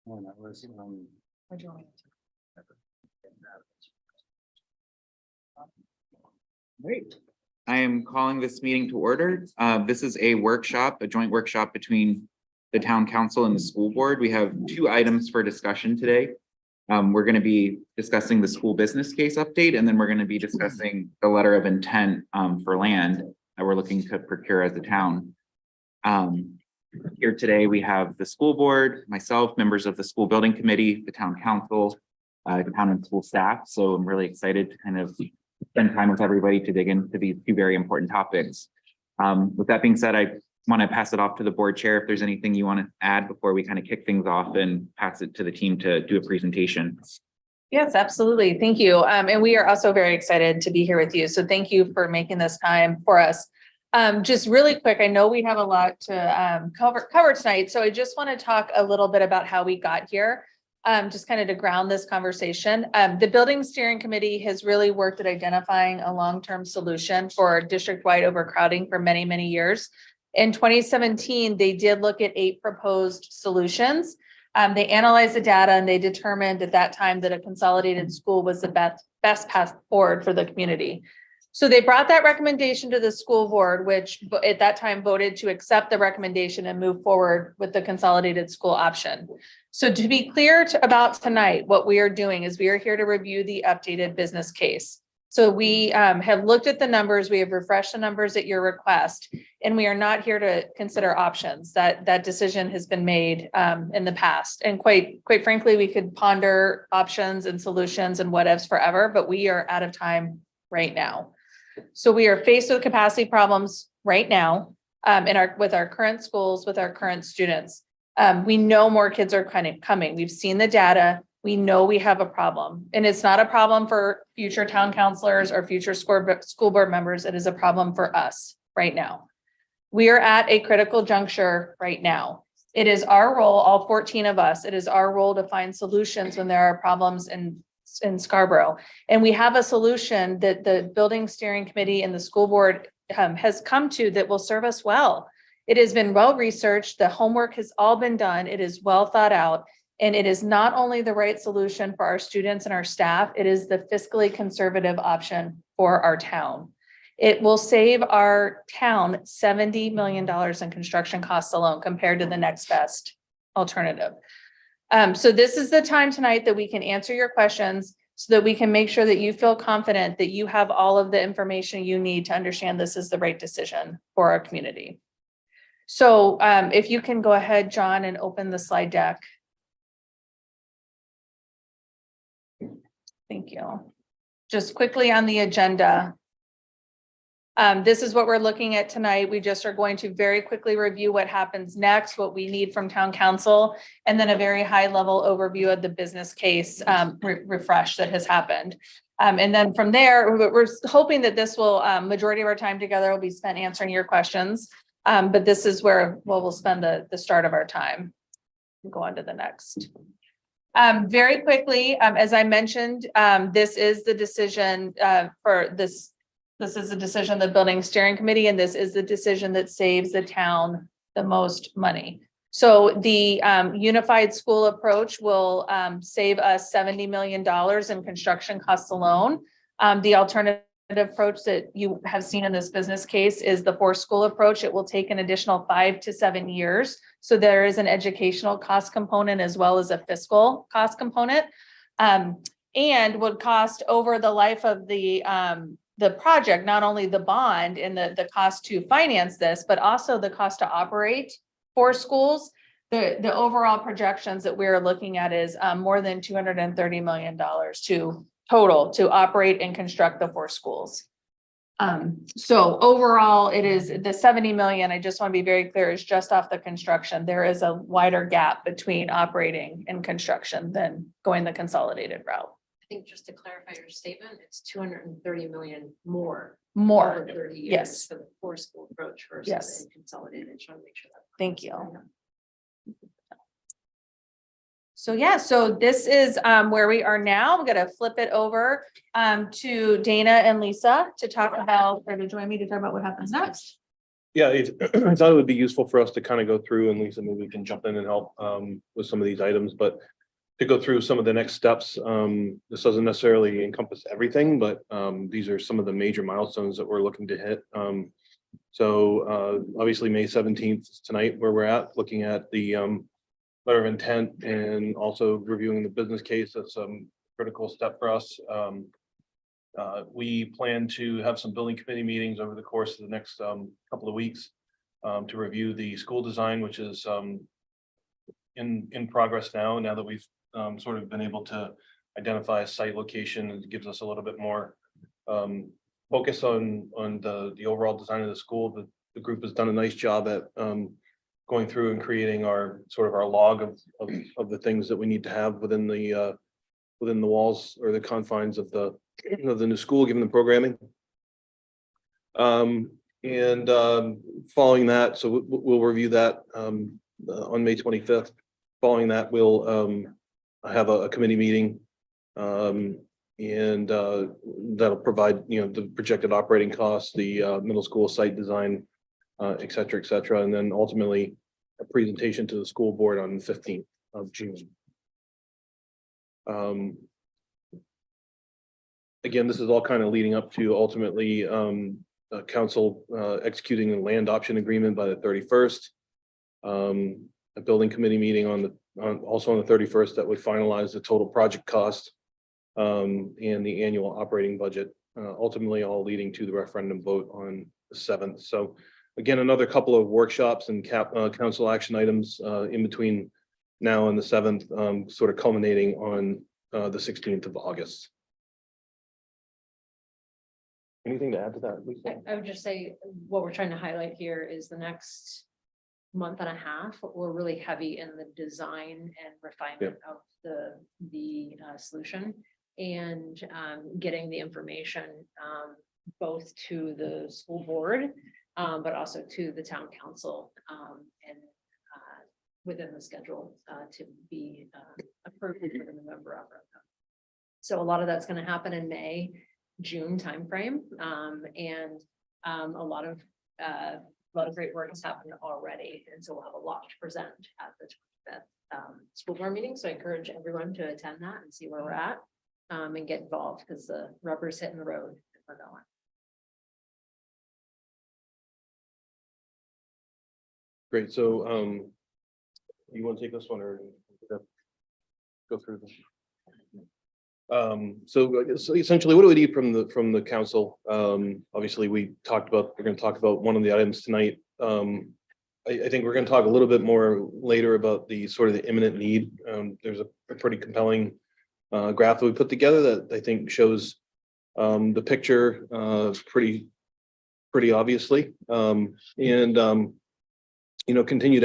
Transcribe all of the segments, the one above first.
When I was, Great. I am calling this meeting to order. This is a workshop, a joint workshop between the town council and the school board. We have two items for discussion today. We're going to be discussing the school business case update, and then we're going to be discussing the letter of intent for land that we're looking to procure as a town. Here today, we have the school board, myself, members of the school building committee, the town council, town and school staff. So I'm really excited to kind of spend time with everybody to dig into these two very important topics. With that being said, I want to pass it off to the board chair if there's anything you want to add before we kind of kick things off and pass it to the team to do a presentation. Yes, absolutely. Thank you. And we are also very excited to be here with you. So thank you for making this time for us. Just really quick, I know we have a lot to cover tonight. So I just want to talk a little bit about how we got here. Just kind of to ground this conversation. The Building Steering Committee has really worked at identifying a long-term solution for district-wide overcrowding for many, many years. In 2017, they did look at 8 proposed solutions. They analyzed the data and they determined at that time that a consolidated school was the best path forward for the community. So they brought that recommendation to the school board, which at that time voted to accept the recommendation and move forward with the consolidated school option. So to be clear about tonight, what we are doing is we are here to review the updated business case. So we have looked at the numbers, we have refreshed the numbers at your request, and we are not here to consider options. That decision has been made in the past. And quite frankly, we could ponder options and solutions and what ifs forever, but we are out of time right now. So we are faced with capacity problems right now with our current schools, with our current students. We know more kids are kind of coming. We've seen the data. We know we have a problem, and it's not a problem for future town councilors or future school board members. It is a problem for us right now. We are at a critical juncture right now. It is our role, all 14 of us, it is our role to find solutions when there are problems in Scarborough. And we have a solution that the Building Steering Committee and the school board has come to that will serve us well. It has been well researched. The homework has all been done. It is well thought out. And it is not only the right solution for our students and our staff, it is the fiscally conservative option for our town. It will save our town $70 million in construction costs alone compared to the next best alternative. So this is the time tonight that we can answer your questions so that we can make sure that you feel confident that you have all of the information you need to understand this is the right decision for our community. So if you can go ahead, John, and open the slide deck. Thank you. Just quickly on the agenda. This is what we're looking at tonight. We just are going to very quickly review what happens next, what we need from town council, and then a very high level overview of the business case refresh that has happened. And then from there, we're hoping that this will, majority of our time together will be spent answering your questions. But this is where we'll spend the start of our time. We'll go on to the next. Very quickly, as I mentioned, this is the decision for this. This is the decision of the Building Steering Committee, and this is the decision that saves the town the most money. So the unified school approach will save us $70 million in construction costs alone. The alternative approach that you have seen in this business case is the four-school approach. It will take an additional 5 to 7 years. So there is an educational cost component as well as a fiscal cost component, and would cost over the life of the project, not only the bond and the cost to finance this, but also the cost to operate 4 schools. The overall projections that we're looking at is more than $230 million total to operate and construct the 4 schools. So overall, it is the 70 million. I just want to be very clear, is just off the construction. There is a wider gap between operating and construction than going the consolidated route. I think just to clarify your statement, it's 230 million more. More. Over 30 years Yes. for the 4-school approach versus Yes. the consolidated. Trying to make sure that. Thank you. So yeah, so this is where we are now. I'm going to flip it over to Dana and Lisa to talk about, or to join me to talk about what happens next. Yeah, I thought it would be useful for us to kind of go through, and Lisa, maybe we can jump in and help with some of these items, but to go through some of the next steps. This doesn't necessarily encompass everything, but these are some of the major milestones that we're looking to hit. So obviously, May 17th is tonight where we're at, looking at the letter of intent and also reviewing the business case. That's a critical step for us. We plan to have some building committee meetings over the course of the next couple of weeks to review the school design, which is in progress now that we've sort of been able to identify a site location. It gives us a little bit more focus on the overall design of the school. The group has done a nice job at going through and creating our sort of our log of the things that we need to have within the walls or the confines of the new school, given the programming. Following that, so we'll review that on May 25th. Following that, we'll have a committee meeting, and that'll provide, the projected operating costs, the middle school site design, et cetera, and then ultimately a presentation to the school board on the 15th of June. Again, this is all kind of leading up to ultimately council executing the land option agreement by the 31st. A building committee meeting also on the 31st that would finalize the total project cost and the annual operating budget, ultimately all leading to the referendum vote on the 7th. So again, another couple of workshops and council action items in between now and the 7th, sort of culminating on the 16th of August. Anything to add to that, Lisa? I would just say what we're trying to highlight here is the next month and a half, we're really heavy in the design and refinement of the solution, and getting the information both to the school board, but also to the town council, and within the schedule to be approved for the November referendum. So a lot of that's going to happen in May, June timeframe, and a lot of great work has happened already, and so we'll have a lot to present at the school board meeting. So I encourage everyone to attend that and see where we're at, and get involved, because the rubber's hitting the road and we're going. Great. So you want to take this one or go through this? So essentially, what do we need from the council? Obviously, we're going to talk about one of the items tonight. I think we're going to talk a little bit more later about the sort of the imminent need. There's a pretty compelling graph that we put together that I think shows the picture pretty obviously, and continued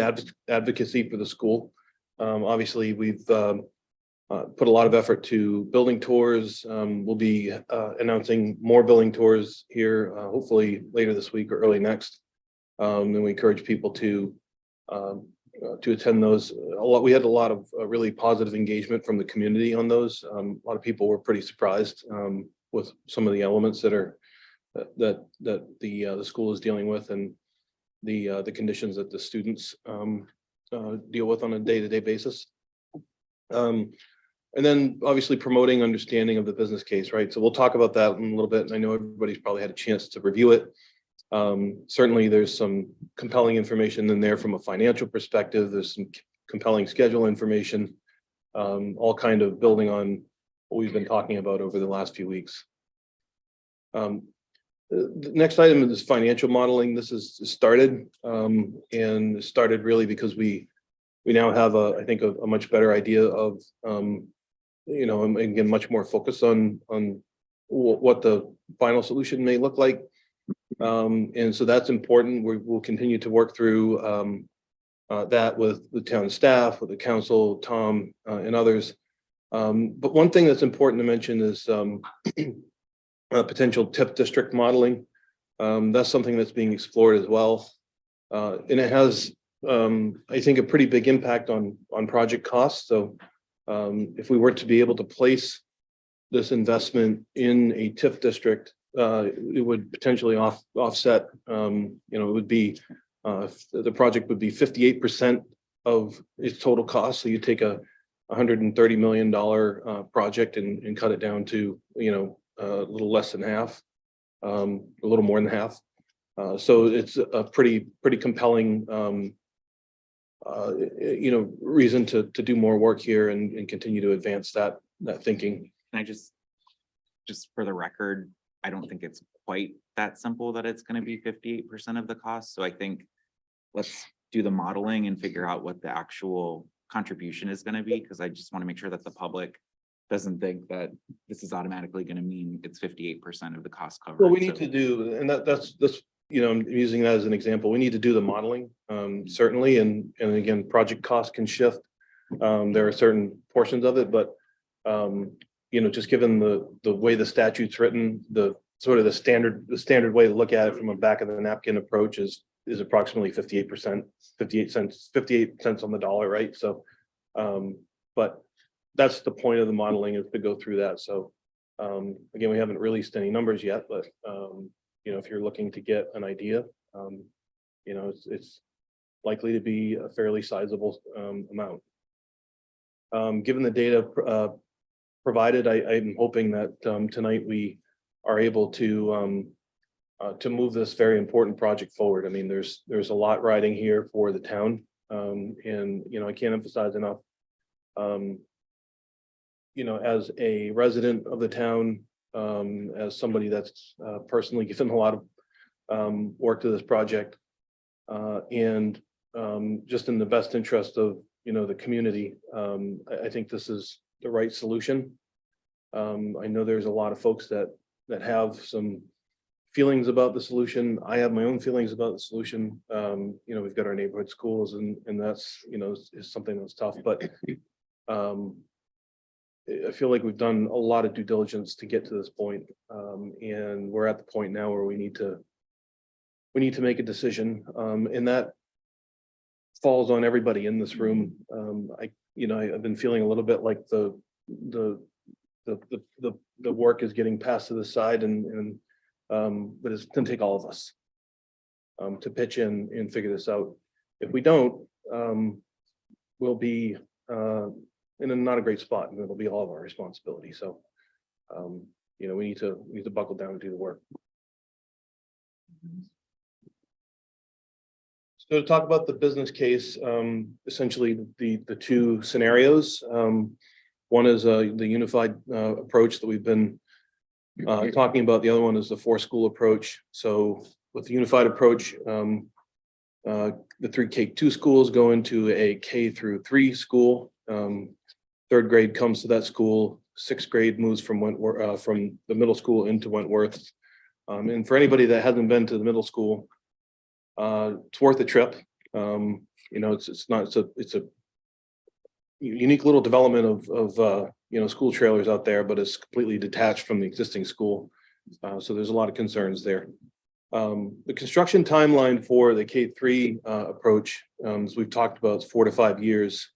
advocacy for the school. Obviously, we've put a lot of effort to building tours. We'll be announcing more building tours here, hopefully later this week or early next. And we encourage people to attend those. We had a lot of really positive engagement from the community on those. A lot of people were pretty surprised with some of the elements that the school is dealing with, and the conditions that the students deal with on a day-to-day basis. And then obviously promoting understanding of the business case, right? So we'll talk about that in a little bit. And I know everybody's probably had a chance to review it. Certainly there's some compelling information in there from a financial perspective. There's some compelling schedule information, all kind of building on what we've been talking about over the last few weeks. The next item is financial modeling. This is started, and started really because we now have I think a much better idea of and again, much more focus on what the final solution may look like. And so that's important. We'll continue to work through that with the town staff, with the council, Tom, and others. But one thing that's important to mention is potential TIF district modeling. That's something that's being explored as well. And it has, I think, a pretty big impact on project costs. So if we were to be able to place this investment in a TIF district, it would potentially offset, it would be, the project would be 58% of its total cost. So you take a $130 million project and cut it down to, a little less than half, a little more than half. So it's a pretty compelling, reason to do more work here and continue to advance that thinking. Can I just for the record, I don't think it's quite that simple that it's going to be 58% of the cost. So I think let's do the modeling and figure out what the actual contribution is going to be, because I just want to make sure that the public doesn't think that this is automatically going to mean it's 58% of the cost covered. Well, we need to do, and that's, I'm using that as an example. We need to do the modeling, certainly, and again, project costs can shift. There are certain portions of it, but just given the way the statute's written, the standard way to look at it from a back of the napkin approach is approximately 58%, 58 cents on the dollar, right? So, but that's the point of the modeling, is to go through that. So, again, we haven't released any numbers yet, but if you're looking to get an idea, it's likely to be a fairly sizable amount. Given the data provided, I'm hoping that tonight we are able to move this very important project forward. I mean, there's a lot riding here for the town, and I can't emphasize enough. As a resident of the town, as somebody that's personally given a lot of work to this project, and just in the best interest of the community, I think this is the right solution. I know there's a lot of folks that have some feelings about the solution. I have my own feelings about the solution. We've got our neighborhood schools, and that's is something that's tough, but I feel like we've done a lot of due diligence to get to this point, and we're at the point now where we need to make a decision, and that falls on everybody in this room. I've been feeling a little bit like the work is getting passed to the side, but it's going to take all of us to pitch in and figure this out. If we don't, we'll be in a not a great spot, and it'll be all of our responsibility. So, we need to buckle down and do the work. So to talk about the business case, essentially the two scenarios. One is the unified approach that we've been talking about. The other one is the 4-school approach. So with the unified approach, the 3 K-2 schools go into a K-3 school. 3rd grade comes to that school. 6th grade moves from Wentworth, from the middle school into Wentworth. And for anybody that hasn't been to the middle school, it's worth a trip. It's a unique little development of school trailers out there, but it's completely detached from the existing school. So there's a lot of concerns there. The construction timeline for the K-3 approach, as we've talked about, is 4 to 5 years.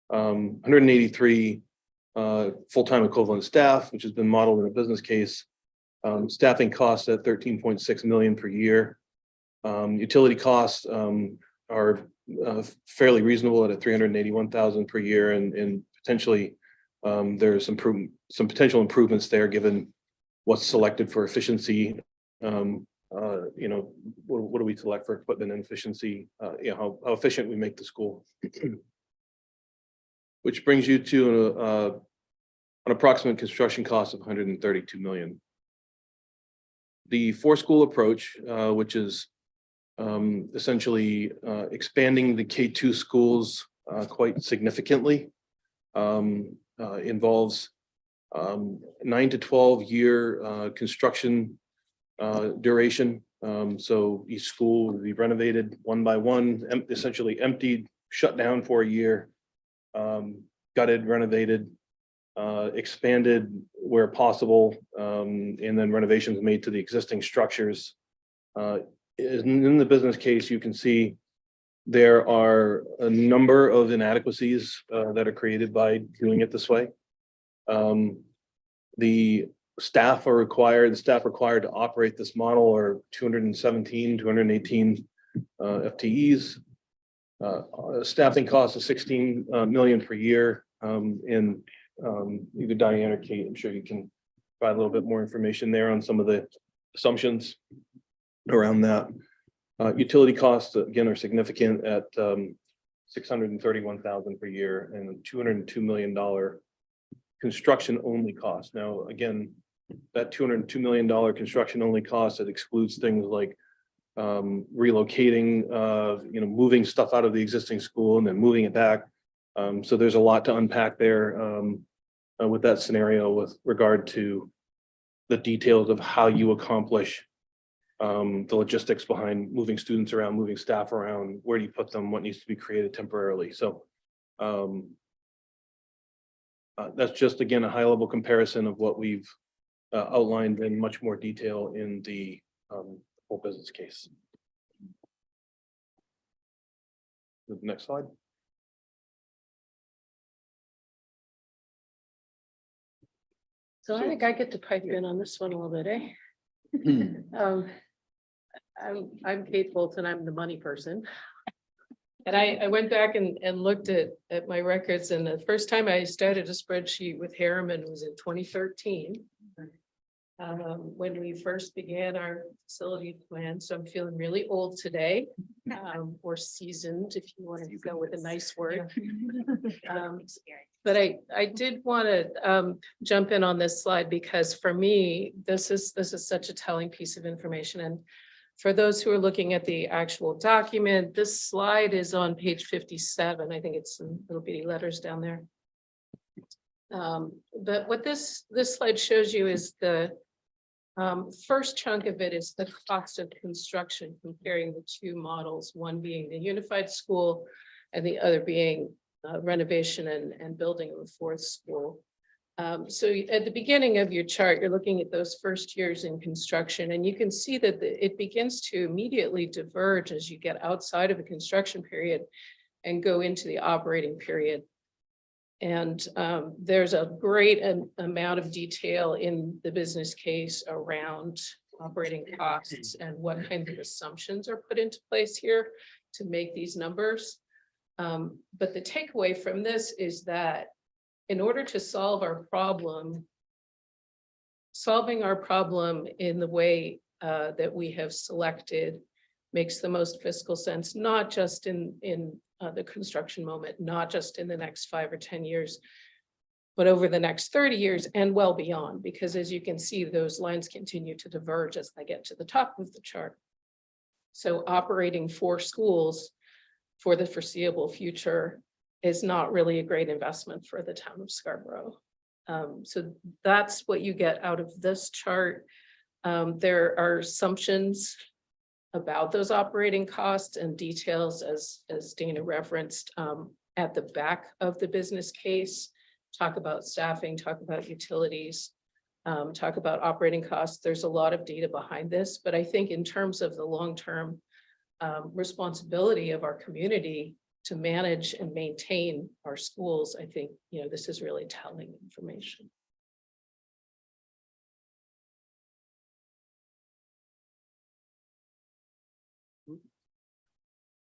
183 full-time equivalent staff, which has been modeled in a business case. Staffing costs at $13.6 million per year. Utility costs are fairly reasonable at $381,000 per year, and potentially there's some potential improvements there given what's selected for efficiency. What do we select for equipment and efficiency? How efficient we make the school. Which brings you to an approximate construction cost of $132 million. The 4-school approach, which is essentially expanding the K-2 schools quite significantly, involves 9 to 12 year construction duration. So each school will be renovated one by one, essentially emptied, shut down for a year, gutted, renovated, expanded where possible, and then renovations made to the existing structures. In the business case, you can see there are a number of inadequacies that are created by doing it this way. The staff are required, the staff required to operate this model are 217, 218 FTEs. Staffing costs of 16 million per year. And either Diane or Kate, I'm sure you can provide a little bit more information there on some of the assumptions around that. Utility costs, again, are significant at 631,000 per year and $202 million construction only cost. Now, again, that $202 million construction only cost, it excludes things like relocating, moving stuff out of the existing school and then moving it back. So there's a lot to unpack there with that scenario with regard to the details of how you accomplish the logistics behind moving students around, moving staff around, where do you put them, what needs to be created temporarily. So that's just, again, a high level comparison of what we've outlined in much more detail in the whole business case. The next slide. So I think I get to pipe in on this one a little bit, eh? I'm Kate Bolton, I'm the money person. And I went back and looked at my records, and the first time I started a spreadsheet with Harriman was in 2013. When we first began our facility plan, so I'm feeling really old today, or seasoned, if you want to go with a nice word. But I did want to jump in on this slide because for me, this is such a telling piece of information. And for those who are looking at the actual document, this slide is on page 57. I think it's some little bitty letters down there. But what this slide shows you is the first chunk of it is the cost of construction, comparing the two models, one being the unified school and the other being renovation and building of a fourth school. So at the beginning of your chart, you're looking at those first years in construction, and you can see that it begins to immediately diverge as you get outside of the construction period and go into the operating period. And there's a great amount of detail in the business case around operating costs and what kind of assumptions are put into place here to make these numbers. But the takeaway from this is that in order to solve our problem, solving our problem in the way that we have selected makes the most fiscal sense, not just in the construction moment, not just in the next 5 or 10 years, but over the next 30 years and well beyond, because as you can see, those lines continue to diverge as I get to the top of the chart. So operating 4 schools for the foreseeable future is not really a great investment for the town of Scarborough. So that's what you get out of this chart. There are assumptions about those operating costs and details as Dana referenced at the back of the business case. Talk about staffing, talk about utilities, talk about operating costs. There's a lot of data behind this, but I think in terms of the long-term responsibility of our community to manage and maintain our schools, I think, this is really telling information.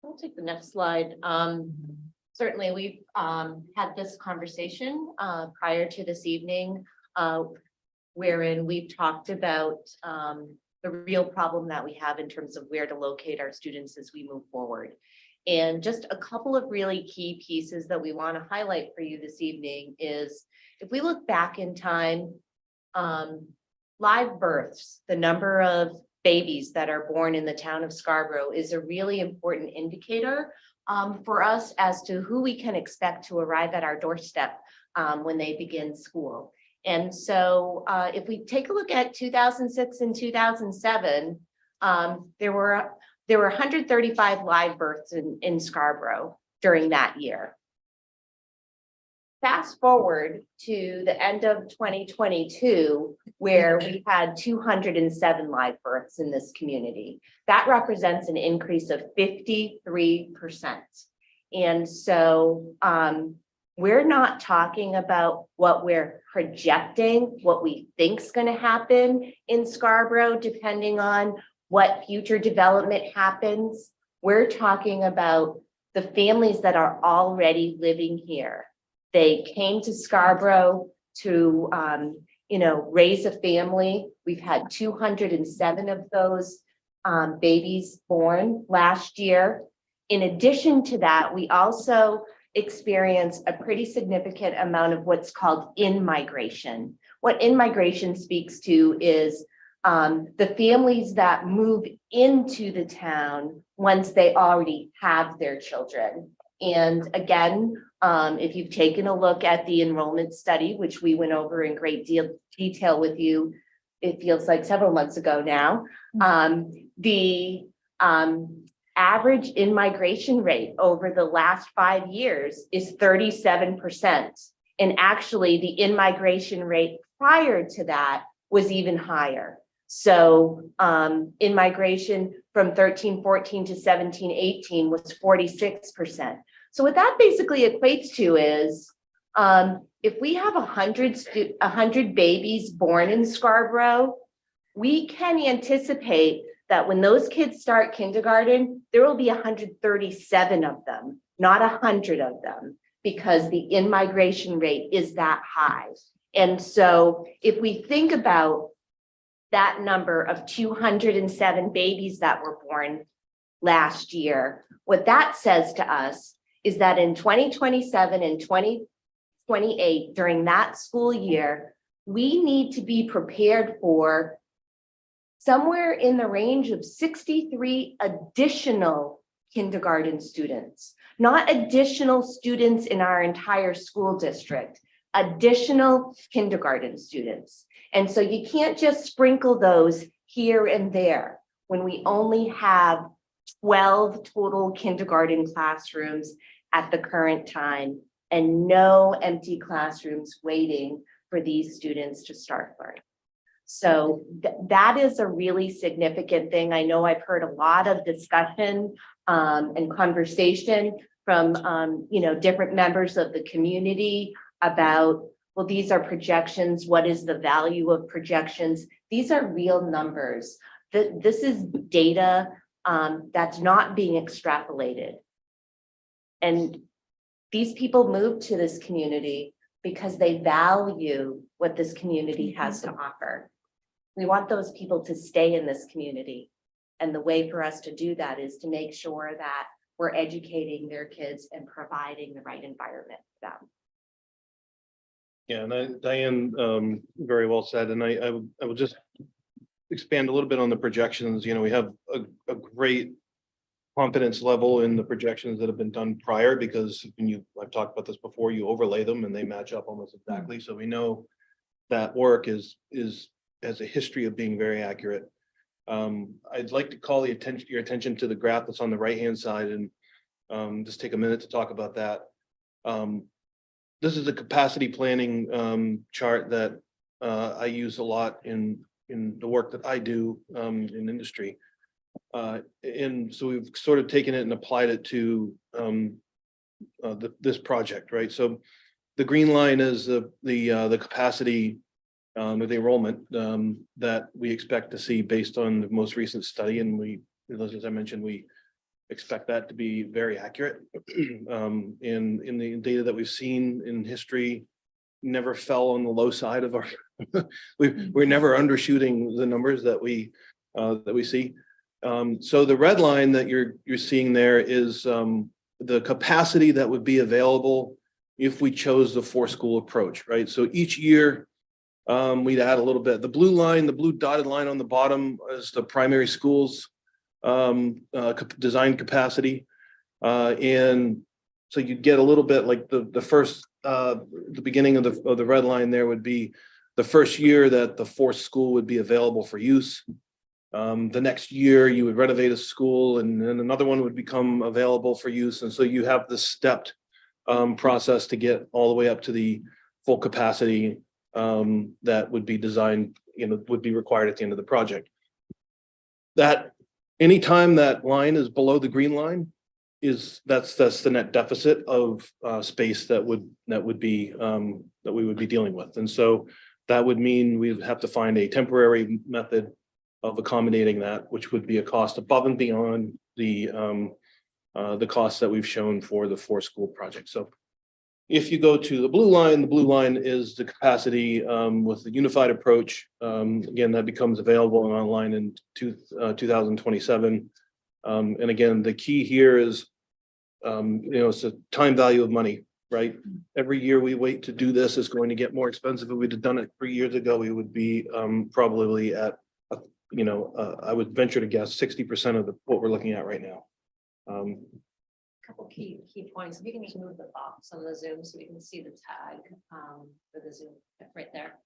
I'll take the next slide. Certainly, we've had this conversation prior to this evening, wherein we've talked about the real problem that we have in terms of where to locate our students as we move forward. And just a couple of really key pieces that we want to highlight for you this evening is, if we look back in time, live births, the number of babies that are born in the town of Scarborough is a really important indicator for us as to who we can expect to arrive at our doorstep when they begin school. And so if we take a look at 2006 and 2007, there were 135 live births in Scarborough during that year. Fast forward to the end of 2022, where we had 207 live births in this community. That represents an increase of 53%. And so, we're not talking about what we're projecting, what we think's going to happen in Scarborough, depending on what future development happens. We're talking about the families that are already living here. They came to Scarborough to, raise a family. We've had 207 of those babies born last year. In addition to that, we also experience a pretty significant amount of what's called in-migration. What in-migration speaks to is the families that move into the town once they already have their children. And again, if you've taken a look at the enrollment study, which we went over in great detail with you, it feels like several months ago now, the average in-migration rate over the last 5 years is 37%. And actually the in-migration rate prior to that was even higher. So in-migration from 13-14 to 17-18 was 46%. So what that basically equates to is if we have 100 babies born in Scarborough, we can anticipate that when those kids start kindergarten, there will be 137 of them, not 100 of them, because the in-migration rate is that high. And so if we think about that number of 207 babies that were born last year, what that says to us is that in 2027 and 2028, during that school year, we need to be prepared for somewhere in the range of 63 additional kindergarten students, not additional students in our entire school district, additional kindergarten students. And so you can't just sprinkle those here and there when we only have 12 total kindergarten classrooms at the current time and no empty classrooms waiting for these students to start learning. So that is a really significant thing. I know I've heard a lot of discussion and conversation from different members of the community about, well, these are projections. What is the value of projections? These are real numbers. This is data that's not being extrapolated. And these people moved to this community because they value what this community has to offer. We want those people to stay in this community. And the way for us to do that is to make sure that we're educating their kids and providing the right environment for them. Yeah, and Diane very well said, and I will just expand a little bit on the projections. We have a great confidence level in the projections that have been done prior, because I've talked about this before, you overlay them and they match up almost exactly. So we know that work has a history of being very accurate. I'd like to call your attention to the graph that's on the right-hand side and just take a minute to talk about that. This is a capacity planning chart that I use a lot in the work that I do in industry. And so we've sort of taken it and applied it to this project, right? So the green line is the capacity of the enrollment that we expect to see based on the most recent study, and as I mentioned, we expect that to be very accurate. In the data that we've seen in history, never fell on the low side of our. We're never undershooting the numbers that we see. So the red line that you're seeing there is the capacity that would be available if we chose the 4-school approach, right? So each year we'd add a little bit. The blue line, the blue dotted line on the bottom is the primary schools design capacity, and so you get a little bit like the first the beginning of the red line there would be the first year that the 4th school would be available for use. The next year you would renovate a school and then another one would become available for use, and so you have this stepped process to get all the way up to the full capacity that would be designed, would be required at the end of the project. That anytime that line is below the green line, that's the net deficit of space that would be that we would be dealing with. And so that would mean we would have to find a temporary method of accommodating that, which would be a cost above and beyond the costs that we've shown for the 4-school project. So if you go to the blue line is the capacity with the unified approach. Again, that becomes available and online in 2027. And again, the key here is, it's a time value of money, right? Every year we wait to do this is going to get more expensive. If we'd have done it 3 years ago, we would be probably at, I would venture to guess 60% of what we're looking at right now. Couple key points. If you can just move the box on the Zoom so we can see the tag for the Zoom right there.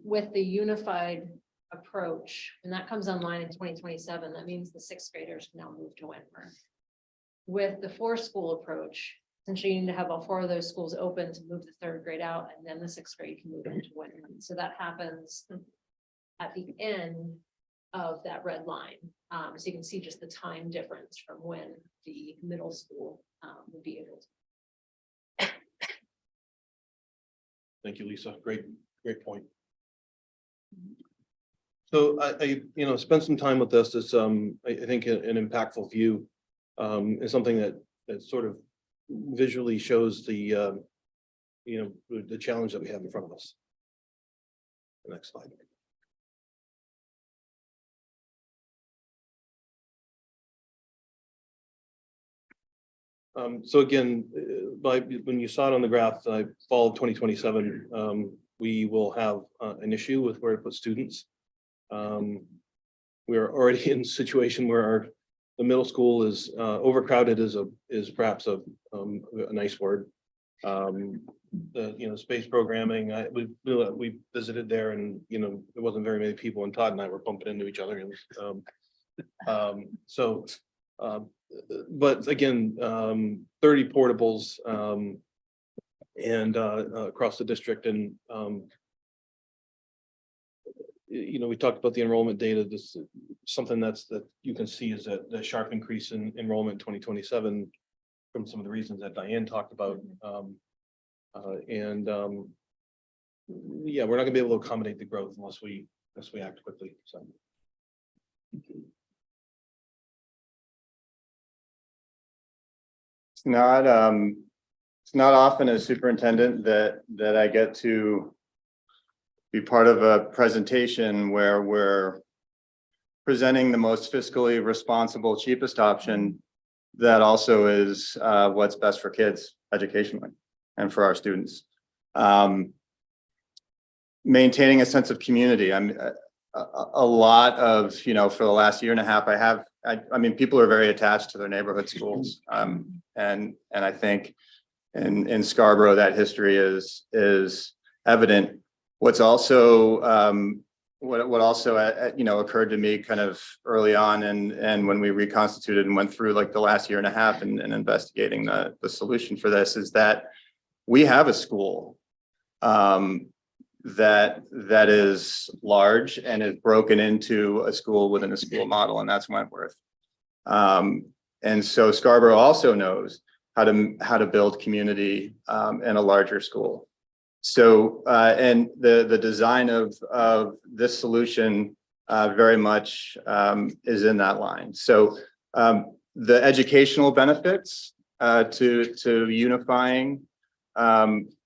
With the unified approach, and that comes online in 2027, that means the 6th graders can now move to Wentworth. With the 4-school approach, essentially you need to have all 4 of those schools open to move the 3rd grade out, and then the 6th grade can move into Wentworth. So that happens at the end of that red line. So you can see just the time difference from when the middle school would be able to. Thank you, Lisa. Great point. So I spent some time with this. It's I think an impactful view is something that sort of visually shows the the challenge that we have in front of us. The next slide. So again, when you saw it on the graph, fall of 2027, we will have an issue with where to put students. We are already in a situation where the middle school is overcrowded is perhaps a nice word. The space programming, we visited there, and there wasn't very many people, and Todd and I were bumping into each other. But again, 30 portables and across the district, and we talked about the enrollment data. This something that you can see is that the sharp increase in enrollment in 2027 from some of the reasons that Diane talked about. Yeah, we're not gonna be able to accommodate the growth unless we act quickly. So. It's not often as superintendent that I get to be part of a presentation where we're presenting the most fiscally responsible, cheapest option that also is what's best for kids educationally and for our students. Maintaining a sense of community. I'm a lot of, for the last year and a half, I mean, people are very attached to their neighborhood schools. And I think in Scarborough, that history is evident. What's also, what also, occurred to me kind of early on and when we reconstituted and went through like the last year and a half and investigating the solution for this is that we have a school that is large and is broken into a school within a school model, and that's Wentworth. And so Scarborough also knows how to build community in a larger school. So and the design of this solution very much is in that line. So the educational benefits to unifying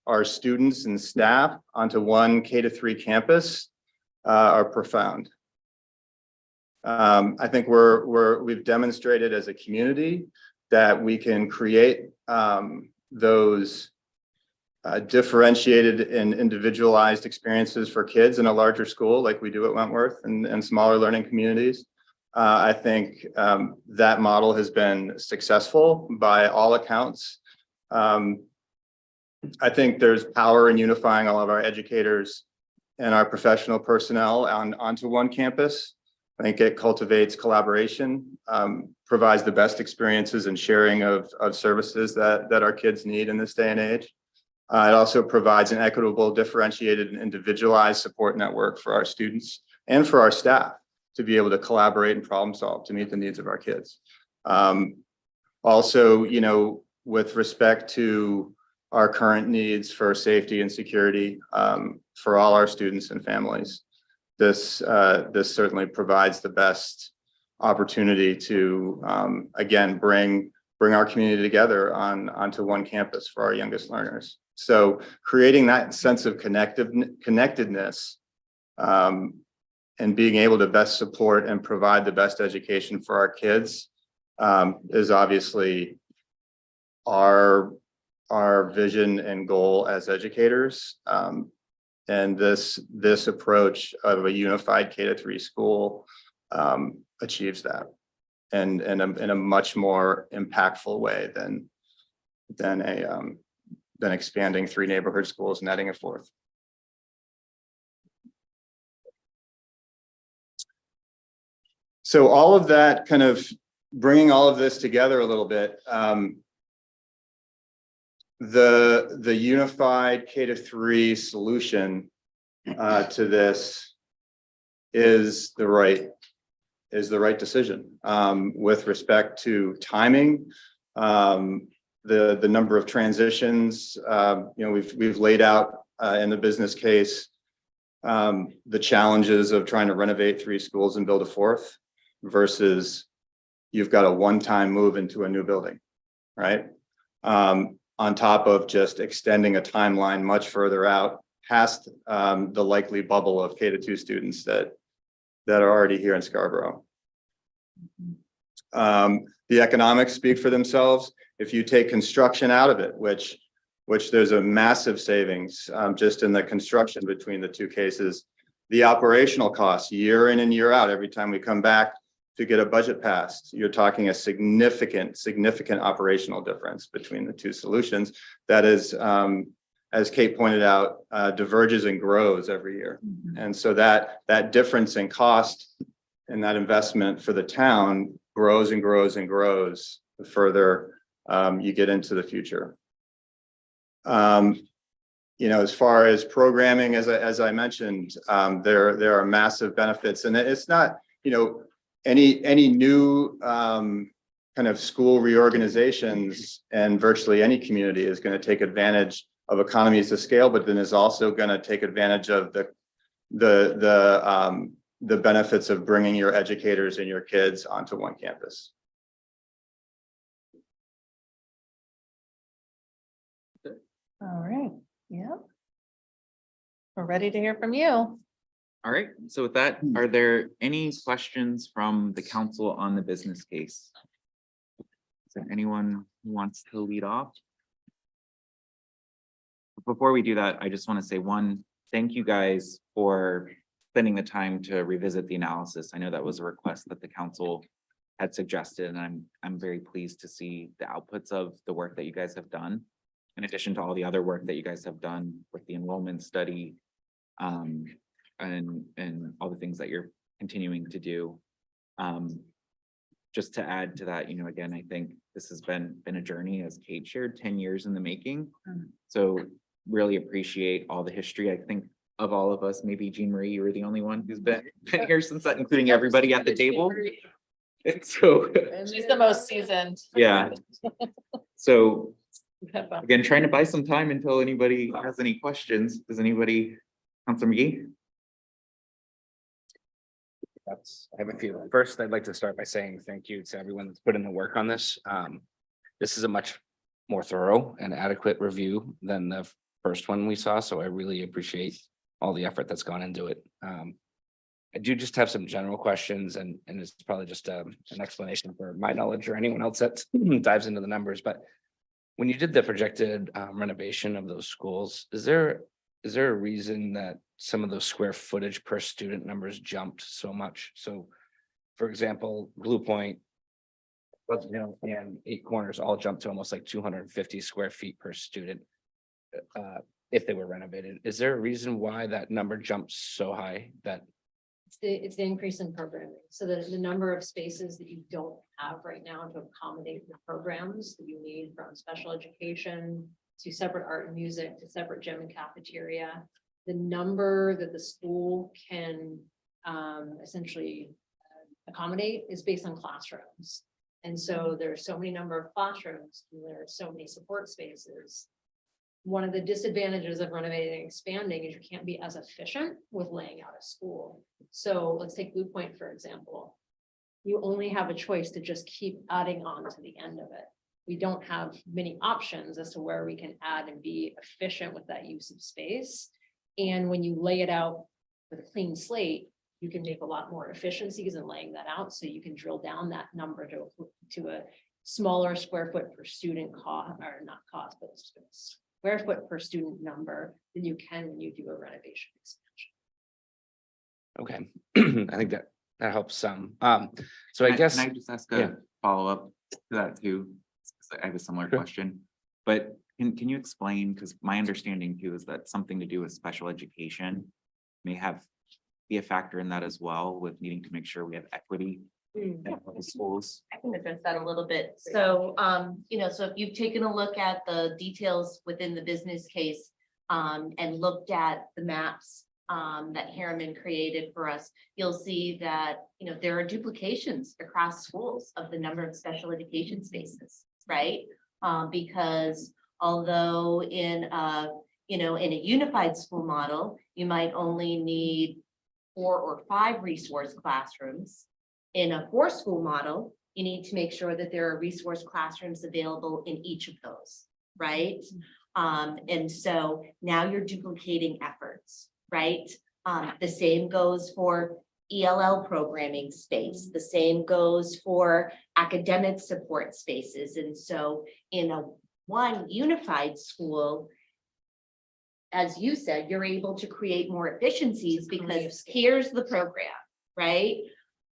our students and staff onto one K-3 campus are profound. I think we've demonstrated as a community that we can create those differentiated and individualized experiences for kids in a larger school like we do at Wentworth and smaller learning communities. I think that model has been successful by all accounts. I think there's power in unifying all of our educators and our professional personnel onto one campus. I think it cultivates collaboration, provides the best experiences and sharing of services that our kids need in this day and age. It also provides an equitable, differentiated, and individualized support network for our students and for our staff to be able to collaborate and problem solve to meet the needs of our kids. Also, with respect to our current needs for safety and security for all our students and families, this certainly provides the best opportunity to again bring our community together onto one campus for our youngest learners. So creating that sense of connectedness and being able to best support and provide the best education for our kids is obviously our vision and goal as educators. And this approach of a unified K-3 school achieves that, and in a much more impactful way than expanding 3 neighborhood schools and adding a 4th. So all of that, kind of bringing all of this together a little bit, the unified K-3 solution to this is the right decision with respect to timing, the number of transitions. We've laid out in the business case the challenges of trying to renovate 3 schools and build a 4th versus you've got a one-time move into a new building, right? On top of just extending a timeline much further out past the likely bubble of K-2 students that are already here in Scarborough. The economics speak for themselves. If you take construction out of it, which there's a massive savings just in the construction between the 2 cases, the operational costs year in and year out, every time we come back to get a budget passed, you're talking a significant operational difference between the 2 solutions. That is, as Kate pointed out, diverges and grows every year. And so that difference in cost and that investment for the town grows and grows and grows the further you get into the future. As far as programming, as I mentioned, there are massive benefits, and it's not, any new kind of school reorganizations, and virtually any community is going to take advantage of economies of scale, but then is also going to take advantage of the benefits of bringing your educators and your kids onto one campus. All right, yeah. We're ready to hear from you. All right, so with that, are there any questions from the council on the business case? Is there anyone who wants to lead off? Before we do that, I just want to say thank you guys for spending the time to revisit the analysis. I know that was a request that the council had suggested, and I'm very pleased to see the outputs of the work that you guys have done, in addition to all the other work that you guys have done with the enrollment study, and all the things that you're continuing to do. Just to add to that, again, I think this has been a journey, as Kate shared, 10 years in the making. So really appreciate all the history. I think of all of us, maybe Jean Marie, you were the only one who's been here since that, including everybody at the table. And so She's the most seasoned. yeah. So again, trying to buy some time until anybody has any questions. Does anybody, Councilor McGee? I have a few. First, I'd like to start by saying thank you to everyone that's put in the work on this. This is a much more thorough and adequate review than the first one we saw, so I really appreciate all the effort that's gone into it. I do just have some general questions, and it's probably just an explanation for my knowledge or anyone else that dives into the numbers. But when you did the projected renovation of those schools, is there a reason that some of those square footage per student numbers jumped so much? So, for example, Blue Point, and 8 Corners all jumped to almost like 250 square feet per student if they were renovated. Is there a reason why that number jumps so high? That It's the increase in programming, so that the number of spaces that you don't have right now to accommodate the programs that you need, from special education to separate art and music to separate gym and cafeteria. The number that the school can essentially accommodate is based on classrooms. And so there's so many number of classrooms, and there are so many support spaces. One of the disadvantages of renovating and expanding is you can't be as efficient with laying out a school. So let's take Blue Point, for example. You only have a choice to just keep adding on to the end of it. We don't have many options as to where we can add and be efficient with that use of space. And when you lay it out with a clean slate, you can make a lot more efficiencies in laying that out, so you can drill down that number to a smaller square foot per student cost, or not cost, but square foot per student number than you can when you do a renovation expansion. Okay, I think that helps some. So I guess, Can I just ask yeah. a follow-up to that too? 'Cause I have a similar Sure. question, but can you explain, because my understanding too is that something to do with special education may be a factor in that as well, with needing to make sure we have equity in all the schools. I can address that a little bit. So, so if you've taken a look at the details within the business case, and looked at the maps, that Harriman created for us, you'll see that, there are duplications across schools of the number of special education spaces, right? Because although in a unified school model, you might only need 4 or 5 resource classrooms. In a 4-school model, you need to make sure that there are resource classrooms available in each of those, right? And so now you're duplicating efforts, right? The same goes for ELL programming space. The same goes for academic support spaces. And so in one unified school, as you said, you're able to create more efficiencies because here's the program, right?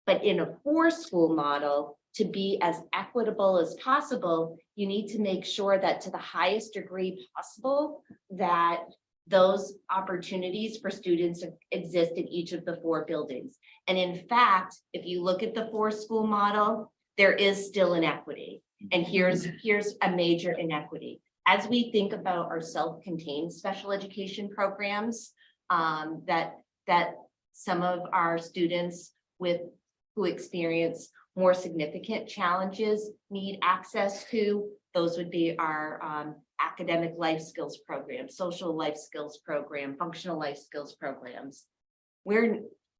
But in a 4-school model, to be as equitable as possible, you need to make sure that to the highest degree possible, that those opportunities for students exist in each of the 4 buildings. And in fact, if you look at the 4-school model, there is still inequity. And here's a major inequity. As we think about our self-contained special education programs, that some of our students who experience more significant challenges need access to, those would be our academic life skills program, social life skills program, functional life skills programs.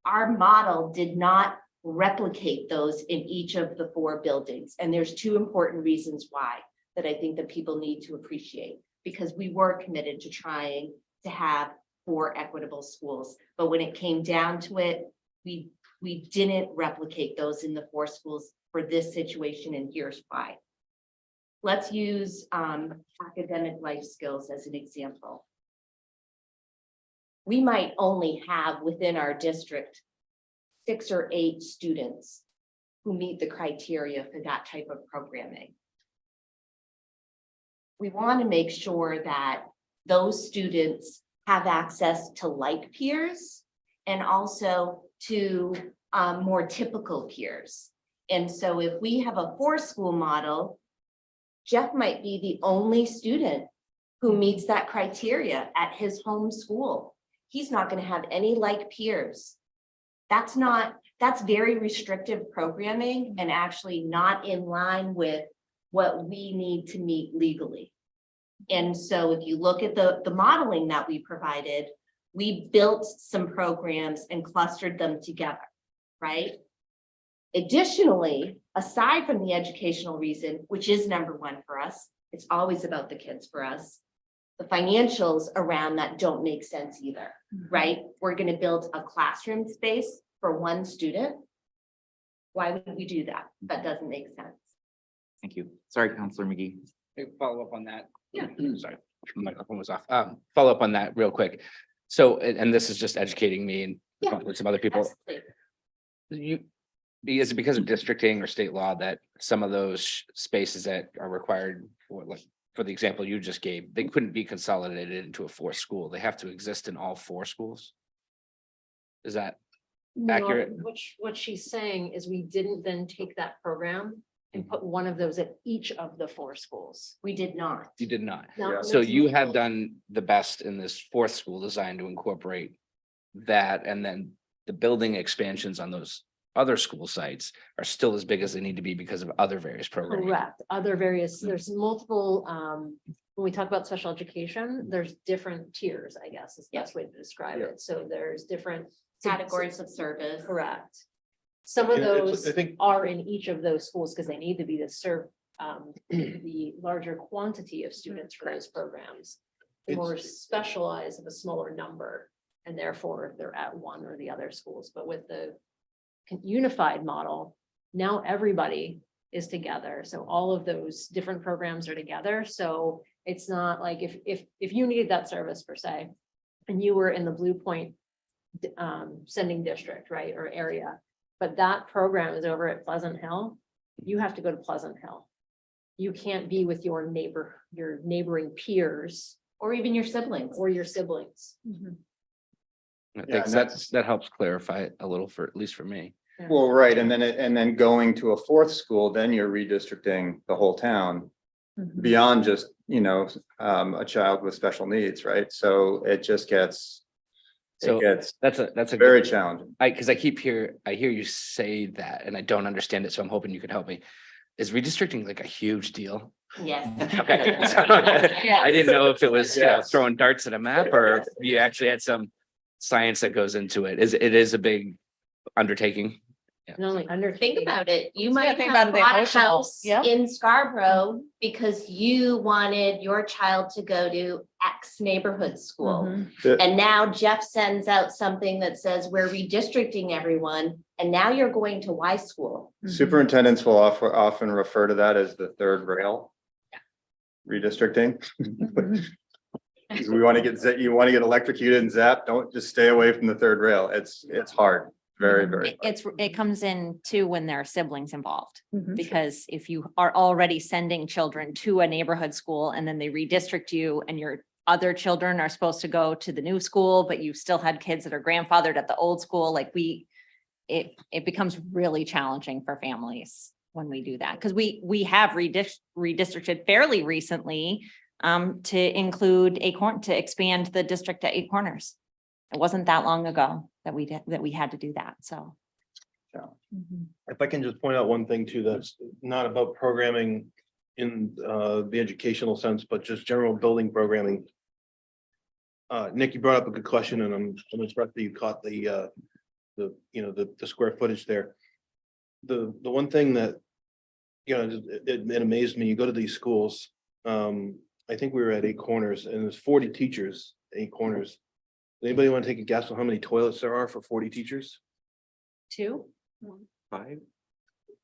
Our model did not replicate those in each of the 4 buildings. And there's 2 important reasons why that I think that people need to appreciate, because we were committed to trying to have 4 equitable schools. But when it came down to it, we didn't replicate those in the 4 schools for this situation, and here's why. Let's use academic life skills as an example. We might only have within our district 6 or 8 students who meet the criteria for that type of programming. We want to make sure that those students have access to like peers and also to more typical peers. And so if we have a 4-school model, Jeff might be the only student who meets that criteria at his home school. He's not going to have any like peers. That's very restrictive programming and actually not in line with what we need to meet legally. And so if you look at the modeling that we provided, we built some programs and clustered them together, right? Additionally, aside from the educational reason, which is number 1 for us, it's always about the kids for us. The financials around that don't make sense either, right? We're going to build a classroom space for 1 student. Why would we do that? That doesn't make sense. Thank you. Sorry, Counselor McGee. follow up on that. Yeah. Sorry, my microphone was off. Follow up on that real quick. So, and this is just educating me and Yeah. with some other people. Absolutely. Is it because of districting or state law that some of those spaces that are required for, like, for the example you just gave, they couldn't be consolidated into a 4th school? They have to exist in all 4 schools? Is that No, accurate? What she's saying is we didn't then take that program and put one of those at each of the 4 schools. We did not. You did not. Not So you have necessarily. done the best in this 4th school design to incorporate that, and then the building expansions on those other school sites are still as big as they need to be because of other various programs. Correct. Other various, there's multiple, when we talk about special education, there's different tiers, I guess, is the best way to describe it. So there's different Categories of service. Correct. Some of Yeah, it's- those I think- are in each of those schools because they need to be to serve the larger quantity of students for those programs. The more specialized of a smaller number, and therefore they're at one or the other schools. But with the unified model, now everybody is together. So all of those different programs are together. So it's not like if you needed that service per se, and you were in the Blue Point sending district, right, or area, but that program is over at Pleasant Hill, you have to go to Pleasant Hill. You can't be with your neighboring peers Or even your siblings. or your siblings. I Yeah, think and that helps clarify it a little for, at least for me. Well, right, and then going to a fourth school, then you're redistricting the whole town beyond just, a child with special needs, right? So it just gets, So that's a very good- challenging. because I hear you say that and I don't understand it, so I'm hoping you can help me. Is redistricting like a huge deal? Yes. Okay. I didn't know if it was Yes. throwing darts at a map or if you actually had some science that goes into it. It is a big undertaking. Not only under. Think about it. You Yeah, might think have about the bought a emotional- house yeah. in Scarborough because you wanted your child to go to X neighborhood school. Mhm. And now Jeff sends out something that says we're redistricting everyone, and now you're going to Y school. Superintendents will often refer to that as the third rail. Redistricting. Because you want to get electrocuted and zapped, don't just stay away from the third rail. It's hard, very, very. hard. It comes in too when there are siblings involved, Mhm. because if you are already sending children to a neighborhood school and then they redistrict you and your other children are supposed to go to the new school, but you still had kids that are grandfathered at the old school, like it becomes really challenging for families when we do that. Because we have redistricted fairly recently to include to expand the district to 8 Corners. It wasn't that long ago that we had to do that, so. If I can just point out one thing too, that's not about programming in the educational sense, but just general building programming. Nick, you brought up a good question and I'm impressed that you caught the square footage there. The one thing that, it amazed me, you go to these schools, I think we were at 8 Corners and there's 40 teachers, 8 Corners. Anybody want to take a guess on how many toilets there are for 40 teachers? 2. 5.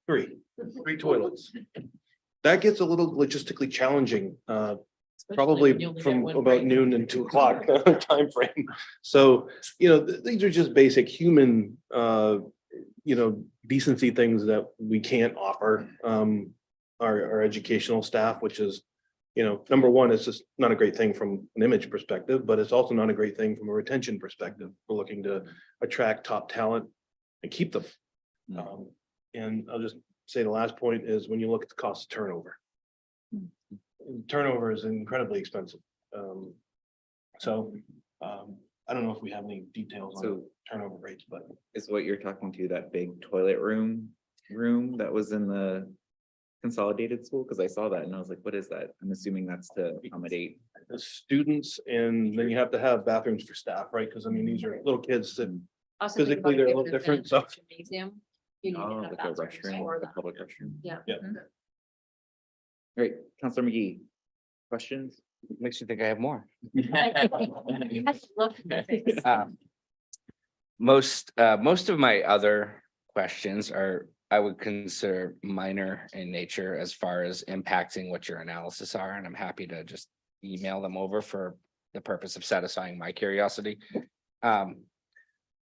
Three toilets. That gets a little logistically challenging, probably from about noon and 2 o'clock timeframe. So, these are just basic human, decency things that we can't offer our educational staff, which is, number one, it's just not a great thing from an image perspective, but it's also not a great thing from a retention perspective. We're looking to attract top talent and keep them. And I'll just say the last point is when you look at the cost of turnover. Turnover is incredibly expensive. I don't know if we have any details on So turnover rates, but is what you're talking to that big toilet room that was in the consolidated school? Because I saw that and I was like, what is that? I'm assuming that's to accommodate. the students, and then you have to have bathrooms for staff, right? Because I mean, these are little kids that Also think physically about they're a if little there's different, been so. a Gymnasium. You need to Oh, have like a bathrooms restroom, for the that. public restroom. Yeah. Yeah. Great, Counselor McGee. Questions? Makes you think I have more. You have to look at this. Most of my other questions are, I would consider minor in nature as far as impacting what your analysis are, and I'm happy to just email them over for the purpose of satisfying my curiosity.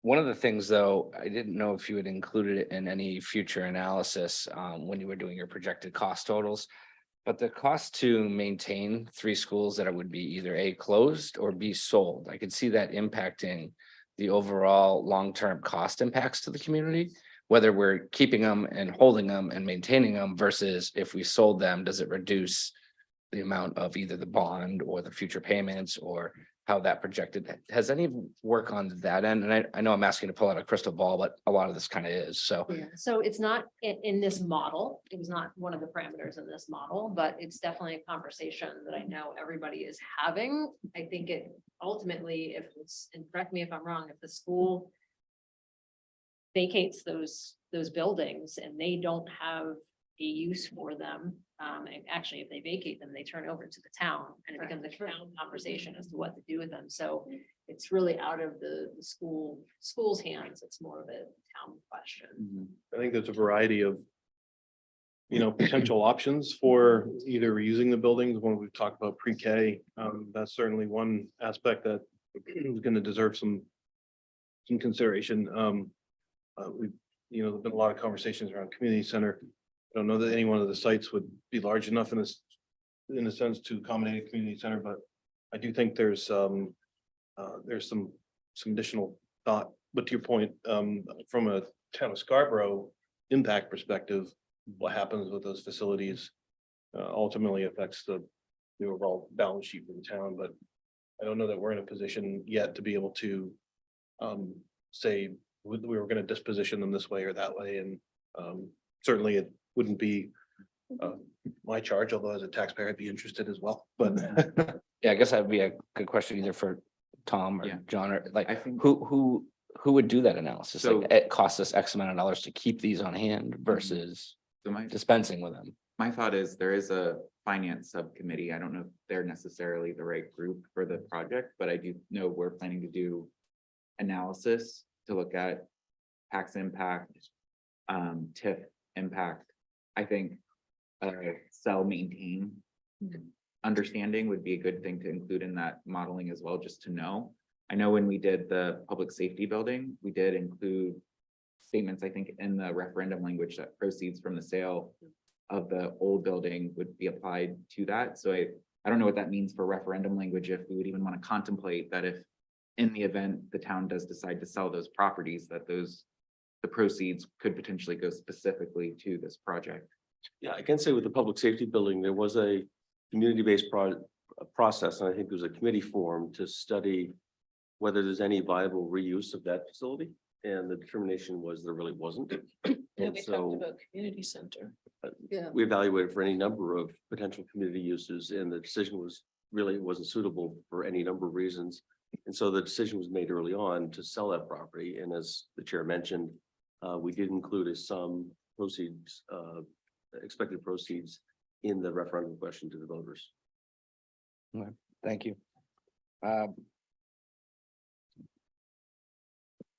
One of the things, though, I didn't know if you had included it in any future analysis when you were doing your projected cost totals. But the cost to maintain 3 schools that it would be either A, closed or B, sold, I could see that impacting the overall long-term cost impacts to the community, whether we're keeping them and holding them and maintaining them versus if we sold them, does it reduce the amount of either the bond or the future payments, or how that projected, has any work on that end? And I know I'm asking to pull out a crystal ball, but a lot of this kind of is, so. Yeah, so it's not in this model. It was not one of the parameters in this model, but it's definitely a conversation that I know everybody is having. I think it ultimately, if it's, and correct me if I'm wrong, if the school vacates those buildings and they don't have a use for them, and actually, if they vacate them, they turn over to the town and it becomes a town conversation as to what to do with them. So it's really out of the school's hands. It's more of a town question. Mhm. I think there's a variety of, potential options for either reusing the buildings. When we've talked about pre-K, that's certainly one aspect that is going to deserve some consideration. We've, there's been a lot of conversations around community center. I don't know that any one of the sites would be large enough in a sense to accommodate a community center, but I do think there's some additional thought. But to your point, from a town of Scarborough impact perspective, what happens with those facilities ultimately affects the overall balance sheet for the town. But I don't know that we're in a position yet to be able to say we were going to disposition them this way or that way. And certainly it wouldn't be my charge, although as a taxpayer, I'd be interested as well. But Yeah, I guess that'd be a good question either for Tom Yeah. or John, or I like, think- who would do that analysis? So- Like, it costs us X amount of dollars to keep these on hand versus So dispensing with them. my thought is there is a finance subcommittee. I don't know if they're necessarily the right group for the project, but I do know we're planning to do analysis to look at tax impact, TIF impact. I think cell maintain understanding would be a good thing to include in that modeling as well, just to know. I know when we did the public safety building, we did include statements, I think, in the referendum language that proceeds from the sale of the old building would be applied to that. So I don't know what that means for referendum language, if we would even want to contemplate that if in the event the town does decide to sell those properties, that the proceeds could potentially go specifically to this project. Yeah, I can say with the public safety building, there was a community-based process, and I think there was a committee formed to study whether there's any viable reuse of that facility, and the determination was there really wasn't. Yeah, And we talked so about community center. Yeah. we evaluated for any number of potential community uses, and the decision was really it wasn't suitable for any number of reasons. And so the decision was made early on to sell that property, and as the chair mentioned, we did include some proceeds, expected proceeds in the referendum question to the voters. Thank you.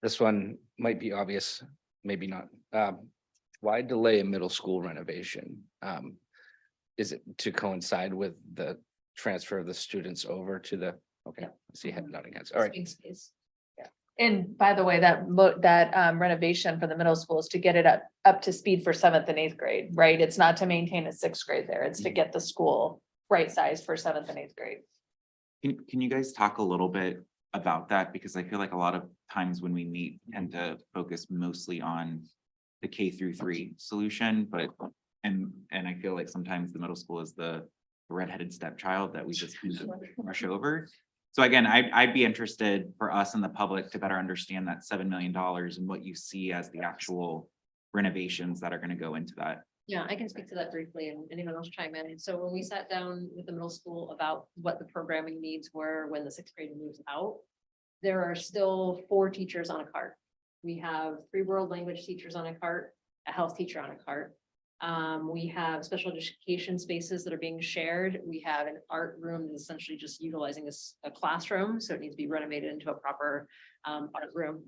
This one might be obvious, maybe not. Why delay a middle school renovation? Is it to coincide with the transfer of the students over to the, okay, I see head nodding heads. All right. Swing space. And by the way, that renovation for the middle school is to get it up to speed for 7th and 8th grade, right? It's not to maintain a 6th grade there. It's to get the school right size for 7th and 8th grade. Can you guys talk a little bit about that? Because I feel like a lot of times when we meet tend to focus mostly on the K-3 solution, but and I feel like sometimes the middle school is the redheaded stepchild that we just kind of rush over. So again, I'd be interested for us and the public to better understand that $7 million and what you see as the actual renovations that are going to go into that. Yeah, I can speak to that briefly and anyone else chime in. So when we sat down with the middle school about what the programming needs were when the 6th grade moves out, there are still 4 teachers on a cart. We have 3 world language teachers on a cart, a health teacher on a cart. We have special education spaces that are being shared. We have an art room that's essentially just utilizing a classroom, so it needs to be renovated into a proper art room.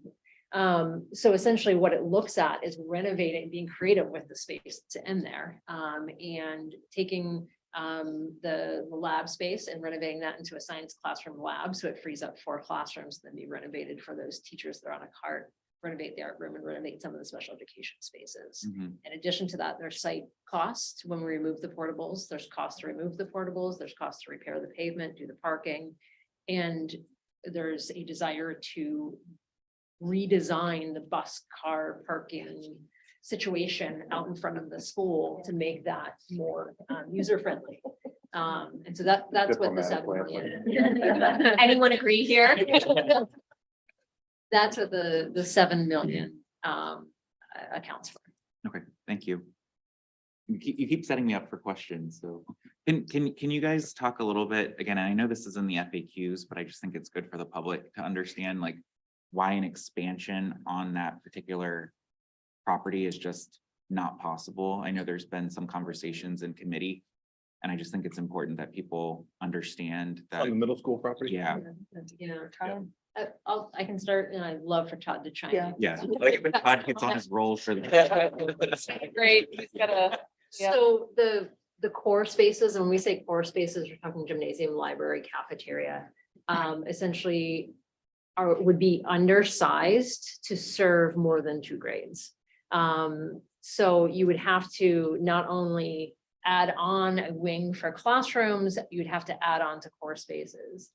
So essentially what it looks at is renovating, being creative with the space to end there, and taking the lab space and renovating that into a science classroom lab. So it frees up 4 classrooms, then be renovated for those teachers that are on a cart, renovate the art room and renovate some of the special education spaces. Mhm. In addition to that, there's site costs when we remove the portables. There's costs to remove the portables. There's costs to repair the pavement, do the parking. And there's a desire to redesign the bus car parking situation out in front of the school to make that more user friendly. And so that's what the 7 million. Anyone agree here? That's what the 7 million accounts for. Okay, thank you. You keep setting me up for questions, so can you guys talk a little bit, again, I know this is in the FAQs, but I just think it's good for the public to understand like why an expansion on that particular property is just not possible. I know there's been some conversations in committee, and I just think it's important that people understand that, On the middle school property? yeah, I can start, and I'd love for Todd to chime in. yeah. Like when Todd gets on his roll for the. Great, he's got Yeah. So the core spaces, and when we say core spaces, we're talking gymnasium, library, cafeteria, essentially would be undersized to serve more than 2 grades. So you would have to not only add on a wing for classrooms, you'd have to add on to core spaces.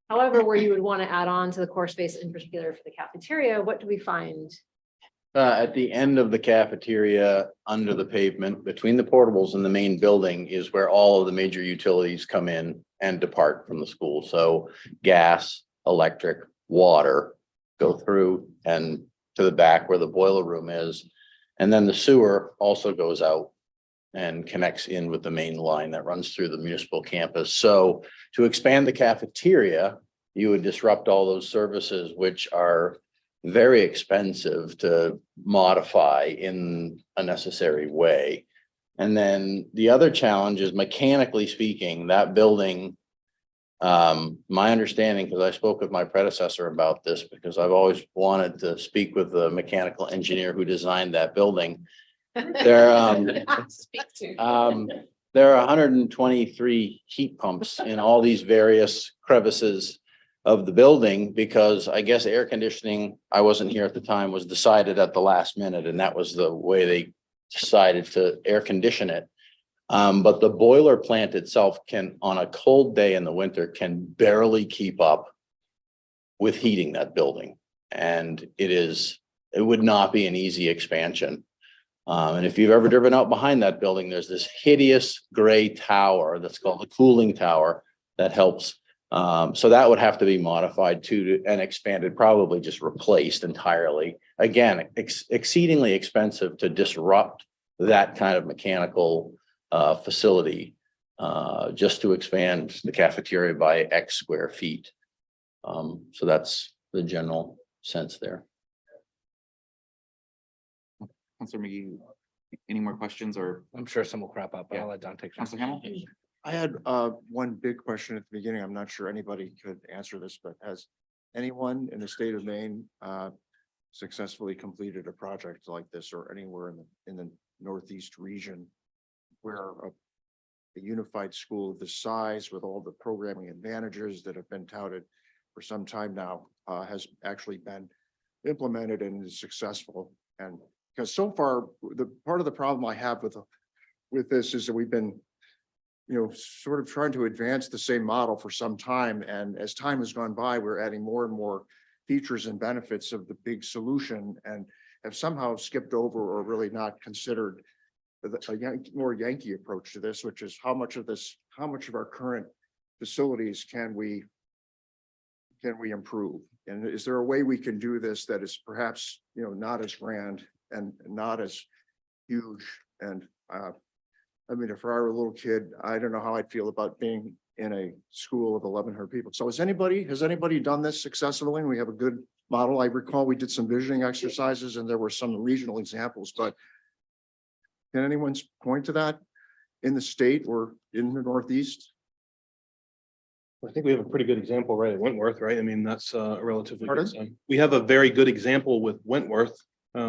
However, where you would want to add on to the core space, in particular for the cafeteria, what do we find? At the end of the cafeteria, under the pavement, between the portables and the main building is where all of the major utilities come in and depart from the school. So gas, electric, water go through and to the back where the boiler room is. And then the sewer also goes out and connects in with the main line that runs through the municipal campus. So to expand the cafeteria, you would disrupt all those services, which are very expensive to modify in a necessary way. And then the other challenge is, mechanically speaking, that building, my understanding, because I spoke with my predecessor about this, because I've always wanted to speak with the mechanical engineer who designed that building. There are 123 heat pumps in all these various crevices of the building, because I guess air conditioning, I wasn't here at the time, was decided at the last minute, and that was the way they decided to air condition it. But the boiler plant itself can, on a cold day in the winter, can barely keep up with heating that building. And it would not be an easy expansion. And if you've ever driven out behind that building, there's this hideous gray tower that's called the cooling tower that helps. So that would have to be modified too, and expanded, probably just replaced entirely. Again, exceedingly expensive to disrupt that kind of mechanical facility just to expand the cafeteria by X square feet. So that's the general sense there. Counselor McGee, any more questions, or I'm sure some will crop up, but I'll let Don take. Counselor Hamel? I had one big question at the beginning. I'm not sure anybody could answer this, but has anyone in the state of Maine successfully completed a project like this, or anywhere in the Northeast region where a unified school of this size with all the programming advantages that have been touted for some time now has actually been implemented and is successful? And because so far, the part of the problem I have with this is that we've been, sort of trying to advance the same model for some time. And as time has gone by, we're adding more and more features and benefits of the big solution, and have somehow skipped over or really not considered a more Yankee approach to this, which is how much of our current facilities can we improve? And is there a way we can do this that is perhaps, not as grand and not as huge? And I mean, if I were a little kid, I don't know how I'd feel about being in a school of 1,100 people. So has anybody done this successfully? And we have a good model. I recall we did some visioning exercises and there were some regional examples, but can anyone point to that in the state or in the Northeast? I think we have a pretty good example right at Wentworth, right? I mean, that's a relatively good Pardon? sign. We have a very good example with Wentworth. If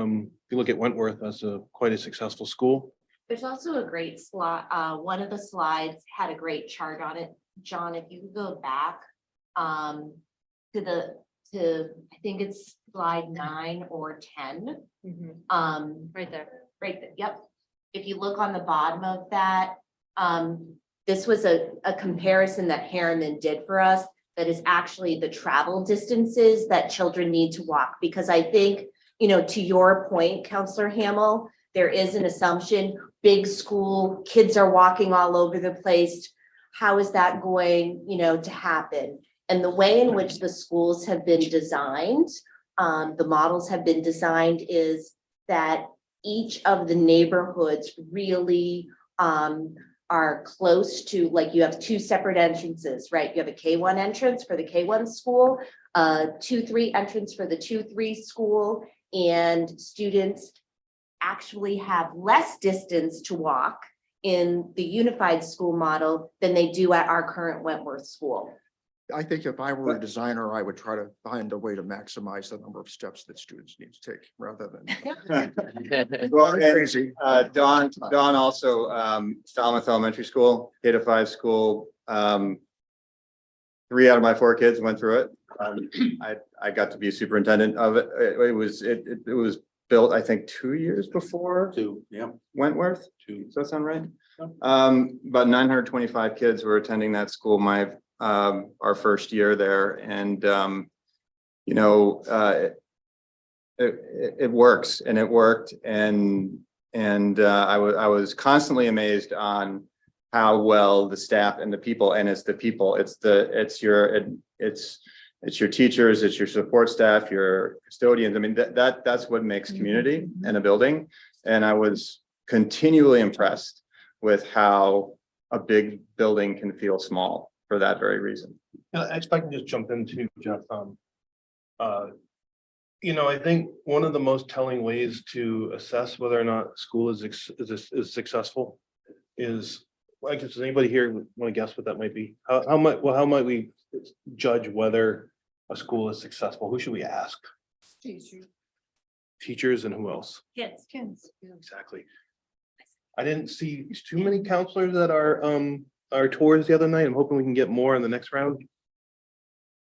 you look at Wentworth, that's quite a successful school. There's also a great slide. One of the slides had a great chart on it. John, if you could go back to I think it's slide 9 or 10. Right there. Right there. Yep. If you look on the bottom of that, this was a comparison that Harriman did for us. That is actually the travel distances that children need to walk. Because I think, to your point, Counselor Hamel, there is an assumption, big school, kids are walking all over the place. how is that going, to happen? And the way in which the schools have been designed, the models have been designed is that each of the neighborhoods really are close to, like, you have two separate entrances, right? You have a K1 entrance for the K1 school, 2-3 entrance for the 2-3 school, and students actually have less distance to walk in the unified school model than they do at our current Wentworth school. I think if I were a designer, I would try to find a way to maximize the number of steps that students need to take rather than. Well, and, Crazy. Dawn also, Falmouth Elementary School, K-5 school. 3 out of my 4 kids went through it. I got to be a superintendent of it. It was built, I think, 2 years before Wentworth. Does that sound right? About 925 kids were attending that school our first year there, and it works, and it worked, and I was constantly amazed on how well the staff and the people, and it's your teachers, it's your support staff, your custodians. I mean, that's what makes community in a building. And I was continually impressed with how a big building can feel small for that very reason. If I can just jump in too, Jeff. I think one of the most telling ways to assess whether or not school is successful is, I guess, does anybody here want to guess what that might be? How might we judge whether a school is successful? Who should we ask? Teachers, and who else? Kids. Exactly. I didn't see too many counselors at our tours the other night. I'm hoping we can get more in the next round.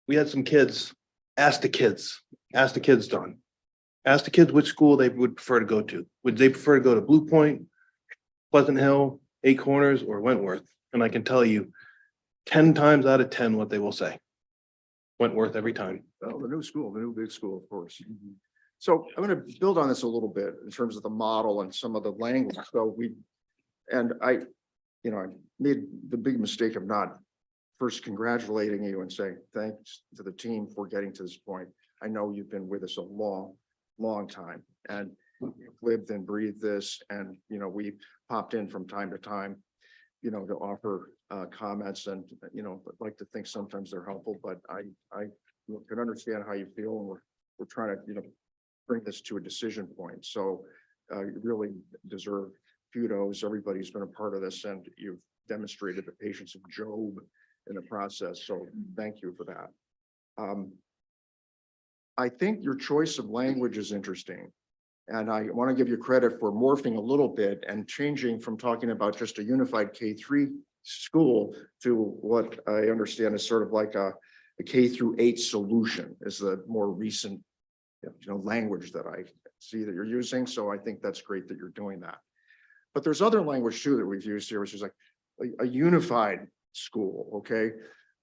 We had some kids. Ask the kids, Don. Ask the kids which school they would prefer to go to. Would they prefer to go to Blue Point, Pleasant Hill, Eight Corners, or Wentworth? And I can tell you 10 times out of 10 what they will say. Wentworth every time. Well, the new big school, of course. So I'm going to build on this a little bit in terms of the model and some of the language. So I made the big mistake of not first congratulating you and saying thanks to the team for getting to this point. I know you've been with us a long, long time, and you've lived and breathed this, and we popped in from time to time, to offer comments, and I'd like to think sometimes they're helpful, but I can understand how you feel, and we're trying to bring this to a decision point. So you really deserve kudos. Everybody's been a part of this, and you've demonstrated the patience of Job in the process. So thank you for that. I think your choice of language is interesting. And I want to give you credit for morphing a little bit and changing from talking about just a unified K-3 school to what I understand is sort of like a K-8 solution is the more recent language that I see that you're using. So I think that's great that you're doing that. But there's other language too that we've used here, which is like a unified school. Okay.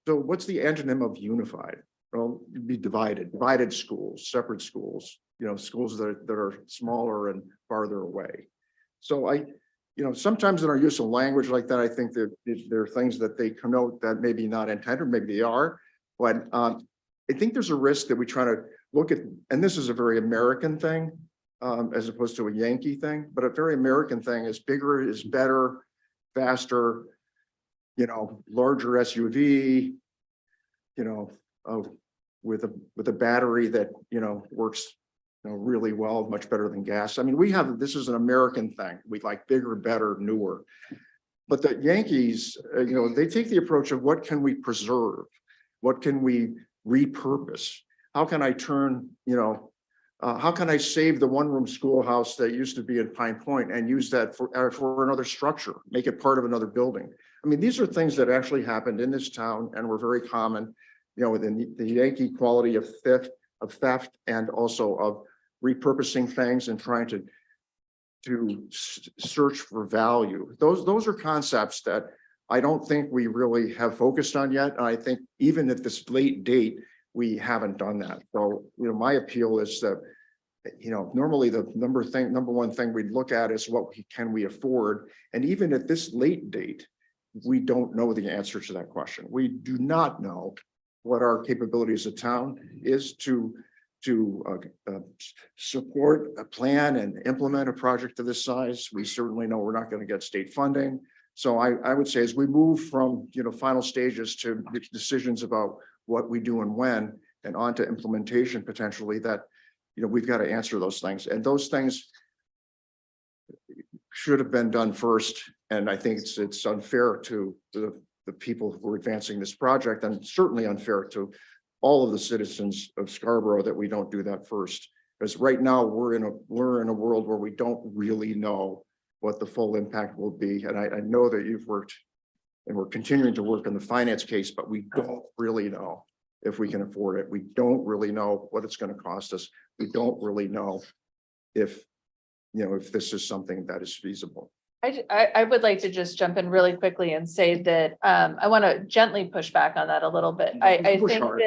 So what's the antonym of unified? Well, it'd be divided schools, separate schools, schools that are smaller and farther away. So sometimes in our use of language like that, I think that there are things that they connote that maybe not intended, maybe they are, but I think there's a risk that we try to look at, and this is a very American thing, as opposed to a Yankee thing, but a very American thing is bigger is better, faster, larger SUV, with a battery that, works, really well, much better than gas. I mean, this is an American thing. We like bigger, better, newer. But the Yankees, they take the approach of what can we preserve? What can we repurpose? How can I turn, how can I save the one-room schoolhouse that used to be at Pine Point and use that for another structure, make it part of another building? I mean, these are things that actually happened in this town and were very common, within the Yankee quality of theft and also of repurposing things and trying to search for value. Those are concepts that I don't think we really have focused on yet. And I think even at this late date, we haven't done that. So, my appeal is that, normally the number one thing we'd look at is what can we afford? And even at this late date, we don't know the answer to that question. We do not know what our capability as a town is to support a plan and implement a project of this size. We certainly know we're not going to get state funding. So I would say as we move from, final stages to decisions about what we do and when, and on to implementation potentially, that, we've got to answer those things. And those things should have been done first. And I think it's unfair to the people who are advancing this project, and certainly unfair to all of the citizens of Scarborough that we don't do that first. Because right now we're in a world where we don't really know what the full impact will be. And I know that you've worked and we're continuing to work on the finance case, but we don't really know if we can afford it. We don't really know what it's going to cost us. We don't really know if this is something that is feasible. I would like to just jump in really quickly and say that I want to gently push back on that a little bit. I Push think hard.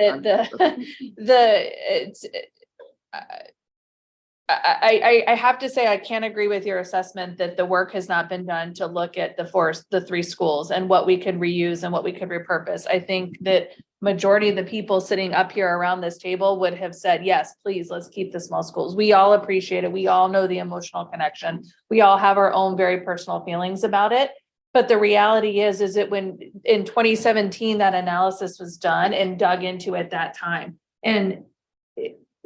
I have to say, I can't agree with your assessment that the work has not been done to look at the 3 schools and what we could reuse and what we could repurpose. I think that majority of the people sitting up here around this table would have said, yes, please, let's keep the small schools. We all appreciate it. We all know the emotional connection. We all have our own very personal feelings about it. But the reality is that when in 2017, that analysis was done and dug into at that time, and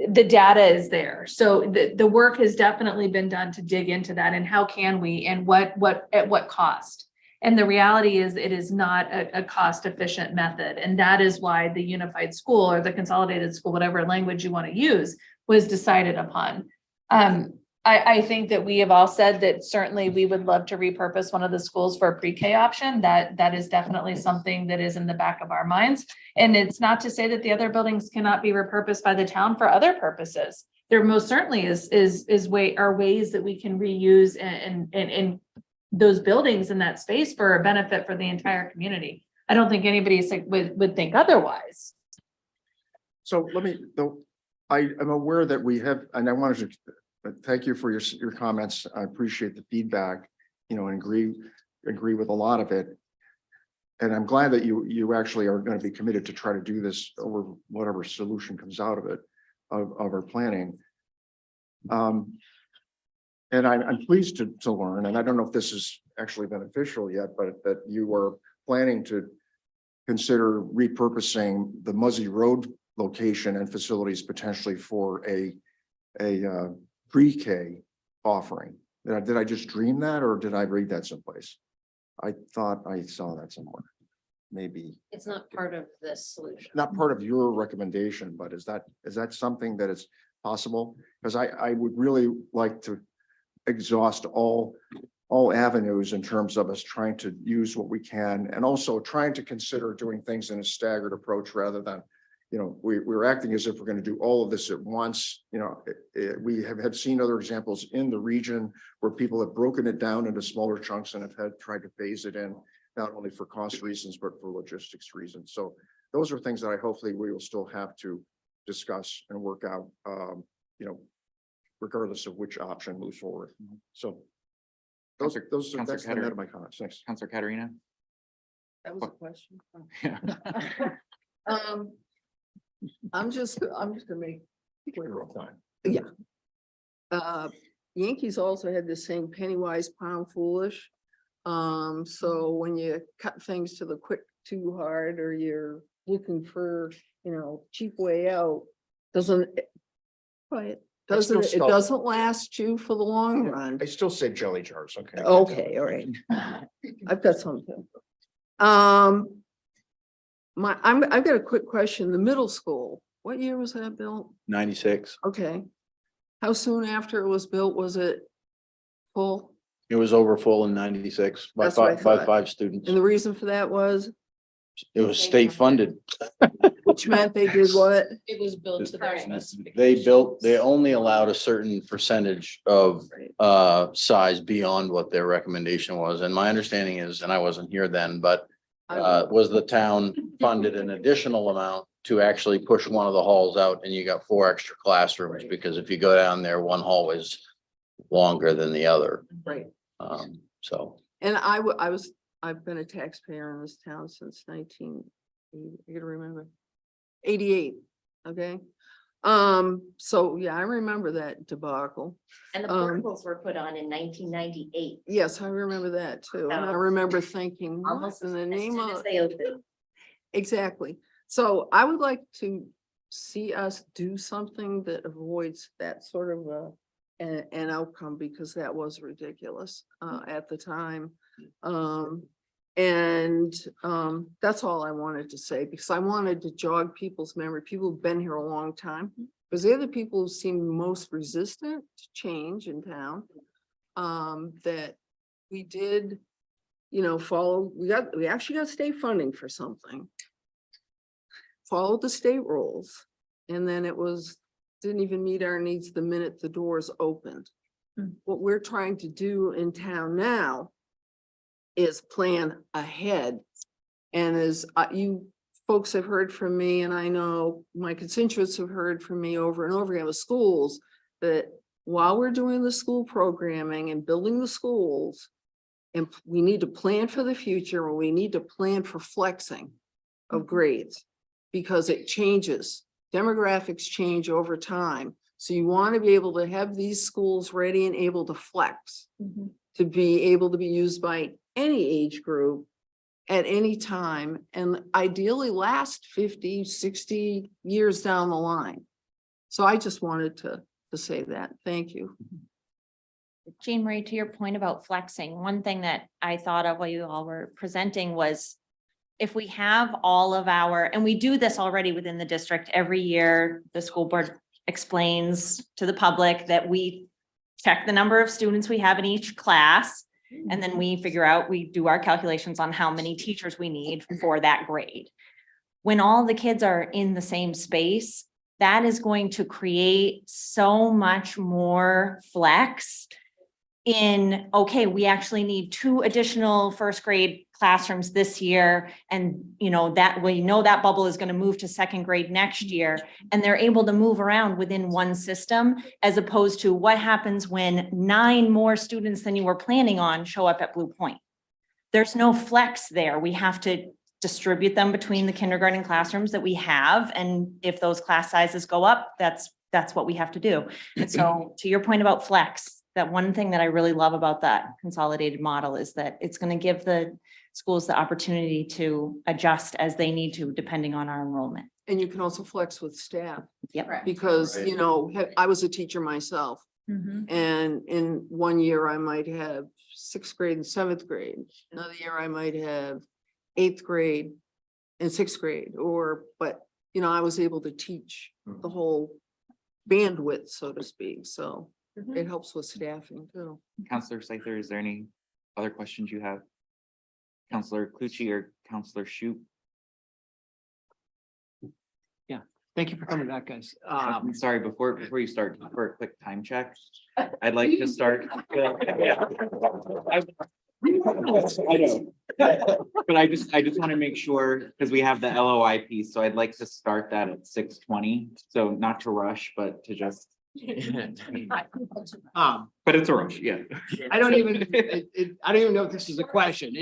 the data is there. So the work has definitely been done to dig into that, and how can we, and at what cost? And the reality is it is not a cost efficient method. And that is why the unified school or the consolidated school, whatever language you want to use, was decided upon. I think that we have all said that certainly we would love to repurpose one of the schools for a pre-K option. That is definitely something that is in the back of our minds. And it's not to say that the other buildings cannot be repurposed by the town for other purposes. There most certainly are ways that we can reuse and those buildings in that space for a benefit for the entire community. I don't think anybody would think otherwise. So I am aware that we have, and I wanted to thank you for your comments. I appreciate the feedback, and agree with a lot of it. And I'm glad that you actually are going to be committed to try to do this over whatever solution comes out of it, of our planning. And I'm pleased to learn, and I don't know if this is actually beneficial yet, but that you are planning to consider repurposing the Muzzy Road location and facilities potentially for a pre-K offering. Did I just dream that, or did I read that someplace? I thought I saw that somewhere. Maybe It's not part of this solution. not part of your recommendation, but is that something that is possible? Because I would really like to exhaust all avenues in terms of us trying to use what we can, and also trying to consider doing things in a staggered approach rather than, we're acting as if we're going to do all of this at once. We have seen other examples in the region where people have broken it down into smaller chunks and have tried to phase it in, not only for cost reasons, but for logistics reasons. So those are things that hopefully we will still have to discuss and work out, regardless of which option moves forward. So that's the end of my comments. Thanks. Councilor Katarina? That was a question. Yeah. I'm just gonna make. Real time. Yankees also had the saying penny wise, pound foolish. So when you cut things to the quick too hard, or you're looking for, cheap way out, it doesn't last you for the long run. I still say jelly jars. Okay. Okay, all right. I've got something. I've got a quick question. The middle school, what year was that built? 96. Okay. How soon after it was built was it full? It was over full in 96 by That's what I thought. five students. And the reason for that was, It was state funded. which meant they did what? It was built to their specifications. They only allowed a certain percentage of size beyond what their recommendation was. And my understanding is, and I wasn't here then, but was the town funded an additional amount to actually push one of the halls out, and you got 4 extra classrooms, because if you go down there, one hall is longer than the other. Right. So And I was I've been a taxpayer in this town since I gotta remember, 88, okay? So yeah, I remember that debacle. And the portables were put on in 1998. Yes, I remember that too. And I remember thinking, what Almost in as the soon name as of, they opened. exactly. So I would like to see us do something that avoids that sort of an outcome, because that was ridiculous at the time. That's all I wanted to say, because I wanted to jog people's memory, people who've been here a long time, because they're the people who seem most resistant to change in town. That we did, follow, we actually got state funding for something. Followed the state rules, and then didn't even meet our needs the minute the doors opened. What we're trying to do in town now is plan ahead. And as you folks have heard from me, and I know my constituents have heard from me over and over again with schools, that while we're doing the school programming and building the schools, and we need to plan for the future, and we need to plan for flexing of grades, because it changes. Demographics change over time. So you want to be able to have these schools ready and able to flex, to be able to be used by any age group at any time, and ideally last 50, 60 years down the line. So I just wanted to say that. Thank you. Jean Marie, to your point about flexing, one thing that I thought of while you all were presenting was, if we have all of our, and we do this already within the district, every year, the school board explains to the public that we check the number of students we have in each class. And then we figure out, we do our calculations on how many teachers we need for that grade. When all the kids are in the same space, that is going to create so much more flex in, okay, we actually need 2 additional first grade classrooms this year. And that we know that bubble is going to move to second grade next year. And they're able to move around within one system, as opposed to what happens when 9 more students than you were planning on show up at Blue Point. There's no flex there. We have to distribute them between the kindergarten classrooms that we have. And if those class sizes go up, that's what we have to do. And so to your point about flex, that one thing that I really love about that consolidated model is that it's going to give the schools the opportunity to adjust as they need to, depending on our enrollment. And you can also flex with staff, Yep. because, Right. I was a teacher myself. And in one year I might have 6th grade and 7th grade. Another year I might have 8th grade and 6th grade, but I was able to teach the whole bandwidth, so to speak. So it helps with staffing too. Counselor Seifer, is there any other questions you have? Counselor Clucci or Counselor Shute? Thank you for coming back, guys. I'm sorry, before you start, for a quick time check, I'd like to start. I know. But I just want to make sure, because we have the LOI piece, so I'd like to start that at 6:20. So not to rush, but to just, but it's a rush, yeah. I don't even know if this is a question,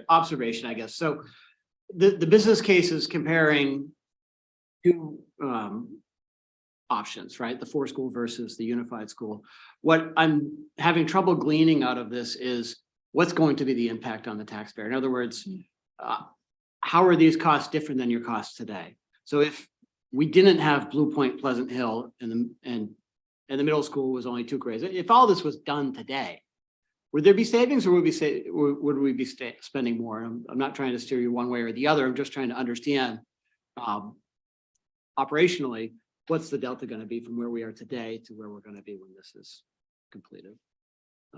observation, I guess. So the business case is comparing 2 options, right? The 4-school versus the unified school. What I'm having trouble gleaning out of this is what's going to be the impact on the taxpayer. In other words, how are these costs different than your costs today? So if we didn't have Blue Point, Pleasant Hill, and the middle school was only 2 grades, if all this was done today, would there be savings, or would we be spending more? I'm not trying to steer you one way or the other. I'm just trying to understand operationally, what's the delta going to be from where we are today to where we're going to be when this is completed?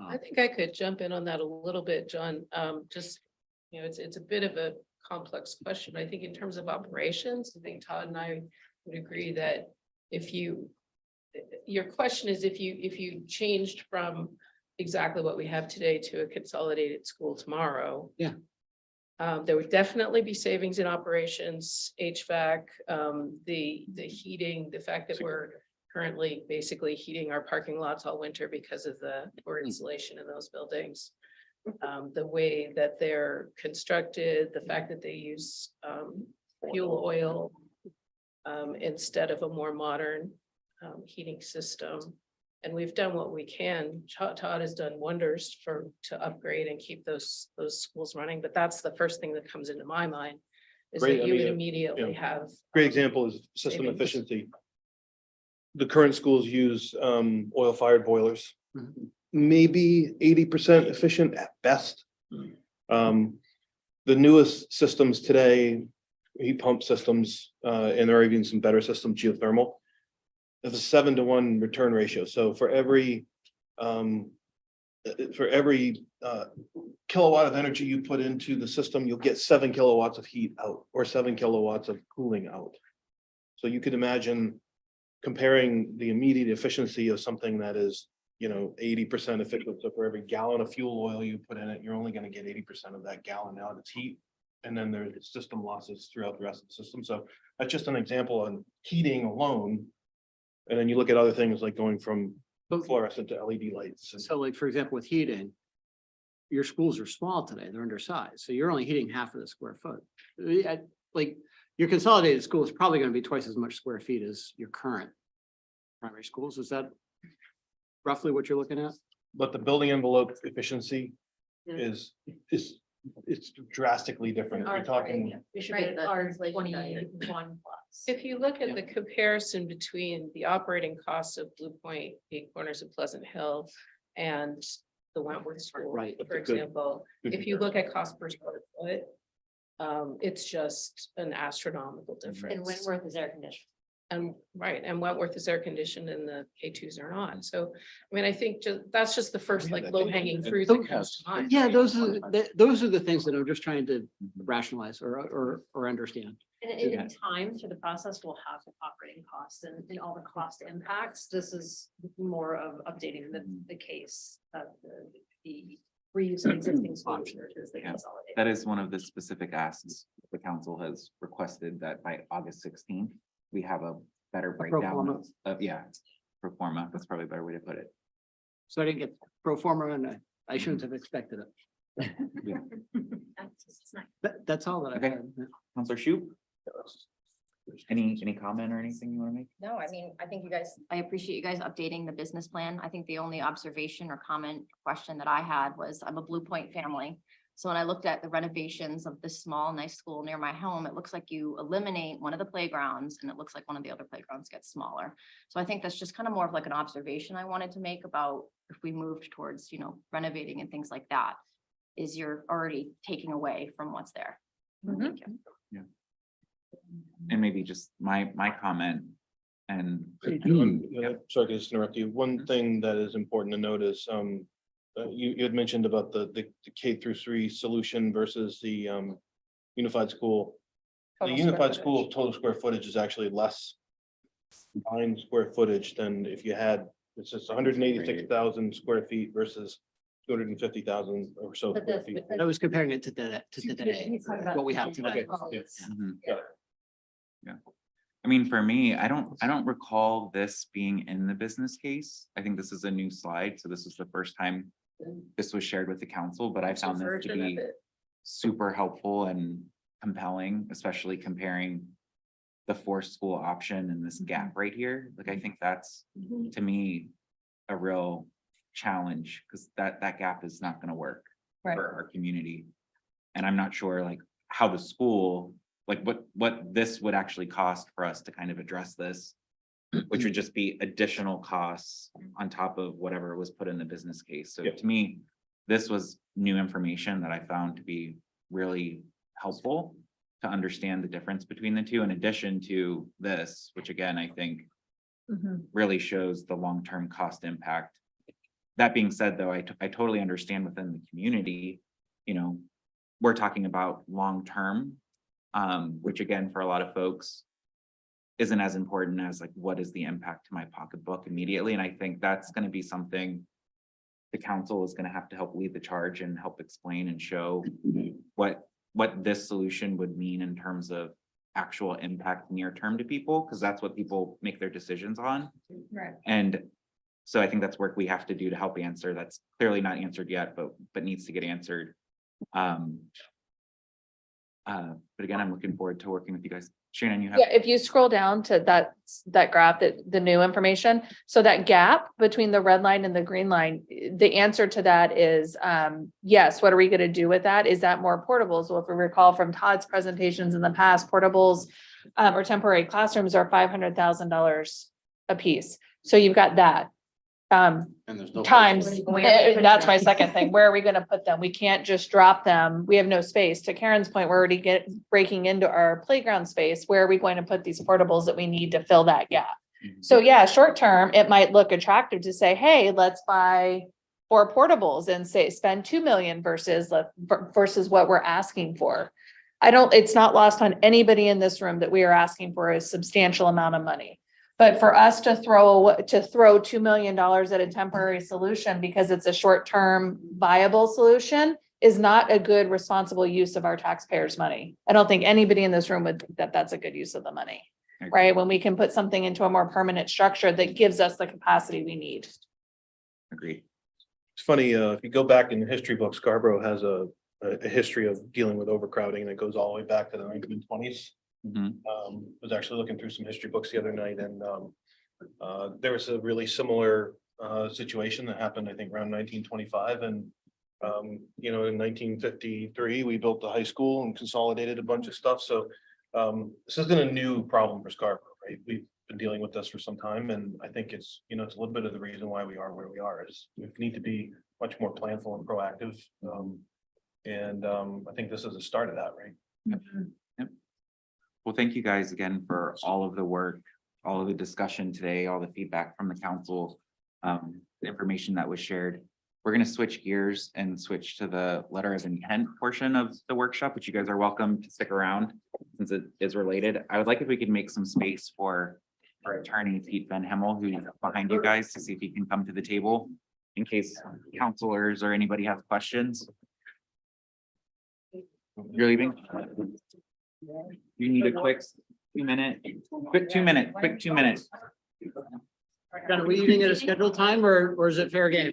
I think I could jump in on that a little bit, John. It's a bit of a complex question. I think in terms of operations, I think Todd and I would agree that your question is if you changed from exactly what we have today to a consolidated school tomorrow. Yeah. There would definitely be savings in operations, HVAC, the heating, the fact that we're currently basically heating our parking lots all winter because of the poor insulation in those buildings. The way that they're constructed, the fact that they use fuel oil instead of a more modern heating system. And we've done what we can. Todd has done wonders to upgrade and keep those schools running, but that's the first thing that comes into my mind. Is Great, that I you would mean, immediately have. Great example is system savings. efficiency. The current schools use oil fired boilers, Mhm. maybe 80% efficient at best. The newest systems today, heat pump systems, and there are even some better systems, geothermal. There's a 7-to-1 return ratio. So for every kilowatt of energy you put into the system, you'll get 7 kilowatts of heat out or 7 kilowatts of cooling out. So you could imagine comparing the immediate efficiency of something that is, 80% efficient. So for every gallon of fuel oil you put in it, you're only going to get 80% of that gallon out of its heat. And then there's system losses throughout the rest of the system. So that's just an example on heating alone. And then you look at other things like going from fluorescent to LED lights. So like, for example, with heating, your schools are small today, they're undersized, so you're only heating half of the square foot. Like, your consolidated school is probably gonna be twice as much square feet as your current primary schools. Is that roughly what you're looking at? But the building envelope efficiency Yeah. is it's drastically different. You're talking, We should Right, be the our inflation 21 plus. If you look Yeah. at the comparison between the operating costs of Blue Point, Eight Corners of Pleasant Hill and the Wentworth School, Right. for That's a good- example, good if you look at cost per square foot, it's just an astronomical difference. And Wentworth is air conditioned. And right, and Wentworth is air conditioned and the K2s are not. So, I mean, I think that's just the first Yeah, like that- low hanging and fruit Coke that comes to has- mind. Yeah, those are the things that I'm just trying to rationalize or understand. And in time through the process, we'll have the operating costs and all the cost impacts. This is more of updating the case of the reuse of existing structures as they Yeah. consolidate. That is one of the specific asks the council has requested that by August 16th, we have a better pro breakdown forma. of, pro forma. That's probably a better way to put it. So I didn't get pro forma and I shouldn't have expected it. It's not- That's all that I Okay. had. Counselor Shu? Any comment or anything you want to make? No, I mean, I think I appreciate you guys updating the business plan. I think the only observation or comment, question that I had was, I'm a Blue Point family. So when I looked at the renovations of this small, nice school near my home, it looks like you eliminate one of the playgrounds and it looks like one of the other playgrounds gets smaller. So I think that's just kind of more of like an observation I wanted to make about if we moved towards, renovating and things like that, is you're already taking away from what's there. Thank you. And maybe just my comment and. sorry to just interrupt you. One thing that is important to note is, you had mentioned about the K-3 solution versus the unified school. The Total unified square school total square footage is actually less combined square footage than if you had, it's just 186,000 square feet versus 250,000 or so But square feet. I was comparing it to today, He's talking about what we have today. Mhm. Yeah. Yeah. I mean, for me, I don't recall this being in the business case. I think this is a new slide, so this is the first time this was shared with the council, but I found this to Version of be it. super helpful and compelling, especially comparing the forced school option and this gap right here. Like, I think that's, to me, a real challenge, because that gap is not gonna work Right. for our community. And I'm not sure like how the school, like what this would actually cost for us to kind of address this, which would just be additional costs on top of whatever was put in the business case. So Yep. to me, this was new information that I found to be really helpful to understand the difference between the two, in addition to this, which again, I think really shows the long-term cost impact. That being said, though, I totally understand within the community, we're talking about long-term, which again, for a lot of folks isn't as important as like, what is the impact to my pocketbook immediately? And I think that's going to be something the council is going to have to help lead the charge and help explain and show what this solution would mean in terms of actual impact near term to people, because that's what people make their decisions on. Right. And So I think that's work we have to do to help answer. That's clearly not answered yet, but needs to get answered. But again, I'm looking forward to working with you guys. Shannon, you have. Yeah, if you scroll down to that graph, the new information, so that gap between the red line and the green line, the answer to that is, yes, what are we gonna do with that? Is that more portables? Well, if we recall from Todd's presentations in the past, portables or temporary classrooms are $500,000 a piece. So you've got that. And there's no. Times, Where are we putting that's my them? second thing. Where are we gonna put them? We can't just drop them. We have no space. To Karen's point, we're already breaking into our playground space. Where are we going to put these portables that we need to fill that gap? So yeah, short term, it might look attractive to say, hey, let's buy 4 portables and say, spend 2 million versus what we're asking for. It's not lost on anybody in this room that we are asking for a substantial amount of money. But for us to throw $2 million at a temporary solution because it's a short-term viable solution is not a good, responsible use of our taxpayers' money. I don't think anybody in this room would think that that's a good use of the money, right? When we can put something into a more permanent structure that gives us the capacity we need. Agreed. It's funny, if you go back in the history book, Scarborough has a history of dealing with overcrowding that goes all the way back to the 1920s. Was actually looking through some history books the other night, and there was a really similar situation that happened, I think, around 1925. And you know, in 1953, we built the high school and consolidated a bunch of stuff. So this isn't a new problem for Scarborough, right? We've been dealing with this for some time, and I think it's, you know, it's a little bit of the reason why we are where we are. Is we need to be much more planful and proactive. I think this is the start of that, right? Yep. Well, thank you guys again for all of the work, all of the discussion today, all the feedback from the council, the information that was shared. We're going to switch gears and switch to the letter of intent portion of the workshop, which you guys are welcome to stick around since it is related. I would like if we could make some space for our attorney, Pete Van Hemel, who's behind you guys, to see if he can come to the table in case counselors or anybody has questions. You're leaving? You need a quick 2 minute, quick 2 minutes. Are we leaving at a scheduled time or is it fair game?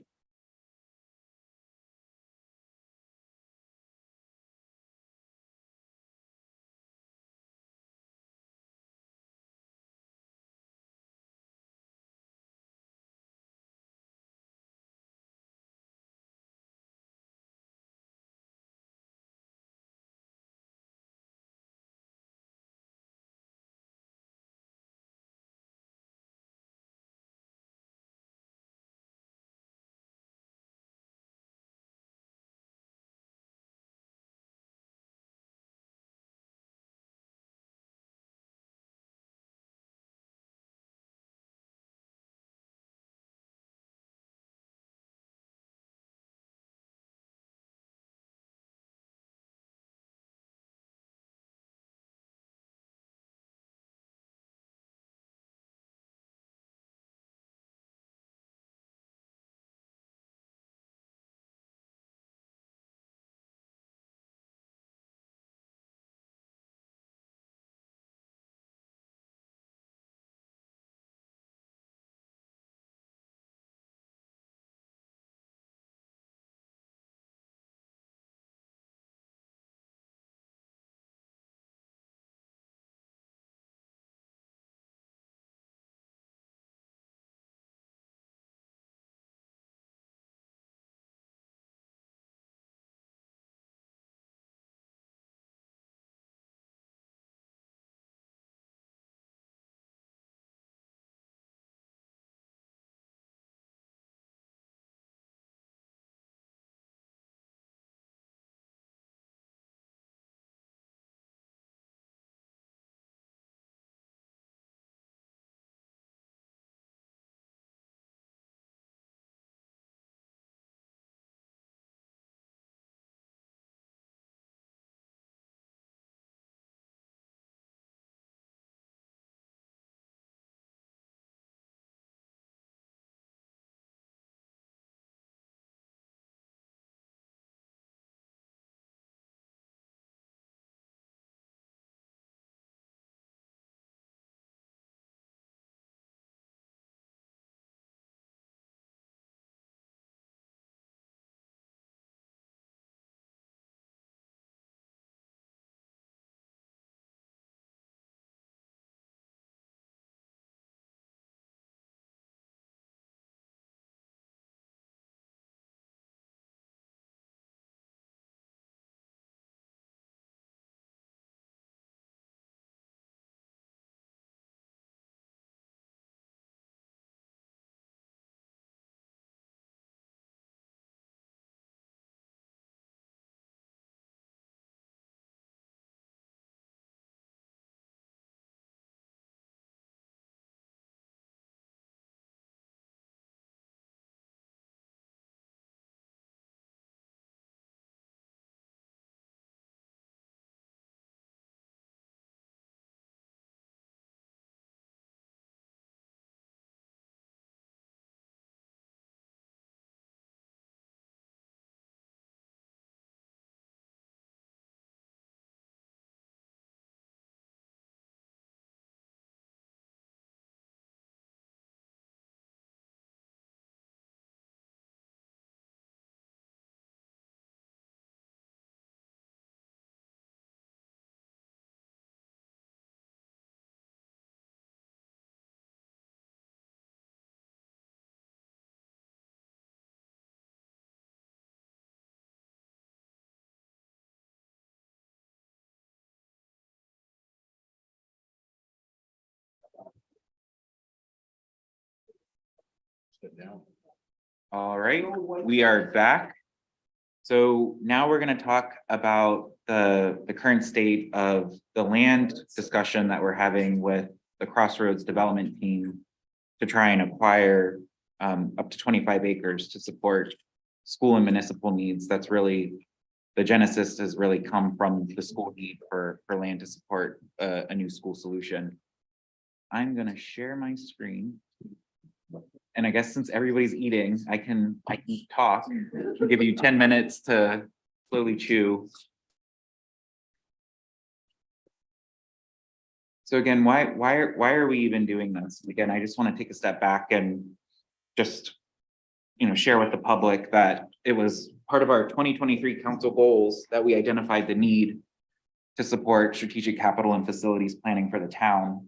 All right, we are back. So now we're going to talk about the current state of the land discussion that we're having with the Crossroads Development Team to try and acquire up to 25 acres to support school and municipal needs. That's really, the genesis has really come from the school need for land to support a new school solution. I'm going to share my screen. And I guess since everybody's eating, I can talk, I'll give you 10 minutes to slowly chew. So again, why are we even doing this? Again, I just want to take a step back and just, share with the public that it was part of our 2023 council goals that we identified the need to support strategic capital and facilities planning for the town,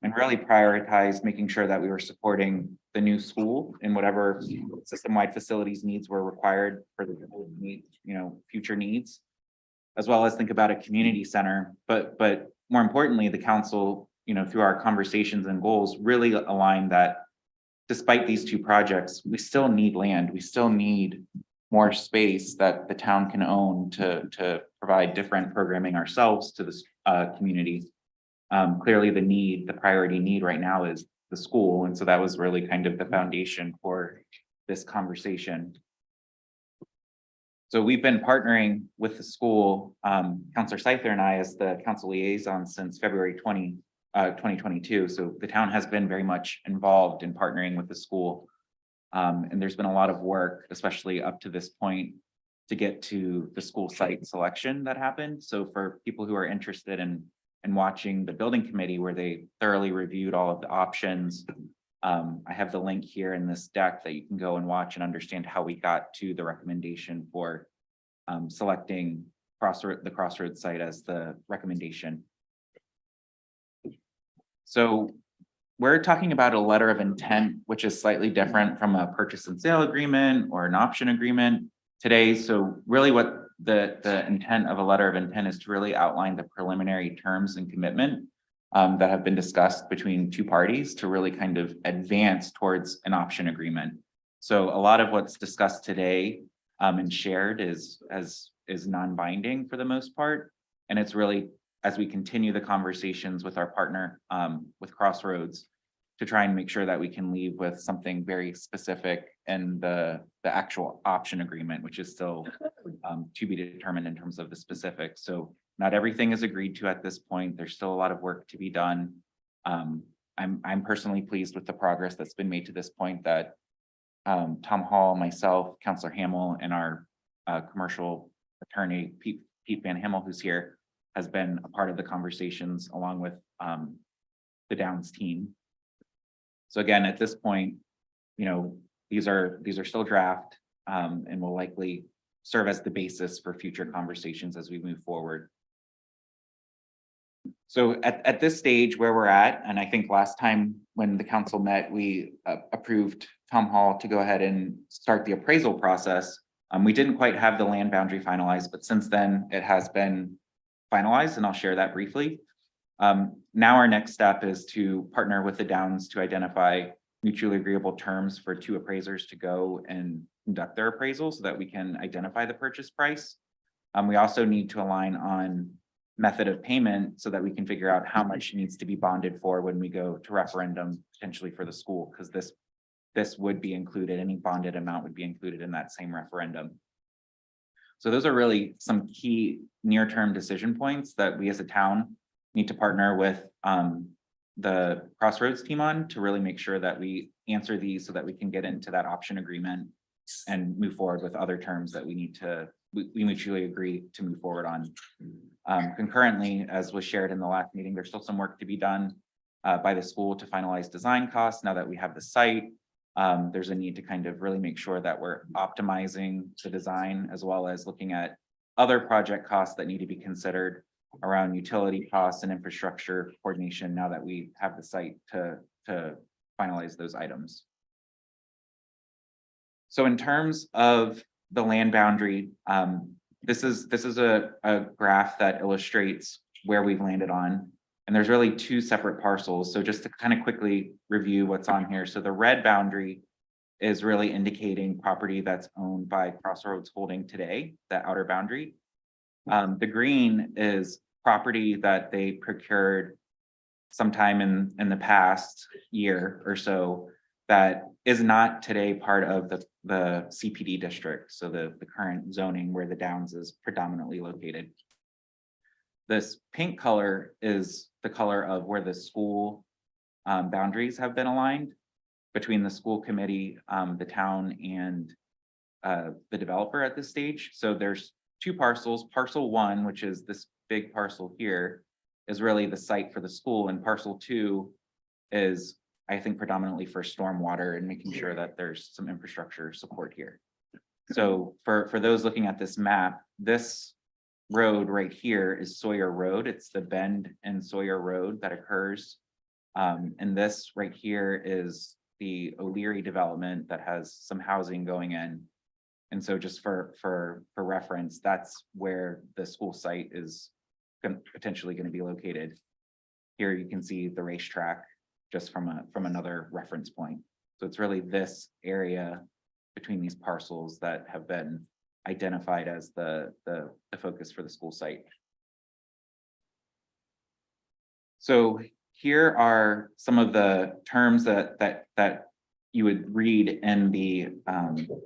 and really prioritize making sure that we were supporting the new school in whatever system-wide facilities needs were required for the future needs, as well as think about a community center. But more importantly, the council, through our conversations and goals, really aligned that despite these two projects, we still need land. We still need more space that the town can own to provide different programming ourselves to this community. Clearly the priority need right now is the school. And so that was really kind of the foundation for this conversation. So we've been partnering with the school, Councilor Seither and I as the council liaison since February 2022. So the town has been very much involved in partnering with the school. And there's been a lot of work, especially up to this point, to get to the school site selection that happened. So for people who are interested in watching the building committee where they thoroughly reviewed all of the options, I have the link here in this deck that you can go and watch and understand how we got to the recommendation for selecting the Crossroads site as the recommendation. So we're talking about a letter of intent, which is slightly different from a purchase and sale agreement or an option agreement today. So really what the intent of a letter of intent is to really outline the preliminary terms and commitment that have been discussed between two parties to really kind of advance towards an option agreement. So a lot of what's discussed today and shared is non-binding for the most part. And it's really as we continue the conversations with our partner with Crossroads to try and make sure that we can leave with something very specific in the actual option agreement, which is still to be determined in terms of the specifics. So not everything is agreed to at this point. There's still a lot of work to be done. I'm personally pleased with the progress that's been made to this point that Tom Hall, myself, Councilor Hamel, and our commercial attorney, Pete Van Himmel, who's here, has been a part of the conversations along with the Downs team. So again, at this point, these are still draft and will likely serve as the basis for future conversations as we move forward. So at this stage where we're at, and I think last time when the council met, we approved Tom Hall to go ahead and start the appraisal process. We didn't quite have the land boundary finalized, but since then it has been finalized, and I'll share that briefly. Now our next step is to partner with the Downs to identify mutually agreeable terms for two appraisers to go and conduct their appraisal so that we can identify the purchase price. We also need to align on method of payment so that we can figure out how much needs to be bonded for when we go to referendum potentially for the school, because this would be included, any bonded amount would be included in that same referendum. So those are really some key near-term decision points that we as a town need to partner with the Crossroads team on to really make sure that we answer these so that we can get into that option agreement and move forward with other terms that we mutually agree to move forward on. Concurrently, as was shared in the last meeting, there's still some work to be done by the school to finalize design costs. Now that we have the site, there's a need to kind of really make sure that we're optimizing the design as well as looking at other project costs that need to be considered around utility costs and infrastructure coordination now that we have the site to finalize those items. So in terms of the land boundary, this is a graph that illustrates where we've landed on. And there's really two separate parcels. So just to kind of quickly review what's on here. So the red boundary is really indicating property that's owned by Crossroads Holding today, the outer boundary. The green is property that they procured sometime in the past year or so that is not today part of the CPD district, so the current zoning where the Downs is predominantly located. This pink color is the color of where the school boundaries have been aligned between the school committee, the town, and the developer at this stage. So there's two parcels. Parcel 1, which is this big parcel here, is really the site for the school, and parcel 2 is, I think, predominantly for stormwater and making sure that there's some infrastructure support here. So for those looking at this map, this road right here is Sawyer Road. It's the bend in Sawyer Road that occurs. And this right here is the O'Leary development that has some housing going in. And so just for reference, that's where the school site is potentially going to be located. Here you can see the racetrack just from another reference point. So it's really this area between these parcels that have been identified as the focus for the school site. So here are some of the terms that you would read in the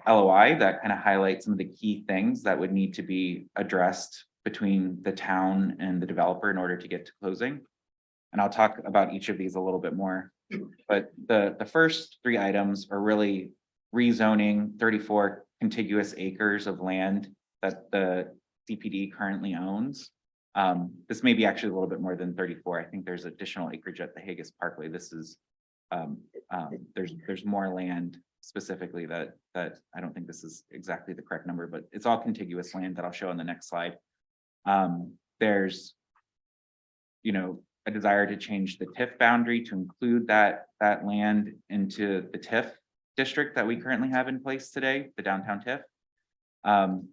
LOI that kind of highlight some of the key things that would need to be addressed between the town and the developer in order to get to closing. And I'll talk about each of these a little bit more. But the first 3 items are really rezoning 34 contiguous acres of land that the CPD currently owns. This may be actually a little bit more than 34. I think there's additional acreage at the Haggis Parkway. This is there's more land specifically that I don't think this is exactly the correct number, but it's all contiguous land that I'll show on the next slide. There's, you know, a desire to change the TIF boundary to include that land into the TIF district that we currently have in place today, the downtown TIF.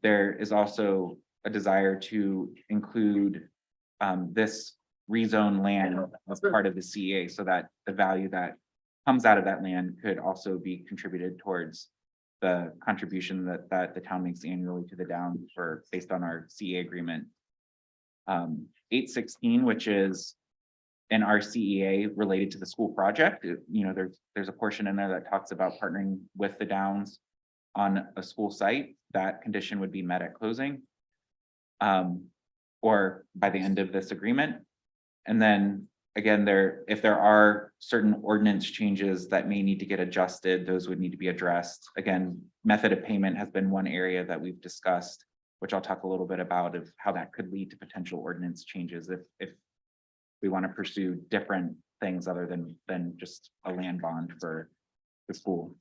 There is also a desire to include this rezone land as part of the CEA so that the value that comes out of that land could also be contributed towards the contribution that the town makes annually to the Downs for based on our CEA agreement. 816, which is an RCEA related to the school project. You know, there's a portion in there that talks about partnering with the Downs on a school site. That condition would be met at closing or by the end of this agreement. And then again, if there are certain ordinance changes that may need to get adjusted, those would need to be addressed. Again, method of payment has been one area that we've discussed, which I'll talk a little bit about of how that could lead to potential ordinance changes if we want to pursue different things other than just a land bond for the school.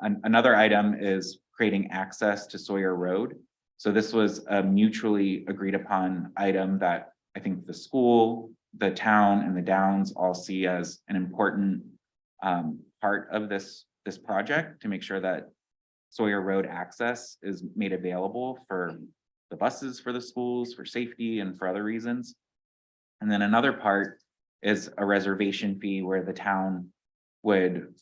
Another item is creating access to Sawyer Road. So this was a mutually agreed upon item that I think the school, the town, and the Downs all see as an important part of this project to make sure that Sawyer Road access is made available for the buses, for the schools, for safety, and for other reasons. And then another part is a reservation fee where the town would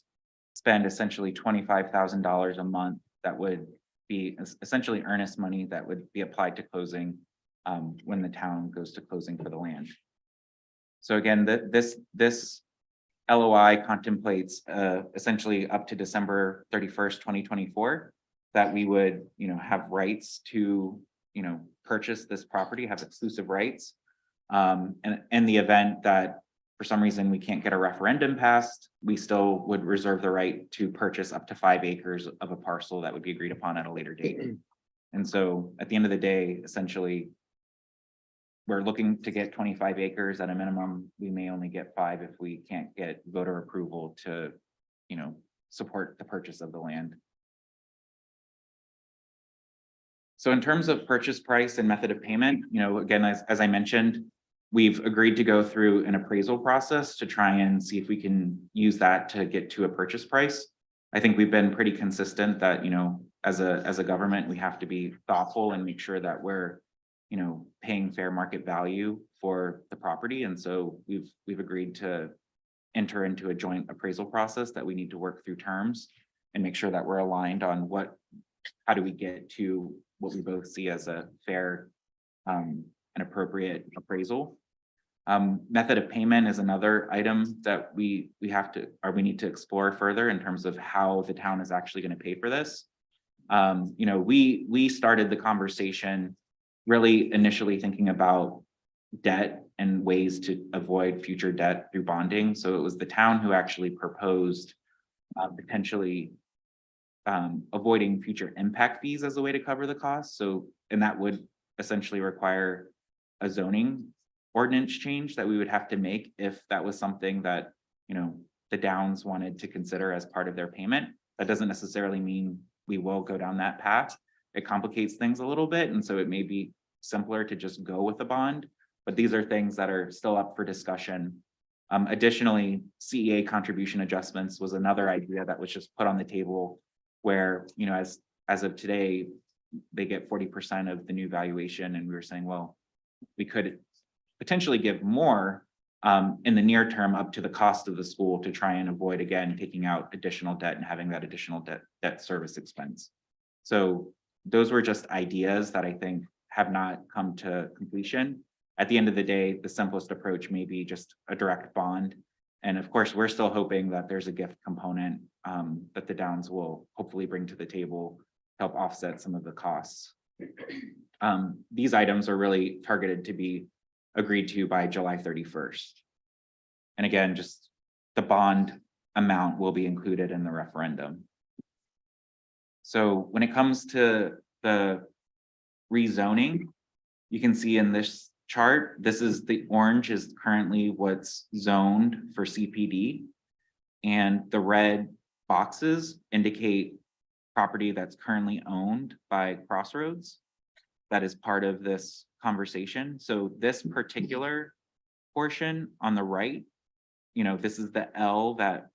spend essentially $25,000 a month that would be essentially earnest money that would be applied to closing when the town goes to closing for the land. So again, this LOI contemplates essentially up to December 31st, 2024, that we would, you know, have rights to, you know, purchase this property, have exclusive rights. And in the event that for some reason we can't get a referendum passed, we still would reserve the right to purchase up to 5 acres of a parcel that would be agreed upon at a later date. And so at the end of the day, essentially, we're looking to get 25 acres at a minimum. We may only get 5 if we can't get voter approval to, you know, support the purchase of the land. So in terms of purchase price and method of payment, you know, again, as I mentioned, we've agreed to go through an appraisal process to try and see if we can use that to get to a purchase price. I think we've been pretty consistent that, you know, as a government, we have to be thoughtful and make sure that we're, you know, paying fair market value for the property. And so we've agreed to enter into a joint appraisal process that we need to work through terms. and make sure that we're aligned on how do we get to what we both see as a fair and appropriate appraisal. Method of payment is another item that we need to explore further in terms of how the town is actually going to pay for this. We started the conversation really initially thinking about debt and ways to avoid future debt through bonding. So it was the town who actually proposed potentially avoiding future impact fees as a way to cover the cost. So, and that would essentially require a zoning ordinance change that we would have to make if that was something that, the Downs wanted to consider as part of their payment. That doesn't necessarily mean we will go down that path. It complicates things a little bit. And so it may be simpler to just go with a bond, but these are things that are still up for discussion. Additionally, CEA contribution adjustments was another idea that was just put on the table where, as of today, they get 40% of the new valuation. And we were saying, well, we could potentially give more in the near term up to the cost of the school to try and avoid, again, taking out additional debt and having that additional debt service expense. So those were just ideas that I think have not come to completion. At the end of the day, the simplest approach may be just a direct bond. And of course, we're still hoping that there's a gift component that the Downs will hopefully bring to the table to help offset some of the costs. These items are really targeted to be agreed to by July 31st. And again, just the bond amount will be included in the referendum. So when it comes to the rezoning, you can see in this chart, this is the orange is currently what's zoned for CPD. And the red boxes indicate property that's currently owned by Crossroads. That is part of this conversation. So this particular portion on the right, this is the L that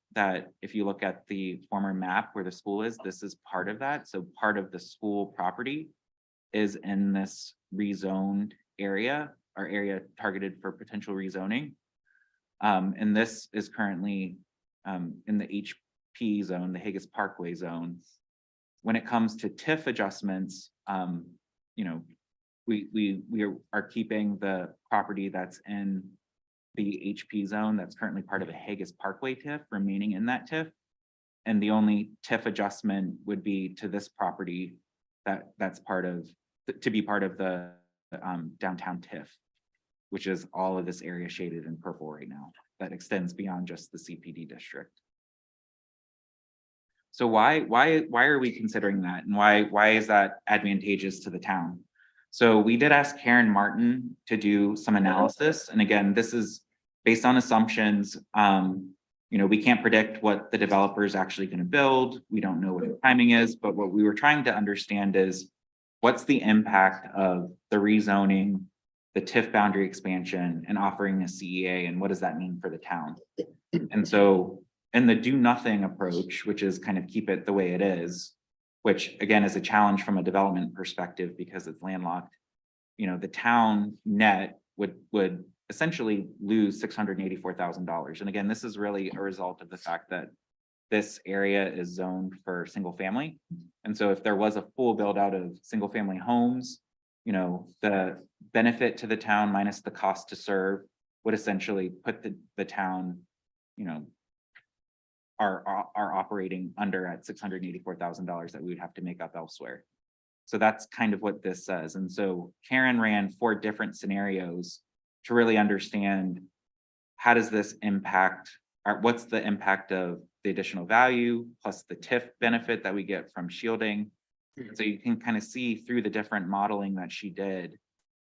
if you look at the former map where the school is, this is part of that. So part of the school property is in this rezoned area or area targeted for potential rezoning. And this is currently in the HP zone, the Haggis Parkway zone. When it comes to TIF adjustments, we are keeping the property that's in the HP zone that's currently part of a Haggis Parkway TIF remaining in that TIF. And the only TIF adjustment would be to this property that's to be part of the downtown TIF, which is all of this area shaded in purple right now that extends beyond just the CPD district. So why are we considering that? And why is that advantageous to the town? So we did ask Karen Martin to do some analysis. And again, this is based on assumptions. We can't predict what the developer is actually going to build. We don't know what the timing is, but what we were trying to understand is what's the impact of the rezoning, the TIF boundary expansion, and offering a CEA, and what does that mean for the town? And so in the do nothing approach, which is kind of keep it the way it is, which again is a challenge from a development perspective because it's landlocked, the town net would essentially lose $684,000. And again, this is really a result of the fact that this area is zoned for single family. And so if there was a full build out of single family homes, the benefit to the town minus the cost to serve would essentially put the town, are operating under at $684,000 that we would have to make up elsewhere. So that's kind of what this says. And so Karen ran 4 different scenarios to really understand how does this impact, or what's the impact of the additional value plus the TIF benefit that we get from shielding. So you can kind of see through the different modeling that she did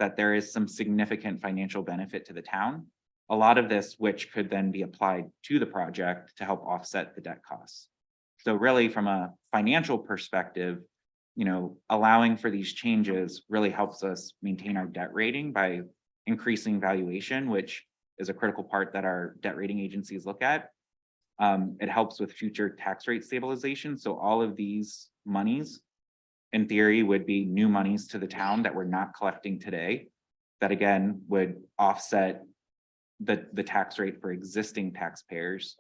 that there is some significant financial benefit to the town. A lot of this, which could then be applied to the project to help offset the debt costs. So really from a financial perspective, allowing for these changes really helps us maintain our debt rating by increasing valuation, which is a critical part that our debt rating agencies look at. It helps with future tax rate stabilization. So all of these monies, in theory, would be new monies to the town that we're not collecting today. That again would offset the tax rate for existing taxpayers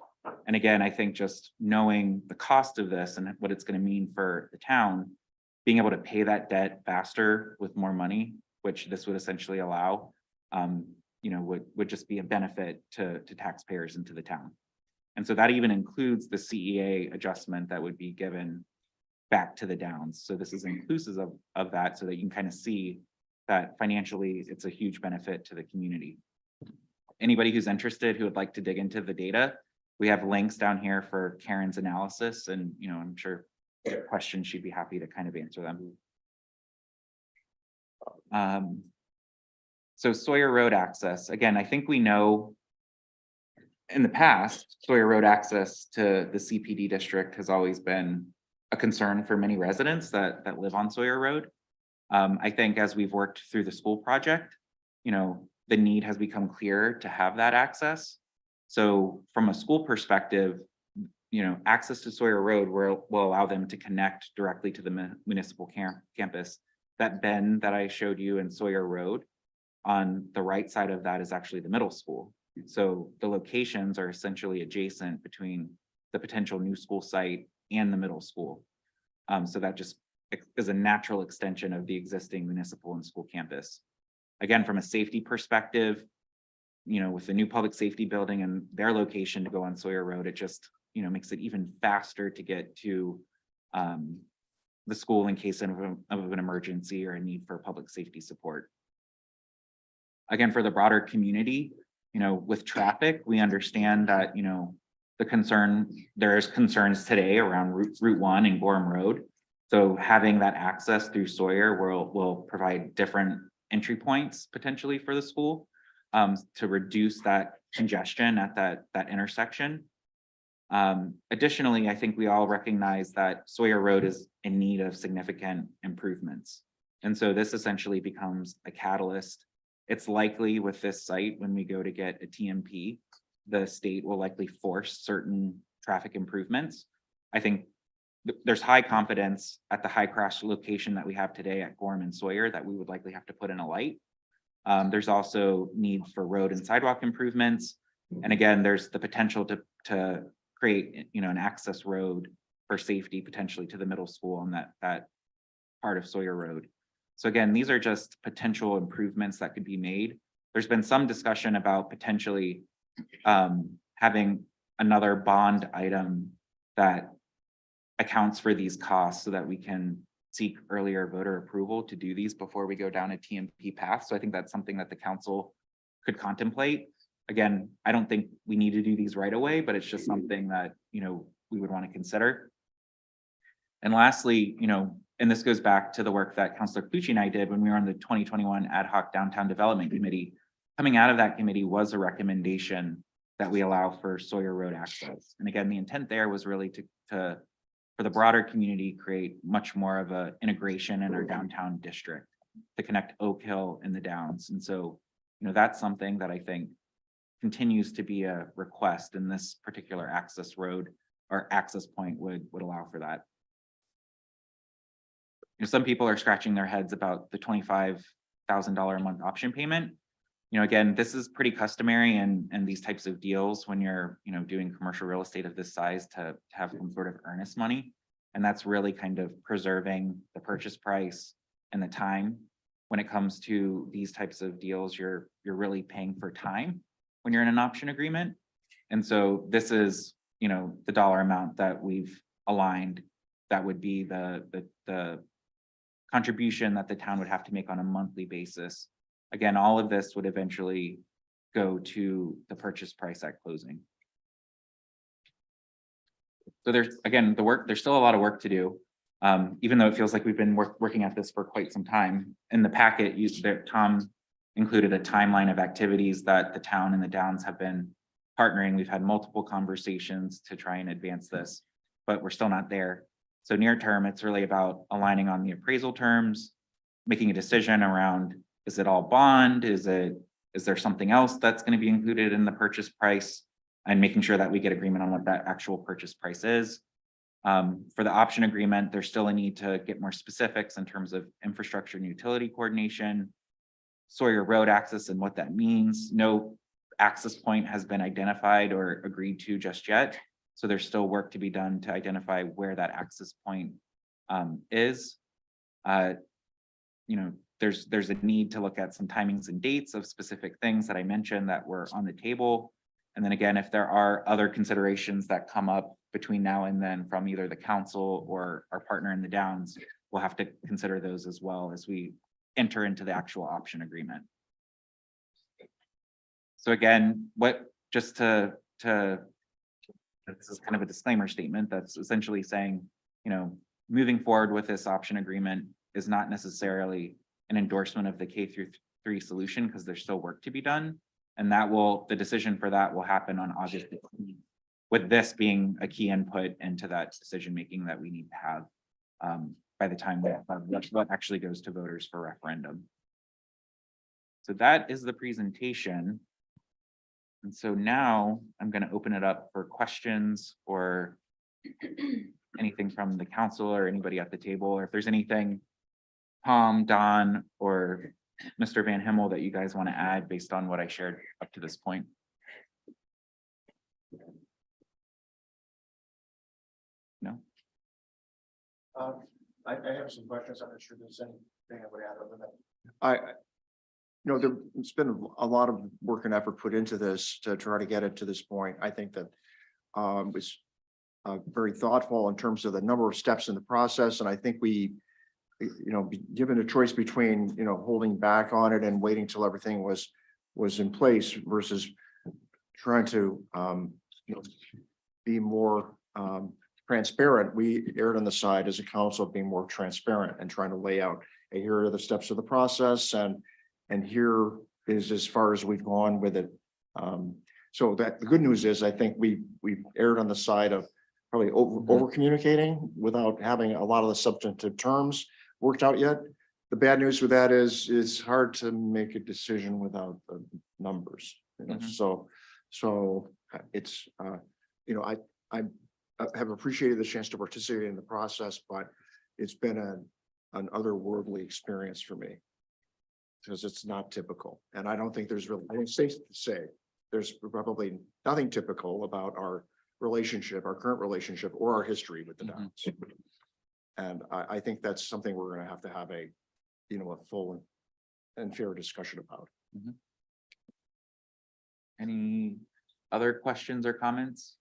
And again, I think just knowing the cost of this and what it's going to mean for the town, being able to pay that debt faster with more money, which this would essentially allow, would just be a benefit to taxpayers and to the town. And so that even includes the CEA adjustment that would be given back to the Downs. So this is inclusive of that, so that you can kind of see that financially it's a huge benefit to the community. Anybody who's interested who would like to dig into the data, we have links down here for Karen's analysis, and I'm sure if there are questions, she'd be happy to kind of answer them. So Sawyer Road access, again, I think we know in the past, Sawyer Road access to the CPD district has always been a concern for many residents that live on Sawyer Road. I think as we've worked through the school project, the need has become clearer to have that access. So from a school perspective, access to Sawyer Road will allow them to connect directly to the municipal campus. That bend that I showed you in Sawyer Road, on the right side of that is actually the middle school. So the locations are essentially adjacent between the potential new school site and the middle school. So that just is a natural extension of the existing municipal and school campus. Again, from a safety perspective, with the new public safety building and their location to go on Sawyer Road, it just, makes it even faster to get to the school in case of an emergency or a need for public safety support. Again, for the broader community, with traffic, we understand that, there's concerns today around Route 1 and Gorham Road. So having that access through Sawyer will provide different entry points potentially for the school to reduce that congestion at that intersection. Additionally, I think we all recognize that Sawyer Road is in need of significant improvements. And so this essentially becomes a catalyst. It's likely with this site, when we go to get a TMP, the state will likely force certain traffic improvements. I think there's high confidence at the high crash location that we have today at Gorham and Sawyer that we would likely have to put in a light. There's also need for road and sidewalk improvements. And again, there's the potential to create, an access road for safety potentially to the middle school on that part of Sawyer Road. So again, these are just potential improvements that could be made. There's been some discussion about potentially having another bond item that accounts for these costs so that we can seek earlier voter approval to do these before we go down a TMP path. So I think that's something that the council could contemplate. Again, I don't think we need to do these right away, but it's just something that, we would want to consider. And lastly, and this goes back to the work that Councilor Clucci and I did when we were on the 2021 Ad Hoc Downtown Development Committee. Coming out of that committee was a recommendation that we allow for Sawyer Road access. And again, the intent there was really for the broader community, create much more of a integration in our downtown district to connect Oak Hill and the Downs. And so, that's something that I think continues to be a request, in this particular access road or access point would allow for that. Some people are scratching their heads about the $25,000 a month option payment. Again, this is pretty customary in these types of deals when you're, doing commercial real estate of this size to have some sort of earnest money. And that's really kind of preserving the purchase price and the time. When it comes to these types of deals, you're really paying for time when you're in an option agreement. And so this is, the dollar amount that we've aligned, that would be the contribution that the town would have to make on a monthly basis. Again, all of this would eventually go to the purchase price at closing. So there's still a lot of work to do. Even though it feels like we've been working at this for quite some time. In the packet, Tom included a timeline of activities that the town and the Downs have been partnering. We've had multiple conversations to try and advance this, but we're still not there. So near term, it's really about aligning on the appraisal terms, making a decision around, is it all bond? Is there something else that's going to be included in the purchase price, and making sure that we get agreement on what that actual purchase price is. For the option agreement, there's still a need to get more specifics in terms of infrastructure and utility coordination, Sawyer Road access and what that means. No access point has been identified or agreed to just yet. So there's still work to be done to identify where that access point is. You know, there's a need to look at some timings and dates of specific things that I mentioned that were on the table. And then again, if there are other considerations that come up between now and then from either the council or our partner in the Downs, we'll have to consider those as well as we enter into the actual option agreement. So again, just to this is kind of a disclaimer statement that's essentially saying, you know, moving forward with this option agreement is not necessarily an endorsement of the K-3 solution because there's still work to be done. And the decision for that will happen on August 15th, with this being a key input into that decision-making that we need to have by the time what actually goes to voters for referendum. So that is the presentation. And so now I'm going to open it up for questions or anything from the council or anybody at the table, or if there's anything Tom, Don, or Mr. Van Himmel that you guys want to add based on what I shared up to this point. No? I have some questions. I'm not sure there's anything I would add other than. You know, there's been a lot of work and effort put into this to try to get it to this point. I think that was very thoughtful in terms of the number of steps in the process. And I think we, you know, given a choice between, you know, holding back on it and waiting till everything was in place versus trying to, you know, be more transparent, we erred on the side as a council of being more transparent and trying to lay out, hey, here are the steps of the process, and here is as far as we've gone with it. So that the good news is, I think we erred on the side of probably over communicating without having a lot of the substantive terms worked out yet. The bad news with that is it's hard to make a decision without the numbers. You know? So it's you know, I have appreciated the chance to participate in the process, but it's been an otherworldly experience for me because it's not typical. And I don't think there's really, I think it's safe to say, there's probably nothing typical about our relationship, our current relationship, or our history with the Downs. And I think that's something we're going to have a, you know, a full and fair discussion about. Any other questions or comments?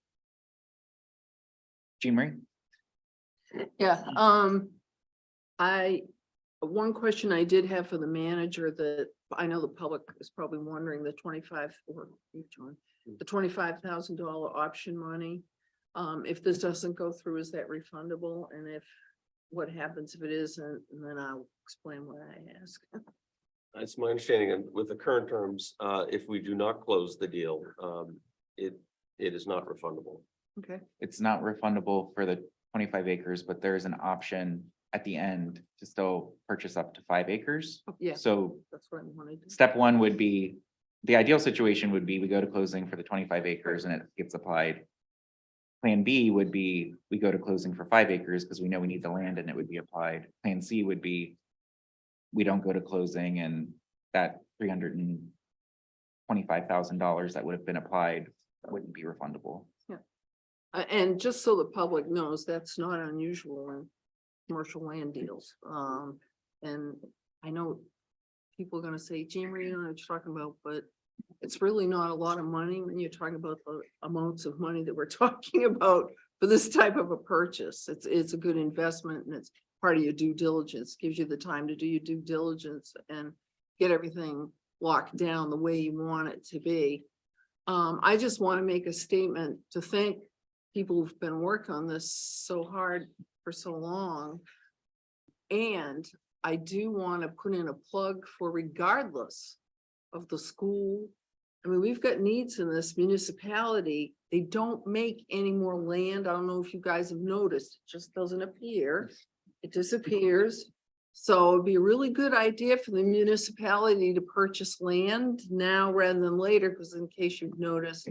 Jean Marie? Yeah, one question I did have for the manager that I know the public is probably wondering, the 25 or each one, the $25,000 option money. If this doesn't go through, is that refundable? And if what happens if it isn't, and then I'll explain what I ask. It's my understanding, and with the current terms, if we do not close the deal, it is not refundable. Okay. It's not refundable for the 25 acres, but there is an option at the end to still purchase up to 5 acres. Yeah, So that's what I wanted. step one would be, the ideal situation would be we go to closing for the 25 acres and it gets applied. Plan B would be we go to closing for 5 acres because we know we need the land and it would be applied. Plan C would be we don't go to closing and that $325,000 that would have been applied wouldn't be refundable. And just so the public knows, that's not unusual in commercial land deals. And I know people are gonna say, Jean Marie, you know what you're talking about, but it's really not a lot of money when you're talking about the amounts of money that we're talking about for this type of a purchase. It's a good investment and it's part of your due diligence, gives you the time to do your due diligence and get everything locked down the way you want it to be. I just want to make a statement to thank people who've been working on this so hard for so long. And I do want to put in a plug for, regardless of the school, I mean, we've got needs in this municipality. They don't make any more land. I don't know if you guys have noticed, it just doesn't appear. It disappears. So it'd be a really good idea for the municipality to purchase land now rather than later, because in case you've noticed,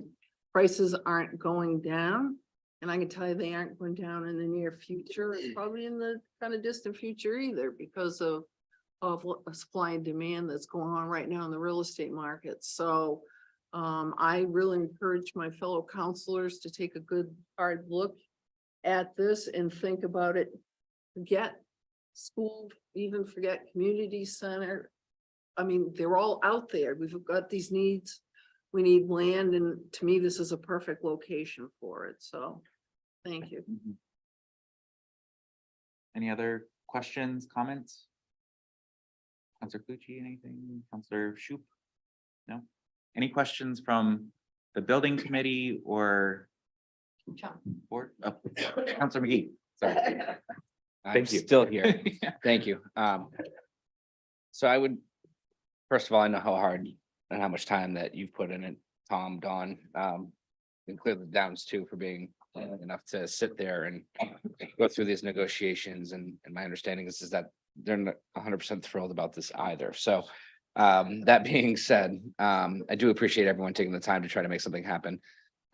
prices aren't going down. And I can tell you they aren't going down in the near future, and probably in the kind of distant future either, because of what supply and demand that's going on right now in the real estate market. So I really encourage my fellow counselors to take a good hard look at this and think about it. Forget school, even forget community center. I mean, they're all out there. We've got these needs. We need land, and to me, this is a perfect location for it. So, thank you. Mhm. Any other questions, comments? Counselor Clucci, anything? Counselor Shoup? No? Any questions from the building committee or board? Oh, Counselor McGee, sorry. I'm Thank you. still here. Thank you. So I would, first of all, I know how hard and how much time that you've put in it, Tom, Dawn, and clearly the Downs too, for being enough to sit there and go through these negotiations. And my understanding is that they're not 100% thrilled about this either. So that being said, I do appreciate everyone taking the time to try to make something happen.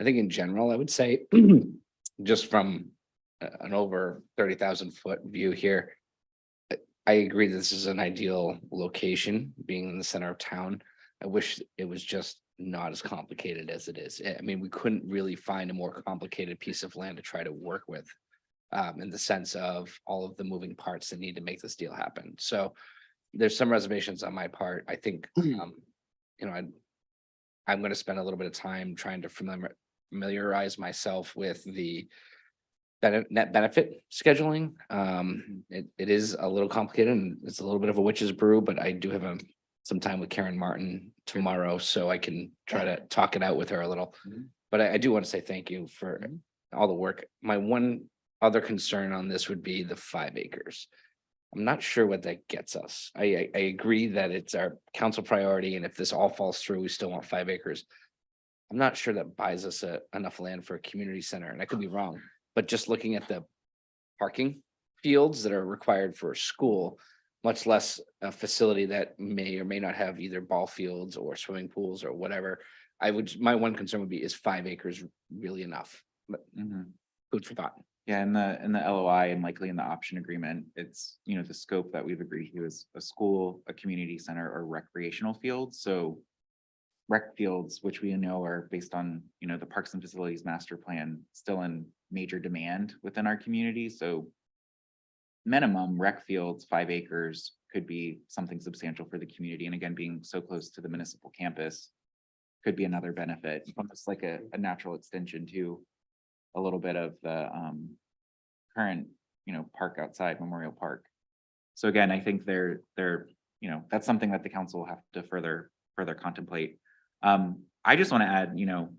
I think in general, I would say just from an over 30,000 foot view here, I agree this is an ideal location, being in the center of town. I wish it was just not as complicated as it is. I mean, we couldn't really find a more complicated piece of land to try to work with, in the sense of all of the moving parts that need to make this deal happen. So there's some reservations on my part. I think, you know, I'm going to spend a little bit of time trying to familiarize myself with the net benefit scheduling. It is a little complicated and it's a little bit of a witch's brew, but I do have some time with Karen Martin tomorrow, so I can try to talk it out with her a little. But I do want to say thank you for all the work. My one other concern on this would be the 5 acres. I'm not sure what that gets us. I agree that it's our council priority, and if this all falls through, we still want 5 acres. I'm not sure that buys us enough land for a community center, and I could be wrong, but just looking at the parking fields that are required for a school, much less a facility that may or may not have either ball fields or swimming pools or whatever. My one concern would be, is 5 acres really enough? But food for thought. Yeah, in the LOI and likely in the option agreement, it's, you know, the scope that we've agreed to is a school, a community center, or recreational fields. So rec fields, which we know are based on, you know, the Parks and Facilities Master Plan, still in major demand within our community. So minimum rec fields, 5 acres could be something substantial for the community. And again, being so close to the municipal campus could be another benefit, almost like a natural extension to a little bit of the current, you know, park outside Memorial Park. So again, I think they're, you know, that's something that the council will have to further contemplate. I just want to add, you know,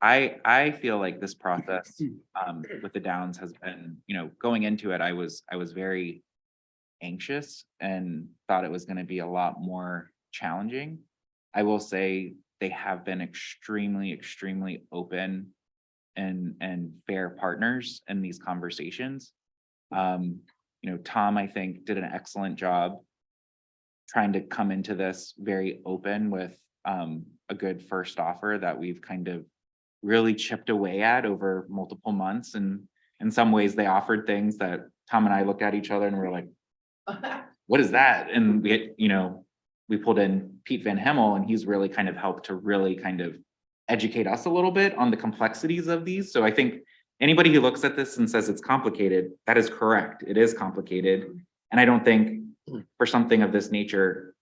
I feel like this process with the Downs has been, you know, going into it, I was very anxious and thought it was going to be a lot more challenging. I will say they have been extremely open and fair partners in these conversations. You know, Tom, I think, did an excellent job trying to come into this very open with a good first offer that we've kind of really chipped away at over multiple months. And in some ways they offered things that Tom and I looked at each other and we're like, what is that? And we, you know, we pulled in Pete Van Hemel, and he's really kind of helped to really kind of educate us a little bit on the complexities of these. So I think anybody who looks at this and says it's complicated, that is correct. It is complicated. And I don't think for something of this nature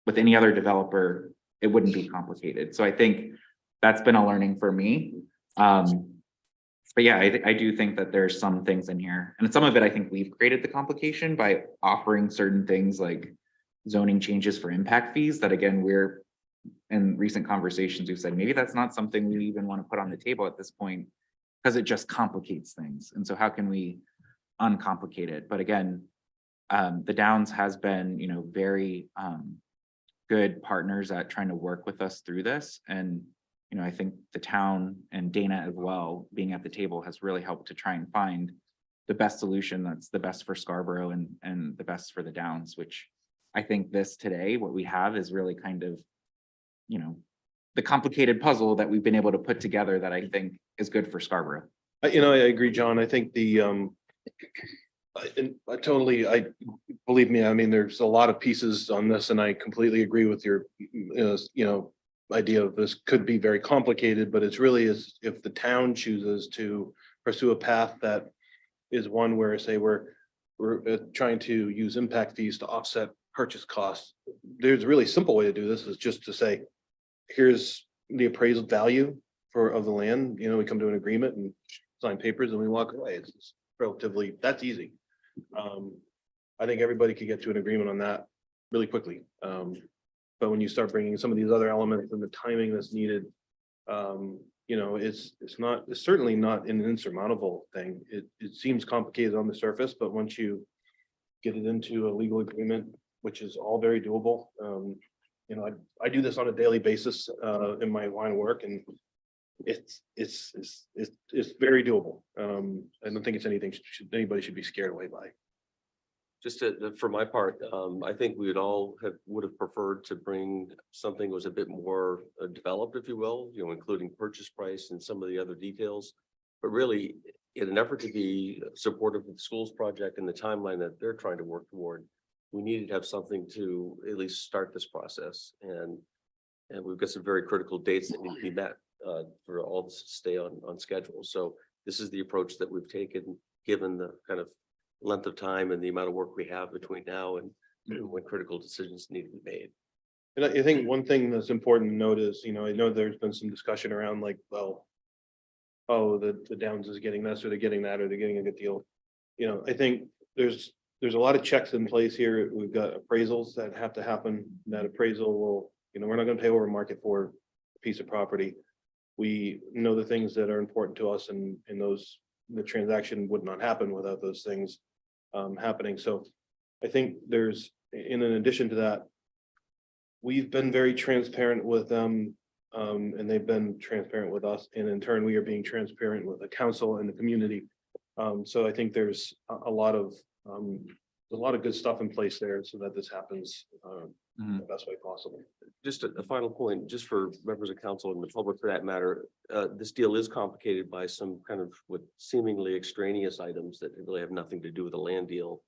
with any other developer, it wouldn't be complicated. So I think that's been a learning for me. But yeah, I do think that there's some things in here, and some of it, I think we've created the complication by offering certain things like zoning changes for impact fees that, again, we're in recent conversations, we've said, maybe that's not something we even want to put on the table at this point because it just complicates things. And so how can we uncomplicate it? But again, the Downs has been, you know, very good partners at trying to work with us through this. And, you know, I think the town and Dana as well, being at the table, has really helped to try and find the best solution that's the best for Scarborough and the best for the Downs, which I think this today, what we have is really kind of, you know, the complicated puzzle that we've been able to put together that I think is good for Scarborough. You know, I agree, John. I think the I believe me, I mean, there's a lot of pieces on this, and I completely agree with your, you know, idea of this could be very complicated, but it's really is if the town chooses to pursue a path that is one where, say, we're trying to use impact fees to offset purchase costs. There's a really simple way to do this is just to say, here's the appraised value of the land, we come to an agreement and sign papers and we walk away. It's relatively, that's easy. I think everybody could get to an agreement on that really quickly. But when you start bringing some of these other elements and the timing that's needed, it's certainly not an insurmountable thing. It seems complicated on the surface, but once you get it into a legal agreement, which is all very doable. I do this on a daily basis in my line of work, and it's very doable. I don't think it's anything anybody should be scared away by. Just for my part, I think we would have preferred to bring something that was a bit more developed, if you will, including purchase price and some of the other details. But really, in an effort to be supportive of the schools project and the timeline that they're trying to work toward, we needed to have something to at least start this process. And we've got some very critical dates that need to be met for all this to stay on schedule. So this is the approach that we've taken, given the kind of length of time and the amount of work we have between now and when critical decisions need to be made. And I think one thing that's important to note is, I know there's been some discussion around like, well, oh, the Downs is getting this or they're getting that or they're getting a good deal. I think there's a lot of checks in place here. We've got appraisals that have to happen. That appraisal will, we're not going to pay over market for a piece of property. We know the things that are important to us, and the transaction would not happen without those things happening. So I think in addition to that, we've been very transparent with them, and they've been transparent with us, and in turn, we are being transparent with the council and the community. So I think there's a lot of good stuff in place there so that this happens the best way possible. Just a final point, just for members of council and the public for that matter, this deal is complicated by some kind of what seemingly extraneous items that really have nothing to do with the land deal.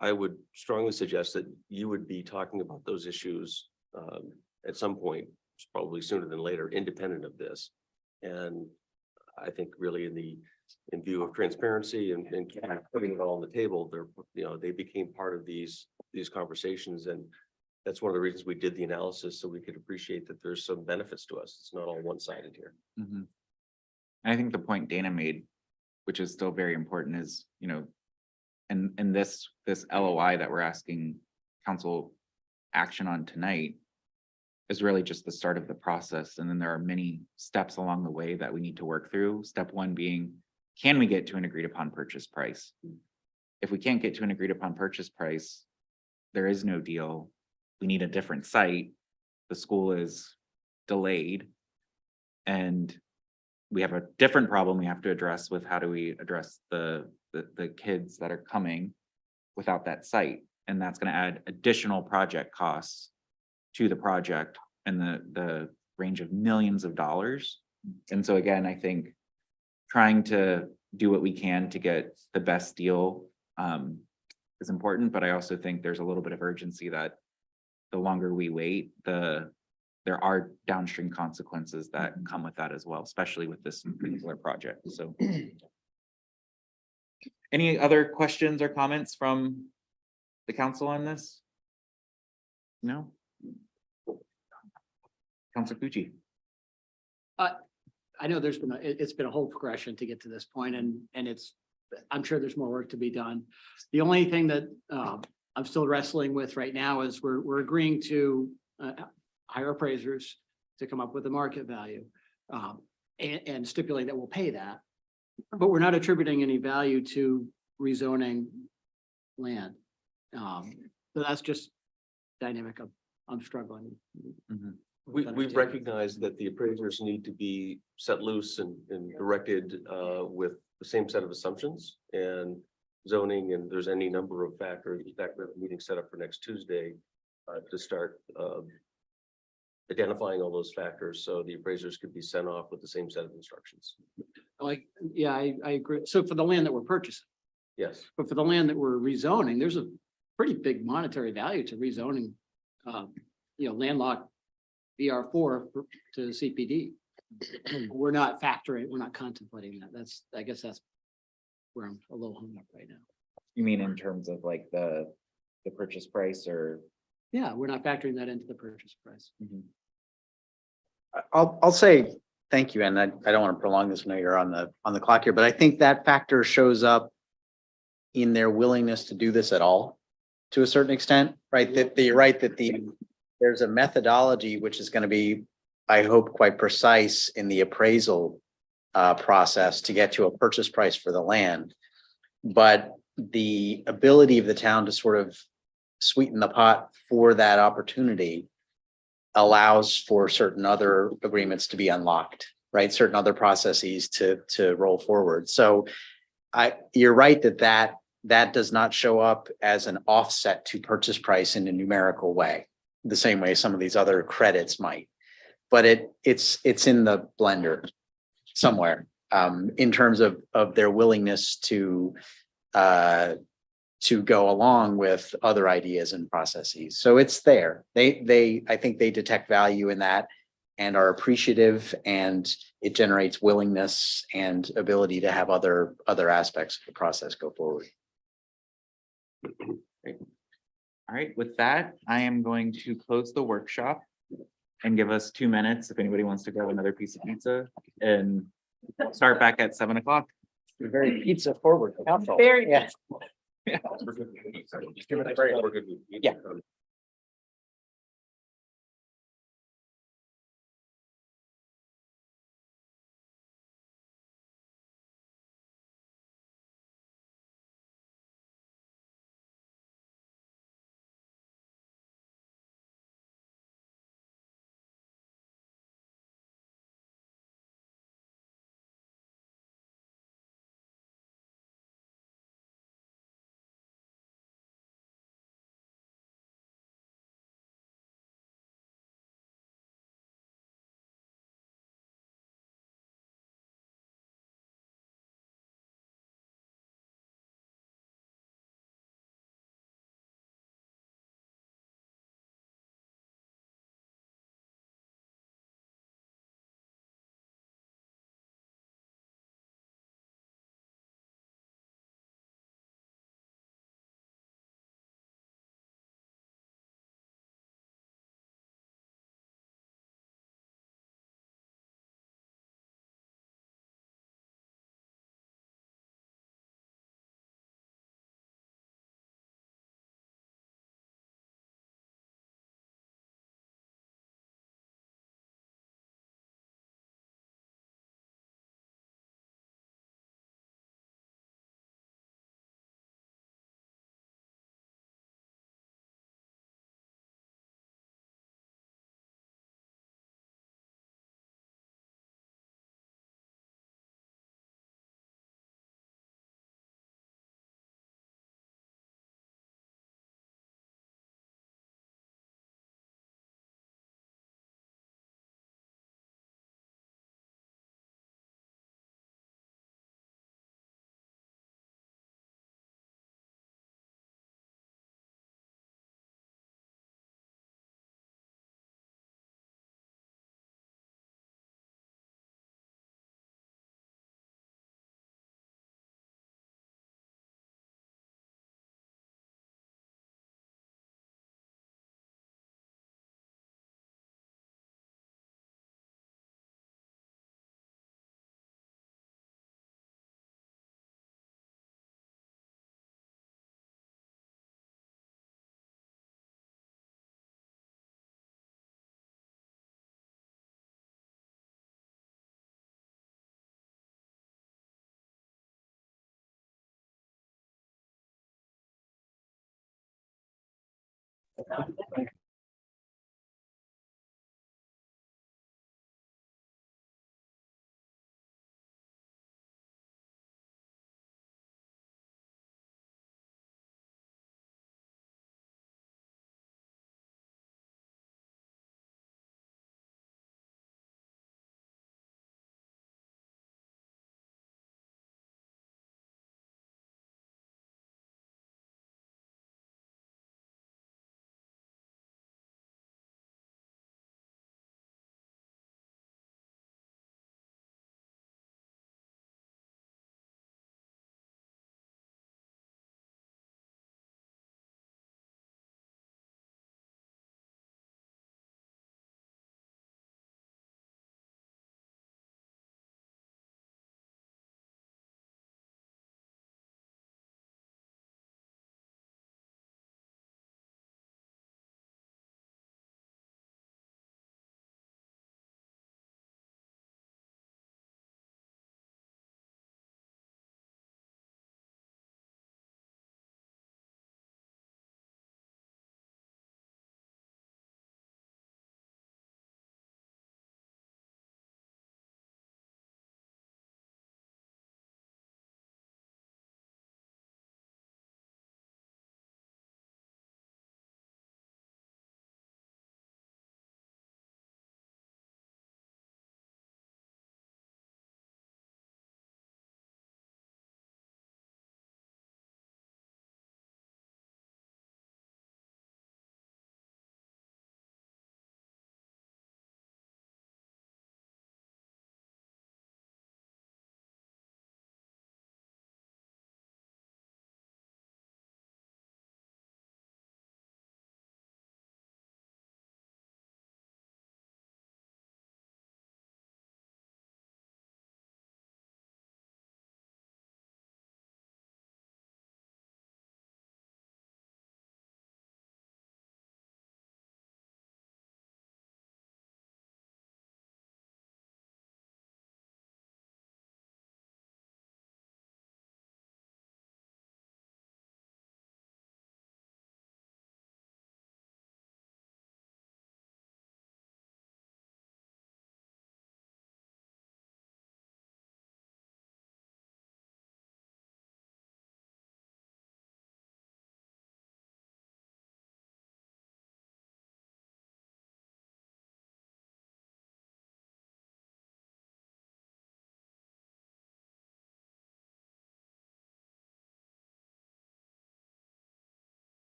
I would strongly suggest that you would be talking about those issues at some point, probably sooner than later, independent of this. And I think really in view of transparency and kind of putting it all on the table, they became part of these conversations. And that's one of the reasons we did the analysis, so we could appreciate that there's some benefits to us. It's not all one-sided here. Mhm. I think the point Dana made, which is still very important, is, and this LOI that we're asking council action on tonight is really just the start of the process. And then there are many steps along the way that we need to work through. Step one being, can we get to an agreed upon purchase price? If we can't get to an agreed upon purchase price, there is no deal. We need a different site. The school is delayed. And we have a different problem we have to address with how do we address the kids that are coming without that site. And that's going to add additional project costs to the project and the range of millions of dollars. And so again, I think trying to do what we can to get the best deal is important, but I also think there's a little bit of urgency that the longer we wait, there are downstream consequences that come with that as well, especially with this particular project. So any other questions or comments from the council on this? No? Councilor Pucci. I know it's been a whole progression to get to this point, and I'm sure there's more work to be done. The only thing that I'm still wrestling with right now is we're agreeing to hire appraisers to come up with the market value and stipulate that we'll pay that, but we're not attributing any value to rezoning land. So that's just dynamic I'm struggling. Mhm. We've recognized that the appraisers need to be set loose and directed with the same set of assumptions and zoning, and there's any number of factors. In fact, we have a meeting set up for next Tuesday to start identifying all those factors, so the appraisers could be sent off with the same set of instructions. Yeah, I agree. So for the land that we're purchasing, Yes. but for the land that we're rezoning, there's a pretty big monetary value to rezoning, landlocked VR4 to CPD. We're not factoring, we're not contemplating that. I guess that's where I'm a little hung up right now. You mean in terms of like the purchase price or? Yeah, we're not factoring that into the purchase price. I'll say thank you, and I don't want to prolong this. I know you're on the clock here, but I think that factor shows up in their willingness to do this at all, to a certain extent, right? That you're right, that there's a methodology which is going to be, I hope, quite precise in the appraisal process to get to a purchase price for the land. But the ability of the town to sort of sweeten the pot for that opportunity allows for certain other agreements to be unlocked, right? Certain other processes to roll forward. So you're right that does not show up as an offset to purchase price in a numerical way, the same way some of these other credits might. But it's in the blender somewhere in terms of their willingness to go along with other ideas and processes. So it's there. I think they detect value in that and are appreciative, and it generates willingness and ability to have other aspects of the process go forward. Great. All right, with that, I am going to close the workshop and give us 2 minutes if anybody wants to grab another piece of pizza, and start back at 7 o'clock. You're very pizza forward. Council. Very Yeah. Yeah.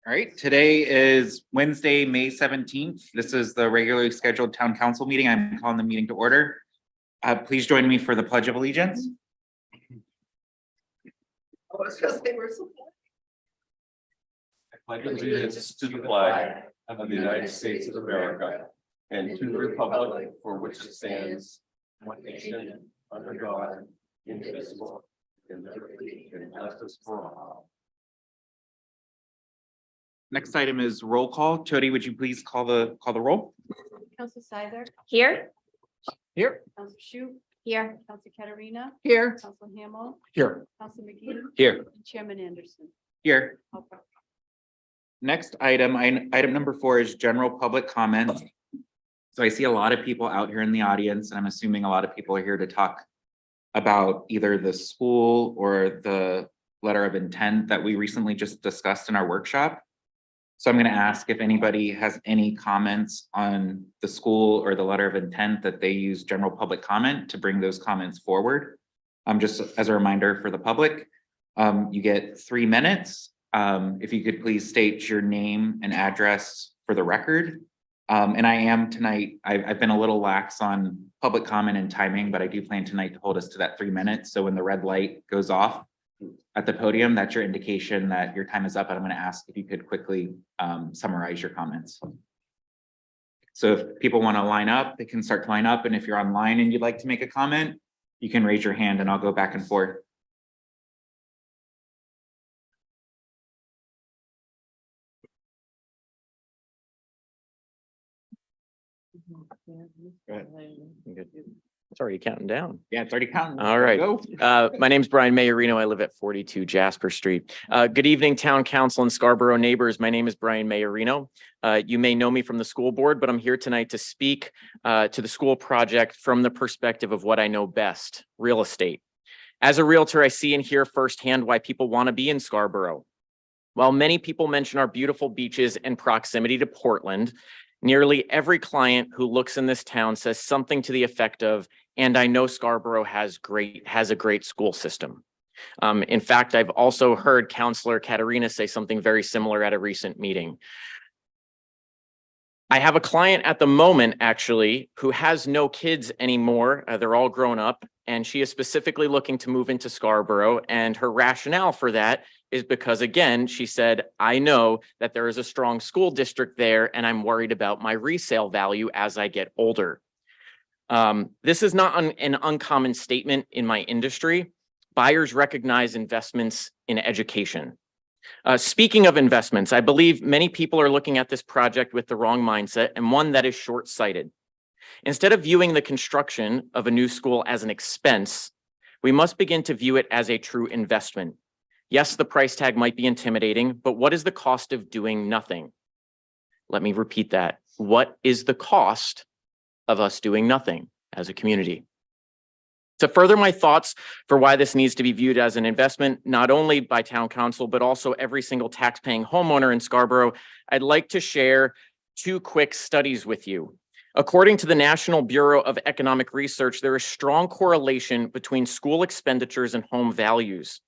All right, today is Wednesday, May 17th. This is the regularly scheduled town council meeting. I'm calling the meeting to order. Please join me for the Pledge of Allegiance. I pledge allegiance to the flag of the United States of America and to the republic for which it stands, one nation, under God, indivisible, and liberty and justice for all. Next item is roll call. Jody, would you please call the roll? Council Sizer, Here? Here. Council Shu, Here. Council Katarina, Here. Council Hamel, Here. Council McGee, Here. and Chairman Anderson. Here. Okay. Next item, item number 4 is general public comment. So I see a lot of people out here in the audience, and I'm assuming a lot of people are here to talk about either the school or the letter of intent that we recently just discussed in our workshop. So I'm going to ask if anybody has any comments on the school or the letter of intent that they use general public comment to bring those comments forward. Just as a reminder for the public, you get 3 minutes. If you could please state your name and address for the record. And I am tonight, I've been a little lax on public comment and timing, but I do plan tonight to hold us to that 3 minutes. So when the red light goes off at the podium, that's your indication that your time is up. And I'm going to ask if you could quickly summarize your comments. So if people want to line up, they can start to line up. And if you're online and you'd like to make a comment, you can raise your hand and I'll go back and forth. It's already counting down. Yeah, it's already counting. All right. Go. My name's Brian Mayorino. I live at 42 Jasper Street. Good evening, Town Council and Scarborough neighbors. My name is Brian Mayorino. You may know me from the school board, but I'm here tonight to speak to the school project from the perspective of what I know best, real estate. As a realtor, I see and hear firsthand why people want to be in Scarborough. While many people mention our beautiful beaches and proximity to Portland, nearly every client who looks in this town says something to the effect of, and I know Scarborough has a great school system. In fact, I've also heard Councilor Katarina say something very similar at a recent meeting. I have a client at the moment, actually, who has no kids anymore. They're all grown up, and she is specifically looking to move into Scarborough. And her rationale for that is because, again, she said, I know that there is a strong school district there, and I'm worried about my resale value as I get older. This is not an uncommon statement in my industry. Buyers recognize investments in education. Speaking of investments, I believe many people are looking at this project with the wrong mindset and one that is short-sighted. Instead of viewing the construction of a new school as an expense, we must begin to view it as a true investment. Yes, the price tag might be intimidating, but what is the cost of doing nothing? Let me repeat that. What is the cost of us doing nothing as a community? To further my thoughts for why this needs to be viewed as an investment, not only by town council, but also every single tax-paying homeowner in Scarborough, I'd like to share 2 quick studies with you. According to the National Bureau of Economic Research, there is strong correlation between school expenditures and home values.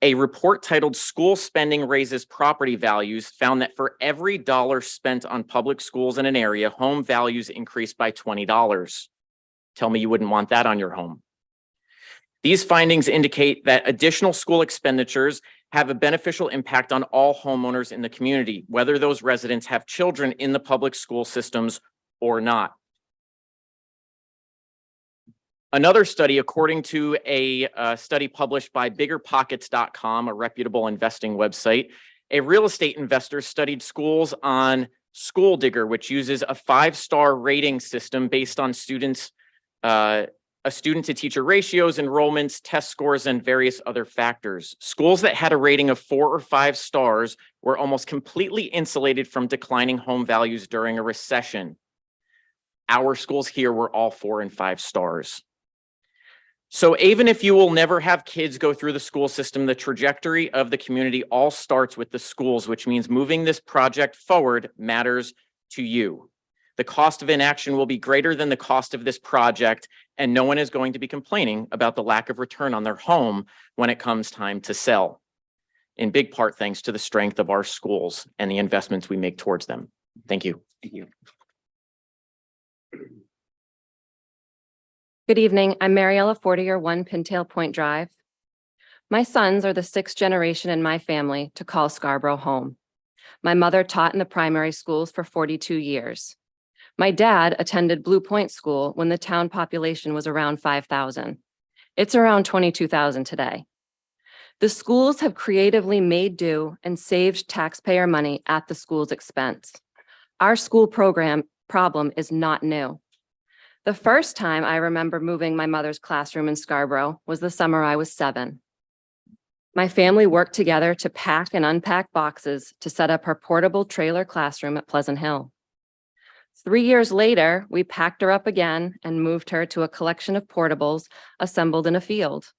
A report titled School Spending Raises Property Values found that for every dollar spent on public schools in an area, home values increased by $20. Tell me you wouldn't want that on your home. These findings indicate that additional school expenditures have a beneficial impact on all homeowners in the community, whether those residents have children in the public school systems or not. Another study, according to a study published by biggerpockets.com, a reputable investing website, a real estate investor studied schools on School Digger, which uses a 5-star rating system based on students, a student to teacher ratios, enrollments, test scores, and various other factors. Schools that had a rating of 4 or 5 stars were almost completely insulated from declining home values during a recession. Our schools here were all 4 and 5 stars. So even if you will never have kids go through the school system, the trajectory of the community all starts with the schools, which means moving this project forward matters to you. The cost of inaction will be greater than the cost of this project, and no one is going to be complaining about the lack of return on their home when it comes time to sell. in big part thanks to the strength of our schools and the investments we make towards them. Thank you. Thank you. Good evening. I'm Mariella Fortier, 1 Pintail Point Drive. My sons are the 6th generation in my family to call Scarborough home. My mother taught in the primary schools for 42 years. My dad attended Blue Point School when the town population was around 5,000. It's around 22,000 today. The schools have creatively made do and saved taxpayer money at the school's expense. Our school program problem is not new. The first time I remember moving my mother's classroom in Scarborough was the summer I was 7. My family worked together to pack and unpack boxes to set up her portable trailer classroom at Pleasant Hill. 3 years later, we packed her up again and moved her to a collection of portables assembled in a field.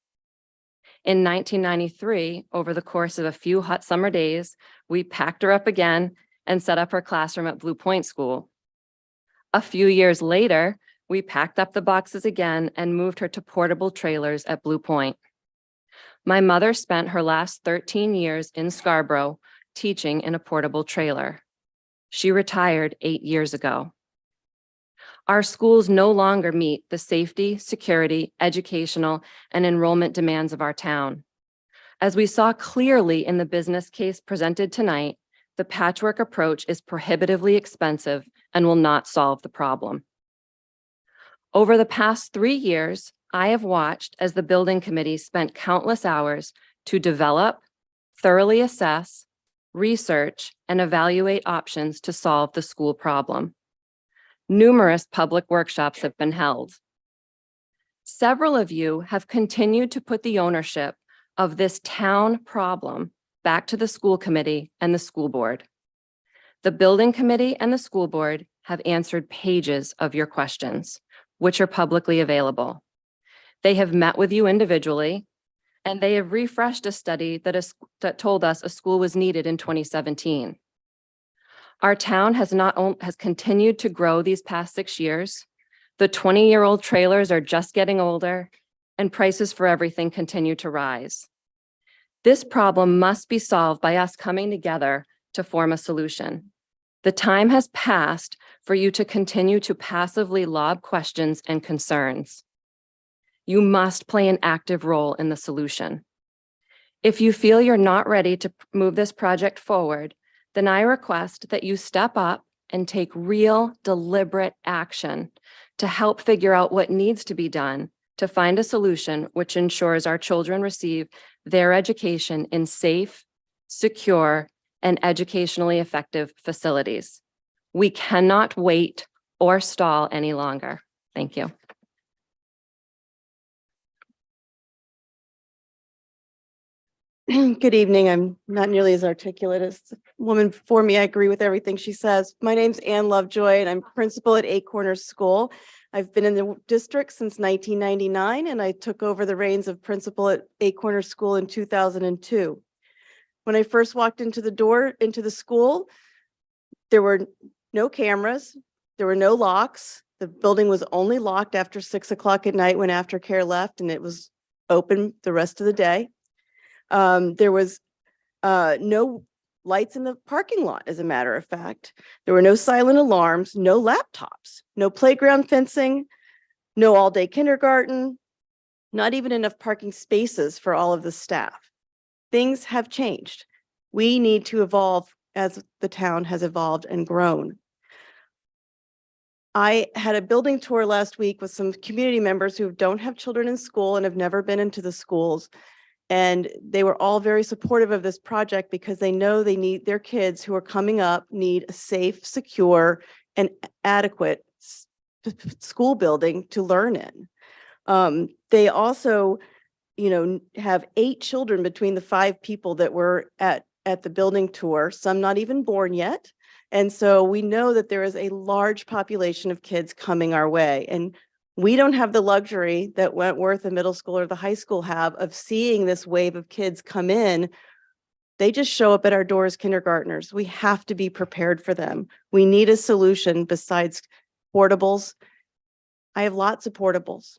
In 1993, over the course of a few hot summer days, we packed her up again and set up her classroom at Blue Point School. A few years later, we packed up the boxes again and moved her to portable trailers at Blue Point. My mother spent her last 13 years in Scarborough teaching in a portable trailer. She retired 8 years ago. Our schools no longer meet the safety, security, educational, and enrollment demands of our town. As we saw clearly in the business case presented tonight, the patchwork approach is prohibitively expensive and will not solve the problem. Over the past 3 years, I have watched as the building committee spent countless hours to develop, thoroughly assess, research, and evaluate options to solve the school problem. Numerous public workshops have been held. Several of you have continued to put the ownership of this town problem back to the school committee and the school board. The building committee and the school board have answered pages of your questions, which are publicly available. They have met with you individually, and they have refreshed a study that told us a school was needed in 2017. Our town has continued to grow these past 6 years. The 20-year-old trailers are just getting older, and prices for everything continue to rise. This problem must be solved by us coming together to form a solution. The time has passed for you to continue to passively lob questions and concerns. You must play an active role in the solution. If you feel you're not ready to move this project forward, then I request that you step up and take real, deliberate action to help figure out what needs to be done to find a solution which ensures our children receive their education in safe, secure, and educationally effective facilities. We cannot wait or stall any longer. Thank you. Good evening. I'm not nearly as articulate as the woman before me. I agree with everything she says. My name's Ann Lovejoy and I'm principal at Eight Corners School. I've been in the district since 1999 and I took over the reins of principal at Eight Corners School in 2002. When I first walked into the door, into the school, there were no cameras, there were no locks. The building was only locked after 6 o'clock at night when aftercare left, and it was open the rest of the day. There was no lights in the parking lot, as a matter of fact. There were no silent alarms, no laptops, no playground fencing, no all-day kindergarten, not even enough parking spaces for all of the staff. Things have changed. We need to evolve as the town has evolved and grown. I had a building tour last week with some community members who don't have children in school and have never been into the schools. And they were all very supportive of this project because they know they need their kids who are coming up need a safe, secure, and adequate school building to learn in. They also, have 8 children between the 5 people that were at the building tour, some not even born yet. And so we know that there is a large population of kids coming our way. And we don't have the luxury that Wentworth, the middle school, or the high school have of seeing this wave of kids come in. They just show up at our doors, kindergartners. We have to be prepared for them. We need a solution besides portables. I have lots of portables.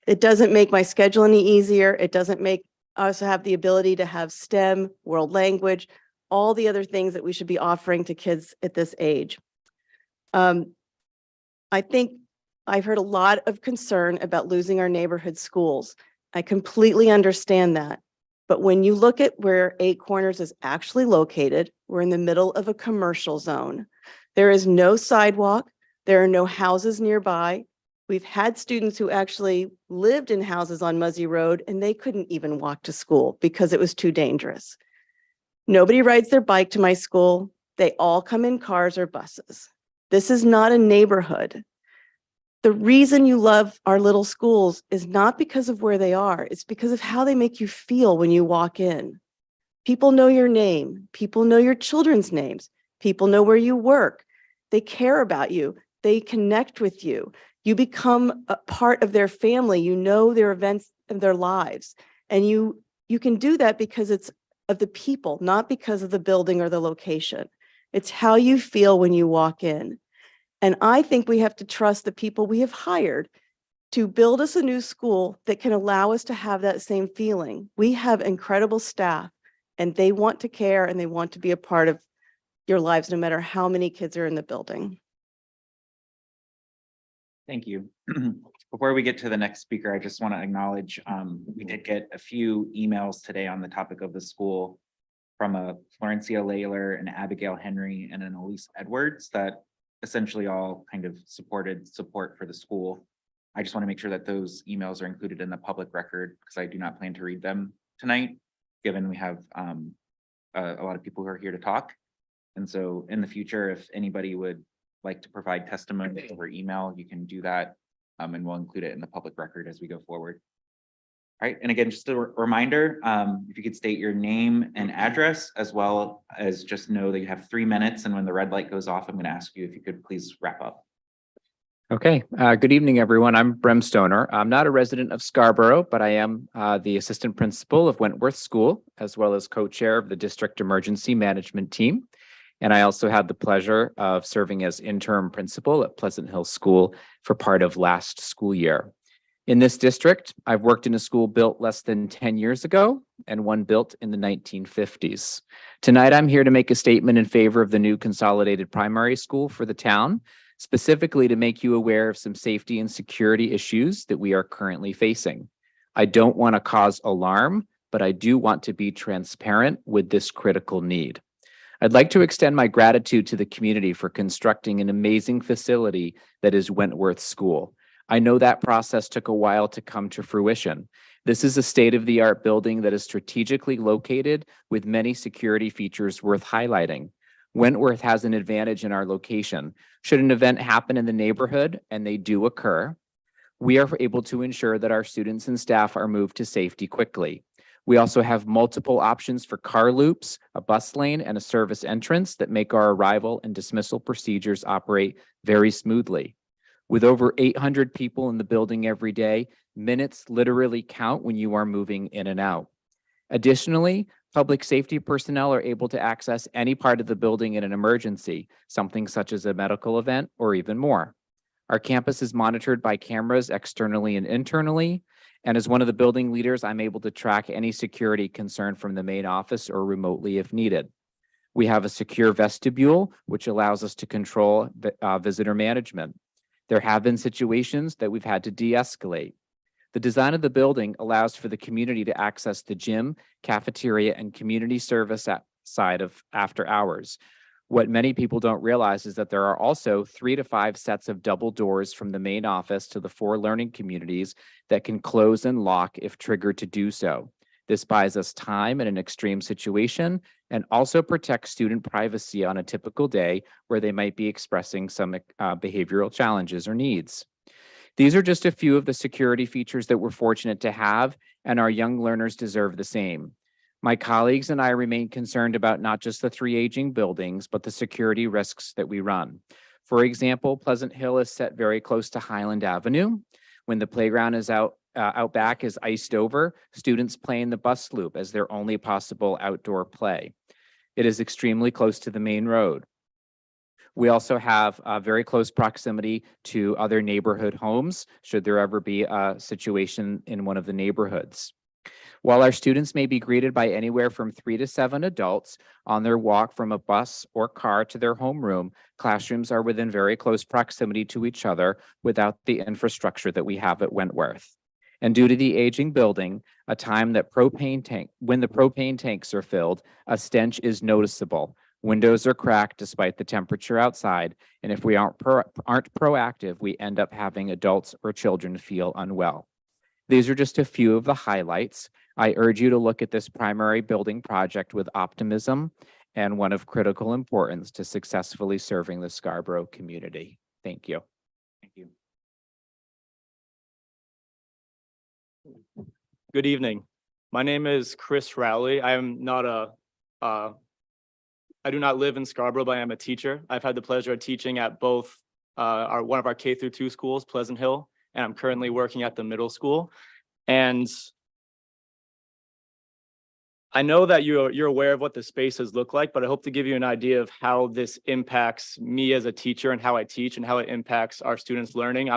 It doesn't make my schedule any easier. It doesn't make also have the ability to have STEM, world language, all the other things that we should be offering to kids at this age. I think I've heard a lot of concern about losing our neighborhood schools. I completely understand that. But when you look at where Eight Corners is actually located, we're in the middle of a commercial zone. There is no sidewalk. There are no houses nearby. We've had students who actually lived in houses on Muzzy Road and they couldn't even walk to school because it was too dangerous. Nobody rides their bike to my school. They all come in cars or buses. This is not a neighborhood. The reason you love our little schools is not because of where they are. It's because of how they make you feel when you walk in. People know your name. People know your children's names. People know where you work. They care about you. They connect with you. You become a part of their family. You know their events and their lives. And you can do that because it's of the people, not because of the building or the location. It's how you feel when you walk in. And I think we have to trust the people we have hired to build us a new school that can allow us to have that same feeling. We have incredible staff and they want to care and they want to be a part of your lives, no matter how many kids are in the building. Thank you. Before we get to the next speaker, I just want to acknowledge, we did get a few emails today on the topic of the school from a Florencia Layler, an Abigail Henry, and an Elise Edwards that essentially all kind of supported support for the school. I just want to make sure that those emails are included in the public record because I do not plan to read them tonight, given we have a lot of people who are here to talk. And so in the future, if anybody would like to provide testimony over email, you can do that, and we'll include it in the public record as we go forward. All right, and again, just a reminder, if you could state your name and address, as well as just know that you have 3 minutes, and when the red light goes off, I'm going to ask you if you could please wrap up. Okay, good evening, everyone. I'm Brem Stoner. I'm not a resident of Scarborough, but I am the assistant principal of Wentworth School, as well as co-chair of the district emergency management team. And I also had the pleasure of serving as interim principal at Pleasant Hill School for part of last school year. In this district, I've worked in a school built less than 10 years ago and one built in the 1950s. Tonight, I'm here to make a statement in favor of the new consolidated primary school for the town, specifically to make you aware of some safety and security issues that we are currently facing. I don't want to cause alarm, but I do want to be transparent with this critical need. I'd like to extend my gratitude to the community for constructing an amazing facility that is Wentworth School. I know that process took a while to come to fruition. This is a state-of-the-art building that is strategically located with many security features worth highlighting. Wentworth has an advantage in our location. Should an event happen in the neighborhood, and they do occur, we are able to ensure that our students and staff are moved to safety quickly. We also have multiple options for car loops, a bus lane, and a service entrance that make our arrival and dismissal procedures operate very smoothly. With over 800 people in the building every day, minutes literally count when you are moving in and out. Additionally, public safety personnel are able to access any part of the building in an emergency, something such as a medical event or even more. Our campus is monitored by cameras externally and internally, and as one of the building leaders, I'm able to track any security concern from the main office or remotely if needed. We have a secure vestibule, which allows us to control visitor management. There have been situations that we've had to de-escalate. The design of the building allows for the community to access the gym, cafeteria, and community service side of after hours. What many people don't realize is that there are also 3 to 5 sets of double doors from the main office to the 4 learning communities that can close and lock if triggered to do so. This buys us time in an extreme situation and also protects student privacy on a typical day where they might be expressing some behavioral challenges or needs. These are just a few of the security features that we're fortunate to have, and our young learners deserve the same. My colleagues and I remain concerned about not just the 3 aging buildings, but the security risks that we run. For example, Pleasant Hill is set very close to Highland Avenue. When the playground is out back is iced over, students play in the bus loop as their only possible outdoor play. It is extremely close to the main road. We also have very close proximity to other neighborhood homes, should there ever be a situation in one of the neighborhoods. While our students may be greeted by anywhere from 3 to 7 adults on their walk from a bus or car to their homeroom, classrooms are within very close proximity to each other without the infrastructure that we have at Wentworth. And due to the aging building, when the propane tanks are filled, a stench is noticeable. Windows are cracked despite the temperature outside, and if we aren't proactive, we end up having adults or children feel unwell. These are just a few of the highlights. I urge you to look at this primary building project with optimism and one of critical importance to successfully serving the Scarborough community. Thank you. Thank you. Good evening. My name is Chris Rowley. I am not I do not live in Scarborough, but I am a teacher. I've had the pleasure of teaching at both one of our K through 2 schools, Pleasant Hill, and I'm currently working at the middle school. And I know that you're aware of what the spaces look like, but I hope to give you an idea of how this impacts me as a teacher and how I teach and how it impacts our students' learning.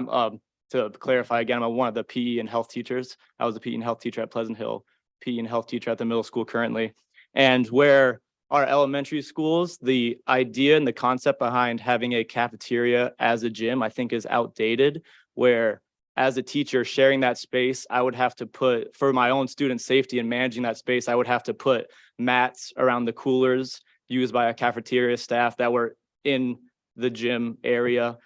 To clarify again, I'm one of the PE and health teachers. I was a PE and health teacher at Pleasant Hill, PE and health teacher at the middle school currently. And where our elementary schools, the idea and the concept behind having a cafeteria as a gym, I think is outdated, where as a teacher sharing that space, I would have to put, for my own student safety and managing that space, I would have to put mats around the coolers used by a cafeteria staff that were in the gym area.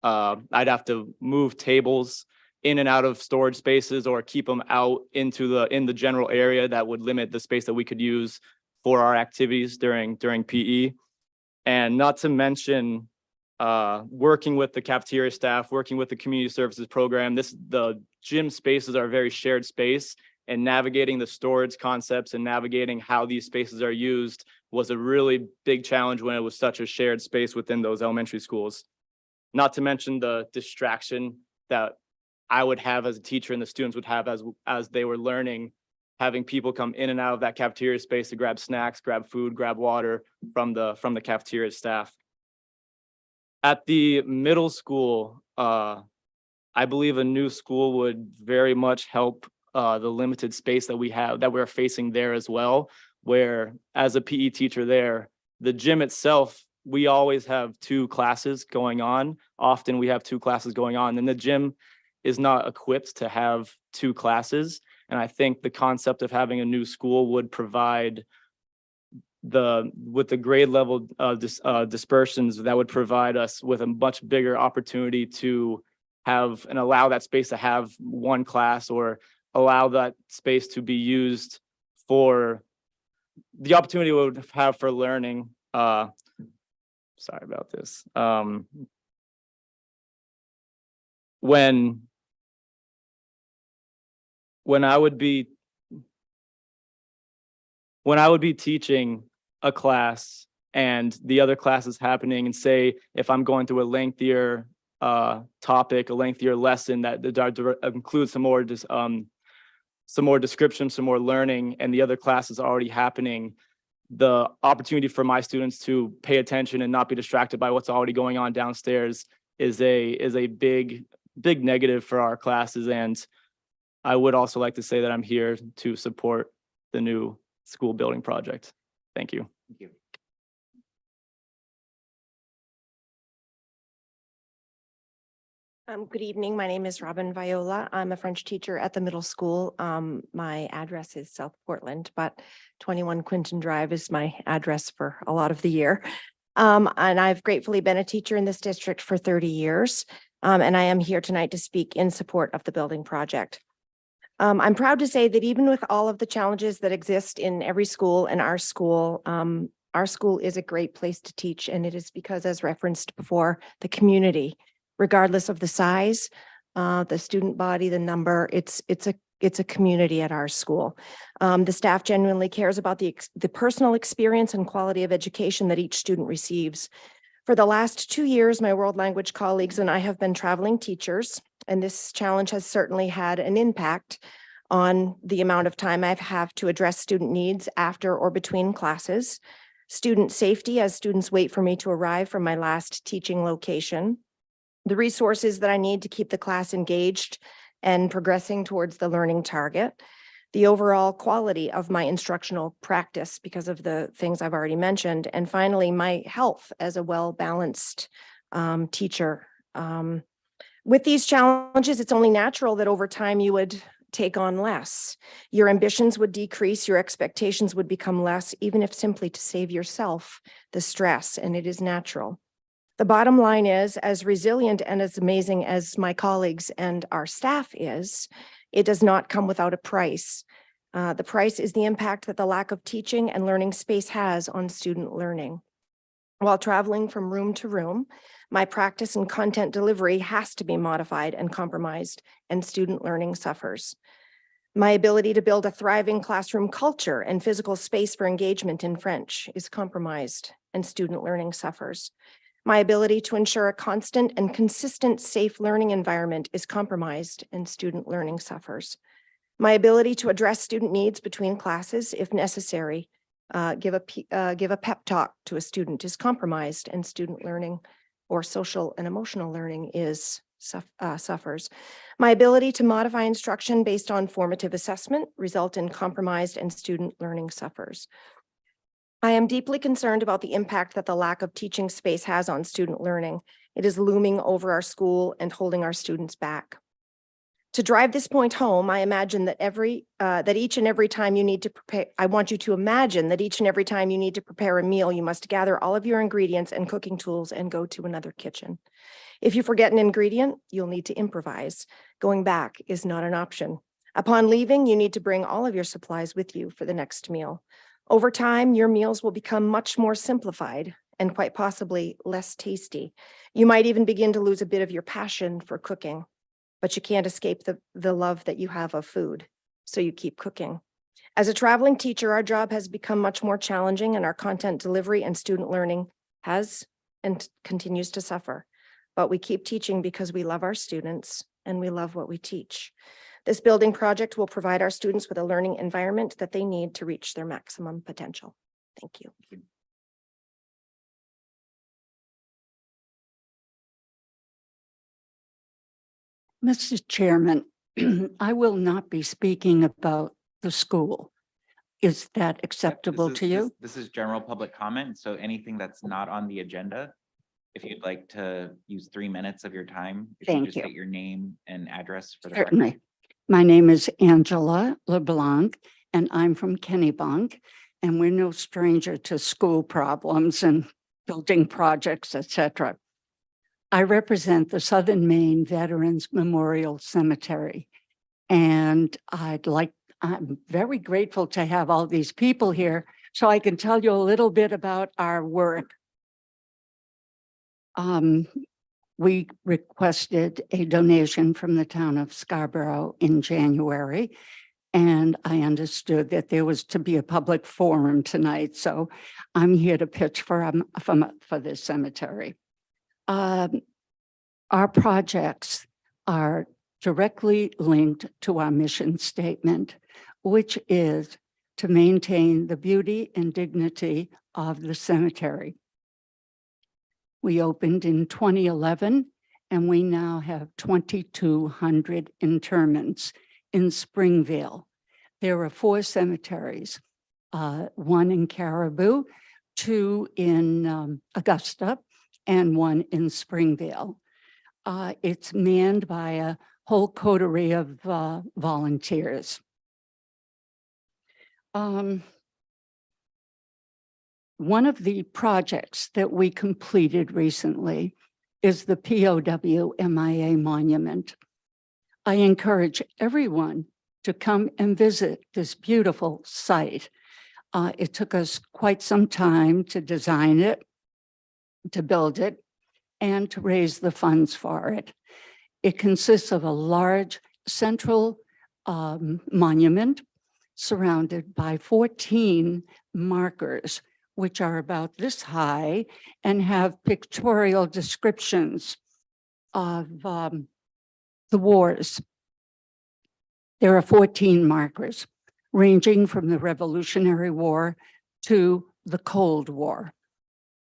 I'd have to move tables in and out of storage spaces or keep them out in the general area that would limit the space that we could use for our activities during PE. And not to mention working with the cafeteria staff, working with the community services program. The gym spaces are a very shared space, and navigating the storage concepts and navigating how these spaces are used was a really big challenge when it was such a shared space within those elementary schools. Not to mention the distraction that I would have as a teacher and the students would have as they were learning, having people come in and out of that cafeteria space to grab snacks, grab food, grab water from the cafeteria staff. At the middle school, I believe a new school would very much help the limited space that we're facing there as well, where as a PE teacher there, the gym itself, we always have 2 classes going on. Often we have 2 classes going on, and the gym is not equipped to have 2 classes. And I think the concept of having a new school would provide with the grade level dispersions, that would provide us with a much bigger opportunity to have and allow that space to have 1 class, or allow that space to be used for the opportunity we would have for learning. Sorry about this. When I would be teaching a class and the other class is happening, and say if I'm going through a lengthier topic, a lengthier lesson that includes some more description, some more learning, and the other class is already happening, the opportunity for my students to pay attention and not be distracted by what's already going on downstairs is a big negative for our classes. And I would also like to say that I'm here to support the new school building project. Thank you. Thank you. Good evening. My name is Robin Viola. I'm a French teacher at the middle school. My address is South Portland, but 21 Quinton Drive is my address for a lot of the year. And I've gratefully been a teacher in this district for 30 years. And I am here tonight to speak in support of the building project. I'm proud to say that even with all of the challenges that exist in every school and our school is a great place to teach. And it is because, as referenced before, the community, regardless of the size, the student body, the number, it's a community at our school. The staff genuinely cares about the personal experience and quality of education that each student receives. For the last 2 years, my world language colleagues and I have been traveling teachers, and this challenge has certainly had an impact on the amount of time I have to address student needs after or between classes, student safety as students wait for me to arrive from my last teaching location, the resources that I need to keep the class engaged and progressing towards the learning target, the overall quality of my instructional practice because of the things I've already mentioned, and finally, my health as a well-balanced teacher. With these challenges, it's only natural that over time you would take on less. Your ambitions would decrease, your expectations would become less, even if simply to save yourself the stress, and it is natural. The bottom line is, as resilient and as amazing as my colleagues and our staff is, it does not come without a price. The price is the impact that the lack of teaching and learning space has on student learning. While traveling from room to room, my practice and content delivery has to be modified and compromised, and student learning suffers. My ability to build a thriving classroom culture and physical space for engagement in French is compromised, and student learning suffers. My ability to ensure a constant and consistent safe learning environment is compromised, and student learning suffers. My ability to address student needs between classes, if necessary, give a pep talk to a student is compromised, and student learning or social and emotional learning suffers. My ability to modify instruction based on formative assessment result in compromised, and student learning suffers. I am deeply concerned about the impact that the lack of teaching space has on student learning. It is looming over our school and holding our students back. To drive this point home, I imagine that each and every time you need to prepare, I want you to imagine that each and every time you need to prepare a meal, you must gather all of your ingredients and cooking tools and go to another kitchen. If you forget an ingredient, you'll need to improvise. Going back is not an option. Upon leaving, you need to bring all of your supplies with you for the next meal. Over time, your meals will become much more simplified and quite possibly less tasty. You might even begin to lose a bit of your passion for cooking, but you can't escape the love that you have of food, so you keep cooking. As a traveling teacher, our job has become much more challenging, and our content delivery and student learning has and continues to suffer. But we keep teaching because we love our students and we love what we teach. This building project will provide our students with a learning environment that they need to reach their maximum potential. Thank you. Mr. Chairman, I will not be speaking about the school. Is that acceptable to you? This is general public comment, so anything that's not on the agenda, if you'd like to use 3 minutes of your time. If Thank just you. state your name and address for the record. Certainly. My name is Angela LeBlanc, and I'm from Kennebunk, and we're no stranger to school problems and building projects, etc. I represent the Southern Maine Veterans Memorial Cemetery, and I'm very grateful to have all these people here so I can tell you a little bit about our work. We requested a donation from the town of Scarborough in January, and I understood that there was to be a public forum tonight, so I'm here to pitch for this cemetery. Our projects are directly linked to our mission statement, which is to maintain the beauty and dignity of the cemetery. We opened in 2011, and we now have 2,200 interments in Springvale. There are 4 cemeteries, 1 in Caribou, 2 in Augusta, and 1 in Springvale. It's manned by a whole coterie of volunteers. One of the projects that we completed recently is the POW MIA Monument. I encourage everyone to come and visit this beautiful site. It took us quite some time to design it, to build it, and to raise the funds for it. It consists of a large central monument surrounded by 14 markers, which are about this high and have pictorial descriptions of the wars. There are 14 markers ranging from the Revolutionary War to the Cold War.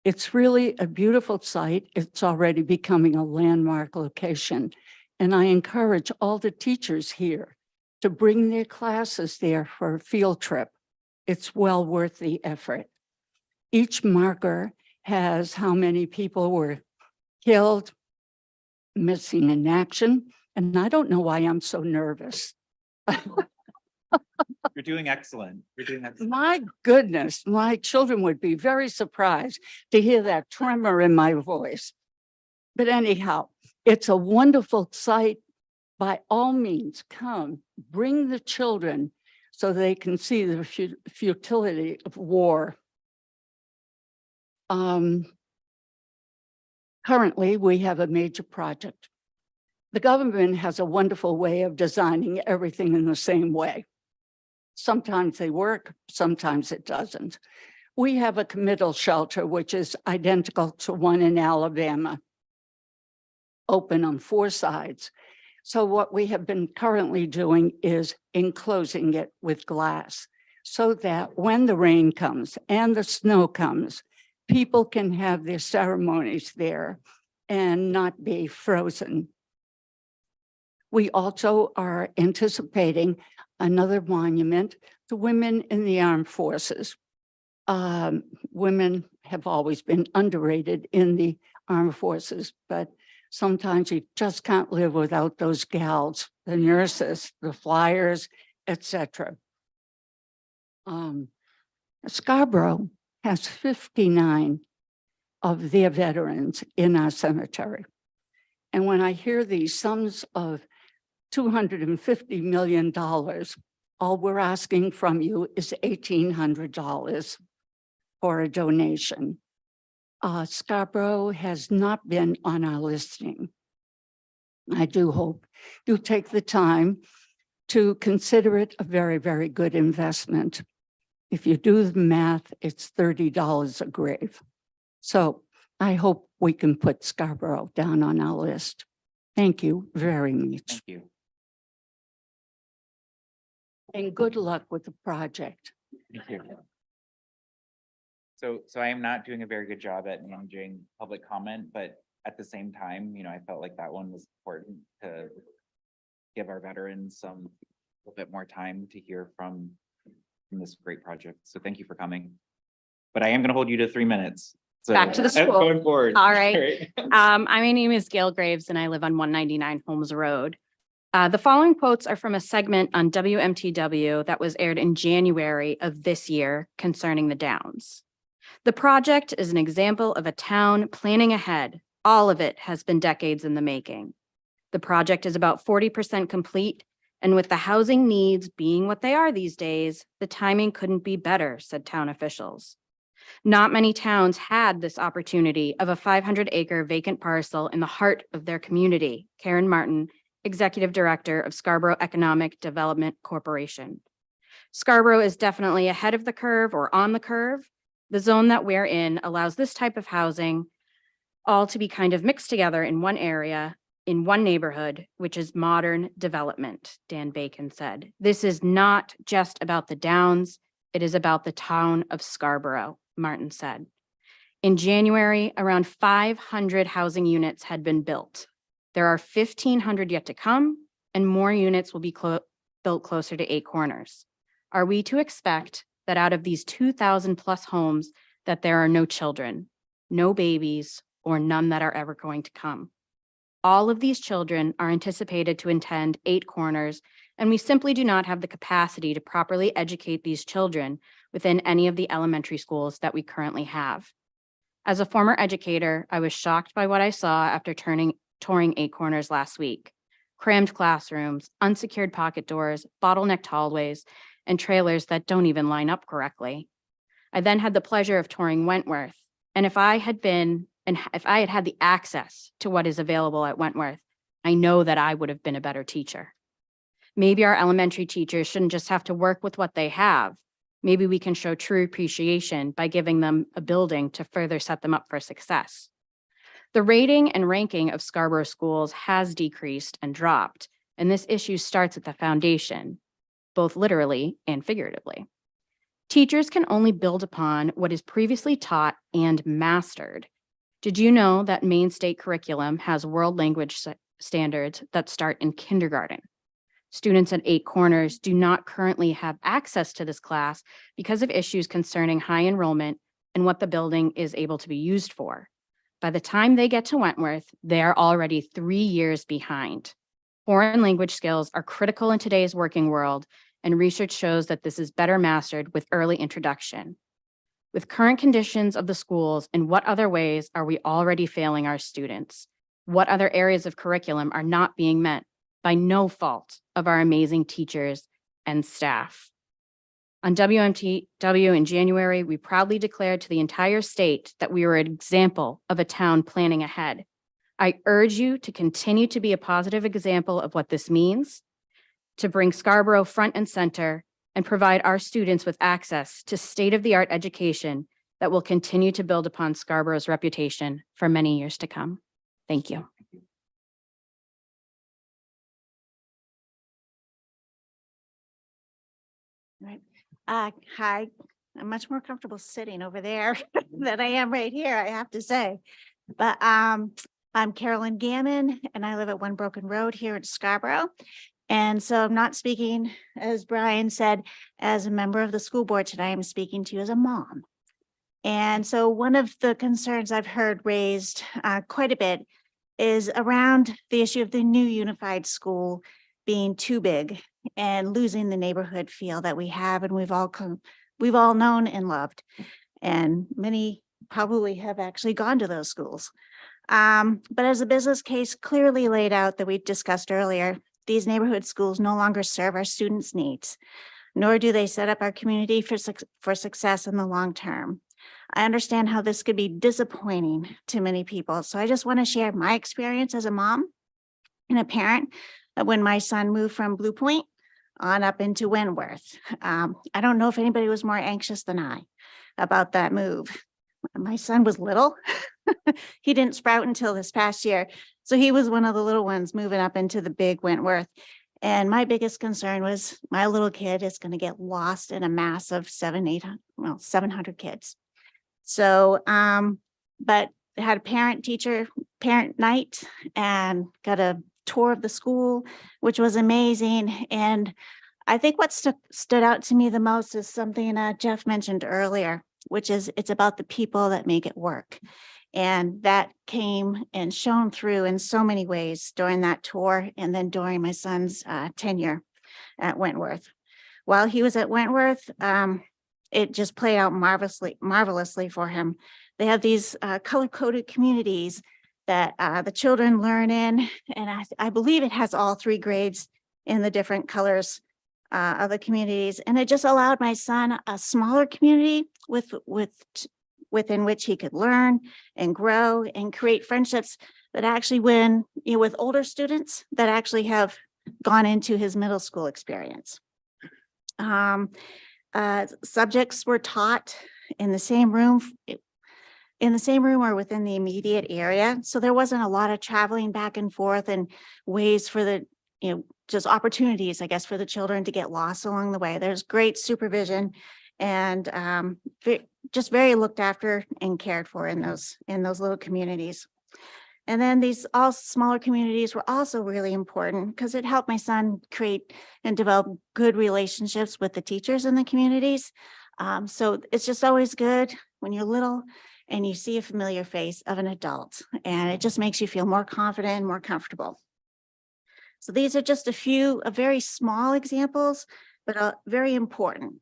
It's really a beautiful site. It's already becoming a landmark location. And I encourage all the teachers here to bring their classes there for a field trip. It's well worth the effort. Each marker has how many people were killed, missing in action, and I don't know why I'm so nervous. You're doing excellent. You're doing excellent. My goodness, my children would be very surprised to hear that tremor in my voice. But anyhow, it's a wonderful sight. By all means, come, bring the children so they can see the futility of war. Currently, we have a major project. The government has a wonderful way of designing everything in the same way. Sometimes they work, sometimes it doesn't. We have a committal shelter, which is identical to one in Alabama, open on 4 sides. So what we have been currently doing is enclosing it with glass so that when the rain comes and the snow comes, people can have their ceremonies there and not be frozen. We also are anticipating another monument to women in the armed forces. Women have always been underrated in the armed forces, but sometimes you just can't live without those gals, the nurses, the flyers, etc. Scarborough has 59 of their veterans in our cemetery. And when I hear these sums of $250 million, all we're asking from you is $1,800 for a donation. Scarborough has not been on our listing. I do hope you take the time to consider it a very, very good investment. If you do the math, it's $30 a grave. So I hope we can put Scarborough down on our list. Thank you very much. Thank you. And good luck with the project. Thank you. So I am not doing a very good job at managing public comment, but at the same time, I felt like that one was important to give our veterans a little bit more time to hear from this great project. So thank you for coming. But I am going to hold you to 3 minutes. So Back to the school. Going forward. All right. My name is Gail Graves and I live on 199 Holmes Road. The following quotes are from a segment on WMTW that was aired in January of this year concerning the Downs. The project is an example of a town planning ahead. All of it has been decades in the making. The project is about 40% complete, and with the housing needs being what they are these days, the timing couldn't be better, said town officials. Not many towns had this opportunity of a 500-acre vacant parcel in the heart of their community. Karen Martin, Executive Director of Scarborough Economic Development Corporation. Scarborough is definitely ahead of the curve or on the curve. The zone that we're in allows this type of housing all to be kind of mixed together in one area, in one neighborhood, which is modern development, Dan Bacon said. This is not just about the Downs, it is about the town of Scarborough, Martin said. In January, around 500 housing units had been built. There are 1,500 yet to come, and more units will be built closer to 8 Corners. Are we to expect that out of these 2,000 plus homes that there are no children, no babies, or none that are ever going to come? All of these children are anticipated to attend 8 Corners, and we simply do not have the capacity to properly educate these children within any of the elementary schools that we currently have. As a former educator, I was shocked by what I saw after touring 8 Corners last week. Crammed classrooms, unsecured pocket doors, bottlenecked hallways, and trailers that don't even line up correctly. I then had the pleasure of touring Wentworth, and if I had had the access to what is available at Wentworth, I know that I would have been a better teacher. Maybe our elementary teachers shouldn't just have to work with what they have. Maybe we can show true appreciation by giving them a building to further set them up for success. The rating and ranking of Scarborough schools has decreased and dropped, and this issue starts at the foundation, both literally and figuratively. Teachers can only build upon what is previously taught and mastered. Did you know that Maine state curriculum has world language standards that start in kindergarten? Students at Eight Corners do not currently have access to this class because of issues concerning high enrollment and what the building is able to be used for. By the time they get to Wentworth, they are already 3 years behind. Foreign language skills are critical in today's working world, and research shows that this is better mastered with early introduction. With current conditions of the schools, in what other ways are we already failing our students? What other areas of curriculum are not being met by no fault of our amazing teachers and staff? On WMTW in January, we proudly declared to the entire state that we were an example of a town planning ahead. I urge you to continue to be a positive example of what this means, to bring Scarborough front and center and provide our students with access to state-of-the-art education that will continue to build upon Scarborough's reputation for many years to come. Thank you. Right. Hi, I'm much more comfortable sitting over there than I am right here, I have to say. But I'm Carolyn Gammon and I live at One Broken Road here in Scarborough. And so I'm not speaking, as Brian said, as a member of the school board today, I'm speaking to you as a mom. And so one of the concerns I've heard raised quite a bit is around the issue of the new unified school being too big and losing the neighborhood feel that we have and we've all known and loved. And many probably have actually gone to those schools. But as a business case clearly laid out that we discussed earlier, these neighborhood schools no longer serve our students' needs, nor do they set up our community for success in the long term. I understand how this could be disappointing to many people. So I just want to share my experience as a mom and a parent when my son moved from Blue Point on up into Wentworth. I don't know if anybody was more anxious than I about that move. My son was little. He didn't sprout until this past year. So he was one of the little ones moving up into the big Wentworth. And my biggest concern was my little kid is going to get lost in a mass of 700 kids. So, but had a parent night and got a tour of the school, which was amazing. And I think what stood out to me the most is something Jeff mentioned earlier, which is it's about the people that make it work. And that came and shone through in so many ways during that tour and then during my son's tenure at Wentworth. While he was at Wentworth, it just played out marvelously for him. They have these color-coded communities that the children learn in, and I believe it has all 3 grades in the different colors of the communities. And it just allowed my son a smaller community within which he could learn and grow and create friendships that actually with older students that actually have gone into his middle school experience. Subjects were taught in the same room or within the immediate area. So there wasn't a lot of traveling back and forth and ways for just opportunities, I guess, for the children to get lost along the way. There's great supervision and just very looked after and cared for in those little communities. And then these all smaller communities were also really important because it helped my son create and develop good relationships with the teachers in the communities. So it's just always good when you're little and you see a familiar face of an adult, and it just makes you feel more confident and more comfortable. So these are just a few very small examples, but very important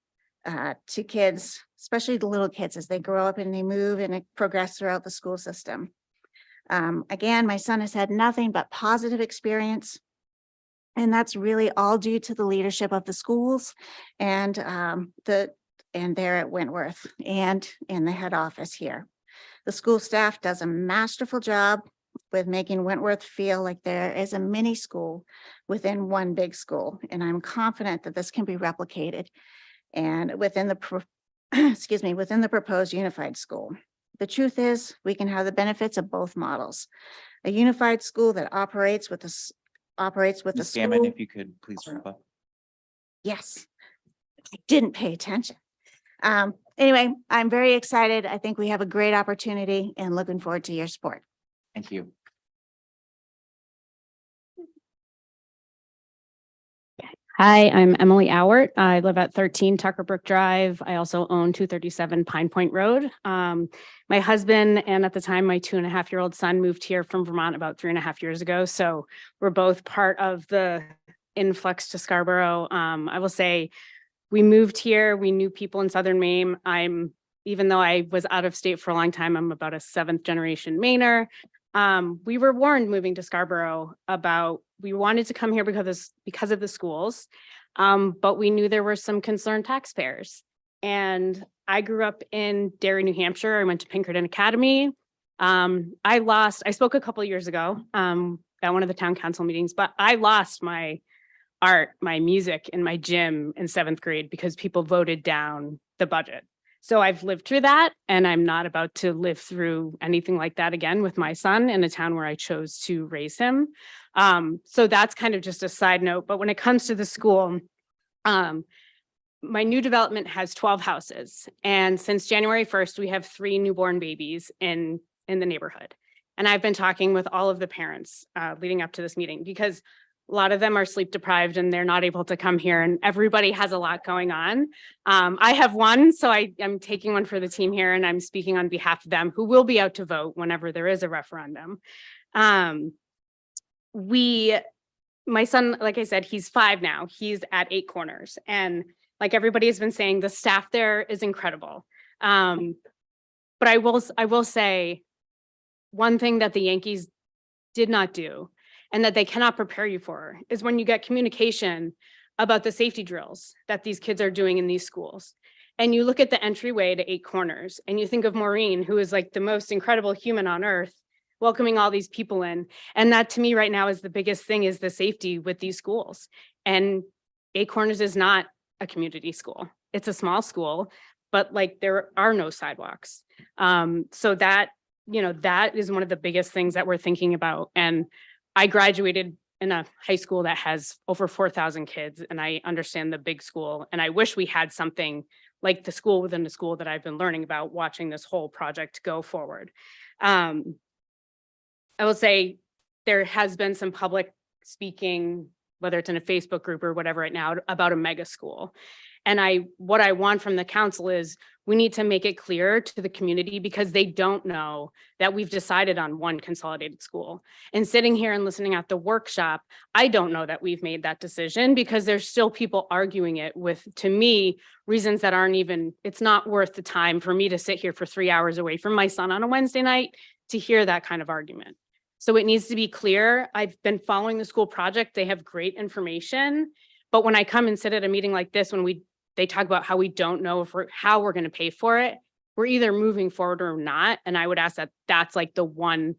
to kids, especially the little kids as they grow up and they move and progress throughout the school system. Again, my son has had nothing but positive experience, and that's really all due to the leadership of the schools and there at Wentworth and in the head office here. The school staff does a masterful job with making Wentworth feel like there is a mini school within one big school, and I'm confident that this can be replicated and within the proposed unified school. The truth is, we can have the benefits of both models. A unified school that operates with the Ms. Gammon, school. if you could please wrap up. Yes, I didn't pay attention. Anyway, I'm very excited. I think we have a great opportunity and looking forward to your support. Thank you. Hi, I'm Emily Awart. I live at 13 Tucker Brook Drive. I also own 237 Pine Point Road. My husband and at the time my 2.5-year-old son moved here from Vermont about 3.5 years ago. So we're both part of the influx to Scarborough. I will say we moved here. We knew people in Southern Maine. Even though I was out of state for a long time, I'm about a 7th generation Mainer. We were warned moving to Scarborough about, we wanted to come here because of the schools, but we knew there were some concerned taxpayers. And I grew up in Derry, New Hampshire. I went to Pinkerton Academy. I spoke a couple of years ago at one of the town council meetings, but I lost my art, my music, and my gym in 7th grade because people voted down the budget. So I've lived through that, and I'm not about to live through anything like that again with my son in a town where I chose to raise him. So that's kind of just a side note. But when it comes to the school, my new development has 12 houses. And since January 1st, we have 3 newborn babies in the neighborhood. And I've been talking with all of the parents leading up to this meeting because a lot of them are sleep deprived and they're not able to come here, and everybody has a lot going on. I have one, so I'm taking one for the team here, and I'm speaking on behalf of them who will be out to vote whenever there is a referendum. My son, like I said, he's 5 now. He's at 8 Corners, and like everybody has been saying, the staff there is incredible. But I will say one thing that the Yankees did not do, and that they cannot prepare you for, is when you get communication about the safety drills that these kids are doing in these schools. And you look at the entryway to 8 Corners and you think of Maureen, who is like the most incredible human on earth, welcoming all these people in. And that to me right now is the biggest thing, is the safety with these schools. And 8 Corners is not a community school. It's a small school, but like there are no sidewalks. So that, that is one of the biggest things that we're thinking about. And I graduated in a high school that has over 4,000 kids, and I understand the big school. And I wish we had something like the school within the school that I've been learning about watching this whole project go forward. I will say there has been some public speaking, whether it's in a Facebook group or whatever right now, about a mega school. And what I want from the council is we need to make it clear to the community, because they don't know that we've decided on one consolidated school. And sitting here and listening at the workshop, I don't know that we've made that decision, because there's still people arguing it with, to me, reasons that aren't even, it's not worth the time for me to sit here for 3 hours away from my son on a Wednesday night to hear that kind of argument. So it needs to be clear. I've been following the school project. They have great information. But when I come and sit at a meeting like this, when they talk about how we don't know how we're going to pay for it, we're either moving forward or not. And I would ask that that's like the one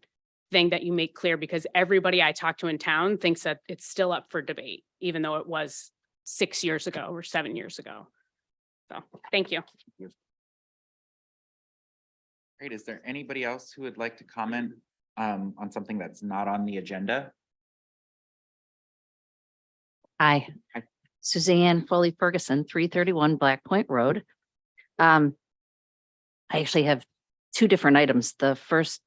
thing that you make clear, because everybody I talk to in town thinks that it's still up for debate, even though it was 6 years ago or 7 years ago. So thank you. Great. Is there anybody else who would like to comment on something that's not on the agenda? Hi, Suzanne Foley Ferguson, 331 Black Point Road. I actually have 2 different items. The first,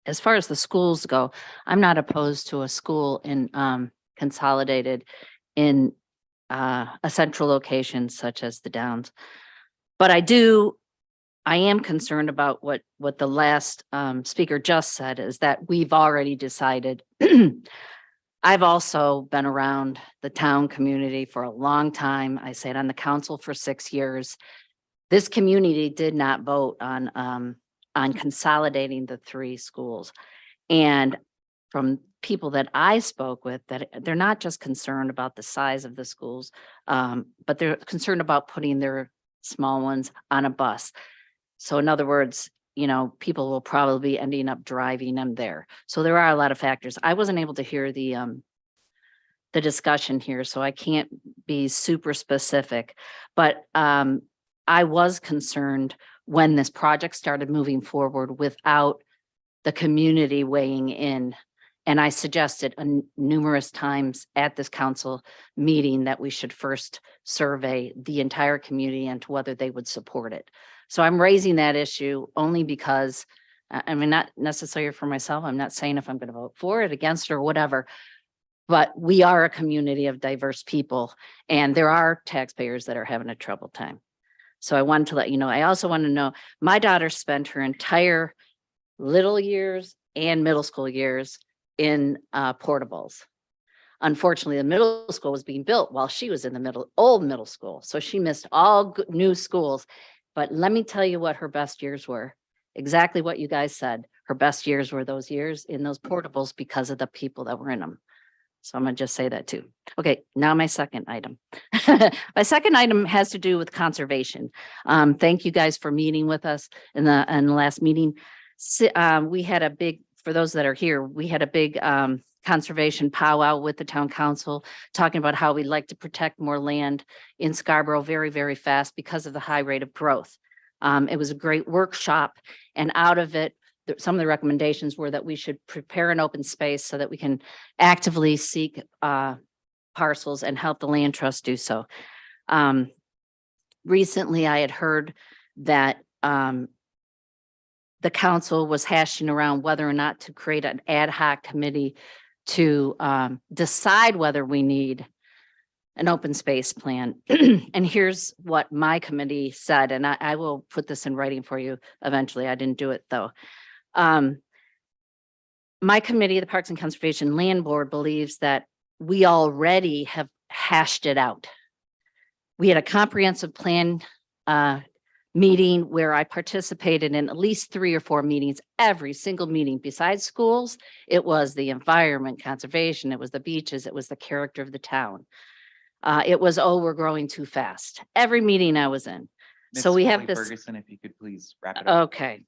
as far as the schools go, I'm not opposed to a school in consolidated in a central location such as the Downs. But I am concerned about what the last speaker just said, is that we've already decided. I've also been around the town community for a long time. I sat on the council for 6 years. This community did not vote on consolidating the 3 schools. And from people that I spoke with, that they're not just concerned about the size of the schools, but they're concerned about putting their small ones on a bus. So in other words, people will probably be ending up driving them there. So there are a lot of factors. I wasn't able to hear the discussion here, so I can't be super specific, but I was concerned when this project started moving forward without the community weighing in. And I suggested numerous times at this council meeting that we should first survey the entire community and whether they would support it. So I'm raising that issue only because, I mean, not necessarily for myself. I'm not saying if I'm going to vote for it, against it, or whatever. But we are a community of diverse people, and there are taxpayers that are having a troubled time. So I wanted to let you know. I also want to know, my daughter spent her entire little years and middle school years in portables. Unfortunately, the middle school was being built while she was in the old middle school. So she missed all new schools. But let me tell you what her best years were. Exactly what you guys said. Her best years were those years in those portables because of the people that were in them. So I'm gonna just say that too. Okay, now my second item. My second item has to do with conservation. Thank you guys for meeting with us in the last meeting. We had a big, for those that are here, we had a big conservation powwow with the town council, talking about how we'd like to protect more land in Scarborough very, very fast because of the high rate of growth. It was a great workshop, and out of it, some of the recommendations were that we should prepare an open space so that we can actively seek parcels and help the land trust do so. Recently, I had heard that the council was hashing around whether or not to create an ad hoc committee to decide whether we need an open space plan. And here's what my committee said, and I will put this in writing for you eventually. I didn't do it though. My committee, the Parks and Conservation Land Board, believes that we already have hashed it out. We had a comprehensive plan meeting where I participated in at least 3 or 4 meetings, every single meeting. Besides schools, it was the environment, conservation, it was the beaches, it was the character of the town. It was, oh, we're growing too fast. Every meeting I was in. So we have this. Ferguson, if you could please wrap it up. Okay.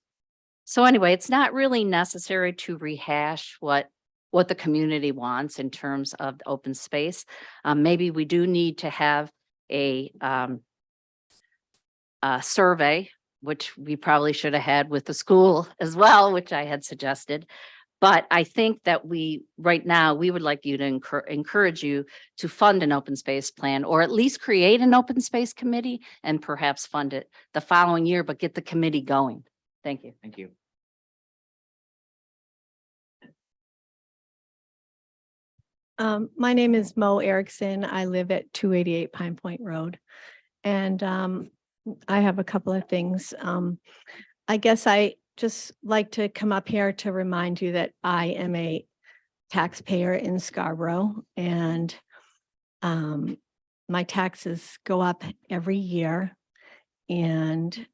So anyway, it's not really necessary to rehash what the community wants in terms of open space. Maybe we do need to have a survey, which we probably should have had with the school as well, which I had suggested. But I think that right now, we would like you to encourage you to fund an open space plan, or at least create an open space committee and perhaps fund it the following year, but get the committee going. Thank you. Thank you. My name is Mo Erickson. I live at 288 Pine Point Road. And I have a couple of things. I guess I just like to come up here to remind you that I am a taxpayer in Scarborough, and my taxes go up every year. And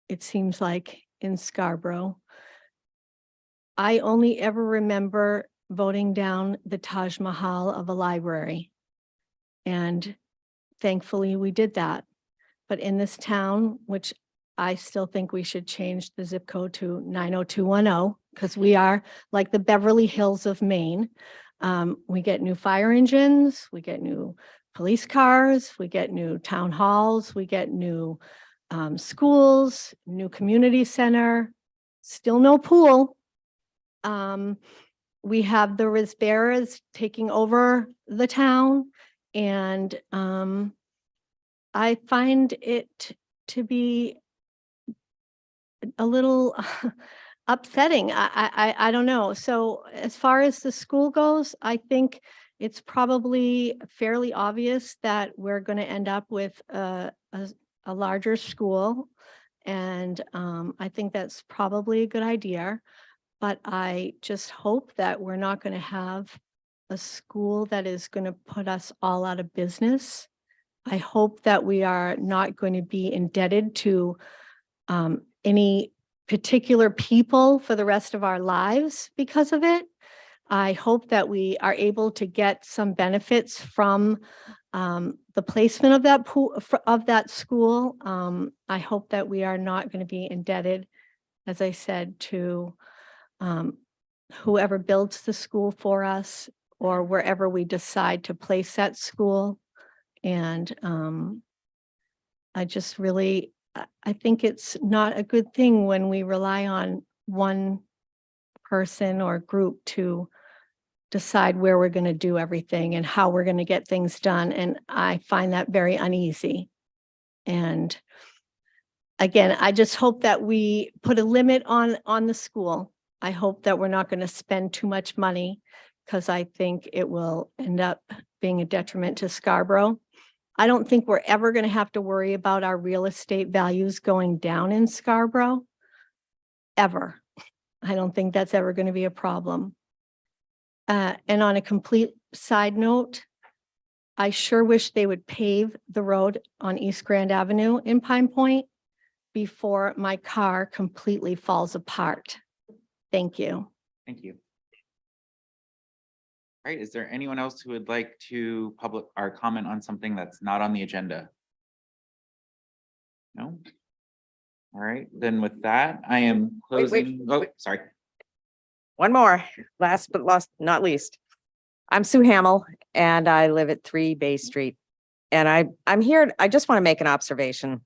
it seems like in Scarborough, I only ever remember voting down the Taj Mahal of a library. And thankfully we did that. But in this town, which I still think we should change the zip code to 90210, because we are like the Beverly Hills of Maine. We get new fire engines, we get new police cars, we get new town halls, we get new schools, new community center, still no pool. We have the Risberas taking over the town, and I find it to be a little upsetting. I don't know. So as far as the school goes, I think it's probably fairly obvious that we're going to end up with a larger school. And I think that's probably a good idea. But I just hope that we're not going to have a school that is going to put us all out of business. I hope that we are not going to be indebted to any particular people for the rest of our lives because of it. I hope that we are able to get some benefits from the placement of that school. I hope that we are not going to be indebted, as I said, to whoever builds the school for us or wherever we decide to place that school. And I just really, I think it's not a good thing when we rely on one person or group to decide where we're going to do everything and how we're going to get things done. And I find that very uneasy. And again, I just hope that we put a limit on the school. I hope that we're not going to spend too much money, because I think it will end up being a detriment to Scarborough. I don't think we're ever going to have to worry about our real estate values going down in Scarborough. Ever. I don't think that's ever going to be a problem. And on a complete side note, I sure wish they would pave the road on East Grand Avenue in Pine Point before my car completely falls apart. Thank you. Thank you. All right, is there anyone else who would like to public or comment on something that's not on the agenda? No? All right, then with that, I am closing. Oh, sorry. One more, last but not least. I'm Sue Hamill and I live at 3 Bay Street. And I'm here, I just want to make an observation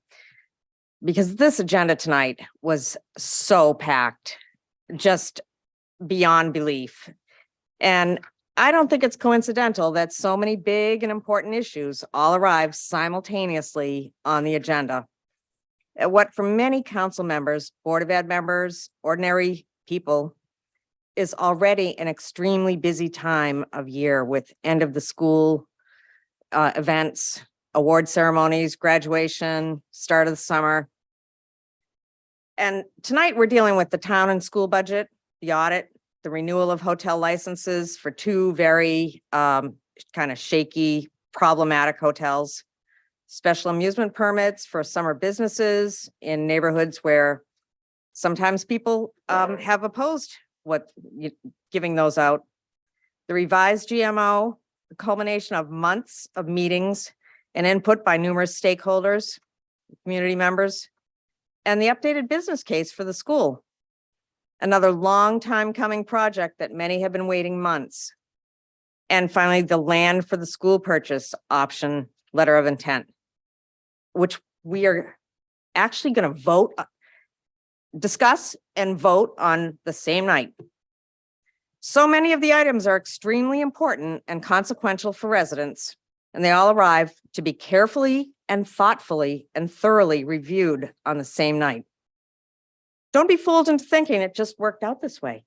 because this agenda tonight was so packed, just beyond belief. And I don't think it's coincidental that so many big and important issues all arrived simultaneously on the agenda. What for many council members, Board of Ed members, ordinary people, is already an extremely busy time of year with end of the school events, award ceremonies, graduation, start of the summer. And tonight we're dealing with the town and school budget, the audit, the renewal of hotel licenses for 2 very kind of shaky, problematic hotels, special amusement permits for summer businesses in neighborhoods where sometimes people have opposed giving those out, the revised GMO, the culmination of months of meetings and input by numerous stakeholders, community members, and the updated business case for the school. Another long time coming project that many have been waiting months. And finally, the land for the school purchase option letter of intent, which we are actually going to discuss and vote on the same night. So many of the items are extremely important and consequential for residents, and they all arrive to be carefully and thoughtfully and thoroughly reviewed on the same night. Don't be fooled into thinking it just worked out this way.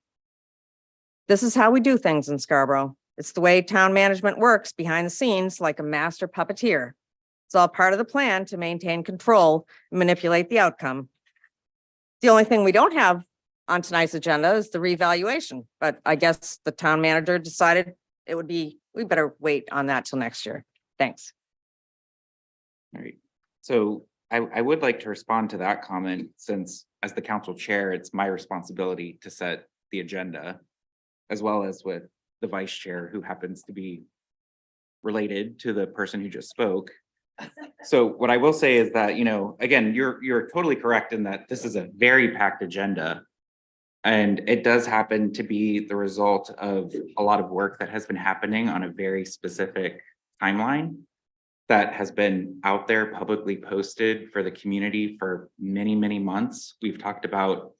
This is how we do things in Scarborough. It's the way town management works behind the scenes like a master puppeteer. It's all part of the plan to maintain control and manipulate the outcome. The only thing we don't have on tonight's agenda is the revaluation, but I guess the town manager decided we better wait on that till next year. Thanks. All right, so I would like to respond to that comment since as the council chair, it's my responsibility to set the agenda as well as with the vice chair who happens to be related to the person who just spoke. So what I will say is that, again, you're totally correct in that this is a very packed agenda. And it does happen to be the result of a lot of work that has been happening on a very specific timeline that has been out there publicly posted for the community for many, many months. We've talked about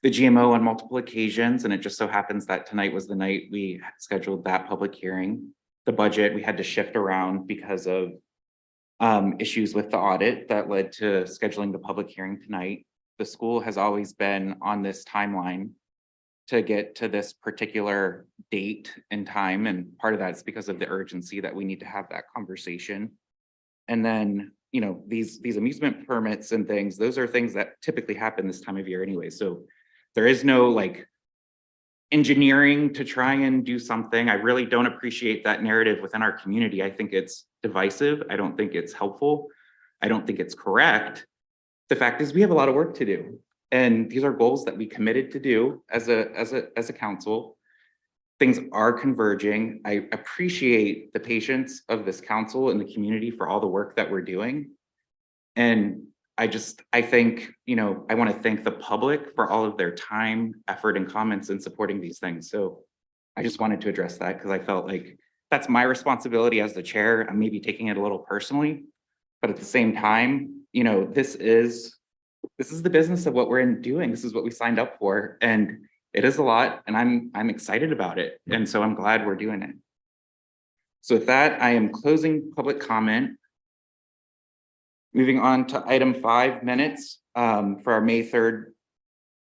the GMO on multiple occasions, and it just so happens that tonight was the night we scheduled that public hearing. The budget we had to shift around because of issues with the audit that led to scheduling the public hearing tonight. The school has always been on this timeline to get to this particular date and time. And part of that is because of the urgency that we need to have that conversation. And then, these amusement permits and things, those are things that typically happen this time of year anyway. So there is no engineering to try and do something. I really don't appreciate that narrative within our community. I think it's divisive. I don't think it's helpful. I don't think it's correct. The fact is we have a lot of work to do. And these are goals that we committed to do as a council. Things are converging. I appreciate the patience of this council and the community for all the work that we're doing. And I think, I want to thank the public for all of their time, effort, and comments in supporting these things. So I just wanted to address that because I felt like that's my responsibility as the chair. I'm maybe taking it a little personally, but at the same time, this is the business of what we're doing. This is what we signed up for, and it is a lot, and I'm excited about it. And so I'm glad we're doing it. So with that, I am closing public comment. Moving on to item 5 minutes for our May 3rd,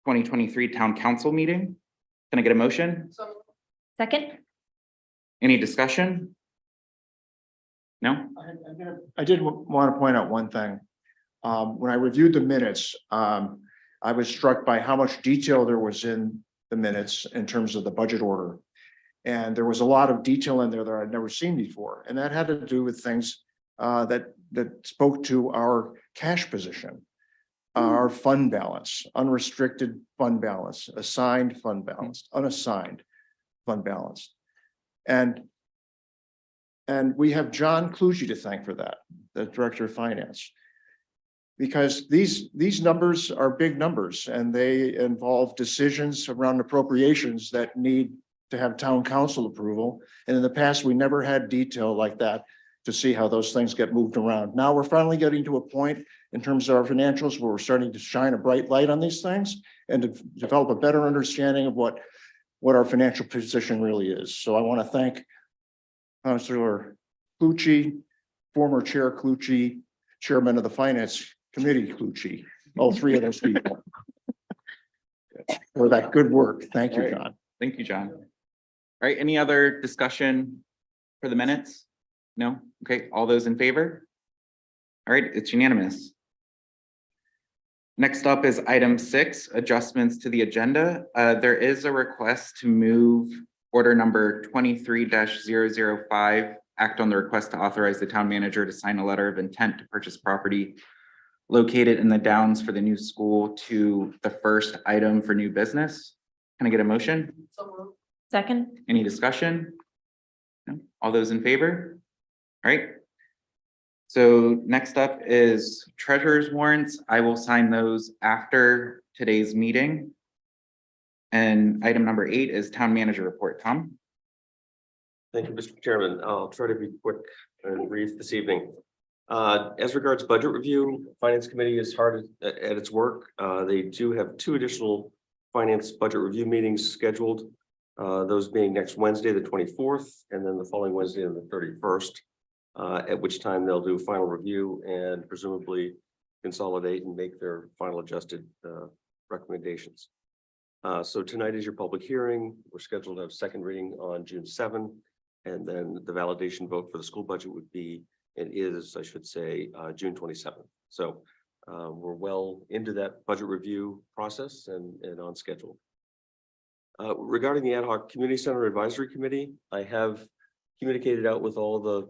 2023 town council meeting. Can I get a motion? Second. Any discussion? No? I did want to point out one thing. When I reviewed the minutes, I was struck by how much detail there was in the minutes in terms of the budget order. And there was a lot of detail in there that I'd never seen before. And that had to do with things that spoke to our cash position, our fund balance, unrestricted fund balance, assigned fund balance, unassigned fund balance. And we have John Clucci to thank for that, the Director of Finance. Because these numbers are big numbers and they involve decisions around appropriations that need to have town council approval. And in the past, we never had detail like that to see how those things get moved around. Now we're finally getting to a point in terms of our financials where we're starting to shine a bright light on these things and to develop a better understanding of what our financial position really is. So I want to thank Councilor Clucci, former Chair Clucci, Chairman of the Finance Committee Clucci, all three of those people for that good work. Thank you, John. Thank you, John. All right, any other discussion for the minutes? No? Okay, all those in favor? All right, it's unanimous. Next up is item 6, adjustments to the agenda. There is a request to move order number 23-005, act on the request to authorize the town manager to sign a letter of intent to purchase property located in the Downs for the new school to the first item for new business. Can I get a motion? Second. Any discussion? No? All those in favor? All right. So next up is treasurer's warrants. I will sign those after today's meeting. And item number 8 is town manager report. Tom? Thank you, Mr. Chairman. I'll try to be quick and brief this evening. As regards budget review, Finance Committee is hard at its work. They do have 2 additional finance budget review meetings scheduled. Those being next Wednesday, the 24th, and then the following Wednesday, the 31st, at which time they'll do final review and presumably consolidate and make their final adjusted recommendations. So tonight is your public hearing. We're scheduled to have second reading on June 7, and then the validation vote for the school budget would be, and is, I should say, June 27th. So we're well into that budget review process and on schedule. Regarding the Ad hoc Community Center Advisory Committee, I have communicated out with all the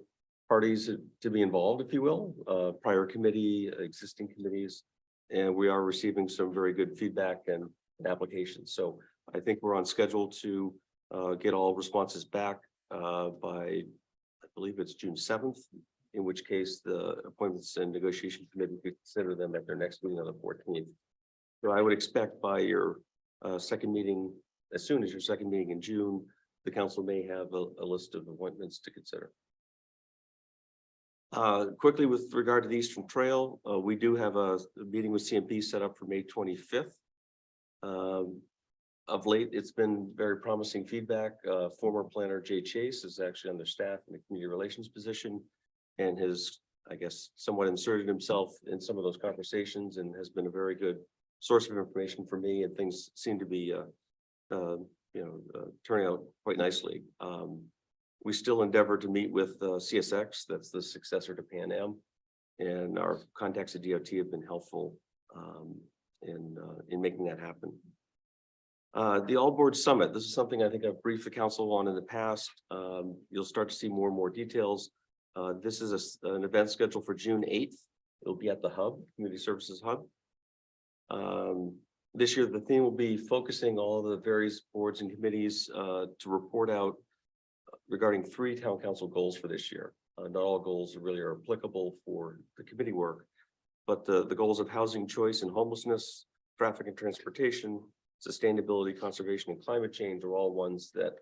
parties to be involved, if you will, prior committee, existing committees, and we are receiving some very good feedback and applications. So I think we're on schedule to get all responses back by, I believe it's June 7th, in which case the Appointments and Negotiation Committee could consider them at their next meeting on the 14th. So I would expect by your second meeting, as soon as your second meeting in June, the council may have a list of appointments to consider. Quickly, with regard to the Eastern Trail, we do have a meeting with CMP set up for May 25th. Of late, it's been very promising feedback. Former planner Jay Chase is actually on their staff in the community relations position and has, I guess, somewhat inserted himself in some of those conversations and has been a very good source of information for me, and things seem to be turning out quite nicely. We still endeavor to meet with CSX, that's the successor to Pan Am, and our contacts at DOT have been helpful in making that happen. The All Board Summit, this is something I think I've briefed the council on in the past. You'll start to see more and more details. This is an event scheduled for June 8th. It'll be at the Hub, Community Services Hub. This year, the theme will be focusing all the various boards and committees to report out regarding 3 town council goals for this year. Not all goals really are applicable for the committee work, but the goals of housing choice and homelessness, traffic and transportation, sustainability, conservation, and climate change are all ones that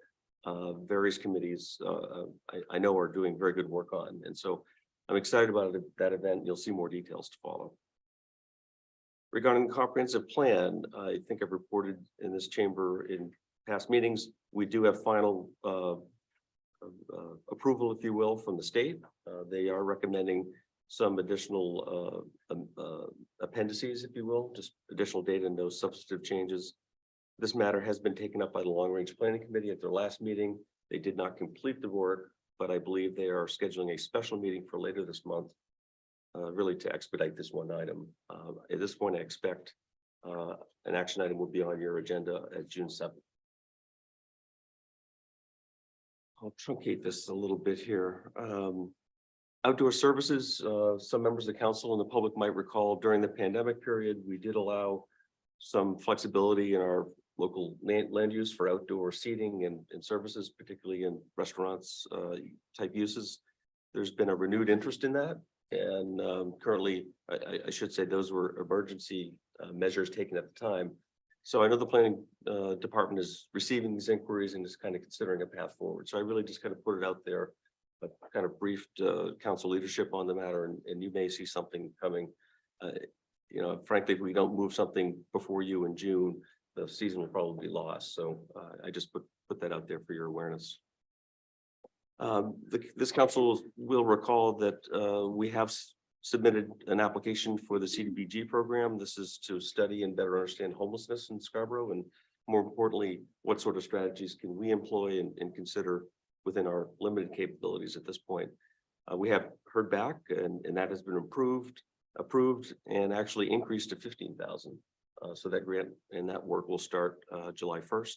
various committees I know are doing very good work on. And so I'm excited about that event. You'll see more details to follow. Regarding the comprehensive plan, I think I've reported in this chamber in past meetings, we do have final approval, if you will, from the state. They are recommending some additional appendices, if you will, just additional data and no substantive changes. This matter has been taken up by the Long Range Planning Committee at their last meeting, They did not complete the work, but I believe they are scheduling a special meeting for later this month, really to expedite this one item. At this point, I expect an action item will be on your agenda at June 7th. I'll truncate this a little bit here. Outdoor services, some members of the council and the public might recall during the pandemic period, we did allow some flexibility in our local land use for outdoor seating and services, particularly in restaurants type uses. There's been a renewed interest in that. And currently, I should say those were emergency measures taken at the time. So I know the planning department is receiving these inquiries and is kind of considering a path forward. So I really just kind of put it out there, kind of briefed council leadership on the matter, and you may see something coming. You know, frankly, if we don't move something before you in June, the season will probably be lost. So I just put that out there for your awareness. This council will recall that we have submitted an application for the CDBG program. This is to study and better understand homelessness in Scarborough, and more importantly, what sort of strategies can we employ and consider within our limited capabilities at this point. We have heard back, and that has been approved and actually increased to 15,000. So that grant and that work will start July 1st.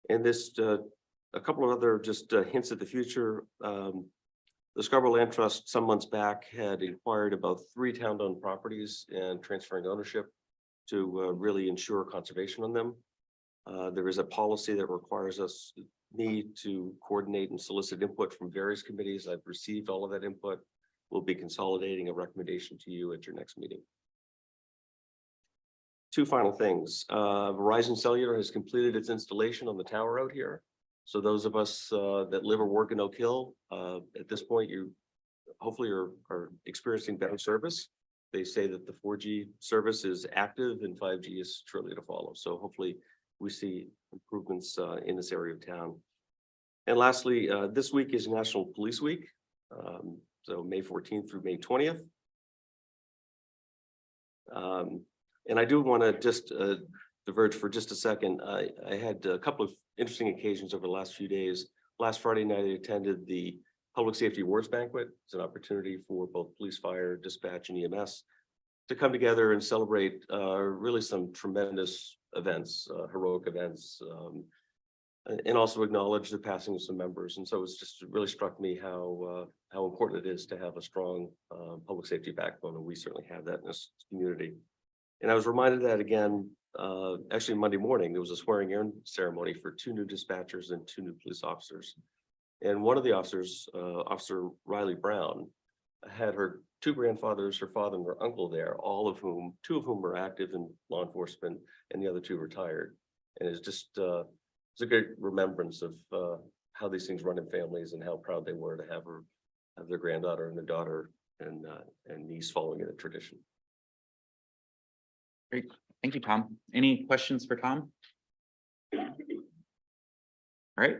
And this, a couple of other just hints at the future. The Scarborough Land Trust some months back had inquired about 3 town-owned properties and transferring ownership to really ensure conservation on them. There is a policy that requires me to coordinate and solicit input from various committees. I've received all of that input. We'll be consolidating a recommendation to you at your next meeting. 2 final things. Verizon Cellular has completed its installation on the tower out here. So those of us that live or work in Oak Hill, at this point, you hopefully are experiencing better service. They say that the 4G service is active and 5G is shortly to follow. So hopefully we see improvements in this area of town. And lastly, this week is National Police Week. So May 14th through May 20th. And I do want to just diverge for just a second. I had a couple of interesting occasions over the last few days. Last Friday night, I attended the Public Safety Awards Banquet. It's an opportunity for both police, fire, dispatch, and EMS to come together and celebrate really some tremendous events, heroic events, and also acknowledge the passing of some members. And so it's just really struck me how important it is to have a strong public safety backbone, and we certainly have that in this community. And I was reminded that again, actually Monday morning, there was a swearing in ceremony for 2 new dispatchers and 2 new police officers. And one of the officers, Officer Riley Brown, had her 2 grandfathers, her father and her uncle there, 2 of whom were active in law enforcement and the other 2 retired. And it's just, it's a great remembrance of how these things run in families and how proud they were to have their granddaughter and their daughter and niece following in the tradition. Great. Thank you, Tom. Any questions for Tom? All right.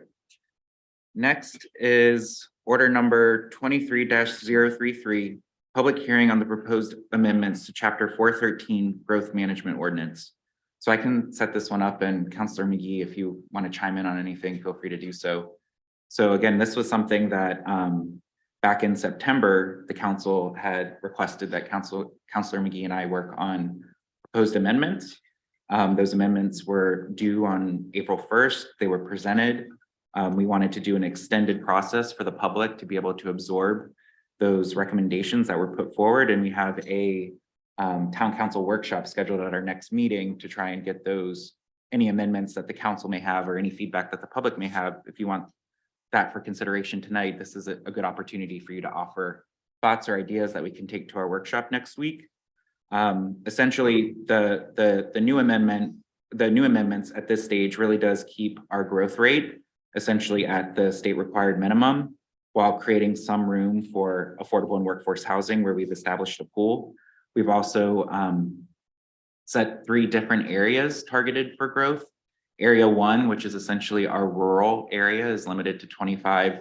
Next is order number 23-033, public hearing on the proposed amendments to Chapter 413 Growth Management Ordinance. So I can set this one up, and Councilor McGee, if you want to chime in on anything, feel free to do so. So again, this was something that back in September, the council had requested that Councilor McGee and I work on proposed amendments. Those amendments were due on April 1st. They were presented. We wanted to do an extended process for the public to be able to absorb those recommendations that were put forward. And we have a town council workshop scheduled at our next meeting to try and get any amendments that the council may have or any feedback that the public may have. If you want that for consideration tonight, this is a good opportunity for you to offer thoughts or ideas that we can take to our workshop next week. Essentially, the new amendments at this stage really does keep our growth rate essentially at the state required minimum, while creating some room for affordable and workforce housing where we've established a pool. We've also set 3 different areas targeted for growth. Area 1, which is essentially our rural area, is limited to 25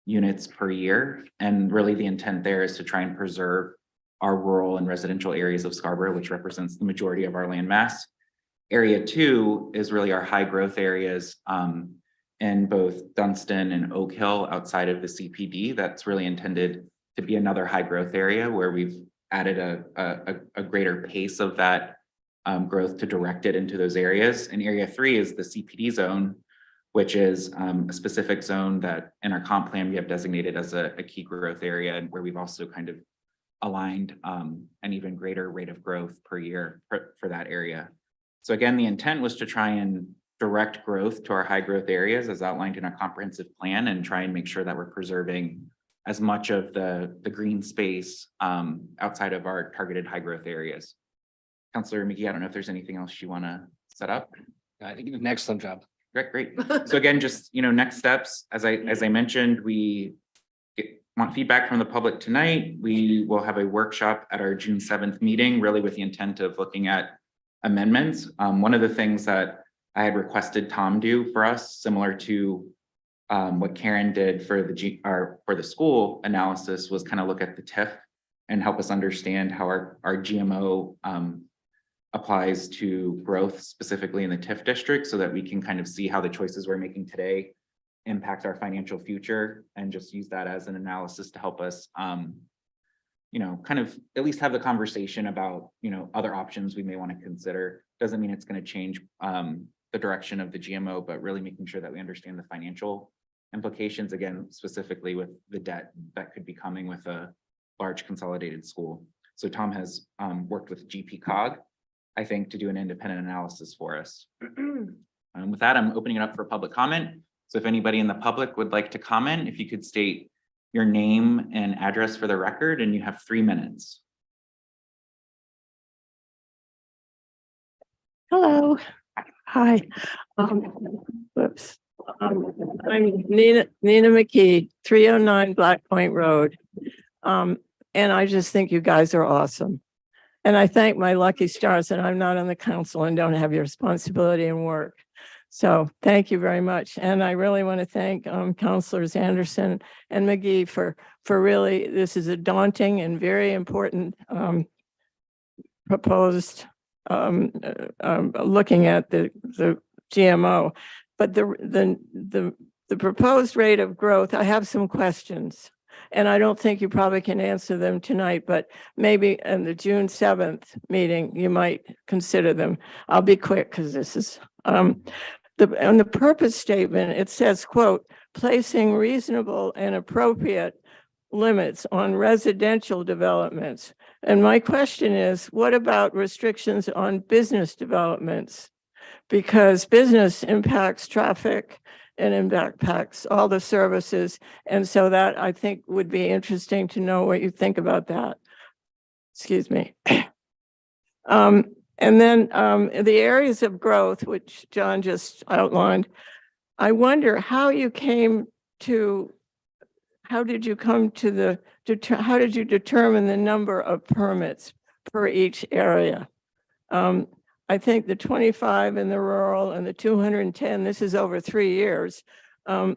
units per year. And really the intent there is to try and preserve our rural and residential areas of Scarborough, which represents the majority of our land mass. Area 2 is really our high growth areas. in both Dunstan and Oak Hill outside of the CPD. That's really intended to be another high growth area where we've added a greater pace of that growth to direct it into those areas. And area 3 is the CPD zone, which is a specific zone that in our comp plan we have designated as a key growth area, and where we've also kind of aligned an even greater rate of growth per year for that area. So again, the intent was to try and direct growth to our high growth areas as outlined in our comprehensive plan, and try and make sure that we're preserving as much of the green space outside of our targeted high growth areas. Councilor McGee, I don't know if there's anything else you want to set up. I think you did an excellent job. Great. So again, just, next steps, as I mentioned, we want feedback from the public tonight. We will have a workshop at our June 7th meeting, really with the intent of looking at amendments. One of the things that I had requested Tom do for us, similar to what Karen did for the school analysis, was kind of look at the TIF and help us understand how our GMO applies to growth specifically in the TIF district, so that we can kind of see how the choices we're making today impact our financial future, and just use that as an analysis to help us kind of at least have the conversation about other options we may want to consider. Doesn't mean it's going to change the direction of the GMO, but really making sure that we understand the financial implications, again, specifically with the debt that could be coming with a large consolidated school. So Tom has worked with GPCOG, I think, to do an independent analysis for us. With that, I'm opening it up for public comment. So if anybody in the public would like to comment, if you could state your name and address for the record, and you have 3 minutes. Hello. Hi. Whoops. I'm Nina McKee, 309 Black Point Road. And I just think you guys are awesome. And I thank my lucky stars that I'm not on the council and don't have your responsibility and work. So thank you very much. And I really want to thank Councilors Anderson and McGee for really, this is a daunting and very important proposed looking at the GMO. But the proposed rate of growth, I have some questions. And I don't think you probably can answer them tonight, but maybe in the June 7th meeting, you might consider them. I'll be quick because this is, on the purpose statement, it says, quote, placing reasonable and appropriate limits on residential developments. And my question is, what about restrictions on business developments? Because business impacts traffic and impacts all the services. And so that, I think, would be interesting to know what you think about that. Excuse me. And then the areas of growth, which John just outlined, I wonder how you came to, how did you come to how did you determine the number of permits per each area? I think the 25 in the rural and the 210, this is over 3 years, in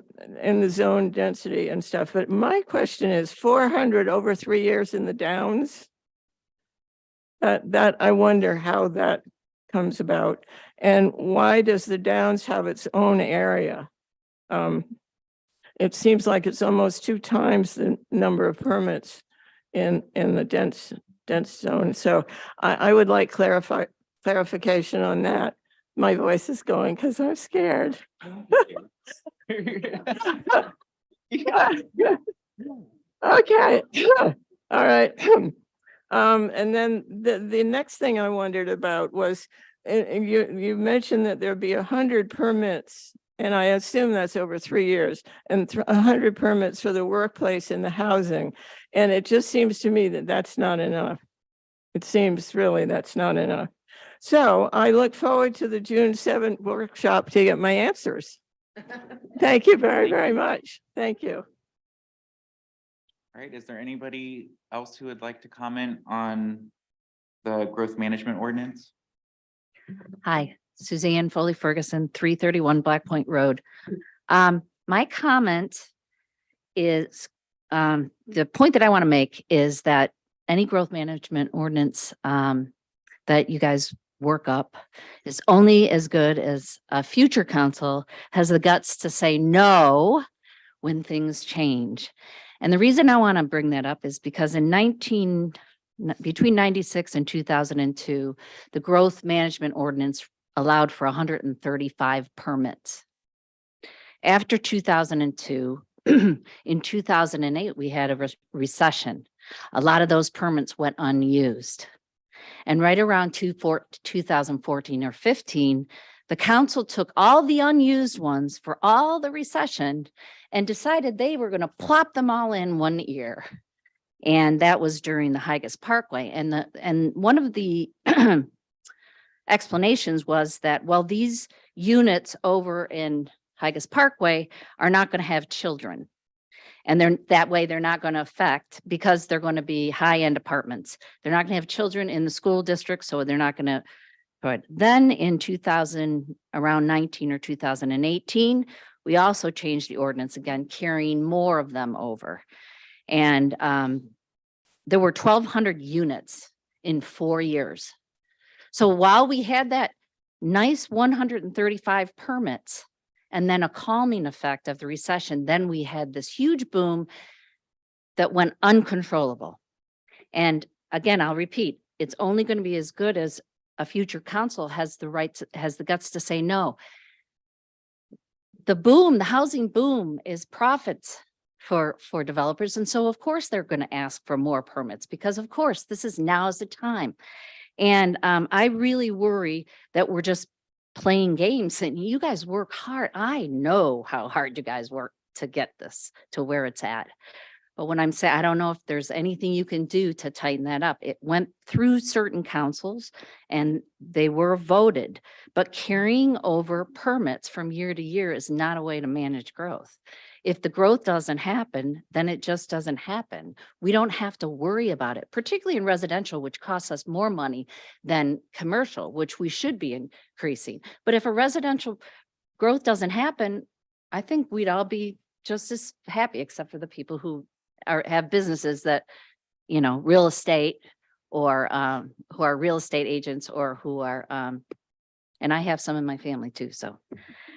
the zone density and stuff. But my question is 400 over 3 years in the Downs? That I wonder how that comes about. And why does the Downs have its own area? It seems like it's almost 2 times the number of permits in the dense zone. So I would like clarification on that. My voice is going because I'm scared. Okay. All right. And then the next thing I wondered about was, you mentioned that there'd be 100 permits, and I assume that's over 3 years, and 100 permits for the workplace and the housing. And it just seems to me that that's not enough. It seems really that's not enough. So I look forward to the June 7th workshop to get my answers. Thank you very, very much. Thank you. All right, is there anybody else who would like to comment on the growth management ordinance? Hi, Suzanne Foley Ferguson, 331 Black Point Road. My comment is, the point that I want to make is that any growth management ordinance that you guys workup is only as good as a future council has the guts to say no when things change. And the reason I want to bring that up is because between 96 and 2002, the growth management ordinance allowed for 135 permits. After 2002, in 2008, we had a recession. A lot of those permits went unused. And right around 2014 or 15, the council took all the unused ones for all the recession and decided they were going to plop them all in one year. And that was during the Higas Parkway. And one of the explanations was that, well, these units over in Higas Parkway are not going to have children. And that way they're not going to affect, because they're going to be high-end apartments. They're not going to have children in the school district, so they're not going to. But then in around 19 or 2018, we also changed the ordinance again, carrying more of them over. And there were 1,200 units in 4 years. So while we had that nice 135 permits, and then a calming effect of the recession, then we had this huge boom that went uncontrollable. And again, I'll repeat, it's only going to be as good as a future council has the guts to say no. The boom, the housing boom is profits for developers. And so of course they're going to ask for more permits, because of course this is now's the time. And I really worry that we're just playing games, and you guys work hard. I know how hard you guys work to get this to where it's at. But when I'm saying, I don't know if there's anything you can do to tighten that up. It went through certain councils and they were voted, but carrying over permits from year to year is not a way to manage growth. If the growth doesn't happen, then it just doesn't happen. We don't have to worry about it, particularly in residential, which costs us more money than commercial, which we should be increasing. But if a residential growth doesn't happen, I think we'd all be just as happy, except for the people who have businesses that, real estate, or who are real estate agents, or who are, and I have some in my family too. So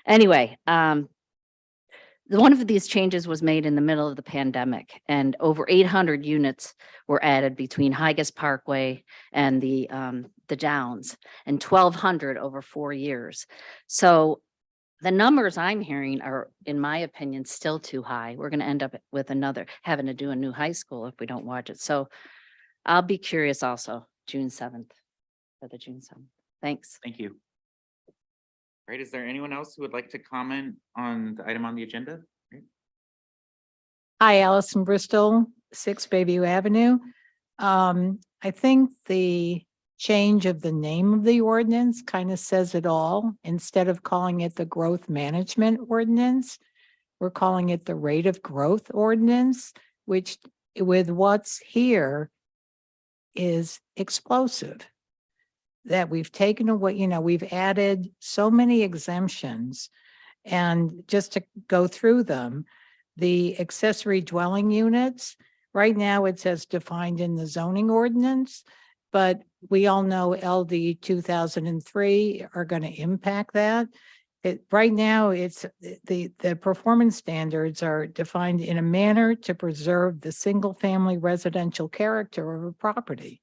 anyway, one of these changes was made in the middle of the pandemic, and over 800 units were added between Higas Parkway and the Downs, and 1,200 over 4 years. So the numbers I'm hearing are, in my opinion, still too high. We're going to end up with having to do a new high school if we don't watch it. So I'll be curious also, June 7th, for the June 7th. Thanks. Thank you. All right, is there anyone else who would like to comment on the item on the agenda? Hi, Allison Bristol, 6 Bayview Avenue. I think the change of the name of the ordinance kind of says it all. Instead of calling it the growth management ordinance, we're calling it the rate of growth ordinance, which with what's here is explosive. That we've taken away, we've added so many exemptions, and just to go through them, the accessory dwelling units, right now it says defined in the zoning ordinance, but we all know LD 2003 are going to impact that. Right now, it's the performance standards are defined in a manner to preserve the single family residential character of a property.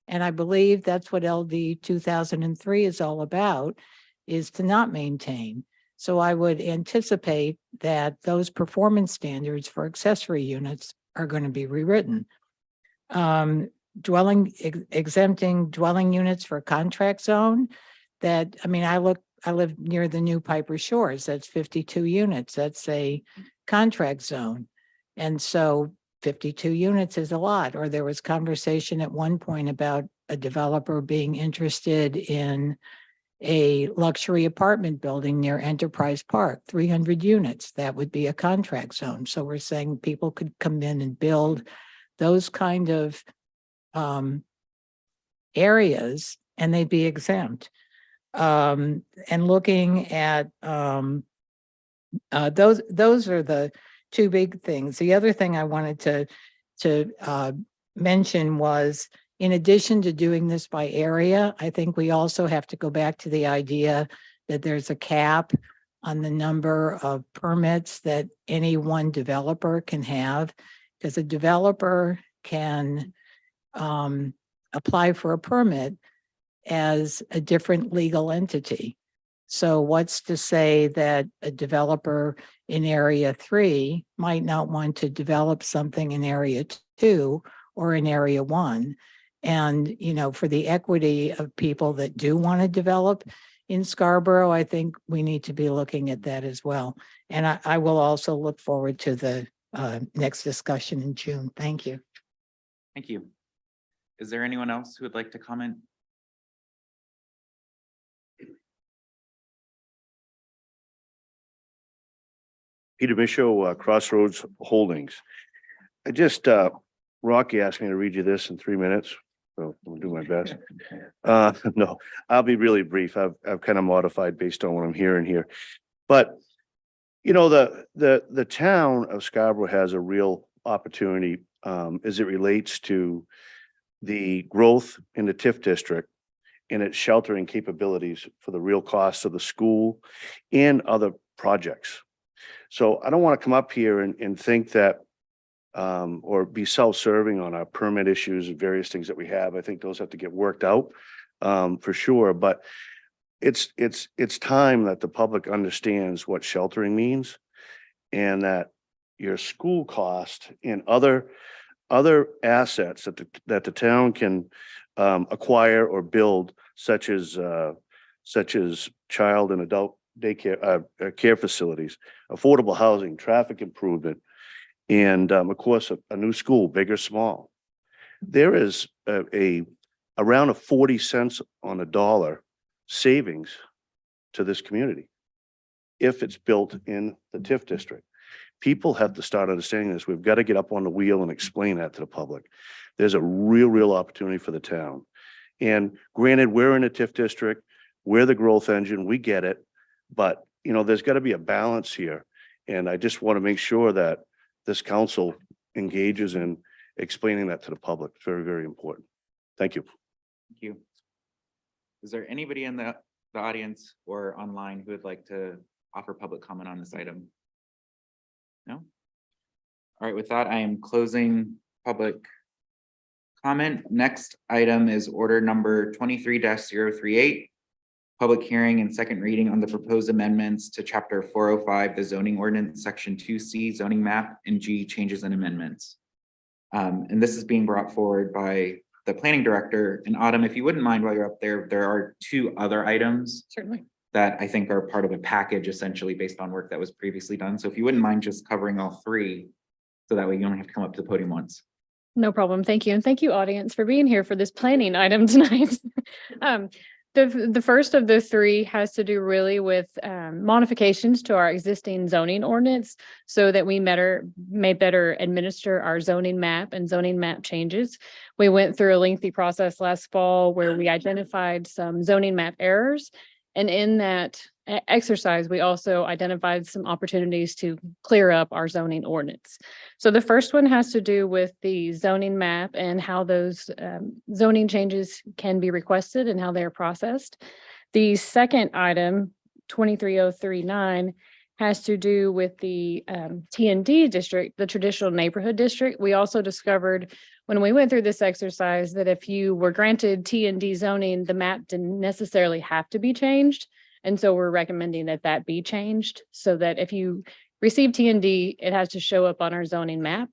And I believe that's what LD 2003 is all about, is to not maintain. So I would anticipate that those performance standards for accessory units are going to be rewritten. Exempting dwelling units for contract zone, that, I live near the new Piper Shores, that's 52 units, that's a contract zone. And so 52 units is a lot. Or there was conversation at one point about a developer being interested in a luxury apartment building near Enterprise Park, 300 units, that would be a contract zone. So we're saying people could come in and build those kind of areas and they'd be exempt. And looking at those are the two big things. The other thing I wanted to mention was in addition to doing this by area, I think we also have to go back to the idea that there's a cap on the number of permits that any one developer can have. Because a developer can apply for a permit as a different legal entity. So what's to say that a developer in area 3 might not want to develop something in area 2 or in area 1? And, you know, for the equity of people that do want to develop in Scarborough, I think we need to be looking at that as well. And I will also look forward to the next discussion in June. Thank you. Thank you. Is there anyone else who would like to comment? Peter Michaud, Crossroads Holdings. I just, Rocky asked me to read you this in 3 minutes, so I'm gonna do my best. No, I'll be really brief. I've kind of modified based on what I'm hearing here. But, you know, the town of Scarborough has a real opportunity as it relates to the growth in the TIF district and its sheltering capabilities for the real costs of the school and other projects. So I don't want to come up here and think that or be self-serving on our permit issues and various things that we have. I think those have to get worked out for sure. But it's time that the public understands what sheltering means and that your school cost and other assets that the town can acquire or build, such as child and adult daycare care facilities, affordable housing, traffic improvement, and of course a new school, big or small. There is around a 40 cents on the dollar savings to this community if it's built in the TIF district. People have to start understanding this. We've got to get up on the wheel and explain that to the public. There's a real opportunity for the town. And granted, we're in a TIF district, we're the growth engine, we get it. But, you know, there's got to be a balance here. And I just want to make sure that this council engages in explaining that to the public. It's very, very important. Thank you. Thank you. Is there anybody in the audience or online who would like to offer public comment on this item? No? All right, with that, I am closing public comment. Next item is order number 23-038. Public hearing and second reading on the proposed amendments to chapter 405, the zoning ordinance, section 2C zoning map, and G changes and amendments. And this is being brought forward by the planning director. And Autumn, if you wouldn't mind while you're up there, there are 2 other items Certainly. that I think are part of a package essentially based on work that was previously done. So if you wouldn't mind just covering all 3, so that way you only have to come up to the podium once. No problem. Thank you. And thank you, audience, for being here for this planning item tonight. The first of the 3 has to do really with modifications to our existing zoning ordinance so that we may better administer our zoning map and zoning map changes. We went through a lengthy process last fall where we identified some zoning map errors. And in that exercise, we also identified some opportunities to clear up our zoning ordinance. So the first one has to do with the zoning map and how those zoning changes can be requested and how they're processed. The second item, 23039, has to do with the T&D district, the traditional neighborhood district. We also discovered when we went through this exercise that if you were granted T&D zoning, the map didn't necessarily have to be changed. And so we're recommending that that be changed so that if you receive T&D, it has to show up on our zoning map.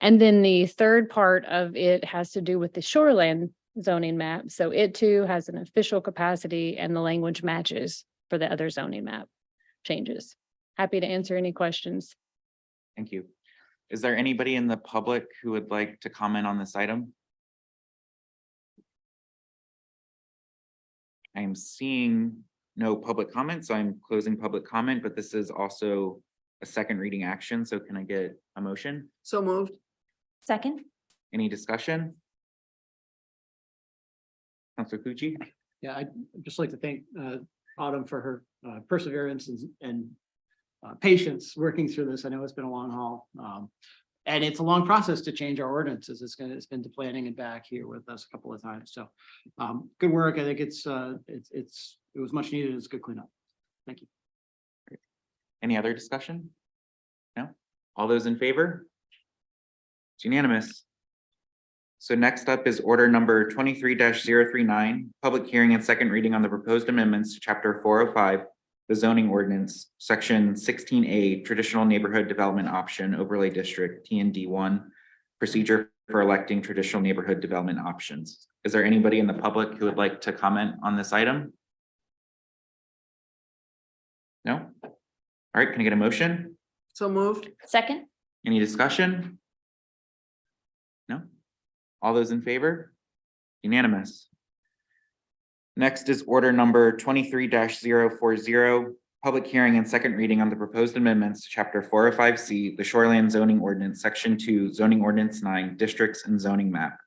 And then the third part of it has to do with the shoreland zoning map. So it too has an official capacity and the language matches for the other zoning map changes. Happy to answer any questions. Thank you. Is there anybody in the public who would like to comment on this item? I am seeing no public comment, so I'm closing public comment, but this is also a second reading action. So can I get a motion? So moved. Second. Any discussion? Councilor Pucci? Yeah, I'd just like to thank Autumn for her perseverance and patience working through this. I know it's been a long haul. And it's a long process to change our ordinances. It's been to planning and back here with us a couple of times. So good work. I think it was much needed. It's a good cleanup. Thank you. Any other discussion? No? All those in favor? It's unanimous. So next up is order number 23-039, public hearing and second reading on the proposed amendments to chapter 405, the zoning ordinance, section 16A, traditional neighborhood development option overlay district, TND1, procedure for electing traditional neighborhood development options. Is there anybody in the public who would like to comment on this item? No? All right, can I get a motion? So moved. Second? Any discussion? No? All those in favor? Unanimous. Next is order number 23-040, public hearing and second reading on the proposed amendments to chapter 405C, the shoreline zoning ordinance, section 2, zoning ordinance 9, districts and zoning map.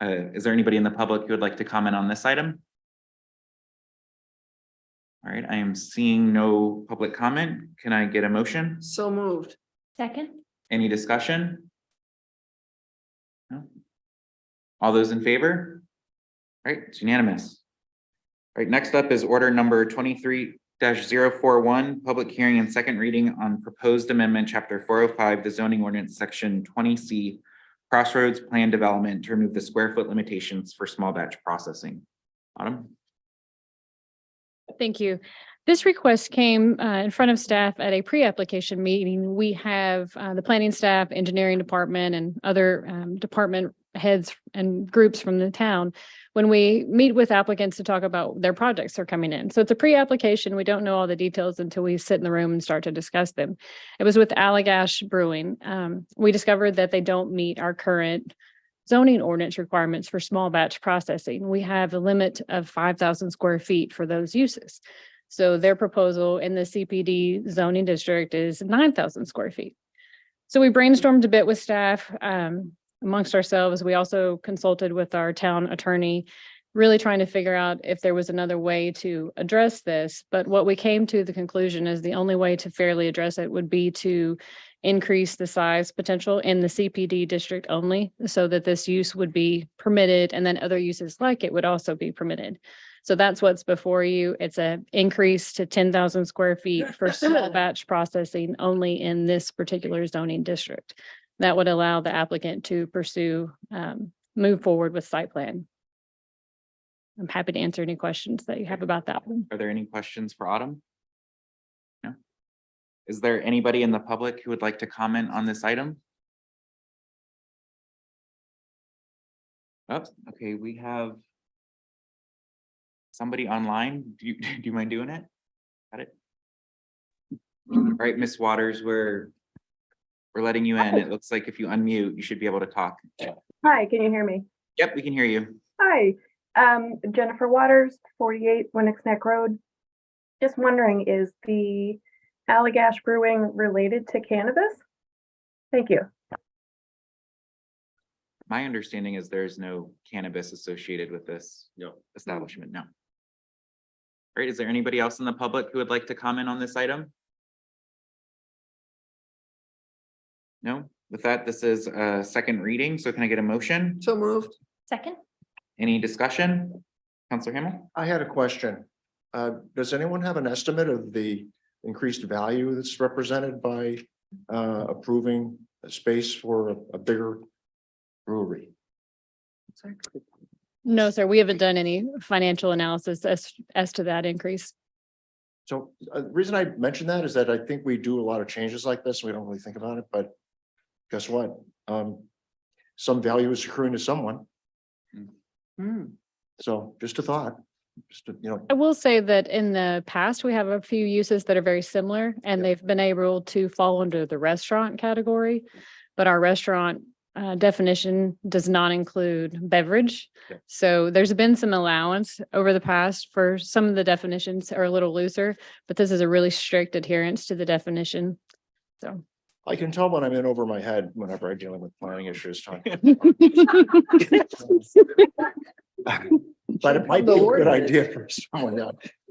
Is there anybody in the public who would like to comment on this item? All right, I am seeing no public comment. Can I get a motion? So moved. Second? Any discussion? No? All those in favor? All right, it's unanimous. All right, next up is order number 23-041, public hearing and second reading on proposed amendment, chapter 405, the zoning ordinance, section 20C, crossroads plan development to remove the square foot limitations for small batch processing. Autumn? Thank you. This request came in front of staff at a pre-application meeting. We have the planning staff, engineering department, and other department heads and groups from the town when we meet with applicants to talk about their projects that are coming in. So it's a pre-application. We don't know all the details until we sit in the room and start to discuss them. It was with Allagash Brewing. We discovered that they don't meet our current zoning ordinance requirements for small batch processing. We have a limit of 5,000 square feet for those uses. So their proposal in the CPD zoning district is 9,000 square feet. So we brainstormed a bit with staff amongst ourselves. We also consulted with our town attorney, really trying to figure out if there was another way to address this. But what we came to the conclusion is the only way to fairly address it would be to increase the size potential in the CPD district only, so that this use would be permitted and then other uses like it would also be permitted. So that's what's before you. It's an increase to 10,000 square feet for small batch processing only in this particular zoning district. That would allow the applicant to pursue, move forward with site plan. I'm happy to answer any questions that you have about that one. Are there any questions for Autumn? No? Is there anybody in the public who would like to comment on this item? Oh, okay, we have somebody online. Do you mind doing it? Got it? All right, Miss Waters, we're letting you in. It looks like if you unmute, you should be able to talk. Hi, can you hear me? Yep, we can hear you. Hi, Jennifer Waters, 48 Winnick's Neck Road. Just wondering, is the Allagash Brewing related to cannabis? Thank you. My understanding is there's no cannabis associated with this establishment. No. All right, is there anybody else in the public who would like to comment on this item? No, with that, this is a second reading. So can I get a motion? So moved. Second? Any discussion? Counselor Hamel? I had a question. Does anyone have an estimate of the increased value that's represented by approving a space for a bigger brewery? No, sir, we haven't done any financial analysis as to that increase. So the reason I mention that is that I think we do a lot of changes like this. We don't really think about it, but guess what? Some value is accruing to someone. So just a thought, just to, I will say that in the past, we have a few uses that are very similar and they've been able to fall under the restaurant category. But our restaurant definition does not include beverage. So there's been some allowance over the past for some of the definitions are a little looser, but this is a really strict adherence to the definition. So. I can tell when I'm in over my head whenever I'm dealing with planning issues. But it might be a good idea for someone,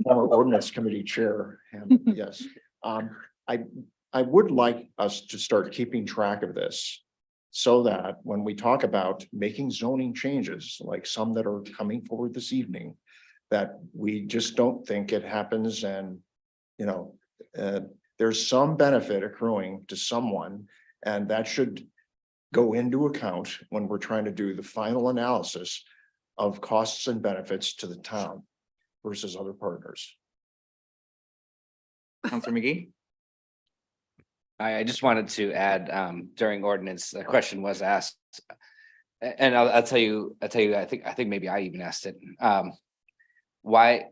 former ordinance committee chair. Yes. I I would like us to start keeping track of this. So that when we talk about making zoning changes, like some that are coming forward this evening, that we just don't think it happens and, you know, there's some benefit accruing to someone, and that should go into account when we're trying to do the final analysis of costs and benefits to the town versus other partners. Counselor McGee? I just wanted to add, during ordinance, a question was asked. And I'll tell you, I think maybe I even asked it. Why,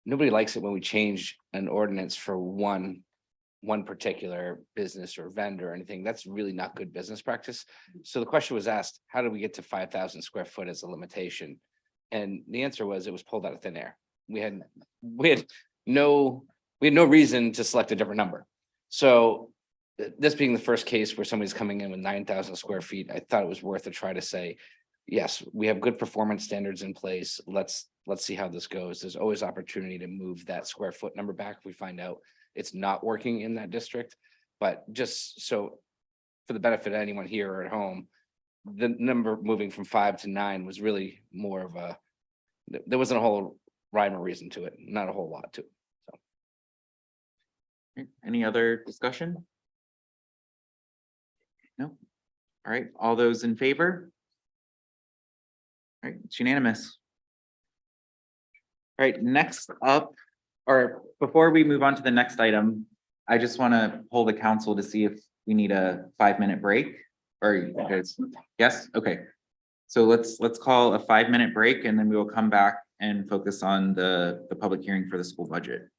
nobody likes it when we change an ordinance for one particular business or vendor or anything. That's really not good business practice. So the question was asked, how do we get to 5,000 square foot as a limitation? And the answer was, it was pulled out of thin air. We had no reason to select a different number. So this being the first case where somebody's coming in with 9,000 square feet, I thought it was worth a try to say, yes, we have good performance standards in place. Let's see how this goes. There's always opportunity to move that square foot number back if we find out it's not working in that district. But just so for the benefit of anyone here or at home, the number moving from 5 to 9 was really more of a, there wasn't a whole rhyme or reason to it, not a whole lot to it. Any other discussion? No? All right, all those in favor? All right, it's unanimous. All right, next up, or before we move on to the next item, I just want to poll the council to see if we need a 5-minute break, or you guys, yes, okay. So let's call a 5-minute break, and then we will come back and focus on the public hearing for the school budget.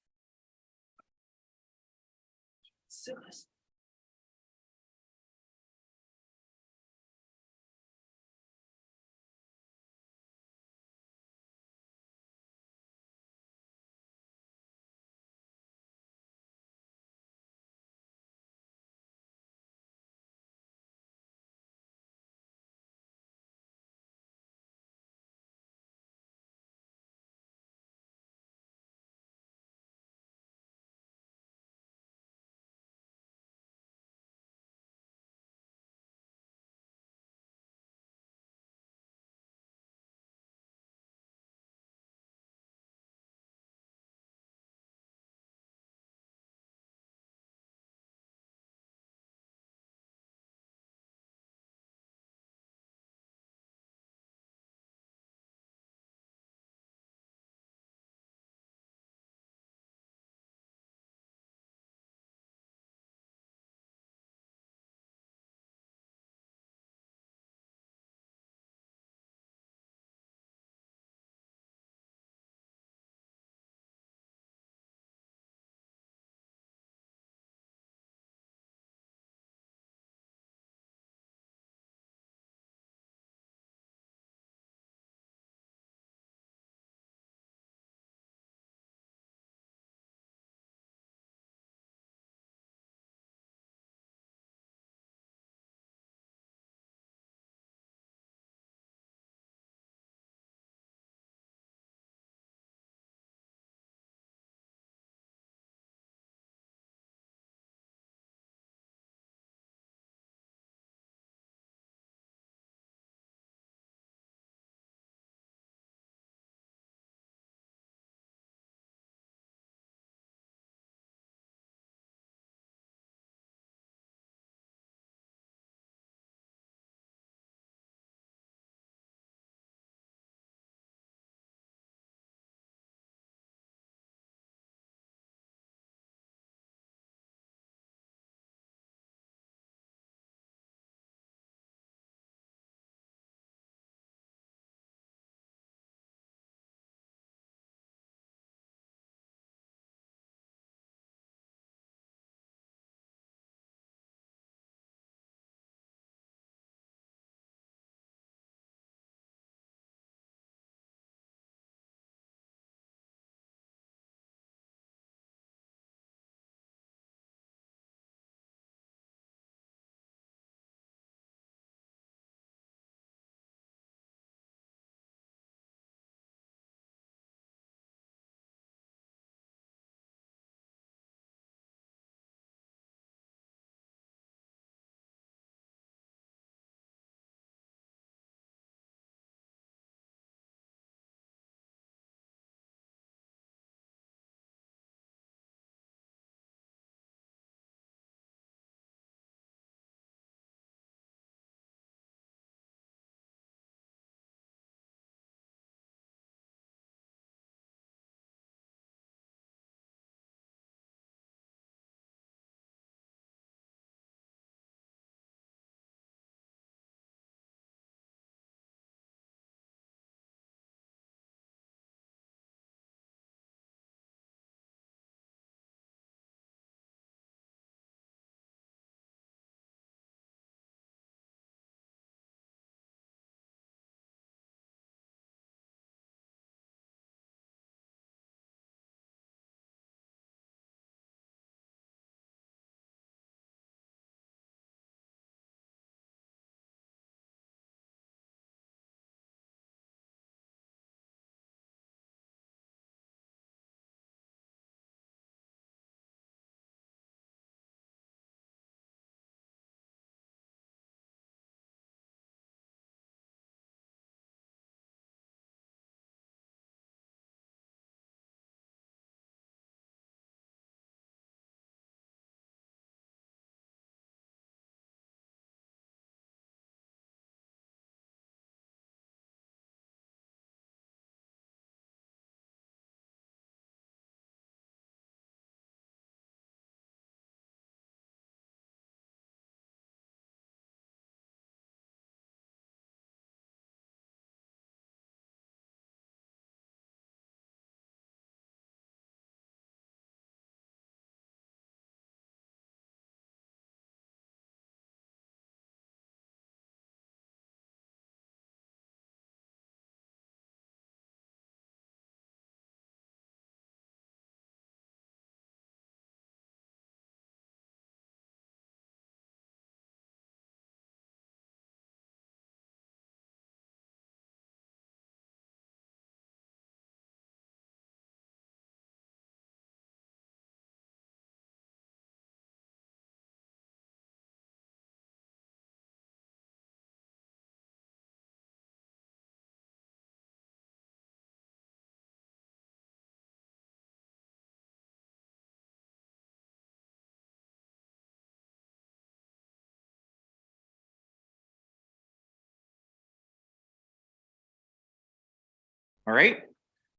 All right,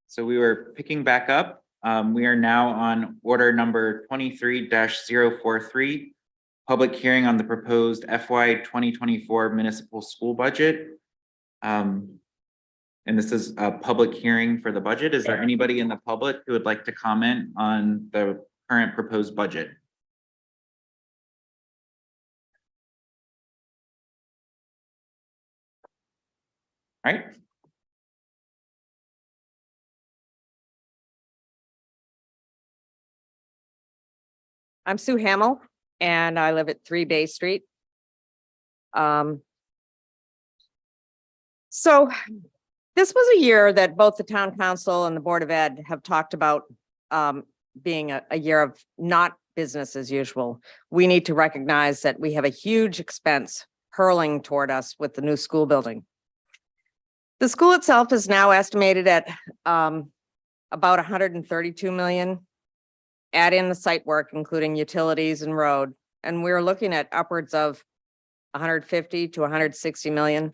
so we were picking back up. We are now on order number 23-043, public hearing on the proposed FY 2024 municipal school budget. And this is a public hearing for the budget. Is there anybody in the public who would like to comment on the current proposed budget? All right. I'm Sue Hamel and I live at 3 Bay Street. So this was a year that both the town council and the Board of Ed have talked about being a year of not business as usual. We need to recognize that we have a huge expense hurling toward us with the new school building. The school itself is now estimated at about 132 million. Add in the site work, including utilities and road, and we're looking at upwards of 150 to 160 million.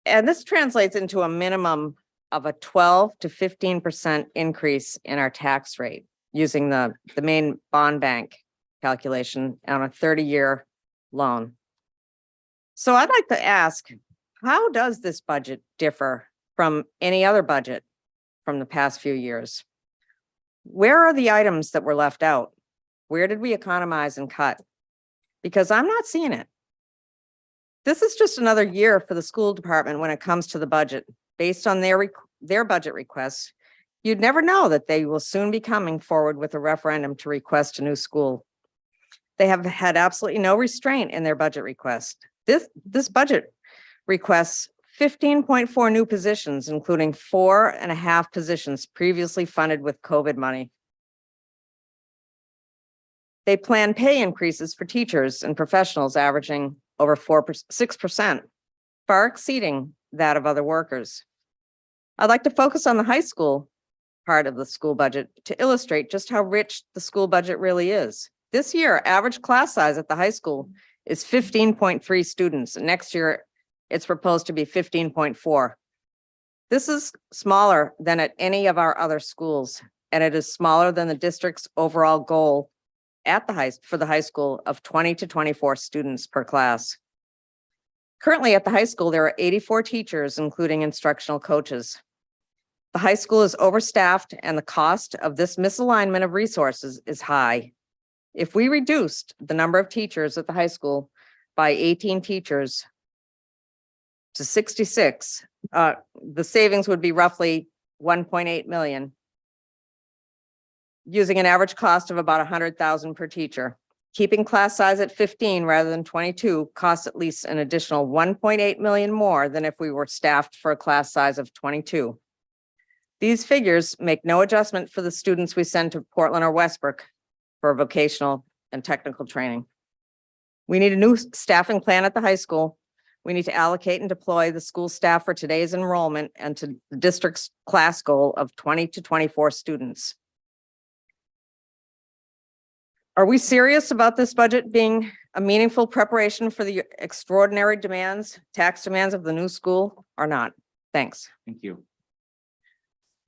And this translates into a minimum of a 12 to 15% increase in our tax rate using the main bond bank calculation on a 30-year loan. So I'd like to ask, how does this budget differ from any other budget from the past few years? Where are the items that were left out? Where did we economize and cut? Because I'm not seeing it. This is just another year for the school department when it comes to the budget. Based on their budget requests, you'd never know that they will soon be coming forward with a referendum to request a new school. They have had absolutely no restraint in their budget request. This budget requests 15.4 new positions, including 4.5 positions previously funded with COVID money. They plan pay increases for teachers and professionals averaging over 6%, far exceeding that of other workers. I'd like to focus on the high school part of the school budget to illustrate just how rich the school budget really is. This year, average class size at the high school is 15.3 students, and next year it's proposed to be 15.4. This is smaller than at any of our other schools, and it is smaller than the district's overall goal at for the high school of 20 to 24 students per class. Currently at the high school, there are 84 teachers, including instructional coaches. The high school is overstaffed and the cost of this misalignment of resources is high. If we reduced the number of teachers at the high school by 18 teachers to 66, the savings would be roughly 1.8 million. Using an average cost of about 100,000 per teacher. Keeping class size at 15 rather than 22 costs at least an additional 1.8 million more than if we were staffed for a class size of 22. These figures make no adjustment for the students we send to Portland or Westbrook for vocational and technical training. We need a new staffing plan at the high school. We need to allocate and deploy the school staff for today's enrollment and to the district's class goal of 20 to 24 students. Are we serious about this budget being a meaningful preparation for the extraordinary tax demands of the new school or not? Thanks. Thank you.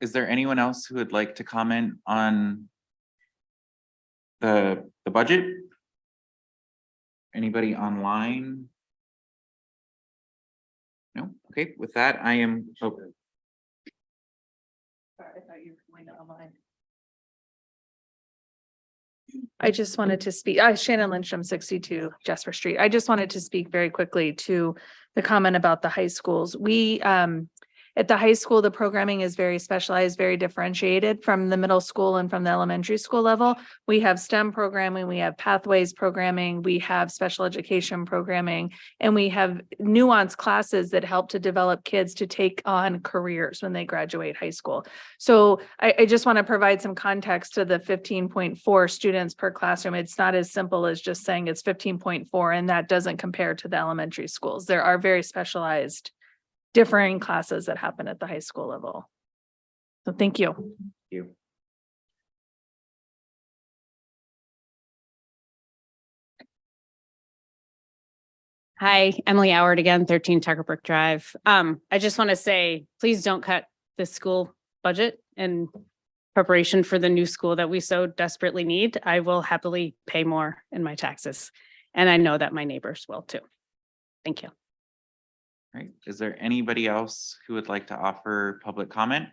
Is there anyone else who would like to comment on the budget? Anybody online? No? Okay, with that, I am. Oh. Sorry, I thought you were going online. I just wanted to speak, Shannon Lindstrom, 62 Jasper Street. I just wanted to speak very quickly to the comment about the high schools. We, at the high school, the programming is very specialized, very differentiated from the middle school and from the elementary school level. We have STEM programming, we have pathways programming, we have special education programming, and we have nuanced classes that help to develop kids to take on careers when they graduate high school. So I just want to provide some context to the 15.4 students per classroom. It's not as simple as just saying it's 15.4, and that doesn't compare to the elementary schools. There are very specialized differing classes that happen at the high school level. So thank you. Thank you. Hi, Emily Howard again, 13 Tucker Brook Drive. I just want to say, please don't cut the school budget in preparation for the new school that we so desperately need. I will happily pay more in my taxes. And I know that my neighbors will too. Thank you. Right, is there anybody else who would like to offer public comment?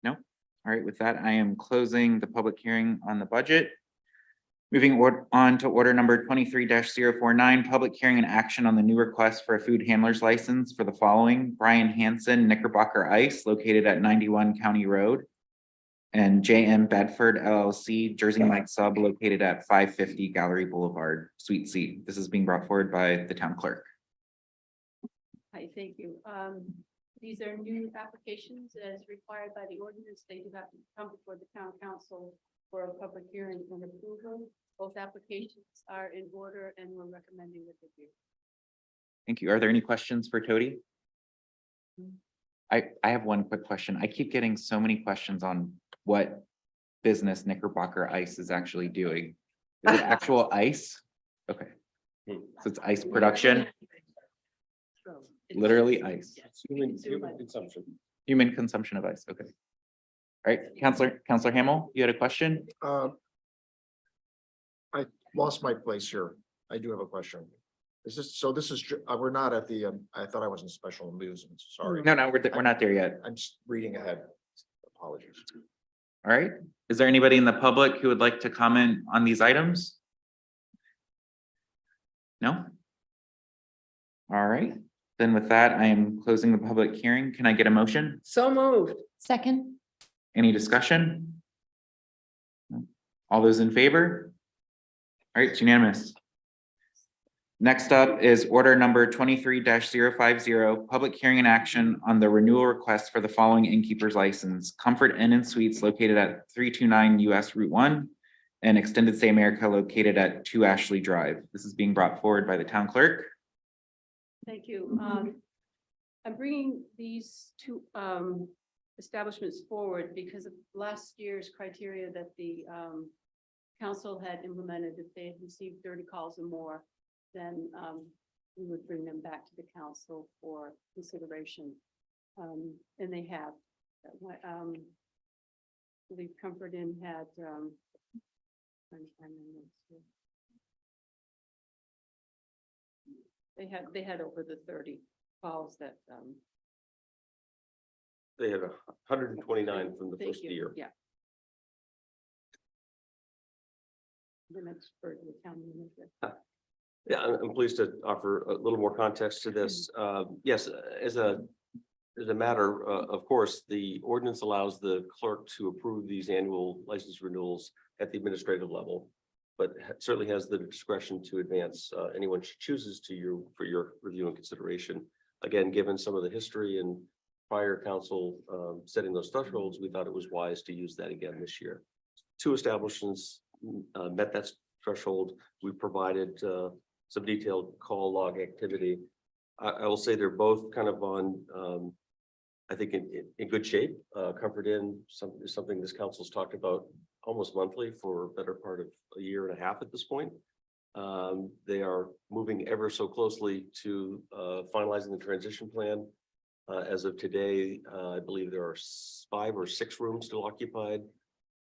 No? All right, with that, I am closing the public hearing on the budget. Moving on to order number 23-049, public hearing and action on the new request for a food handler's license for the following: Brian Hansen, Knickerbocker Ice, located at 91 County Road, and JM Bedford LLC, Jersey Mike Sub, located at 550 Gallery Boulevard, Suite C. This is being brought forward by the town clerk. Hi, thank you. These are new applications as required by the ordinance. They do have to come before the town council for a public hearing and approval. Both applications are in order and we're recommending that they do. Thank you. Are there any questions for Tody? I have one quick question. I keep getting so many questions on what business Knickerbocker Ice is actually doing. Is it actual ice? Okay. So it's ice production, literally ice, Human consumption. human consumption of ice. Okay. All right, Counselor Hamel, you had a question? I lost my place here. I do have a question. Is this, so this is, we're not at the, I thought I was in special amusements, sorry. No, we're not there yet. I'm just reading ahead. Apologies. All right. Is there anybody in the public who would like to comment on these items? No? All right. Then with that, I am closing the public hearing. Can I get a motion? So moved. Second. Any discussion? No? All those in favor? All right, it's unanimous. Next up is order number 23-050, public hearing and action on the renewal request for the following innkeeper's license: Comfort Inn and Suites located at 329 US Route 1 and Extended Stay America located at 2 Ashley Drive. This is being brought forward by the town clerk. Thank you. I'm bringing these two establishments forward because of last year's criteria that the council had implemented. If they had received 30 calls or more, then we would bring them back to the council for consideration. And they have. I believe Comfort Inn had they had over the 30 calls that They had 129 from the thank first you. year. Yeah. The next for the town manager. Yeah, I'm pleased to offer a little more context to this. Yes, as a matter, of course, the ordinance allows the clerk to approve these annual license renewals at the administrative level, but certainly has the discretion to advance anyone she chooses to you for your review and consideration. Again, given some of the history and prior council setting those thresholds, we thought it was wise to use that again this year. 2 establishments met that threshold. We provided some detailed call log activity. I will say they're both kind of on, I think in good shape. Comfort Inn is something this council's talked about almost monthly for a better part of a year and a half at this point. They are moving ever so closely to finalizing the transition plan. As of today, I believe there are 5 or 6 rooms still occupied.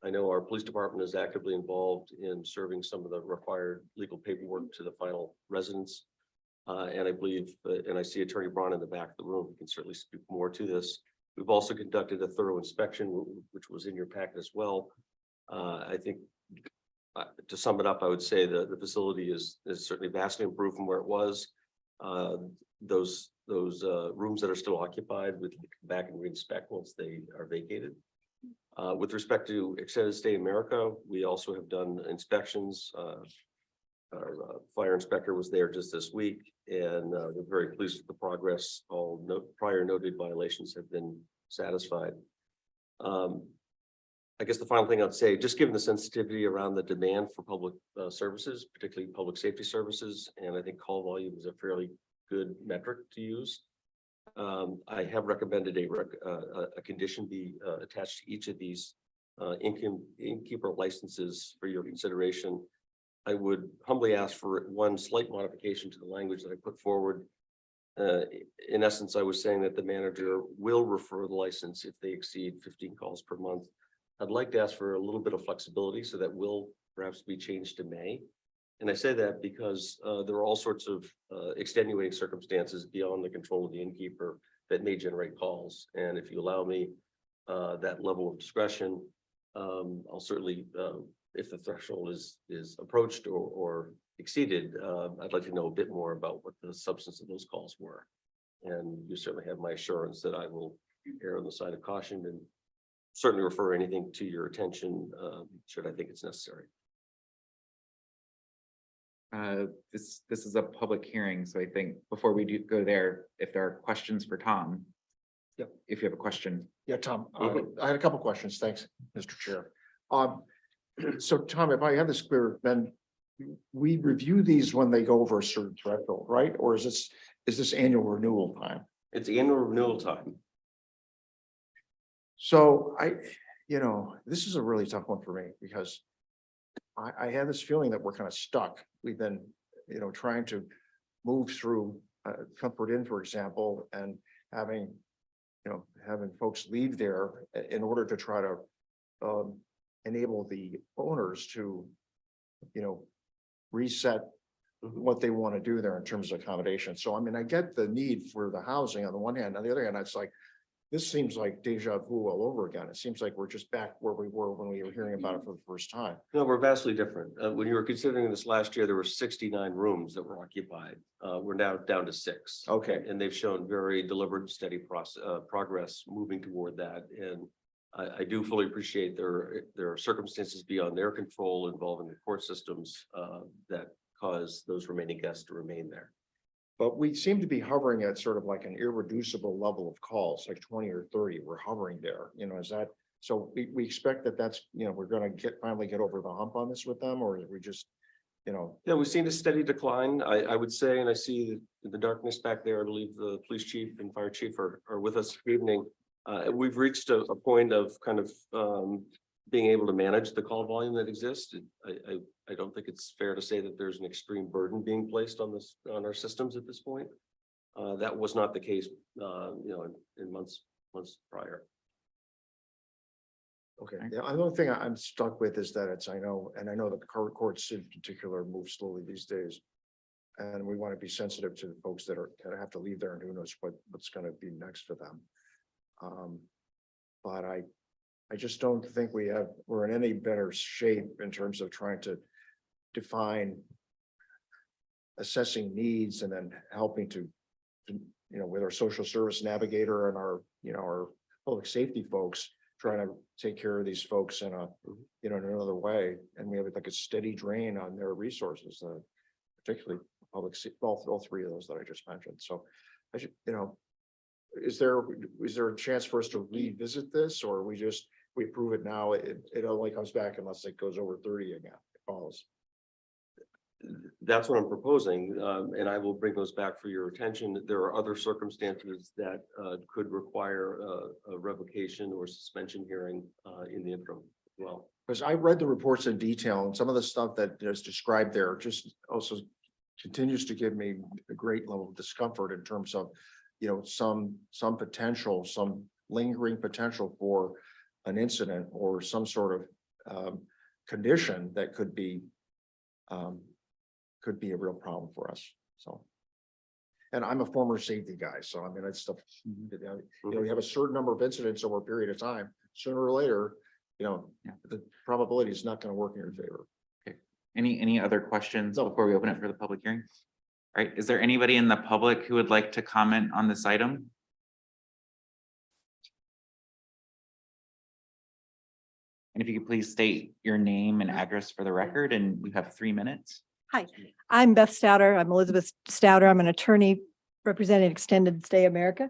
I know our police department is actively involved in serving some of the required legal paperwork to the final residents. And I believe, and I see Attorney Braun in the back of the room, can certainly speak more to this. We've also conducted a thorough inspection, which was in your packet as well. I think to sum it up, I would say that the facility is certainly vastly improved from where it was. Those rooms that are still occupied, we can come back and re-inspect once they are vacated. With respect to Extended Stay America, we also have done inspections. Our fire inspector was there just this week, and we're very pleased with the progress. All prior noted violations have been satisfied. I guess the final thing I'd say, just given the sensitivity around the demand for public services, particularly public safety services, and I think call volume is a fairly good metric to use. I have recommended a condition be attached to each of these innkeeper licenses for your consideration. I would humbly ask for one slight modification to the language that I put forward. In essence, I was saying that the manager will refer the license if they exceed 15 calls per month. I'd like to ask for a little bit of flexibility so that will perhaps be changed to may. And I say that because there are all sorts of extenuating circumstances beyond the control of the innkeeper that may generate calls. And if you allow me that level of discretion, I'll certainly, if the threshold is approached or exceeded, I'd like to know a bit more about what the substance of those calls were. And you certainly have my assurance that I will err on the side of caution and certainly refer anything to your attention should I think it's necessary. This is a public hearing, so I think before we do go there, if there are questions for Tom. Yep. If you have a question. Yeah, Tom, I had a couple questions. Thanks, Mr. Chair. So Tom, if I have this clear, then we review these when they go over a certain threshold, right? Or is this annual renewal time? It's annual renewal time. So this is a really tough one for me because I have this feeling that we're kind of stuck. We've been, trying to move through Comfort Inn, for example, and having folks leave there in order to try to enable the owners to, reset what they want to do there in terms of accommodation. So, I mean, I get the need for the housing on the one hand. On the other hand, it's like, this seems like deja vu all over again. It seems like we're just back where we were when we were hearing about it for the first time. No, we're vastly different. When you were considering this last year, there were 69 rooms that were occupied. We're now down to 6. Okay. And they've shown very deliberate, steady progress moving toward that. And I do fully appreciate there are circumstances beyond their control involving the court systems that cause those remaining guests to remain there. But we seem to be hovering at sort of like an irreducible level of calls, like 20 or 30. We're hovering there, is that, so we expect that that's, we're going to finally get over the hump on this with them, or we just, Yeah, we've seen a steady decline. I would say, and I see the darkness back there, I believe the police chief and fire chief are with us this evening. We've reached a point of kind of being able to manage the call volume that exists. I don't think it's fair to say that there's an extreme burden being placed on our systems at this point. That was not the case, in months prior. okay. Yeah, another thing I'm stuck with is that I know the courts in particular move slowly these days. And we want to be sensitive to the folks that have to leave there and who knows what's going to be next for them. But I just don't think we're in any better shape in terms of trying to define assessing needs and then helping to with our social service navigator and our public safety folks, trying to take care of these folks in in another way. And we have like a steady drain on their resources, particularly public, all three of those that I just mentioned. So I should, is there a chance for us to revisit this, or we approve it now, it only comes back unless it goes over 30 again, it follows? That's what I'm proposing, and I will bring those back for your attention. There are other circumstances that could require a revocation or suspension hearing in the interim as well. Because I read the reports in detail, and some of the stuff that is described there just also continues to give me a great level of discomfort in terms of, some potential, some lingering potential for an incident or some sort of condition that could be a real problem for us. So, and I'm a former safety guy, so I mean, it's stuff, you have a certain number of incidents over a period of time, sooner or later, the probability is not going to work in your favor. Okay. Any other questions before we open it for the public hearing? All right, is there anybody in the public who would like to comment on this item? And if you could please state your name and address for the record, and we have 3 minutes. Hi, I'm Beth Stouter. I'm Elizabeth Stouter. I'm an attorney representing Extended Stay America.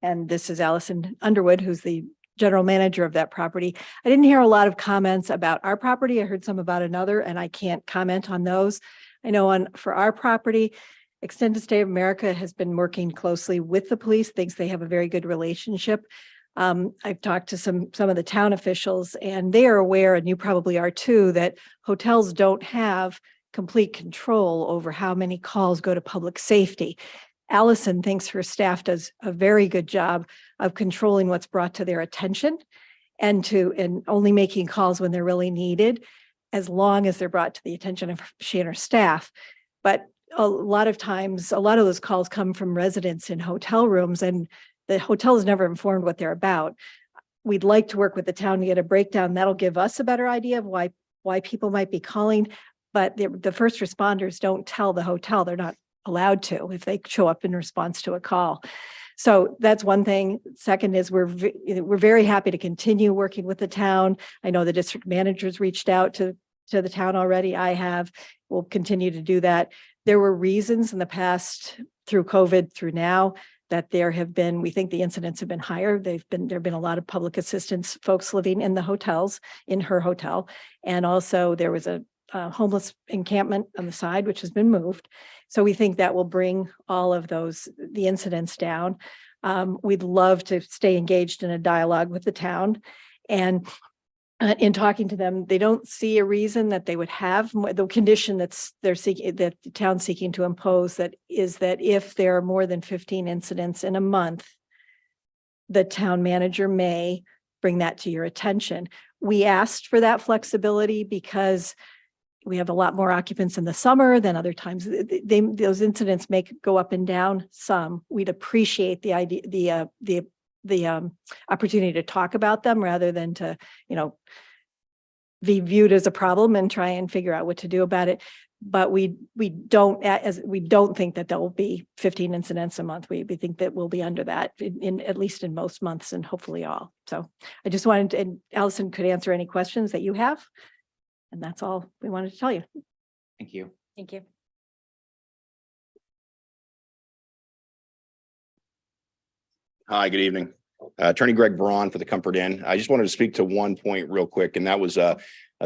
And this is Allison Underwood, who's the general manager of that property. I didn't hear a lot of comments about our property. I heard some about another, and I can't comment on those. I know for our property, Extended Stay America has been working closely with the police, thinks they have a very good relationship. I've talked to some of the town officials, and they are aware, and you probably are too, that hotels don't have complete control over how many calls go to public safety. Allison thinks her staff does a very good job of controlling what's brought to their attention and only making calls when they're really needed, as long as they're brought to the attention of she and her staff. But a lot of times, a lot of those calls come from residents in hotel rooms, and the hotel is never informed what they're about. We'd like to work with the town to get a breakdown. That'll give us a better idea of why people might be calling. But the first responders don't tell the hotel. They're not allowed to if they show up in response to a call. So that's one thing. Second is we're very happy to continue working with the town. I know the district managers reached out to the town already. I have. We'll continue to do that. There were reasons in the past through COVID through now that we think the incidents have been higher. There have been a lot of public assistance folks living in the hotels, in her hotel. And also there was a homeless encampment on the side, which has been moved. So we think that will bring all of the incidents down. We'd love to stay engaged in a dialogue with the town. And in talking to them, they don't see a reason that they would have the condition that the town's seeking to impose, that if there are more than 15 incidents in a month, the town manager may bring that to your attention. We asked for that flexibility because we have a lot more occupants in the summer than other times. Those incidents may go up and down some. We'd appreciate the idea, the opportunity to talk about them rather than to, be viewed as a problem and try and figure out what to do about it. But we don't think that there will be 15 incidents a month. We think that we'll be under that in at least in most months, and hopefully all. So I just wanted to, and Allison could answer any questions that you have. And that's all we wanted to tell you. Thank you. Thank you. Hi, good evening. Attorney Greg Braun for the Comfort Inn. I just wanted to speak to one point real quick, and that was the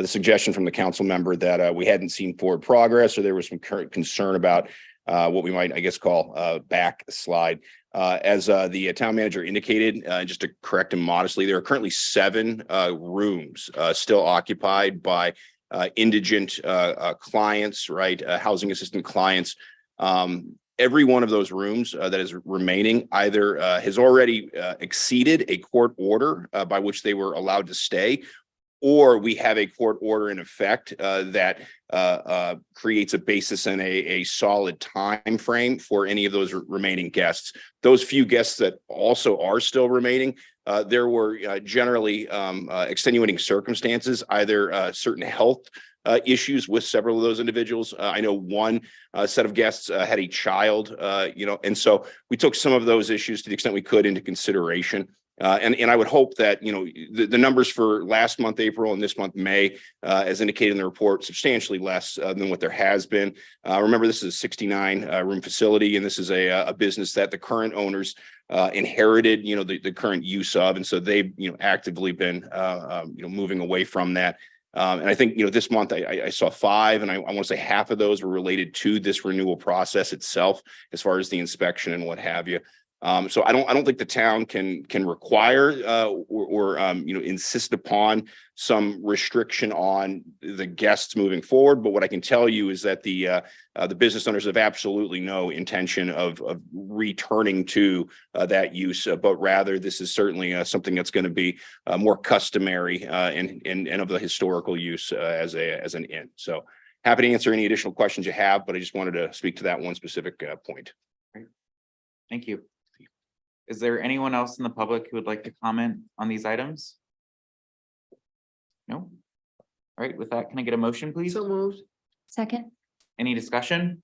suggestion from the council member that we hadn't seen forward progress, or there was some current concern about what we might, I guess, call backslide. As the town manager indicated, just to correct him modestly, there are currently 7 rooms still occupied by indigent clients, right? Housing assistant clients. Every one of those rooms that is remaining either has already exceeded a court order by which they were allowed to stay, or we have a court order in effect that creates a basis and a solid time frame for any of those remaining guests. Those few guests that also are still remaining, there were generally extenuating circumstances, either certain health issues with several of those individuals. I know one set of guests had a child, and so we took some of those issues to the extent we could into consideration. And I would hope that, the numbers for last month, April, and this month, May, as indicated in the report, substantially less than what there has been. Remember, this is a 69 room facility, and this is a business that the current owners inherited, the current use of. And so they've, actively been, moving away from that. And I think, this month I saw 5, and I want to say half of those were related to this renewal process itself, as far as the inspection and what have you. So I don't think the town can require or insist upon some restriction on the guests moving forward. But what I can tell you is that the business owners have absolutely no intention of returning to that use, but rather this is certainly something that's going to be more customary and of the historical use as an inn. So happy to answer any additional questions you have, but I just wanted to speak to that one specific point. Great. Thank you. Is there anyone else in the public who would like to comment on these items? No? All right, with that, can I get a motion, please? So moved. Second. Any discussion?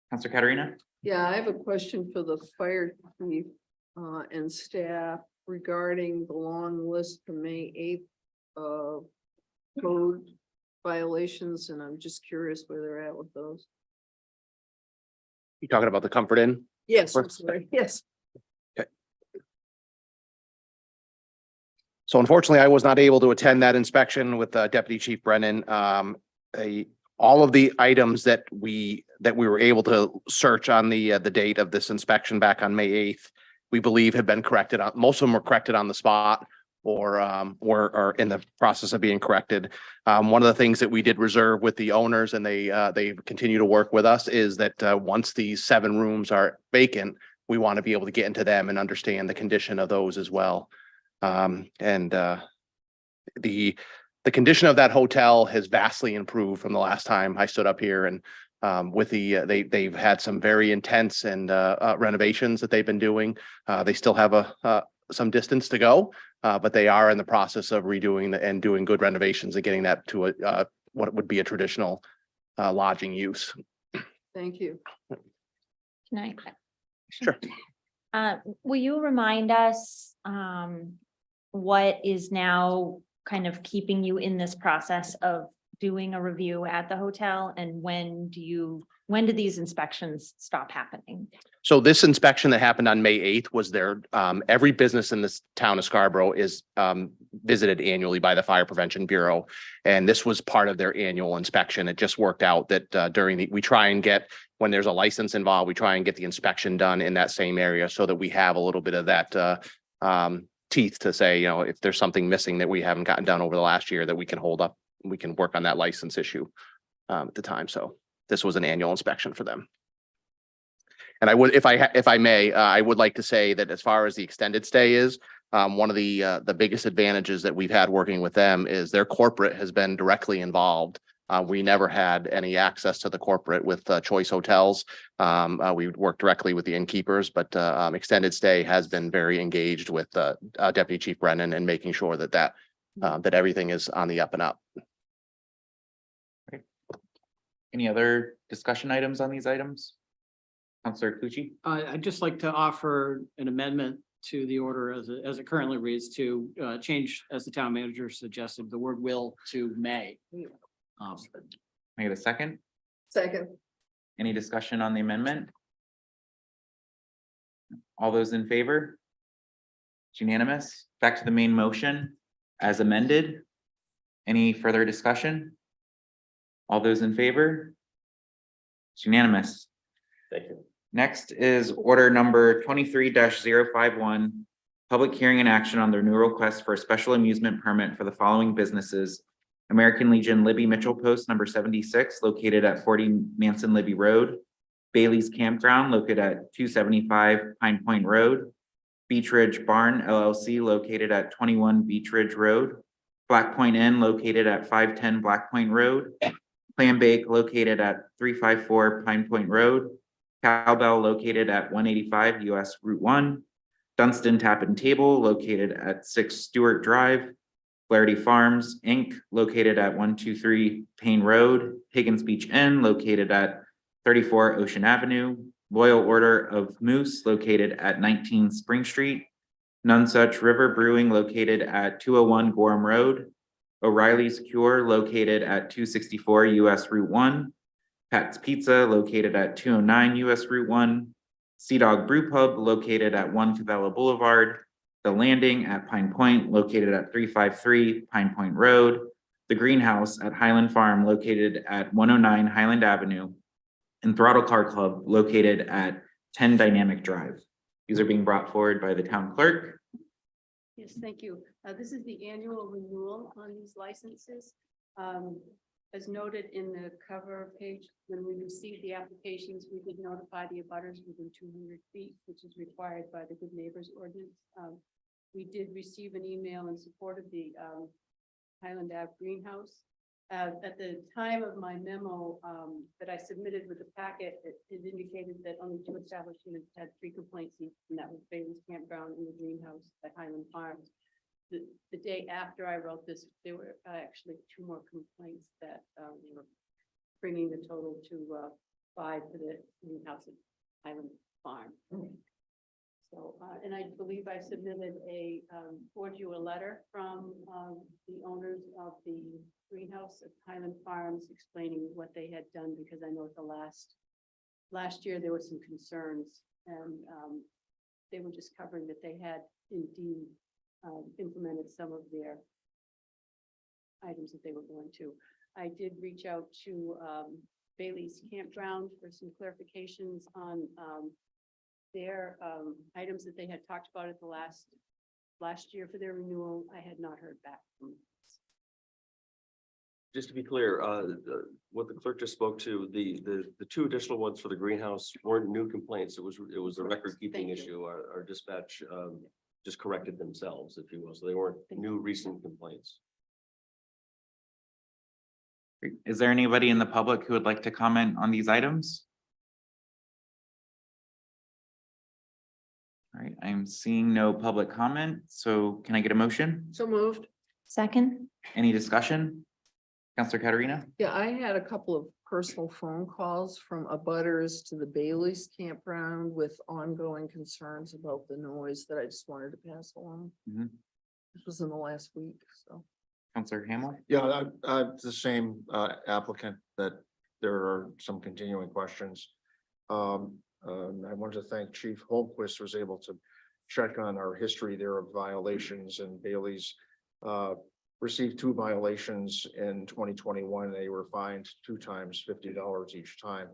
Counselor Katarina? Yeah, I have a question for the fire chief and staff regarding the long list for May 8th of code violations, and I'm just curious where they're at with those. You talking about the Comfort Inn? Yes, I'm sorry. Yes. So unfortunately, I was not able to attend that inspection with Deputy Chief Brennan. All of the items that we were able to search on the date of this inspection back on May 8th, we believe have been corrected. Most of them were corrected on the spot. or are in the process of being corrected. One of the things that we did reserve with the owners, and they continue to work with us, is that once these 7 rooms are vacant, we want to be able to get into them and understand the condition of those as well. The condition of that hotel has vastly improved from the last time I stood up here, and with they've had some very intense and renovations that they've been doing. They still have some distance to go, but they are in the process of redoing and doing good renovations and getting that to what would be a traditional lodging use. Thank you. Can I? Sure. Will you remind us, what is now kind of keeping you in this process of doing a review at the hotel, and when do these inspections stop happening? So this inspection that happened on May 8th was every business in this town of Scarborough is visited annually by the Fire Prevention Bureau. And this was part of their annual inspection. It just worked out that we try and get, when there's a license involved, we try and get the inspection done in that same area so that we have a little bit of that teeth to say, if there's something missing that we haven't gotten done over the last year, that we can hold up, we can work on that license issue at the time. So this was an annual inspection for them. And I would, if I may, I would like to say that as far as the extended stay is, one of the biggest advantages that we've had working with them is their corporate has been directly involved. We never had any access to the corporate with Choice Hotels. We work directly with the innkeepers, but extended stay has been very engaged with Deputy Chief Brennan and making sure that everything is on the up and up. Any other discussion items on these items? Counselor Cucci? I'd just like to offer an amendment to the order as it currently reads, to change, as the town manager suggested, the word will to may. Can I get a second? Second. Any discussion on the amendment? All those in favor? It's unanimous. Back to the main motion as amended. Any further discussion? All those in favor? It's unanimous. Thank you. Next is order number 23-051. Public hearing and action on the renewal request for a special amusement permit for the following businesses. American Legion Libby Mitchell Post number 76, located at 40 Manson Libby Road. Bailey's Campground, located at 275 Pine Point Road. Beach Ridge Barn LLC, located at 21 Beach Ridge Road. Black Point Inn, located at 510 Black Point Road. Clam Bake, located at 354 Pine Point Road. Cowbell, located at 185 US Route 1. Dunstan Tap and Table, located at 6 Stewart Drive. Flaherty Farms, Inc., located at 123 Payne Road. Higgins Beach Inn, located at 34 Ocean Avenue. Loyal Order of Moose, located at 19 Spring Street. Nonesuch River Brewing, located at 201 Gorham Road. O'Reilly's Cure, located at 264 US Route 1. Pat's Pizza, located at 209 US Route 1. Sea Dog Brew Pub, located at 1 Cabela Boulevard. The Landing at Pine Point, located at 353 Pine Point Road. The Greenhouse at Highland Farm, located at 109 Highland Avenue. And Throttle Car Club, located at 10 Dynamic Drive. These are being brought forward by the town clerk. Yes, thank you. This is the annual renewal on these licenses. As noted in the cover page, when we received the applications, we did notify the abutters within 200 feet, which is required by the Good Neighbors Ordinance. We did receive an email in support of the Highland Ave Greenhouse. At the time of my memo that I submitted with the packet, it indicated that only 2 establishments had 3 complaints each, and that was Bailey's Campground and the Greenhouse at Highland Farms. The day after I wrote this, there were actually 2 more complaints that were bringing the total to 5 for the Greenhouse at Highland Farm. So, and I believe I submitted forwarded you a letter from the owners of the Greenhouse at Highland Farms explaining what they had done, because I know at the last year there were some concerns, and they were just covering that they had indeed implemented some of their items that they were going to. I did reach out to Bailey's Campground for some clarifications on their items that they had talked about at the last last year for their renewal. I had not heard back from them. Just to be clear, what the clerk just spoke to, the two additional ones for the greenhouse weren't new complaints. It was a record keeping Thank you. issue. Our dispatch just corrected themselves, if you will. So they weren't new recent complaints. Is there anybody in the public who would like to comment on these items? All right, I'm seeing no public comment, so can I get a motion? So moved. Second? Any discussion? Counselor Katarina? Yeah, I had a couple of personal phone calls from abutters to the Bailey's campground with ongoing concerns about the noise that I just wanted to pass along. Mhm. This was in the last week, so. Counselor Hamel? Yeah, the same applicant that there are some continuing questions. I wanted to thank Chief Holmquist was able to check on our history there of violations, and Bailey's received 2 violations in 2021. They were fined 2 times $50 each time.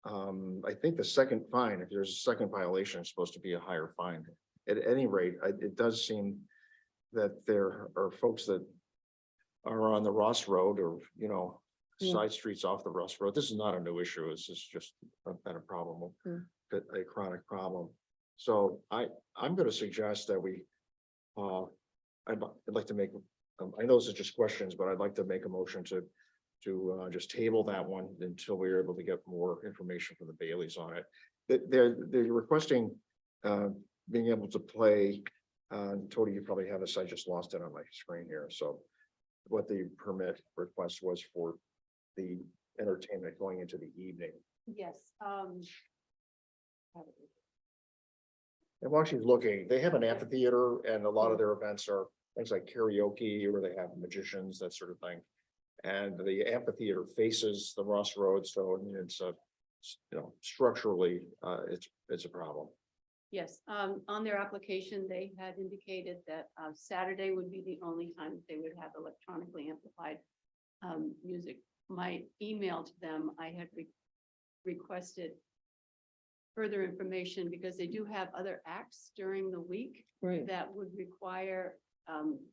I think the second fine, if there's a second violation, it's supposed to be a higher fine. At any rate, it does seem that there are folks that are on the Ross Road or, side streets off the Ross Road. This is not a new issue. This is just been a problem, a chronic problem. So I'm going to suggest that we, I'd like to make, I know this is just questions, but I'd like to make a motion to just table that one until we're able to get more information from the Baileys on it. They're requesting being able to play, Tony, you probably have this, I just lost it on my screen here. So what the permit request was for the entertainment going into the evening. Yes, And while she's looking, they have an amphitheater and a lot of their events are things like karaoke, where they have magicians, that sort of thing. And the amphitheater faces the Ross Road, so it's structurally, it's a problem. yes. On their application, they had indicated that Saturday would be the only time they would have electronically amplified music. My email to them, I had requested further information because they do have other acts during the week that would require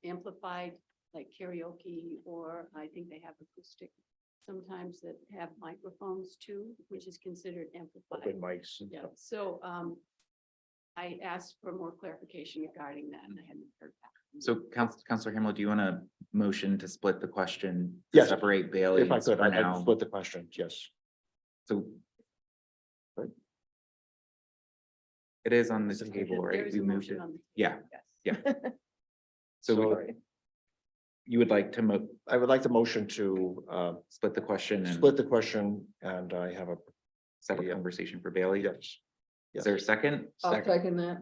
amplified, like karaoke, or I think they have acoustic sometimes that have microphones too, which is considered amplified. Open mics and Yeah, stuff. so I asked for more clarification regarding that and I hadn't heard back. So Counselor Hamel, do you want a motion to split the question? Yes. Separate Bailey. If I could, I'd now. split the question, yes. So. It is on the It's in table, There right? is We a moved motion it. on the. Yeah, Yes. yeah. So you would like to I would like the motion to split the question and split the question, and I have a, set a conversation for Bailey? yes. Is there a second? second that.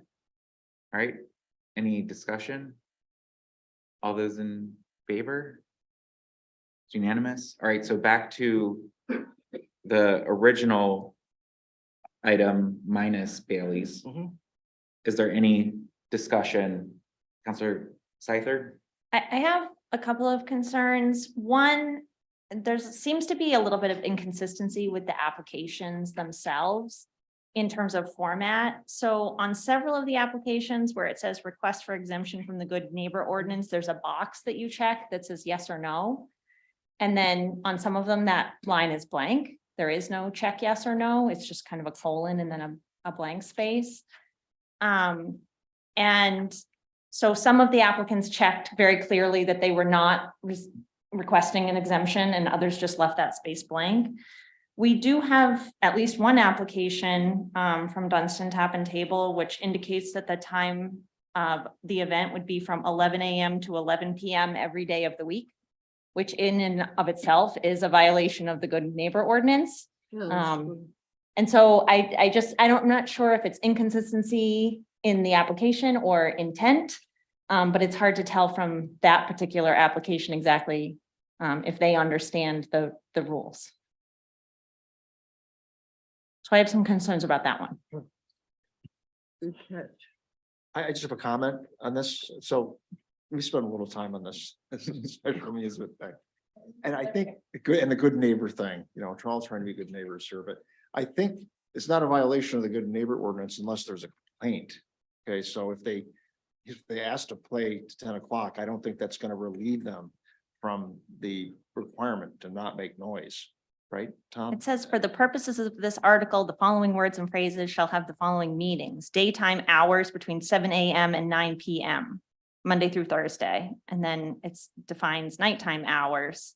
All right, any discussion? All those in favor? It's unanimous. All right, so back to the original item minus Bailey's. Mhm. Is there any discussion? Counselor Scyther? I have a couple of concerns. One, seems to be a little bit of inconsistency with the applications themselves in terms of format. So on several of the applications where it says request for exemption from the good neighbor ordinance, there's a box that you check that says yes or no. And then on some of them, that line is blank. There is no check yes or no. It's just kind of a colon and then a blank space. And so some of the applicants checked very clearly that they were not requesting an exemption, and others just left that space blank. We do have at least one application from Dunstan Tap and Table, which indicates that the time of the event would be from 11 a.m. to 11 p.m. every day of the week, which in and of itself is a violation of the good neighbor ordinance. And so I'm not sure if it's inconsistency in the application or intent, but it's hard to tell from that particular application exactly if they understand the rules. So I have some concerns about that one. I just have a comment on this. So we spent a little time on this. For me, is with that. And I think the good neighbor thing, Charles trying to be a good neighbor, sir, but I think it's not a violation of the good neighbor ordinance unless there's a complaint. Okay, so if they ask to play to 10 o'clock, I don't think that's gonna relieve them from the requirement to not make noise, right, Tom? It says, for the purposes of this article, the following words and phrases shall have the following meanings: daytime hours between 7 AM and 9 PM, Monday through Thursday, and then it's defines nighttime hours.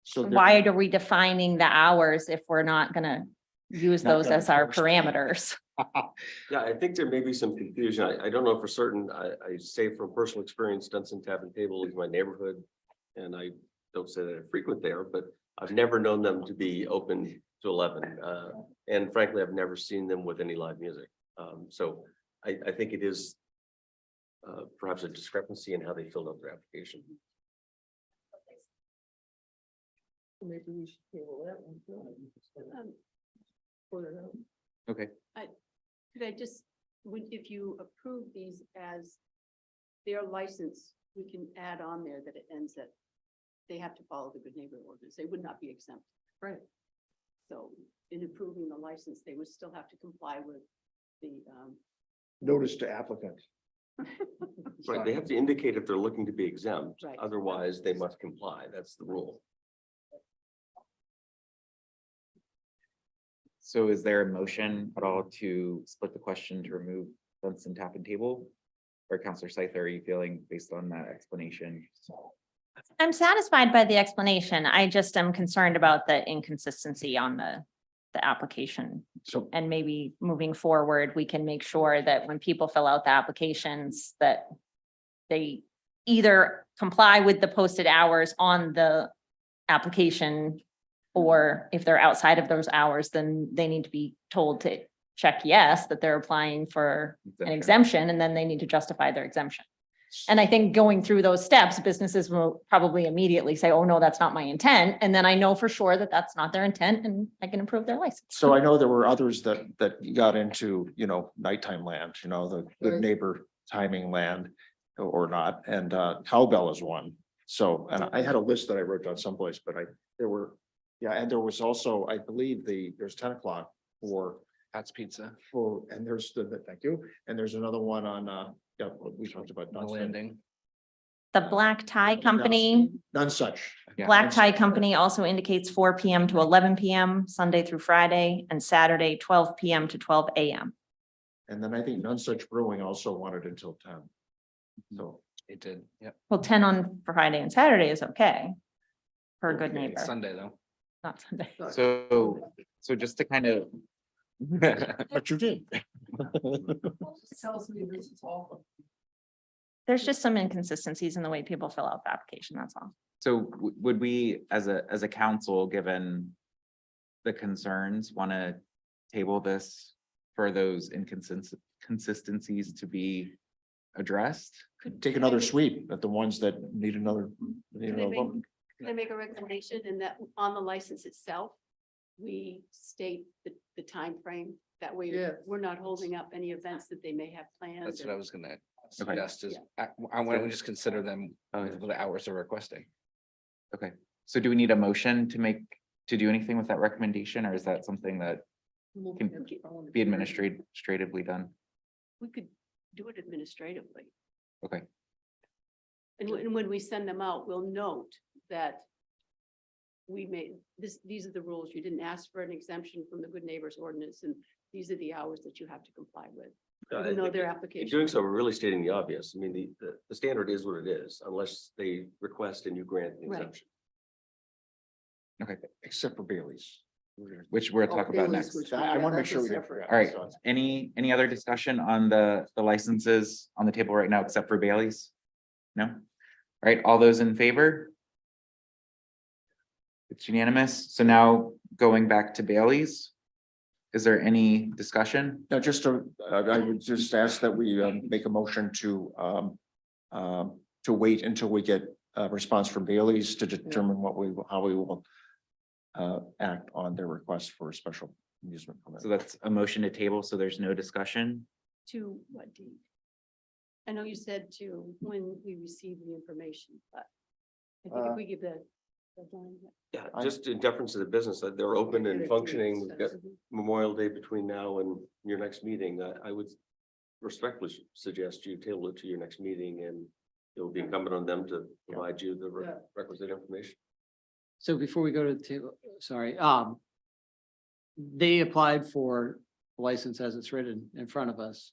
So there- Why are we defining the hours if we're not gonna use Not those gonna as our enforce parameters? Yeah, I think there may be some confusion. I don't know for certain. I say from personal experience, Dunson Tavern Table is my neighborhood. And I don't say that I frequent there, but I've never known them to be open to 11. And frankly, I've never seen them with any live music. So I think it is perhaps a discrepancy in how they filled out their application. Maybe we should table that one. Okay, Could I just, if you approve these as their license, we can add on there that it ends at, they have to follow the good neighbor ordinance. They would not be exempt. Right. So in approving the license, they would still have to comply with the, Notice to applicant. Right, they have to indicate if they're looking to be exempt, Right. otherwise they must comply. That's the rule. so is there a motion at all to split the question to remove Dunstan Tap and Table? Or Counselor Scyther, are you feeling based on that explanation? I'm satisfied by the explanation. I just am concerned about the inconsistency on the application. So And maybe moving forward, we can make sure that when people fill out the applications, that they either comply with the posted hours on the application, or if they're outside of those hours, then they need to be told to check yes, that they're applying for an exemption, and then they need to justify their exemption. And I think going through those steps, businesses will probably immediately say, oh, no, that's not my intent. And then I know for sure that that's not their intent, and I can approve their license. So I know there were others that got into, nighttime land, the good neighbor timing land or not, and cowbell is one. So, and I had a list that I wrote down someplace, but and there was also, I believe there's 10 o'clock for Pat's Pizza, and there's thank you, and there's another one on, what we talked about. the Dunstan. landing. The Black Tie Company, None such. Yeah. Black Tie Company also indicates 4 PM to 11 PM, Sunday through Friday, and Saturday, 12 PM to 12 AM. And then I think None Such Brewing also wanted until 10. So. It did, yep. Well, 10 on Friday and Saturday is okay. For a good Okay, neighbor, Sunday though. not Sunday. So just to kind of. But you did. There's just some inconsistencies in the way people fill out the application, that's all. So would we, as a council, given the concerns, want to table this for those inconsistencies to be addressed? Take another sweep at the ones that need another. vote. Can I make a recommendation in that on the license itself, we state the time frame? That way, we're not holding up any events that they may have planned. That's or- what I was gonna suggest is, I want to just consider them with the hours they're requesting. Okay, so do we need a motion to do anything with that recommendation, or is that something that can be administratively done? We could do it administratively. Okay, And when we send them out, we'll note that we made these are the rules. You didn't ask for an exemption from the Good Neighbors Ordinance, and these are the hours that you have to comply with. Even though their In application. doing so, we're really stating the obvious. I mean, the standard is what it is, unless they request and you grant an Right. exemption. okay, Except for Bailey's. which we'll talk about next. I want to make sure we don't forget. All right, any other discussion on the licenses on the table right now, except for Bailey's? No? All right, all those in favor? It's unanimous. So now going back to Bailey's. Is there any discussion? Now, I would just ask that we make a motion to wait until we get a response from Bailey's to determine how we will act on their request for a special amusement permit. So that's a motion to table, so there's no discussion. To what date? I know you said to when we receive the information, but I think if we give the Yeah, just in deference to the business, that they're open and functioning, we've got Memorial Day between now and your next meeting. I would respectfully suggest you table it to your next meeting, and it will be incumbent on them to provide you the requisite information. So before we go to the table, sorry, they applied for a license as it's written in front of us,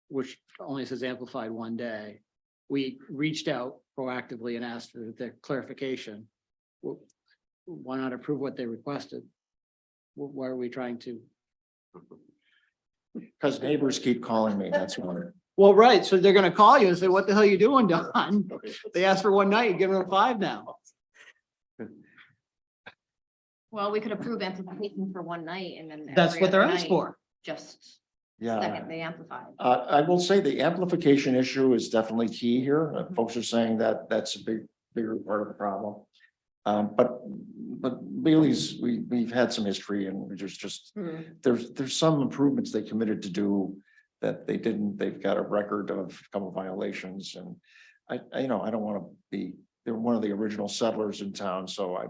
which only says amplified one day. We reached out proactively and asked for the clarification. Well, why not approve what they requested? Why are we trying to? Because neighbors keep calling me, that's why. Well, right, so they're gonna call you and say, what the hell you doing, Don? They asked for one night, you're giving them 5 now. Well, we could approve amplification for one night and then. That's every what they're other asked night, for. Just Yeah. second, they amplify. I will say the amplification issue is definitely key here. Folks are saying that that's a bigger part of the problem. But Bailey's, we've had some history, and there's some improvements they committed to do that they didn't. They've got a record of a couple violations, and I don't want to be, they're one of the original settlers in town, so I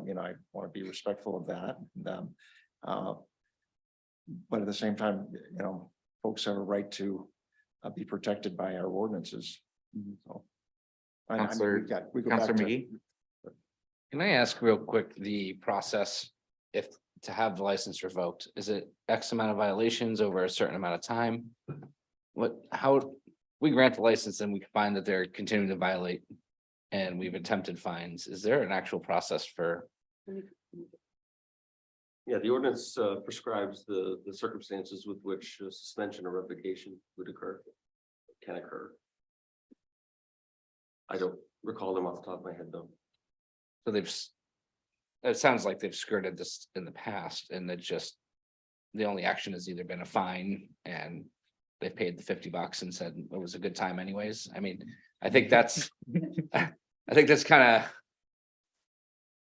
want to be respectful of that. But at the same time, folks have a right to be protected by our ordinances. So. Counselor McGee. Can I ask real quick, the process, if to have the license revoked, is it X amount of violations over a certain amount of time? How we grant the license and we find that they're continuing to violate and we've attempted fines, is there an actual process for? Yeah, the ordinance prescribes the circumstances with which suspension or revocation would occur, can occur. I don't recall them off the top of my head, though. So it sounds like they've skirted this in the past and that just the only action has either been a fine and they've paid the $50 and said it was a good time anyways. I mean, I think that's kind of,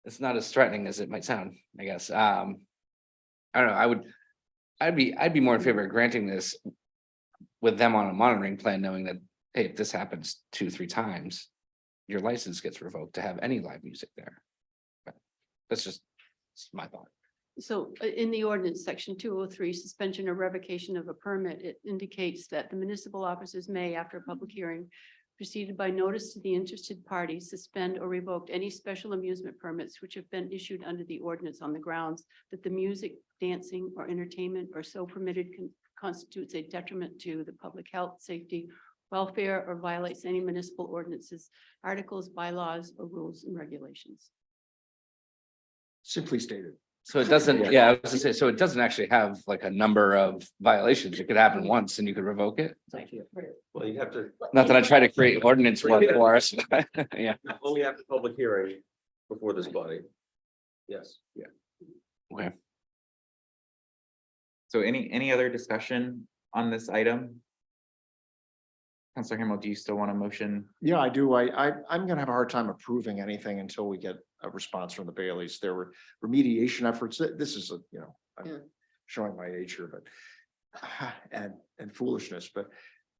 it's not as threatening as it might sound, I guess. I don't know, I'd be more in favor of granting this with them on a monitoring plan, knowing that, hey, if this happens 2-3 times, your license gets revoked to have any live music there. But that's just my thought. So in the ordinance, section 203, suspension or revocation of a permit, it indicates that the municipal officers may, after a public hearing, preceded by notice to the interested parties, suspend or revoke any special amusement permits which have been issued under the ordinance on the grounds that the music, dancing, or entertainment or so permitted constitutes a detriment to the public health, safety, welfare, or violates any municipal ordinances, articles, bylaws, or rules and regulations. Simply stated. So it doesn't, yeah, I was gonna say, so it doesn't actually have like a number of violations. It could happen once and you could revoke it. Well, you have to. Not that I try to create ordinance work for us. Yeah. Only after public hearing before this body. Yes. Yeah. Okay. So any other discussion on this item? Counselor Hamel, do you still want a motion? Yeah, I do. I'm gonna have a hard time approving anything until we get a response from the Baileys. There were remediation efforts. This is I'm showing my age here, but and foolishness, but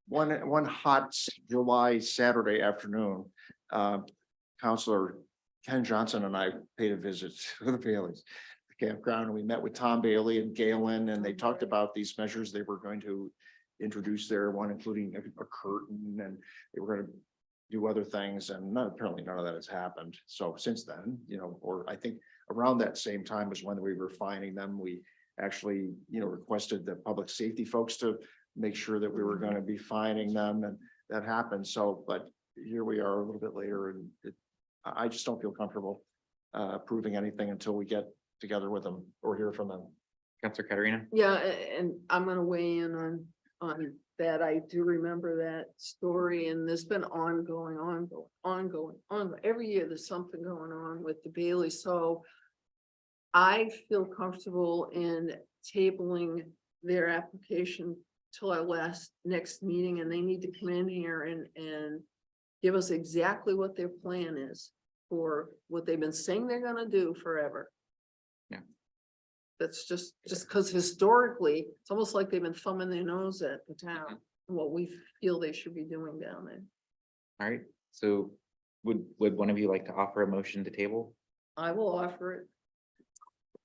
one hot July Saturday afternoon, Counselor Ken Johnson and I paid a visit to the Baileys campground, and we met with Tom Bailey and Galen, and they talked about these measures they were going to introduce there, one including a curtain, and they were going to do other things, and apparently none of that has happened. So since then, or I think around that same time was when we were fining them. We actually, requested the public safety folks to make sure that we were going to be fining them, and that happened. So, but here we are a little bit later, and I just don't feel comfortable approving anything until we get together with them or hear from them. Counselor Katarina? Yeah, and I'm gonna weigh in on that. I do remember that story, and there's been ongoing. Every year there's something going on with the Bailey. So I feel comfortable in tabling their application till our next meeting, and they need to come in here and give us exactly what their plan is for what they've been saying they're gonna do forever. That's just because historically, it's almost like they've been thumbing their nose at the town and what we feel they should be doing down there. All right, so would one of you like to offer a motion to table? I will offer it.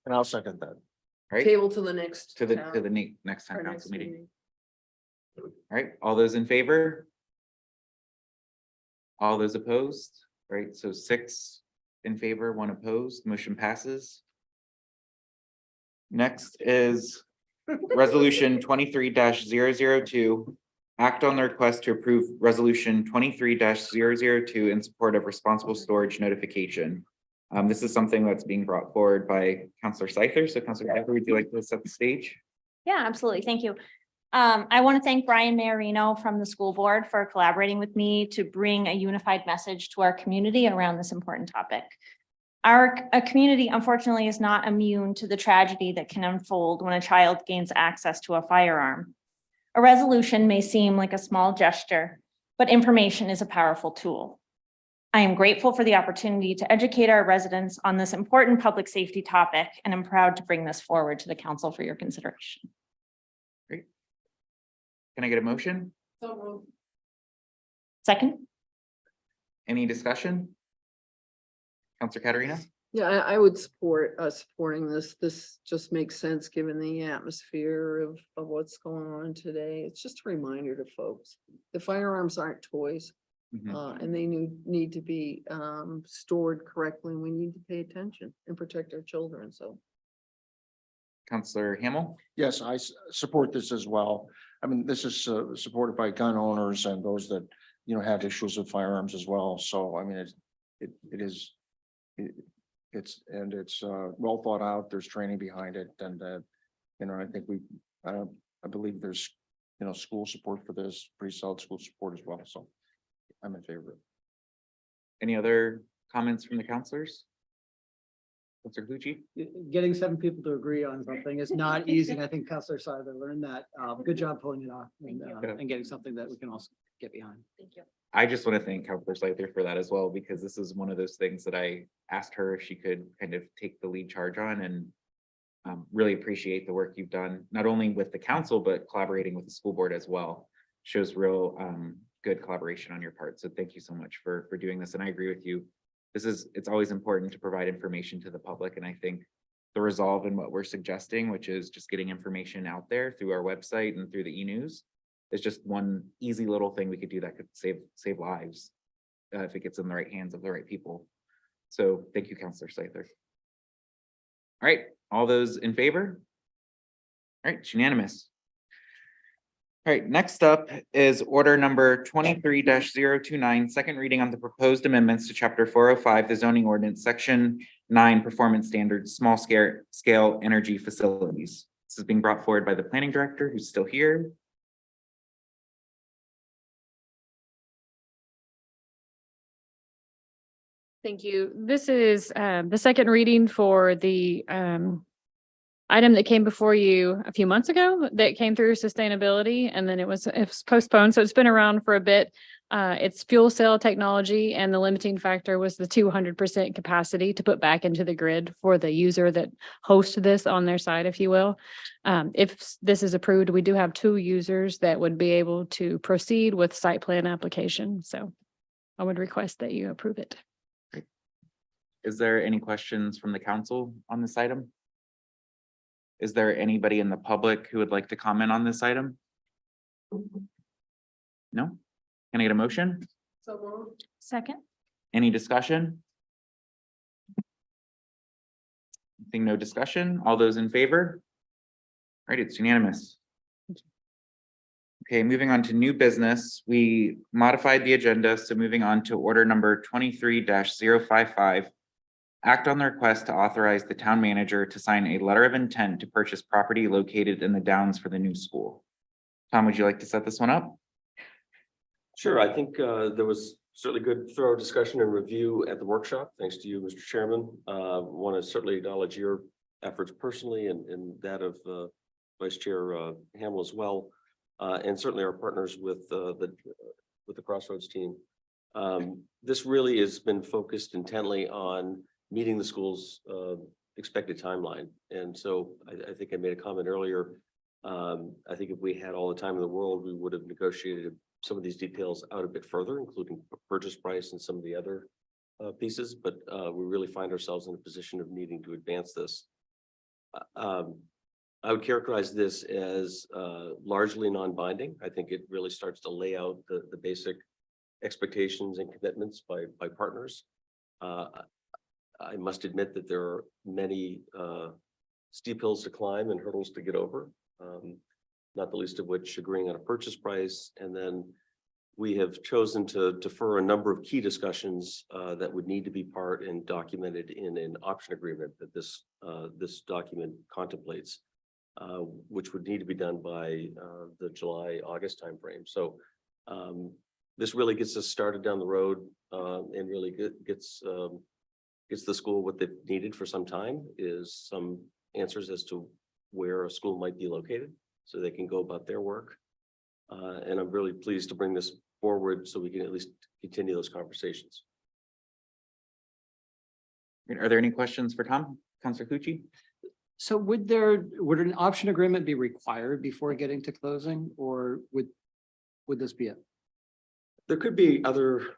And I'll second that. All right, Table to the next. to the town, next time our council next meeting. All right, all those in favor? All those opposed? All right, so 6 in favor, 1 opposed, motion passes. Next is resolution 23-002. Act on the request to approve resolution 23-002 in support of responsible storage notification. This is something that's being brought forward by Councilor Scyther. So Councilor Scyther, would you like to set the stage? Yeah, absolutely. Thank you. I want to thank Brian Marino from the school board for collaborating with me to bring a unified message to our community around this important topic. Our community, unfortunately, is not immune to the tragedy that can unfold when a child gains access to a firearm. A resolution may seem like a small gesture, but information is a powerful tool. I am grateful for the opportunity to educate our residents on this important public safety topic, and I'm proud to bring this forward to the council for your consideration. Can I get a motion? So moved. Second? Any discussion? Councilor Katarina? Yeah, I would support supporting this. This just makes sense, given the atmosphere of what's going on today. It's just a reminder to folks. The firearms aren't toys. Mhm. And they need to be stored correctly, and we need to pay attention and protect our children, so. Councilor Hamel? Yes, I support this as well. I mean, this is supported by gun owners and those that, have issues with firearms as well. So I mean, it's well thought out. There's training behind it, and I think I believe there's school support for this, pretty solid school support as well. So I'm in favor of it. Any other comments from the councilors? Councilor Gucci? Getting 7 people to agree on something is not easy. And I think Councilor Scyther learned that. Good job pulling it off and getting something that we can also get behind. Thank you. I just want to thank Councilor Scyther for that as well, because this is one of those things that I asked her if she could kind of take the lead charge on, and really appreciate the work you've done, not only with the council, but collaborating with the school board as well. Shows real good collaboration on your part. So thank you so much for doing this. And I agree with you. It's always important to provide information to the public. And I think the resolve in what we're suggesting, which is just getting information out there through our website and through the e-news, is just one easy little thing we could do that could save lives if it gets in the right hands of the right people. So thank you, Councilor Scyther. All right, all those in favor? All right, it's unanimous. All right, next up is order number 23-029, second reading on the proposed amendments to chapter 405, the zoning ordinance, section 9, performance standards, small scale energy facilities. This is being brought forward by the planning director, who's still here. Thank you. This is the second reading for the item that came before you a few months ago that came through sustainability, and then it was postponed. So it's been around for a bit. It's fuel cell technology, and the limiting factor was the 200% capacity to put back into the grid for the user that hosts this on their side, if you will. If this is approved, we do have 2 users that would be able to proceed with site plan application. So I would request that you approve it. Is there any questions from the council on this item? Is there anybody in the public who would like to comment on this item? No? Can I get a motion? So moved. Second? Any discussion? I think no discussion. All those in favor? All right, it's unanimous. Okay, moving on to new business. We modified the agenda, so moving on to order number 23-055. Act on the request to authorize the town manager to sign a letter of intent to purchase property located in the Downs for the new school. Tom, would you like to set this one up? Sure, I think there was certainly good thorough discussion and review at the workshop. Thanks to you, Mr. Chairman. Want to certainly acknowledge your efforts personally and that of Vice Chair Hamel as well. And certainly our partners with the Crossroads team. This really has been focused intently on meeting the school's expected timeline. And so I think I made a comment earlier. I think if we had all the time in the world, we would have negotiated some of these details out a bit further, including purchase price and some of the other pieces, but we really find ourselves in a position of needing to advance this. I would characterize this as largely non-binding. I think it really starts to lay out the basic expectations and commitments by partners. I must admit that there are many steep hills to climb and hurdles to get over, not the least of which agreeing on a purchase price. And then we have chosen to defer a number of key discussions that would need to be part and documented in an option agreement that this document contemplates, which would need to be done by the July-August timeframe. So this really gets us started down the road and really gets the school what they've needed for some time, is some answers as to where a school might be located so they can go about their work. And I'm really pleased to bring this forward so we can at least continue those conversations. Are there any questions for Tom? Counselor Cucci? So would an option agreement be required before getting to closing, or would this be it? There could be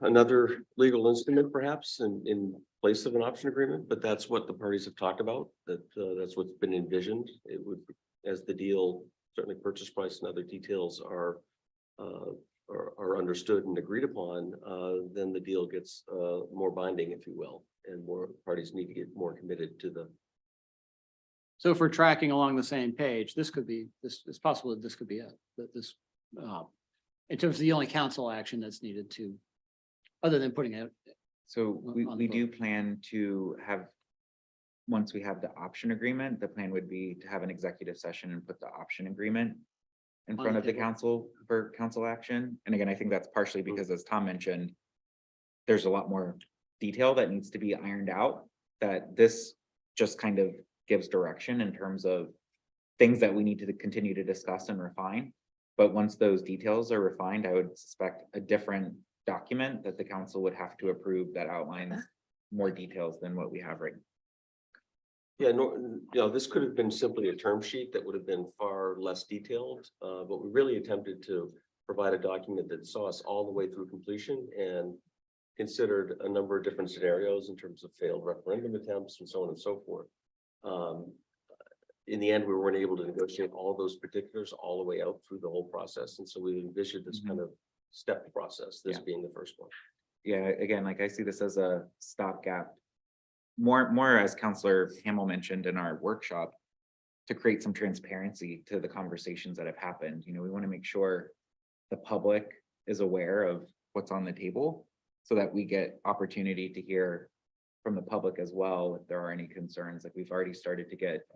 another legal instrument perhaps in place of an option agreement, but that's what the parties have talked about, that's what's been envisioned. It would, as the deal, certainly purchase price and other details are understood and agreed upon, then the deal gets more binding, if you will, and more parties need to get more committed to the. So if we're tracking along the same page, it's possible that this could be it, that this, in terms of the only council action that's needed to, other than putting it. So on the we do vote. plan to have, once we have the option agreement, the plan would be to have an executive session and put the option agreement in On front the of the table. council for council action. And again, I think that's partially because, as Tom mentioned, there's a lot more detail that needs to be ironed out, that this just kind of gives direction in terms of things that we need to continue to discuss and refine. But once those details are refined, I would suspect a different document that the council would have to approve that outlines more details than what we have right now. Yeah, no, this could have been simply a term sheet that would have been far less detailed, but we really attempted to provide a document that saw us all the way through completion and considered a number of different scenarios in terms of failed referendum attempts and so on and so forth. In the end, we weren't able to negotiate all those particulars all the way out through the whole process. And so we envisioned this kind of step process, this Yeah. being the first one. Yeah, again, like I see this as a stopgap. More as Counselor Hamel mentioned in our workshop, to create some transparency to the conversations that have happened. You know, we want to make sure the public is aware of what's on the table so that we get opportunity to hear from the public as well if there are any concerns. Like, we've already started to get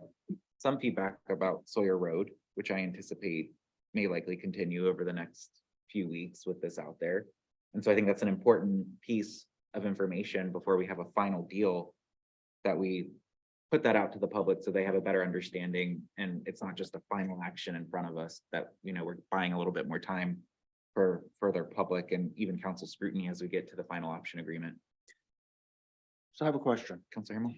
some feedback about Sawyer Road, which I anticipate may likely continue over the next few weeks with this out there. And so I think that's an important piece of information before we have a final deal, that we put that out to the public so they have a better understanding, and it's not just a final action in front of us, that, you know, we're buying a little bit more time for further public and even council scrutiny as we get to the final option agreement. So I have a question. Counselor Hamel?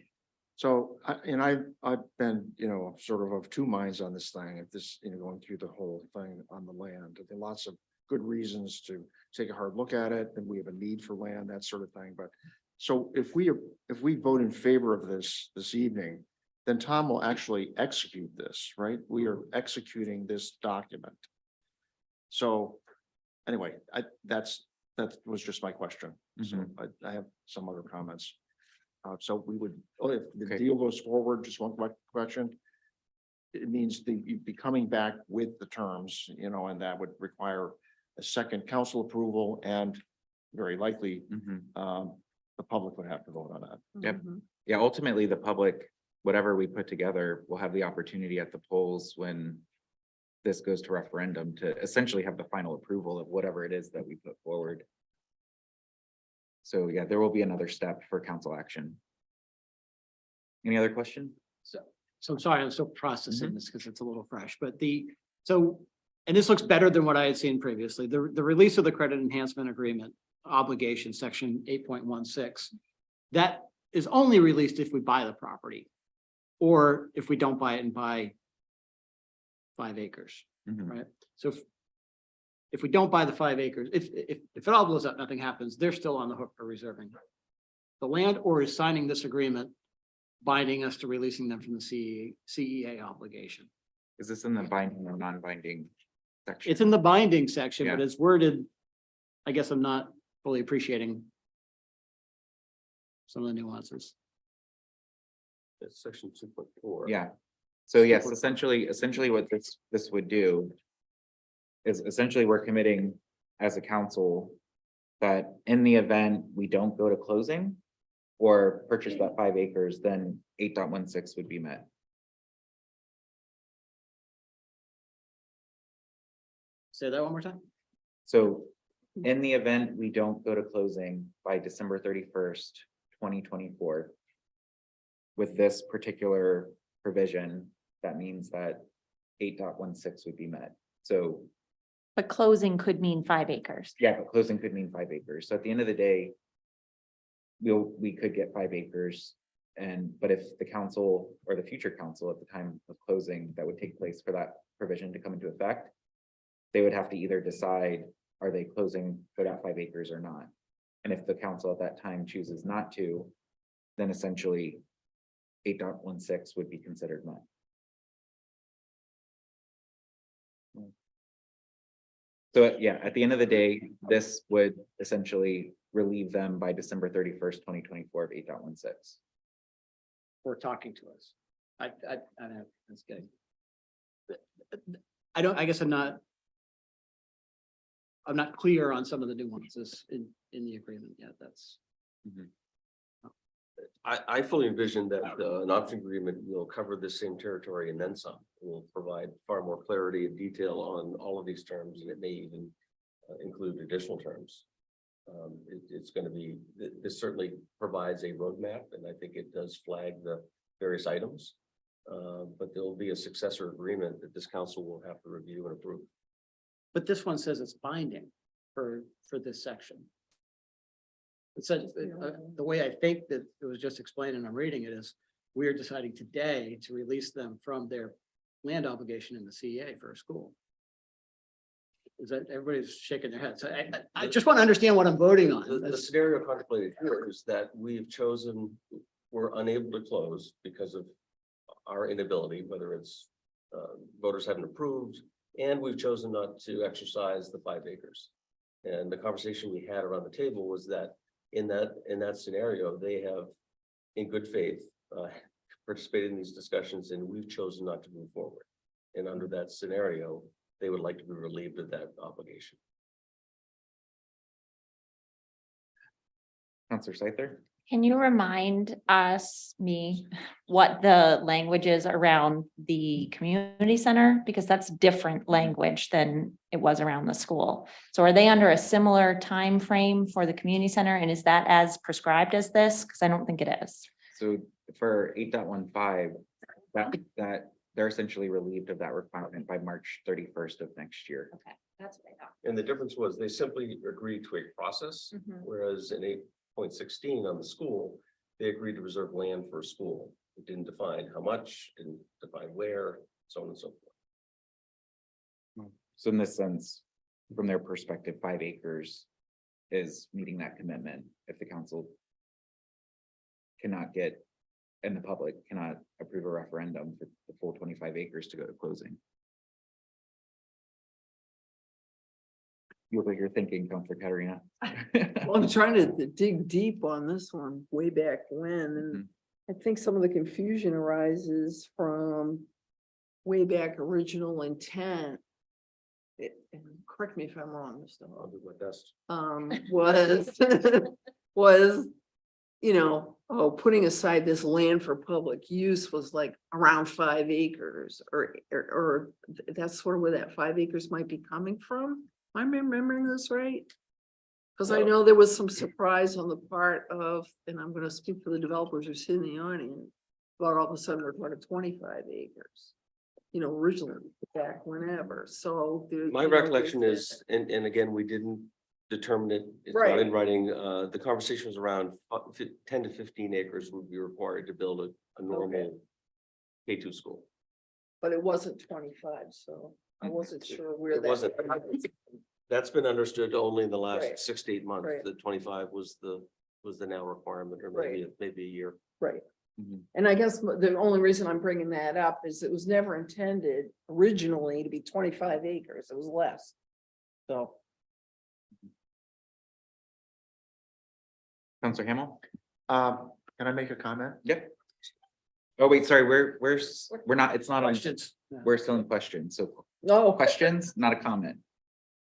So, I've been, sort of two minds on this thing, if this, going through the whole thing on the land. There are lots of good reasons to take a hard look at it, and we have a need for land, that sort of thing. But so if we vote in favor of this evening, then Tom will actually execute this, right? We are executing this document. So anyway, that was just my question. So I have some other comments. So we would, if the deal goes forward, just one question. It means you'd be coming back with the terms, and that would require a second council approval, and very likely the public would have to vote on that. Yep. Yeah, ultimately, the public, whatever we put together, will have the opportunity at the polls when this goes to referendum to essentially have the final approval of whatever it is that we put forward. So yeah, there will be another step for council action. Any other question? So I'm sorry, I'm still processing this because it's a little fresh, but and this looks better than what I had seen previously. The release of the credit enhancement agreement obligation, section 8.16, that is only released if we buy the property, or if we don't buy it and buy 5 acres, right? So if we don't buy the 5 acres, if it all blows up, nothing happens, they're still on the hook for reserving the land or is signing this agreement binding us to releasing them from the CEA obligation? Is this in the binding or non-binding section? It's in the binding section, but Yeah. it's worded, I guess I'm not fully appreciating some of the nuances. That's section 2.4. Yeah. So yes, essentially what this would do is essentially we're committing as a council that in the event we don't go to closing or purchase that 5 acres, then 8.16 would be met. Say that one more time. So in the event we don't go to closing by December 31st, 2024, with this particular provision, that means that 8.16 would be met. So But closing could mean 5 acres. yeah, but closing could mean 5 acres. So at the end of the day, we could get 5 acres. But if the council or the future council at the time of closing that would take place for that provision to come into effect, they would have to either decide, are they closing for that 5 acres or not? And if the council at that time chooses not to, then essentially 8.16 would be considered met. So yeah, at the end of the day, this would essentially relieve them by December 31st, 2024 of 8.16. For talking to us. I know, that's good. I guess I'm not clear on some of the nuances in the agreement yet. That's. I fully envision that an option agreement will cover the same territory and then some. It will provide far more clarity and detail on all of these terms, and it may even include additional terms. It's going to be, this certainly provides a roadmap, and I think it does flag the various items. But there will be a successor agreement that this council will have to review and approve. But this one says it's binding for this section. It says, the way I think that it was just explained and I'm reading it is, we are deciding today to release them from their land obligation in the CEA for a school. Is that, everybody's shaking their head. So I just want to understand what I'm voting on. The scenario contemplated here is that we've chosen, we're unable to close because of our inability, whether it's voters haven't approved, and we've chosen not to exercise the 5 acres. And the conversation we had around the table was that in that scenario, they have, in good faith, participated in these discussions, and we've chosen not to move forward. And under that scenario, they would like to be relieved of that obligation. Counselor Scyther? Can you remind me, what the language is around the community center? Because that's different language than it was around the school. So are they under a similar time frame for the community center? And is that as prescribed as this? Because I don't think it is. So for 8.15, that they're essentially relieved of that requirement by March 31st of next year. Okay, that's what I thought. And the difference was they simply agreed to a process, whereas in 8.16 on the school, they agreed to reserve land for a school. It didn't define how much, didn't define where, so on and so forth. So in this sense, from their perspective, 5 acres is meeting that commitment. If the council cannot get, and the public cannot approve a referendum for the full 25 acres to go to closing. You look like you're thinking, Counselor Katarina. Well, I'm trying to dig deep on this one way back when, and I think some of the confusion arises from way back original intent. And correct me if I'm wrong, Mr. Hall. I'll do my best. Was, you know, putting aside this land for public use was like around 5 acres, or that's sort of where that 5 acres might be coming from. Am I remembering this right? Because I know there was some surprise on the part of, and I'm gonna speak for the developers who sit in the audience, about all of a sudden we're talking 25 acres. You know, originally back whenever, so. My recollection is, and again, we didn't determine it, it's not Right. in writing, the conversation was around 10 to 15 acres would be required to build a normal K2 school. But it wasn't 25, so I wasn't sure where It that. wasn't. That's been understood only in the last Right. 6 to 8 months, Right. that 25 was the was the now requirement, or Right. maybe a year. Right. Mhm. And I guess the only reason I'm bringing that up is it was never intended originally to be 25 acres. It was less. So. Counselor Hamel? Can I make a comment? Yep. Oh, wait, sorry, we're not, it's not on, Questions? we're still in questions, so No. questions, not a comment.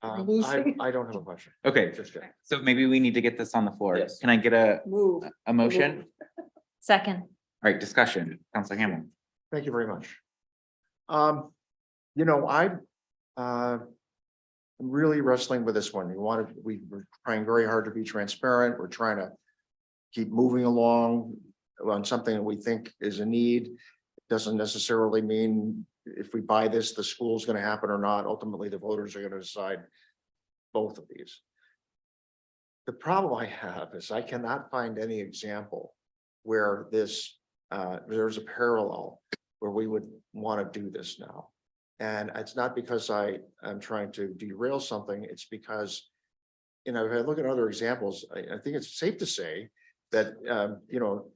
Lucy? I don't have a question. Okay, Just yet. so maybe we need to get this on the floor. Yes. Can I get a Move. motion? Second. All right, discussion, Counselor Hamel. Thank you very much. I'm really wrestling with this one. We're trying very hard to be transparent. We're trying to keep moving along on something that we think is a need. It doesn't necessarily mean if we buy this, the school's gonna happen or not. Ultimately, the voters are gonna decide both of these. The problem I have is I cannot find any example where there's a parallel where we would want to do this now. And it's not because I am trying to derail something, it's because, if I look at other examples, I think it's safe to say that,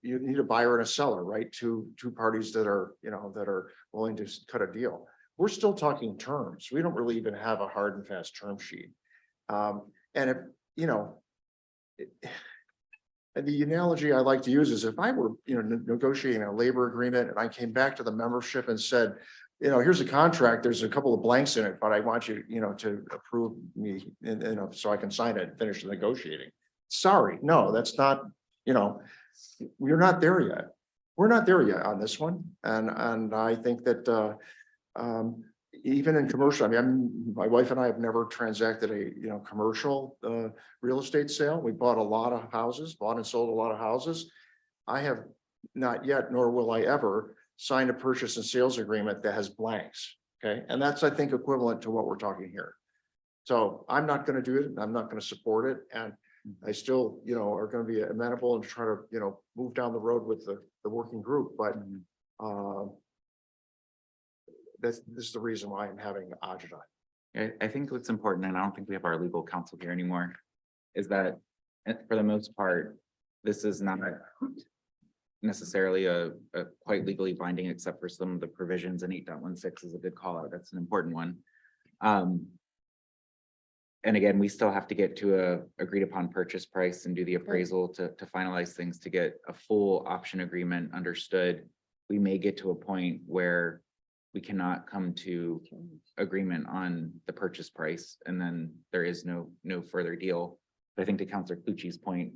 you need a buyer and a seller, right? Two parties that are willing to cut a deal. We're still talking terms. We don't really even have a hard and fast term sheet. And if, and the analogy I like to use is if I were, negotiating a labor agreement and I came back to the membership and said, here's a contract, there's a couple of blanks in it, but I want you, to approve me, so I can sign it and finish the negotiating. Sorry, no, that's not, we're not there yet. We're not there yet on this one. And I think that, even in commercial, my wife and I have never transacted a, commercial, real estate sale. We bought and sold a lot of houses. I have not yet, nor will I ever sign a purchase and sales agreement that has blanks. Okay. And that's, I think, equivalent to what we're talking here. So I'm not going to do it. I'm not going to support it. And I still, are going to be amenable and try to, move down the road with the working group. But, this is the reason why I'm having agita. I think what's important, and I don't think we have our legal counsel here anymore, is that for the most part, this is not necessarily a quite legally binding, except for some of the provisions, and 8.16 is a good call out. That's an important one. And again, we still have to get to a agreed upon purchase price and do the appraisal to finalize things to get a full option agreement understood. We may get to a point where we cannot come to agreement on the purchase price, and then there is no further deal. But I think to Councilor Clucci's point,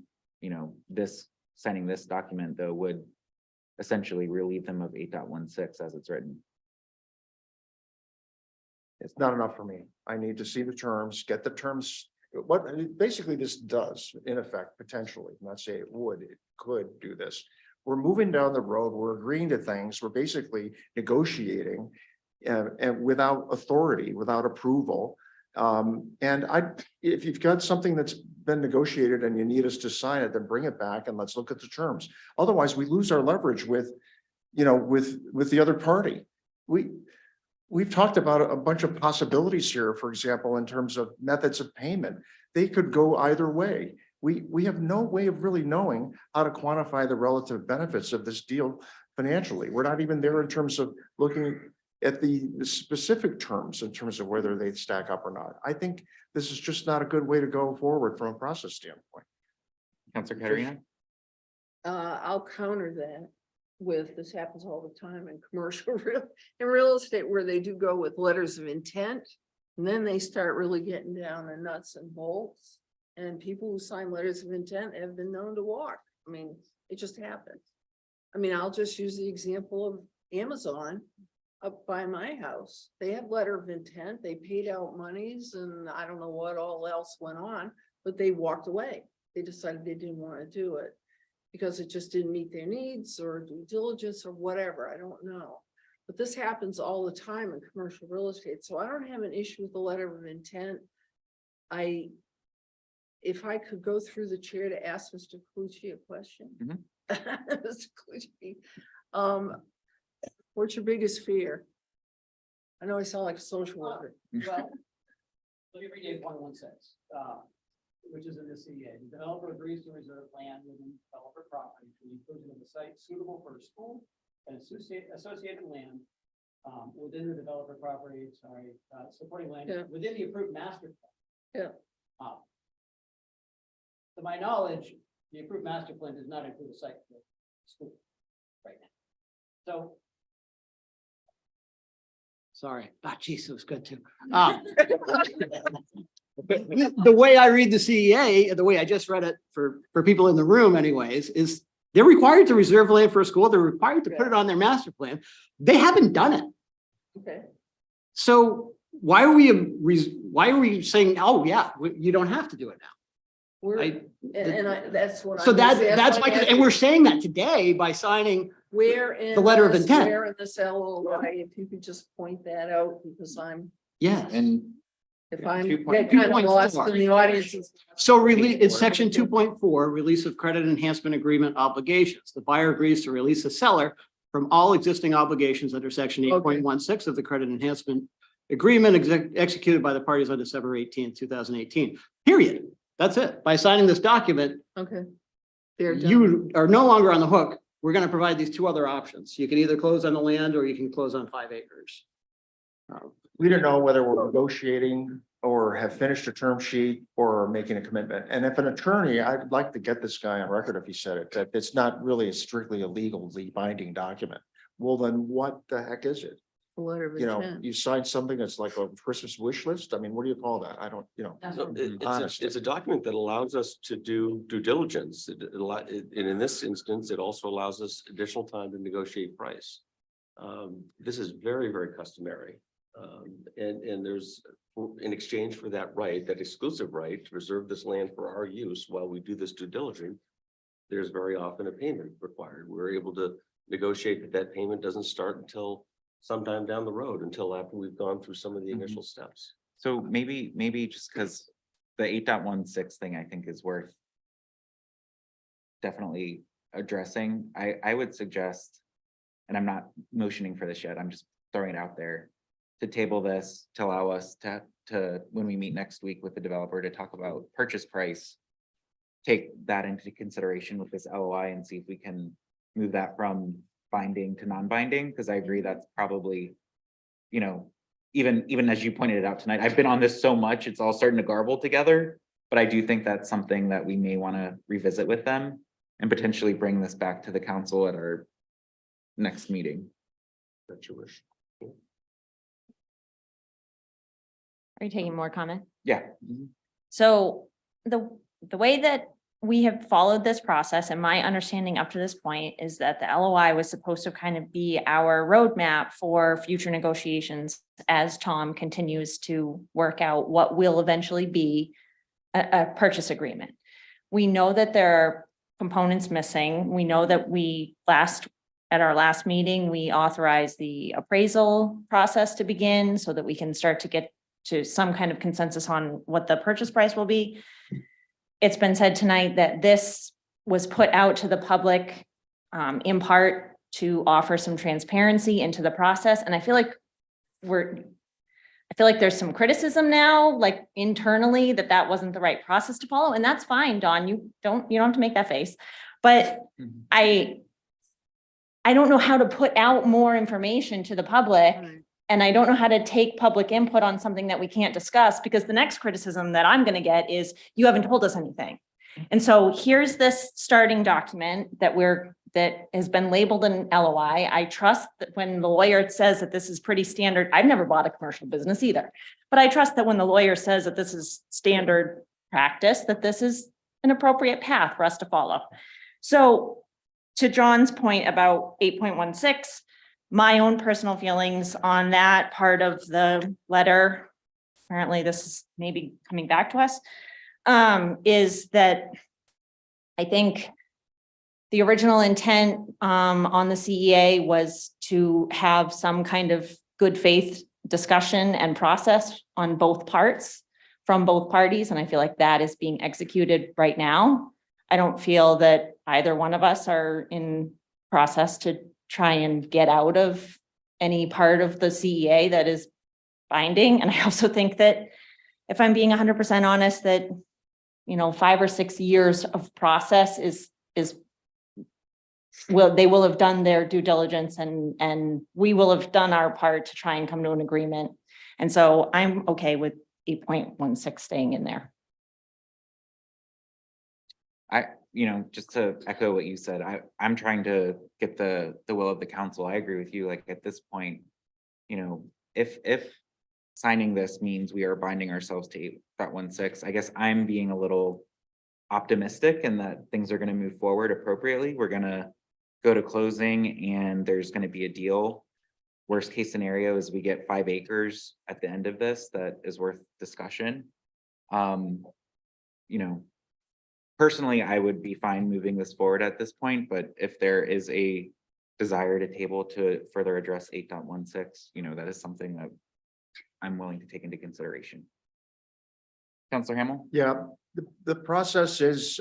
signing this document though would essentially relieve them of 8.16 as it's written. It's not enough for me. I need to see the terms, get the terms. Basically this does, in effect, potentially, not say it would, it could do this. We're moving down the road, we're agreeing to things, we're basically negotiating and without authority, without approval. If you've got something that's been negotiated and you need us to sign it, then bring it back and let's look at the terms. Otherwise, we lose our leverage with the other party. We've talked about a bunch of possibilities here, for example, in terms of methods of payment. They could go either way. We have no way of really knowing how to quantify the relative benefits of this deal financially. We're not even there in terms of looking at the specific terms in terms of whether they stack up or not. I think this is just not a good way to go forward from a process standpoint. Councilor Katarina? I'll counter that with, this happens all the time in commercial real estate, where they do go with letters of intent. And then they start really getting down to nuts and bolts. And people who sign letters of intent have been known to walk. It just happens. I'll just use the example of Amazon up by my house. They have letter of intent. They paid out monies and I don't know what all else went on, but they walked away. They decided they didn't want to do it because it just didn't meet their needs or due diligence or whatever. I don't know. But this happens all the time in commercial real estate. So I don't have an issue with the letter of intent. If I could go through the chair to ask Mr. Clucci a question. Mr. Clucci, what's your biggest fear? I know I sound like a social worker. Well, let me read you what one says. which is in the CEA. The developer agrees to reserve land within developer property to the inclusion of a site suitable for a school and associated land within the developer property, supporting land within the approved master plan. To my knowledge, the approved master plan does not include a site for school right now. So. Sorry. Ah, geez, it was good too. The way I read the CEA, the way I just read it for people in the room anyways, is they're required to reserve land for a school. They're required to put it on their master plan. They haven't done it. Okay. So why are we saying, oh yeah, you don't have to do it now? That's what. So that's my, and we're saying that today by signing Where in the letter of intent. Where in this LOI, if you could just point that out, because Yes. And if I'm 2.4. get kind of lost in the audience. So it's section 2.4, release of credit enhancement agreement obligations. The buyer agrees to release the seller from all existing obligations under section 8.16 of the credit enhancement agreement executed by the parties on December 18th, 2018. Period. That's it. By signing this document, Okay. They're done. you are no longer on the hook. We're going to provide these two other options. You can either close on the land or you can close on 5 acres. We don't know whether we're negotiating or have finished a term sheet or making a commitment. And if an attorney, I'd like to get this guy on record if he said it, that it's not really strictly a legally binding document. Well, then what the heck is it? Letter of You know, intent. you sign something that's like a Christmas wish list. I mean, what do you call that? I don't, you know. So honestly. it's a document that allows us to do due diligence. And in this instance, it also allows us additional time to negotiate price. This is very, very customary. And there's, in exchange for that right, that exclusive right to reserve this land for our use while we do this due diligence, there's very often a payment required. We're able to negotiate that that payment doesn't start until sometime down the road, until after we've gone through some of the initial steps. So maybe just because the 8.16 thing I think is worth definitely addressing. I would suggest, and I'm not motioning for this yet, I'm just throwing it out there, to table this, to allow us to when we meet next week with the developer to talk about purchase price, take that into consideration with this LOI and see if we can move that from binding to non-binding, because I agree that's probably, you know, even as you pointed it out tonight, I've been on this so much, it's all starting to garble together. But I do think that's something that we may want to revisit with them and potentially bring this back to the council at our next meeting. That's your wish. Are you taking more comment? Yeah. So the way that we have followed this process, and my understanding up to this point, is that the LOI was supposed to kind of be our roadmap for future negotiations as Tom continues to work out what will eventually be a purchase agreement. We know that there are components missing. We know that at our last meeting, we authorized the appraisal process to begin so that we can start to get to some kind of consensus on what the purchase price will be. It's been said tonight that this was put out to the public in part to offer some transparency into the process. And I feel like there's some criticism now, like internally, that wasn't the right process to follow. And that's fine, Dawn, you don't have to make that face. But I don't know how to put out more information to the public. And I don't know how to take public input on something that we can't discuss, because the next criticism that I'm going to get is you haven't told us anything. And so here's this starting document that has been labeled an LOI. I trust that when the lawyer says that this is pretty standard, I've never bought a commercial business either, but I trust that when the lawyer says that this is standard practice, that this is an appropriate path for us to follow. So to John's point about 8.16, my own personal feelings on that part of the letter, apparently this is maybe coming back to us, is that I think the original intent on the CEA was to have some kind of good faith discussion and process on both parts from both parties. And I feel like that is being executed right now. I don't feel that either one of us are in process to try and get out of any part of the CEA that is binding. And I also think that, if I'm being 100% honest, that 5 or 6 years of process well, they will have done their due diligence and we will have done our part to try and come to an agreement. And so I'm okay with 8.16 staying in there. Just to echo what you said, I'm trying to get the will of the council. I agree with you. Like at this point, if signing this means we are binding ourselves to 8.16, I guess I'm being a little optimistic and that things are going to move forward appropriately. We're going to go to closing and there's going to be a deal. Worst case scenario is we get 5 acres at the end of this that is worth discussion. Personally, I would be fine moving this forward at this point, but if there is a desire to table to further address 8.16, that is something that I'm willing to take into consideration. Councilor Hamel? Yeah, the process is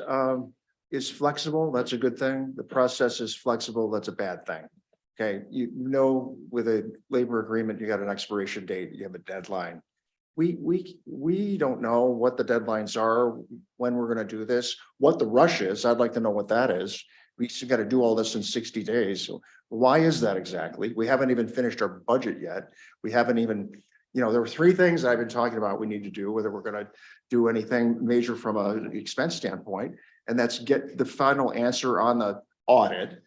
flexible. That's a good thing. The process is flexible. That's a bad thing. Okay, with a labor agreement, you got an expiration date, you have a deadline. We don't know what the deadlines are, when we're going to do this, what the rush is. I'd like to know what that is. We still got to do all this in 60 days. So why is that exactly? We haven't even finished our budget yet. We haven't even, there were 3 things I've been talking about we need to do, whether we're going to do anything major from an expense standpoint. And that's get the final answer on the audit,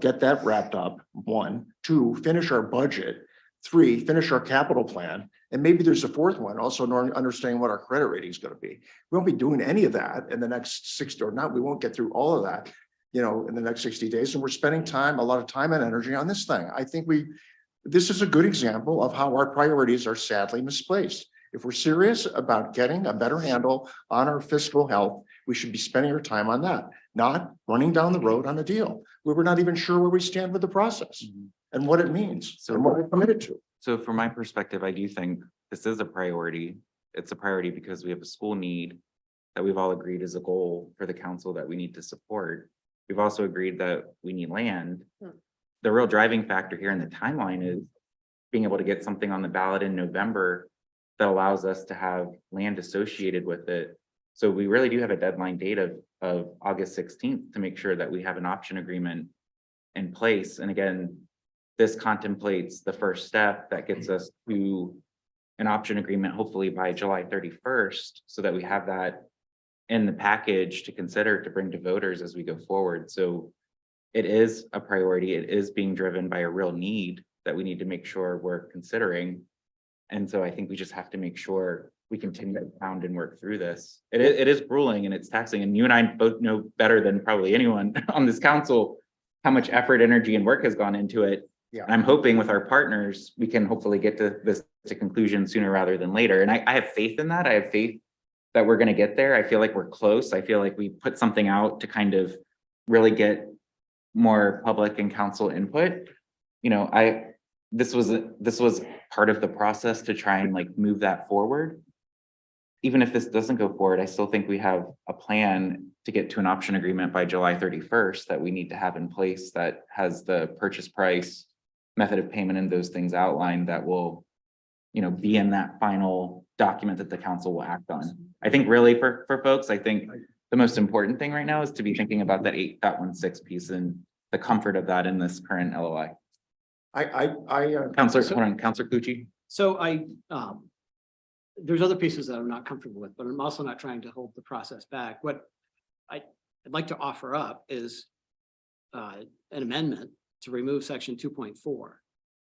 get that wrapped up. 1, 2, finish our budget. 3, finish our capital plan. And maybe there's a 4th one, also understanding what our credit rating is going to be. We won't be doing any of that in the next 60 or not. We won't get through all of that, in the next 60 days. And we're spending a lot of time and energy on this thing. I think this is a good example of how our priorities are sadly misplaced. If we're serious about getting a better handle on our fiscal health, we should be spending our time on that, not running down the road on a deal where we're not even sure where we stand with the process and what it means and what we're committed to. So from my perspective, I do think this is a priority. It's a priority because we have a school need that we've all agreed is a goal for the council that we need to support. We've also agreed that we need land. The real driving factor here in the timeline is being able to get something on the ballot in November that allows us to have land associated with it. So we really do have a deadline date of August 16th to make sure that we have an option agreement in place. And again, this contemplates the first step that gets us to an option agreement, hopefully by July 31st, so that we have that in the package to consider to bring to voters as we go forward. So it is a priority. It is being driven by a real need that we need to make sure we're considering. And so I think we just have to make sure we continue to pound and work through this. It is grueling and it's taxing. And you and I both know better than probably anyone on this council how much effort, energy, and work has gone into it. Yeah. And I'm hoping with our partners, we can hopefully get to this to conclusion sooner rather than later. And I have faith in that. I have faith that we're going to get there. I feel like we're close. I feel like we put something out to kind of really get more public and council input. This was part of the process to try and move that forward. Even if this doesn't go forward, I still think we have a plan to get to an option agreement by July 31st that we need to have in place that has the purchase price, method of payment, and those things outlined that will, be in that final document that the council will act on. I think really for folks, I think the most important thing right now is to be thinking about that 8.16 piece and the comfort of that in this current LOI. Councilor Clucci. So there's other pieces that I'm not comfortable with, but I'm also not trying to hold the process back. What I'd like to offer up is an amendment to remove section 2.4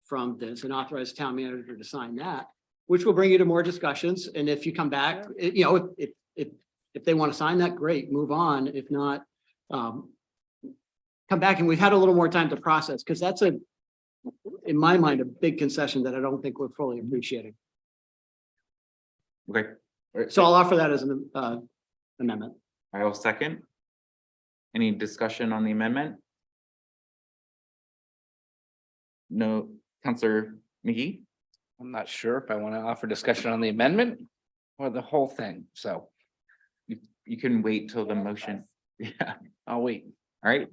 from this and authorize the town manager to sign that, which will bring you to more discussions. And if you come back, if they want to sign that, great, move on. If not, come back and we've had a little more time to process, because that's in my mind, a big concession that I don't think we're fully appreciating. Okay. So I'll offer that as an amendment. I will second. Any discussion on the amendment? No. Councilor McGee? I'm not sure if I want to offer discussion on the amendment or the whole thing. So You can wait till the motion. Yeah, I'll wait. all right.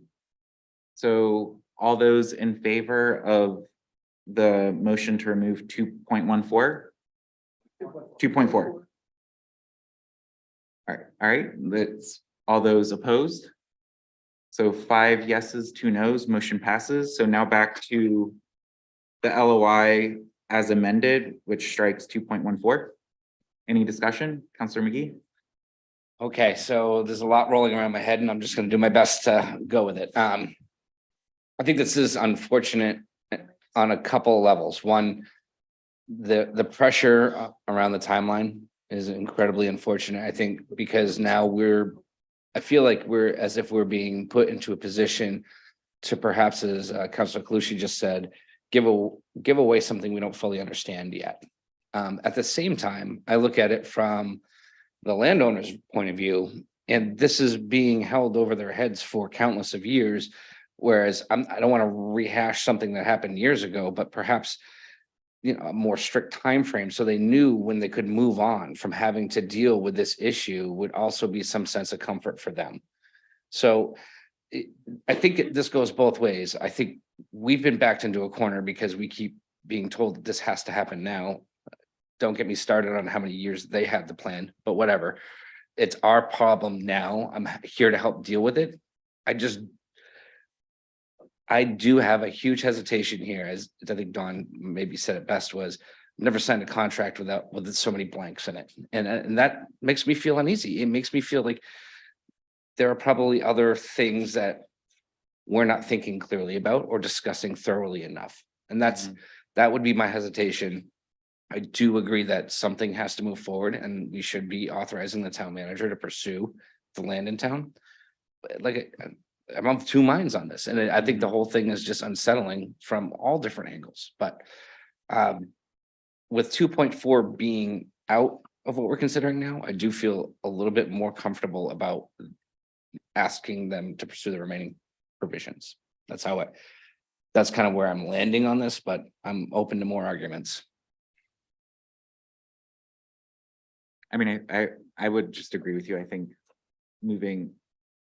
So all those in favor of the motion to remove 2.14? 2.4. All right, that's all those opposed. So 5 yeses, 2 nos, motion passes. So now back to the LOI as amended, which strikes 2.14. Any discussion, Counselor McGee? Okay, so there's a lot rolling around my head and I'm just gonna do my best to go with it. I think this is unfortunate on a couple of levels. One, the pressure around the timeline is incredibly unfortunate, I think, because now I feel like we're as if we're being put into a position to perhaps, as Councilor Calucci just said, give away something we don't fully understand yet. At the same time, I look at it from the landowner's point of view, and this is being held over their heads for countless of years. Whereas I don't want to rehash something that happened years ago, but perhaps, a more strict time frame, so they knew when they could move on from having to deal with this issue would also be some sense of comfort for them. So I think this goes both ways. I think we've been backed into a corner because we keep being told that this has to happen now. Don't get me started on how many years they had the plan, but whatever. It's our problem now. I'm here to help deal with it. I do have a huge hesitation here, as I think Dawn maybe said it best, was never signed a contract with so many blanks in it. And that makes me feel uneasy. It makes me feel like there are probably other things that we're not thinking clearly about or discussing thoroughly enough. And that would be my hesitation. I do agree that something has to move forward and we should be authorizing the town manager to pursue the land in town. Like, I'm of two minds on this, and I think the whole thing is just unsettling from all different angles. But with 2.4 being out of what we're considering now, I do feel a little bit more comfortable about asking them to pursue the remaining provisions. That's kind of where I'm landing on this, but I'm open to more arguments. I mean, I would just agree with you. I think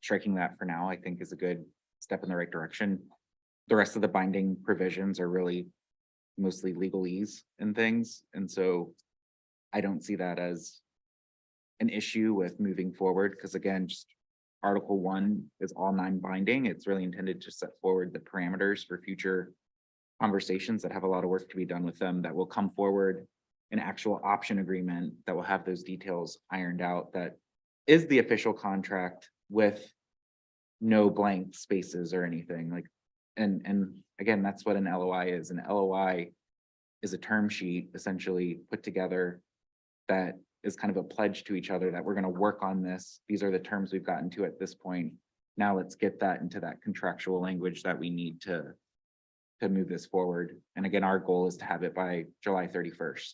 striking that for now, I think is a good step in the right direction. The rest of the binding provisions are really mostly legalese and things. And so I don't see that as an issue with moving forward, because again, just Article 1 is all non-binding. It's really intended to set forward the parameters for future conversations that have a lot of work to be done with them, that will come forward an actual option agreement that will have those details ironed out. That is the official contract with no blank spaces or anything like, and again, that's what an LOI is. An LOI is a term sheet essentially put together that is kind of a pledge to each other that we're going to work on this. These are the terms we've gotten to at this point. Now let's get that into that contractual language that we need to move this forward. And again, our goal is to have it by July 31st.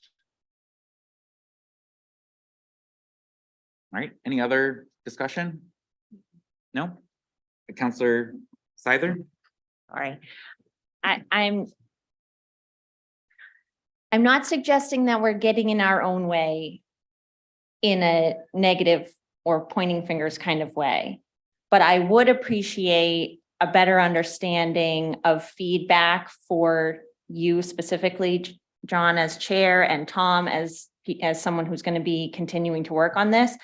All right, any other discussion? No? Counselor Seither? All right. I'm not suggesting that we're getting in our own way in a negative or pointing fingers kind of way, but I would appreciate a better understanding of feedback for you specifically, John as chair, and Tom as someone who's going to be continuing to work on this.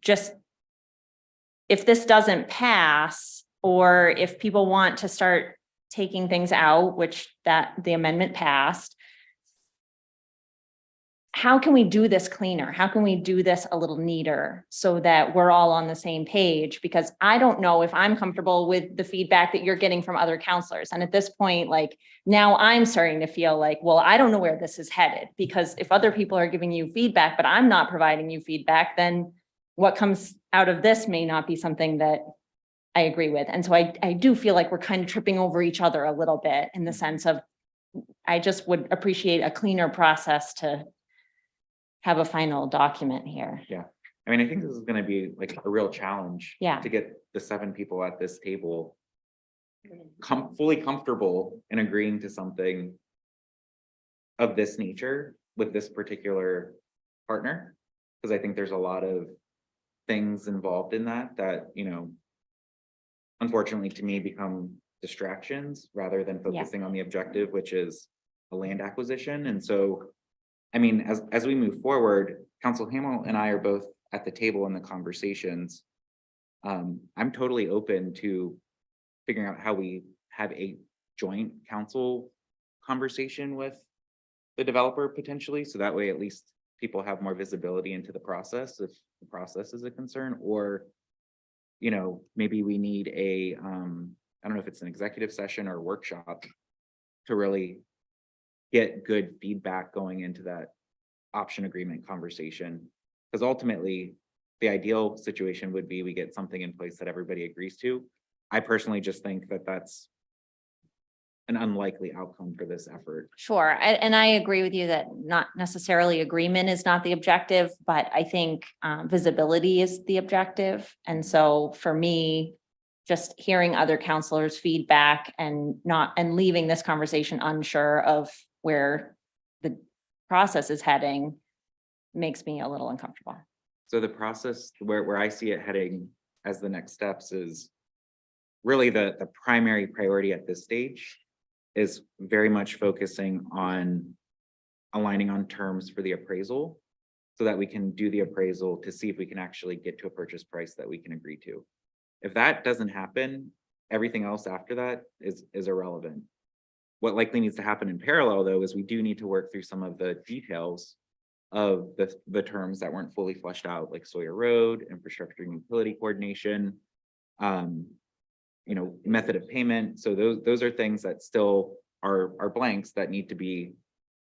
Just if this doesn't pass, or if people want to start taking things out, which the amendment passed, how can we do this cleaner? How can we do this a little neater so that we're all on the same page? Because I don't know if I'm comfortable with the feedback that you're getting from other counselors. And at this point, like, now I'm starting to feel like, well, I don't know where this is headed, because if other people are giving you feedback, but I'm not providing you feedback, then what comes out of this may not be something that I agree with. And so I do feel like we're kind of tripping over each other a little bit, in the sense of, I just would appreciate a cleaner process to have a final document here. Yeah, I mean, I think this is going to be like a real challenge. Yeah. To get the 7 people at this table fully comfortable in agreeing to something of this nature with this particular partner, because I think there's a lot of things involved in that unfortunately to me become distractions rather than focusing on the objective, which is a land acquisition. And so, I mean, as we move forward, Council Hamel and I are both at the table in the conversations, I'm totally open to figuring out how we have a joint council conversation with the developer potentially, so that way at least people have more visibility into the process if the process is a concern, or maybe we need a I don't know if it's an executive session or workshop to really get good feedback going into that option agreement conversation. Because ultimately, the ideal situation would be we get something in place that everybody agrees to. I personally just think that that's an unlikely outcome for this effort. Sure, and I agree with you that not necessarily agreement is not the objective, but I think visibility is the objective. And so for me, just hearing other counselors' feedback and leaving this conversation unsure of where the process is heading makes me a little uncomfortable. So the process where I see it heading as the next steps is really the primary priority at this stage is very much focusing on aligning on terms for the appraisal so that we can do the appraisal to see if we can actually get to a purchase price that we can agree to. If that doesn't happen, everything else after that is irrelevant. What likely needs to happen in parallel though is we do need to work through some of the details of the terms that weren't fully fleshed out, like Sawyer Road, infrastructure and utility coordination, method of payment. So those are things that still are blanks that need to be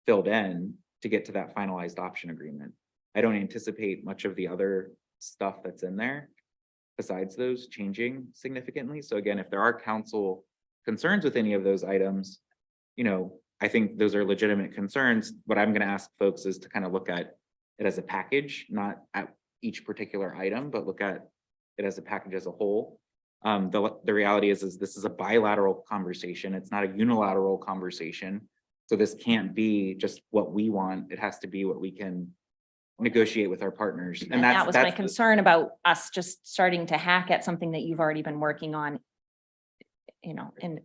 filled in to get to that finalized option agreement. I don't anticipate much of the other stuff that's in there besides those changing significantly. So again, if there are council concerns with any of those items, I think those are legitimate concerns. What I'm going to ask folks is to kind of look at it as a package, not at each particular item, but look at it as a package as a whole. The reality is this is a bilateral conversation. It's not a unilateral conversation. So this can't be just what we want. It has to be what we can negotiate with our partners. And that was my concern about us just starting to hack at something that you've already been working on,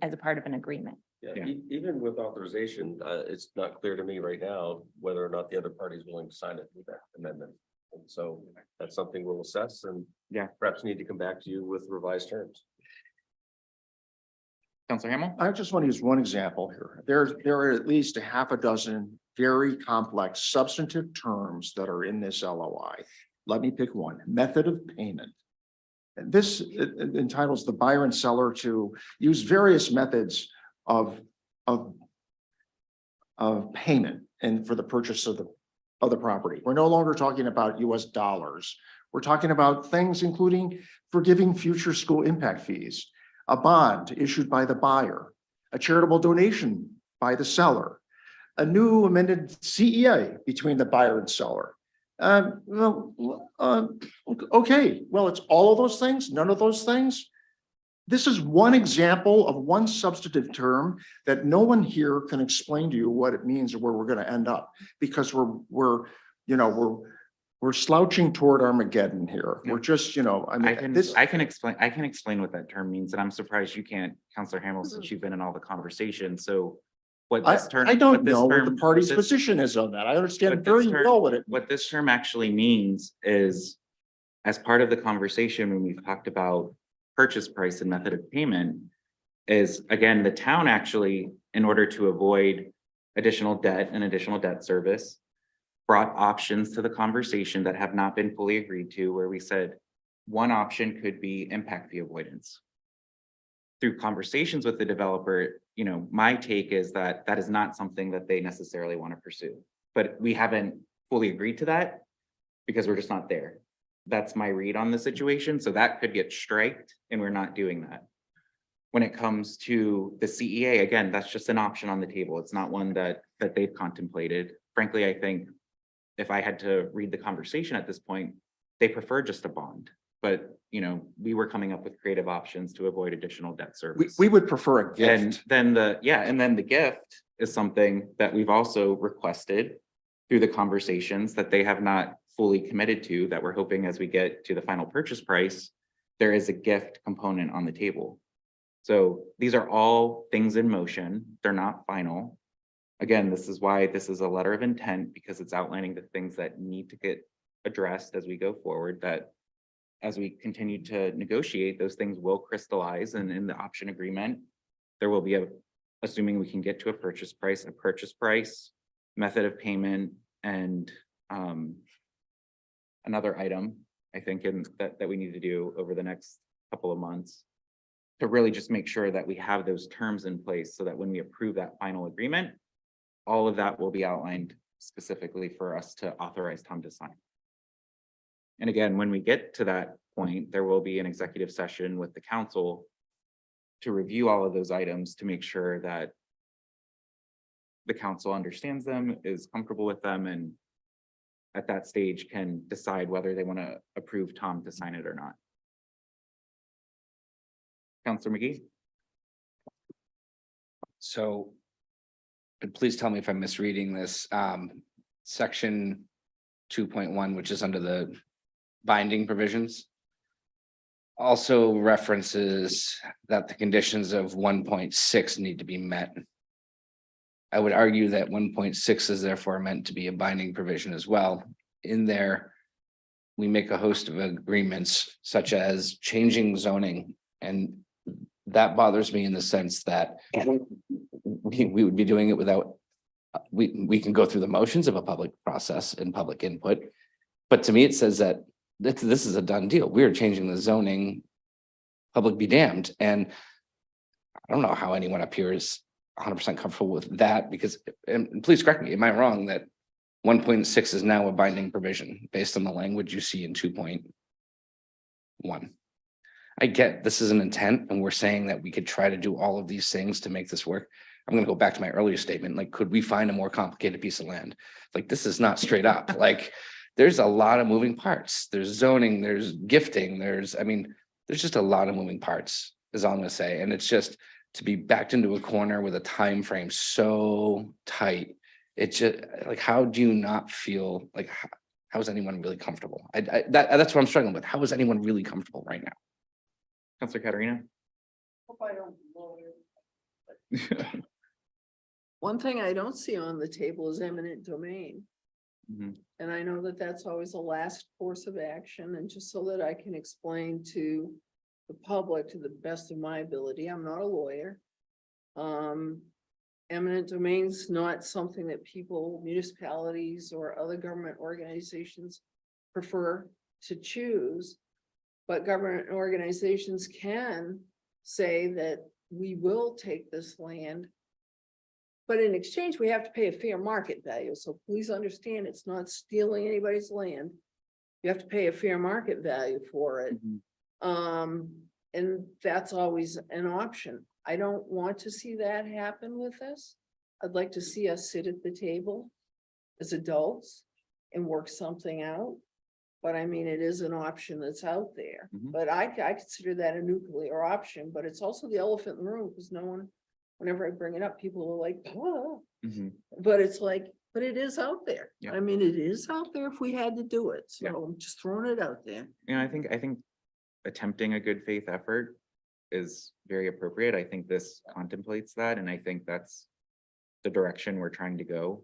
as a part of an agreement. Yeah, even with authorization, it's not clear to me right now whether or not the other party is willing to sign it with that amendment. And so that's something we'll assess and perhaps need to come back to you with revised terms. Councilor Hamel? I just want to use one example here. There are at least a half a dozen very complex substantive terms that are in this LOI. Let me pick one: method of payment. And this entitles the buyer and seller to use various methods of payment and for the purchase of the property. We're no longer talking about US dollars. We're talking about things including forgiving future school impact fees, a bond issued by the buyer, a charitable donation by the seller, a new amended CEA between the buyer and seller. Okay, well, it's all of those things, none of those things. This is one example of one substantive term that no one here can explain to you what it means or where we're going to end up, because we're slouching toward Armageddon here. We're just, I can explain what that term means, and I'm surprised you can't, Councilor Hamel, since you've been in all the conversations. So what this term, I don't know what the party's position is on that. I understand very well what this term actually means is, as part of the conversation when we've talked about purchase price and method of payment, is again, the town actually, in order to avoid additional debt and additional debt service, brought options to the conversation that have not been fully agreed to, where we said one option could be impact fee avoidance. Through conversations with the developer, my take is that that is not something that they necessarily want to pursue, but we haven't fully agreed to that because we're just not there. That's my read on the situation. So that could get striked, and we're not doing that. When it comes to the CEA, again, that's just an option on the table. It's not one that they've contemplated. Frankly, I think if I had to read the conversation at this point, they prefer just a bond. But we were coming up with creative options to avoid additional debt service. we would prefer a gift. And then the gift is something that we've also requested through the conversations that they have not fully committed to, that we're hoping as we get to the final purchase price, there is a gift component on the table. So these are all things in motion. They're not final. Again, this is why this is a letter of intent, because it's outlining the things that need to get addressed as we go forward, that as we continue to negotiate, those things will crystallize, and in the option agreement, there will be assuming we can get to a purchase price, method of payment, and another item, I think, that we need to do over the next couple of months to really just make sure that we have those terms in place so that when we approve that final agreement, all of that will be outlined specifically for us to authorize Tom to sign. And again, when we get to that point, there will be an executive session with the council to review all of those items to make sure that the council understands them, is comfortable with them, and at that stage can decide whether they want to approve Tom to sign it or not. Councilor McGee? So, and please tell me if I'm misreading this, section 2.1, which is under the binding provisions, also references that the conditions of 1.6 need to be met. I would argue that 1.6 is therefore meant to be a binding provision as well. In there, we make a host of agreements such as changing zoning, and that bothers me in the sense that we would be doing it without, we can go through the motions of a public process and public input. But to me, it says that this is a done deal. We are changing the zoning, public be damned. And I don't know how anyone up here is 100% comfortable with that, because, and please correct me, am I wrong that 1.6 is now a binding provision based on the language you see in 2.1? I get this is an intent, and we're saying that we could try to do all of these things to make this work. I'm going to go back to my earlier statement. Like, could we find a more complicated piece of land? Like, this is not straight up. Like, there's a lot of moving parts. There's zoning, there's gifting, there's just a lot of moving parts, is all I'm going to say. And it's just to be backed into a corner with a time frame so tight. It's just like, how do you not feel like, how is anyone really comfortable? That's what I'm struggling with. How is anyone really comfortable right now? Councilor Katarina? Hope I don't blow it. One thing I don't see on the table is eminent domain. Mhm. And I know that that's always a last course of action, and just so that I can explain to the public to the best of my ability, I'm not a lawyer. Eminent domain's not something that people, municipalities or other government organizations prefer to choose. But government organizations can say that we will take this land. But in exchange, we have to pay a fair market value. So please understand, it's not stealing anybody's land. You have to pay a fair market value for it. And that's always an option. I don't want to see that happen with this. I'd like to see us sit at the table as adults and work something out. But I mean, it is an option that's out there. But I consider that a nuclear option, but it's also the elephant in the room, because no one, whenever I bring it up, people are like, oh. But it's like, but it is out there. Yeah. I mean, it is out there if we had to do it. So I'm just throwing it out there. You know, I think attempting a good faith effort is very appropriate. I think this contemplates that, and I think that's the direction we're trying to go.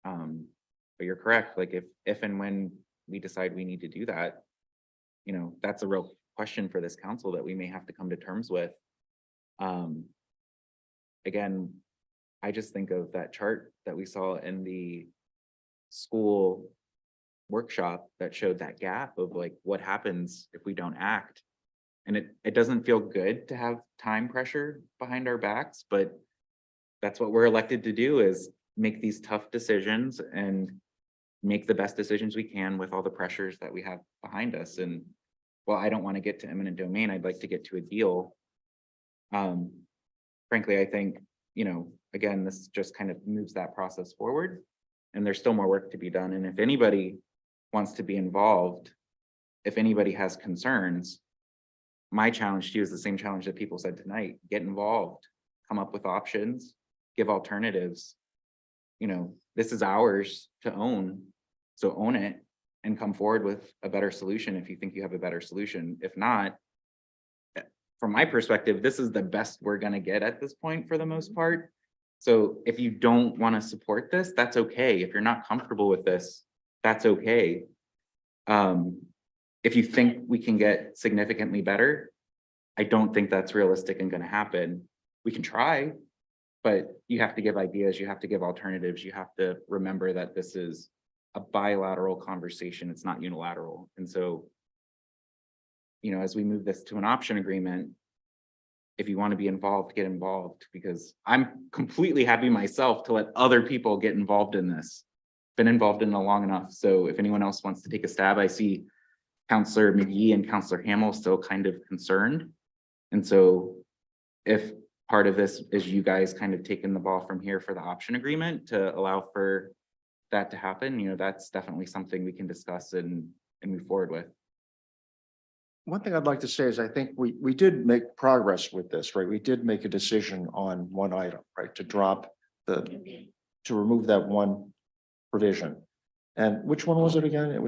But you're correct, like if and when we decide we need to do that, you know, that's a real question for this council that we may have to come to terms with. Again, I just think of that chart that we saw in the school workshop that showed that gap of like what happens if we don't act. And it doesn't feel good to have time pressure behind our backs, but that's what we're elected to do, is make these tough decisions and make the best decisions we can with all the pressures that we have behind us. And while I don't want to get to eminent domain, I'd like to get to a deal. Frankly, I think, you know, again, this just kind of moves that process forward, and there's still more work to be done. And if anybody wants to be involved, if anybody has concerns, my challenge to you is the same challenge that people said tonight: get involved, come up with options, give alternatives. You know, this is ours to own, so own it and come forward with a better solution if you think you have a better solution. If not, from my perspective, this is the best we're going to get at this point for the most part. So if you don't want to support this, that's okay. If you're not comfortable with this, that's okay. If you think we can get significantly better, I don't think that's realistic and gonna happen. We can try, but you have to give ideas, you have to give alternatives, you have to remember that this is a bilateral conversation, it's not unilateral. And so, you know, as we move this to an option agreement, if you want to be involved, get involved, because I'm completely happy myself to let other people get involved in this. Been involved in it long enough. So if anyone else wants to take a stab, I see Counselor McGee and Counselor Hamel still kind of concerned. And so if part of this is you guys kind of taking the ball from here for the option agreement to allow for that to happen, you know, that's definitely something we can discuss and move forward with. One thing I'd like to say is I think we did make progress with this, right? We did make a decision on one item, right? To drop to remove that one provision. And which one was it again? It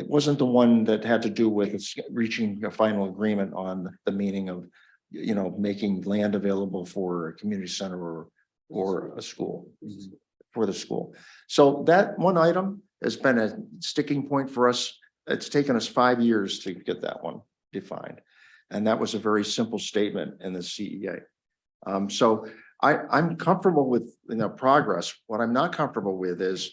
wasn't the one that had to do with reaching a final agreement on the meaning of, you know, making land available for a community center or a school, for the school. So that one item has been a sticking point for us. It's taken us 5 years to get that one defined. And that was a very simple statement in the CEA. So I'm comfortable with, you know, progress. What I'm not comfortable with is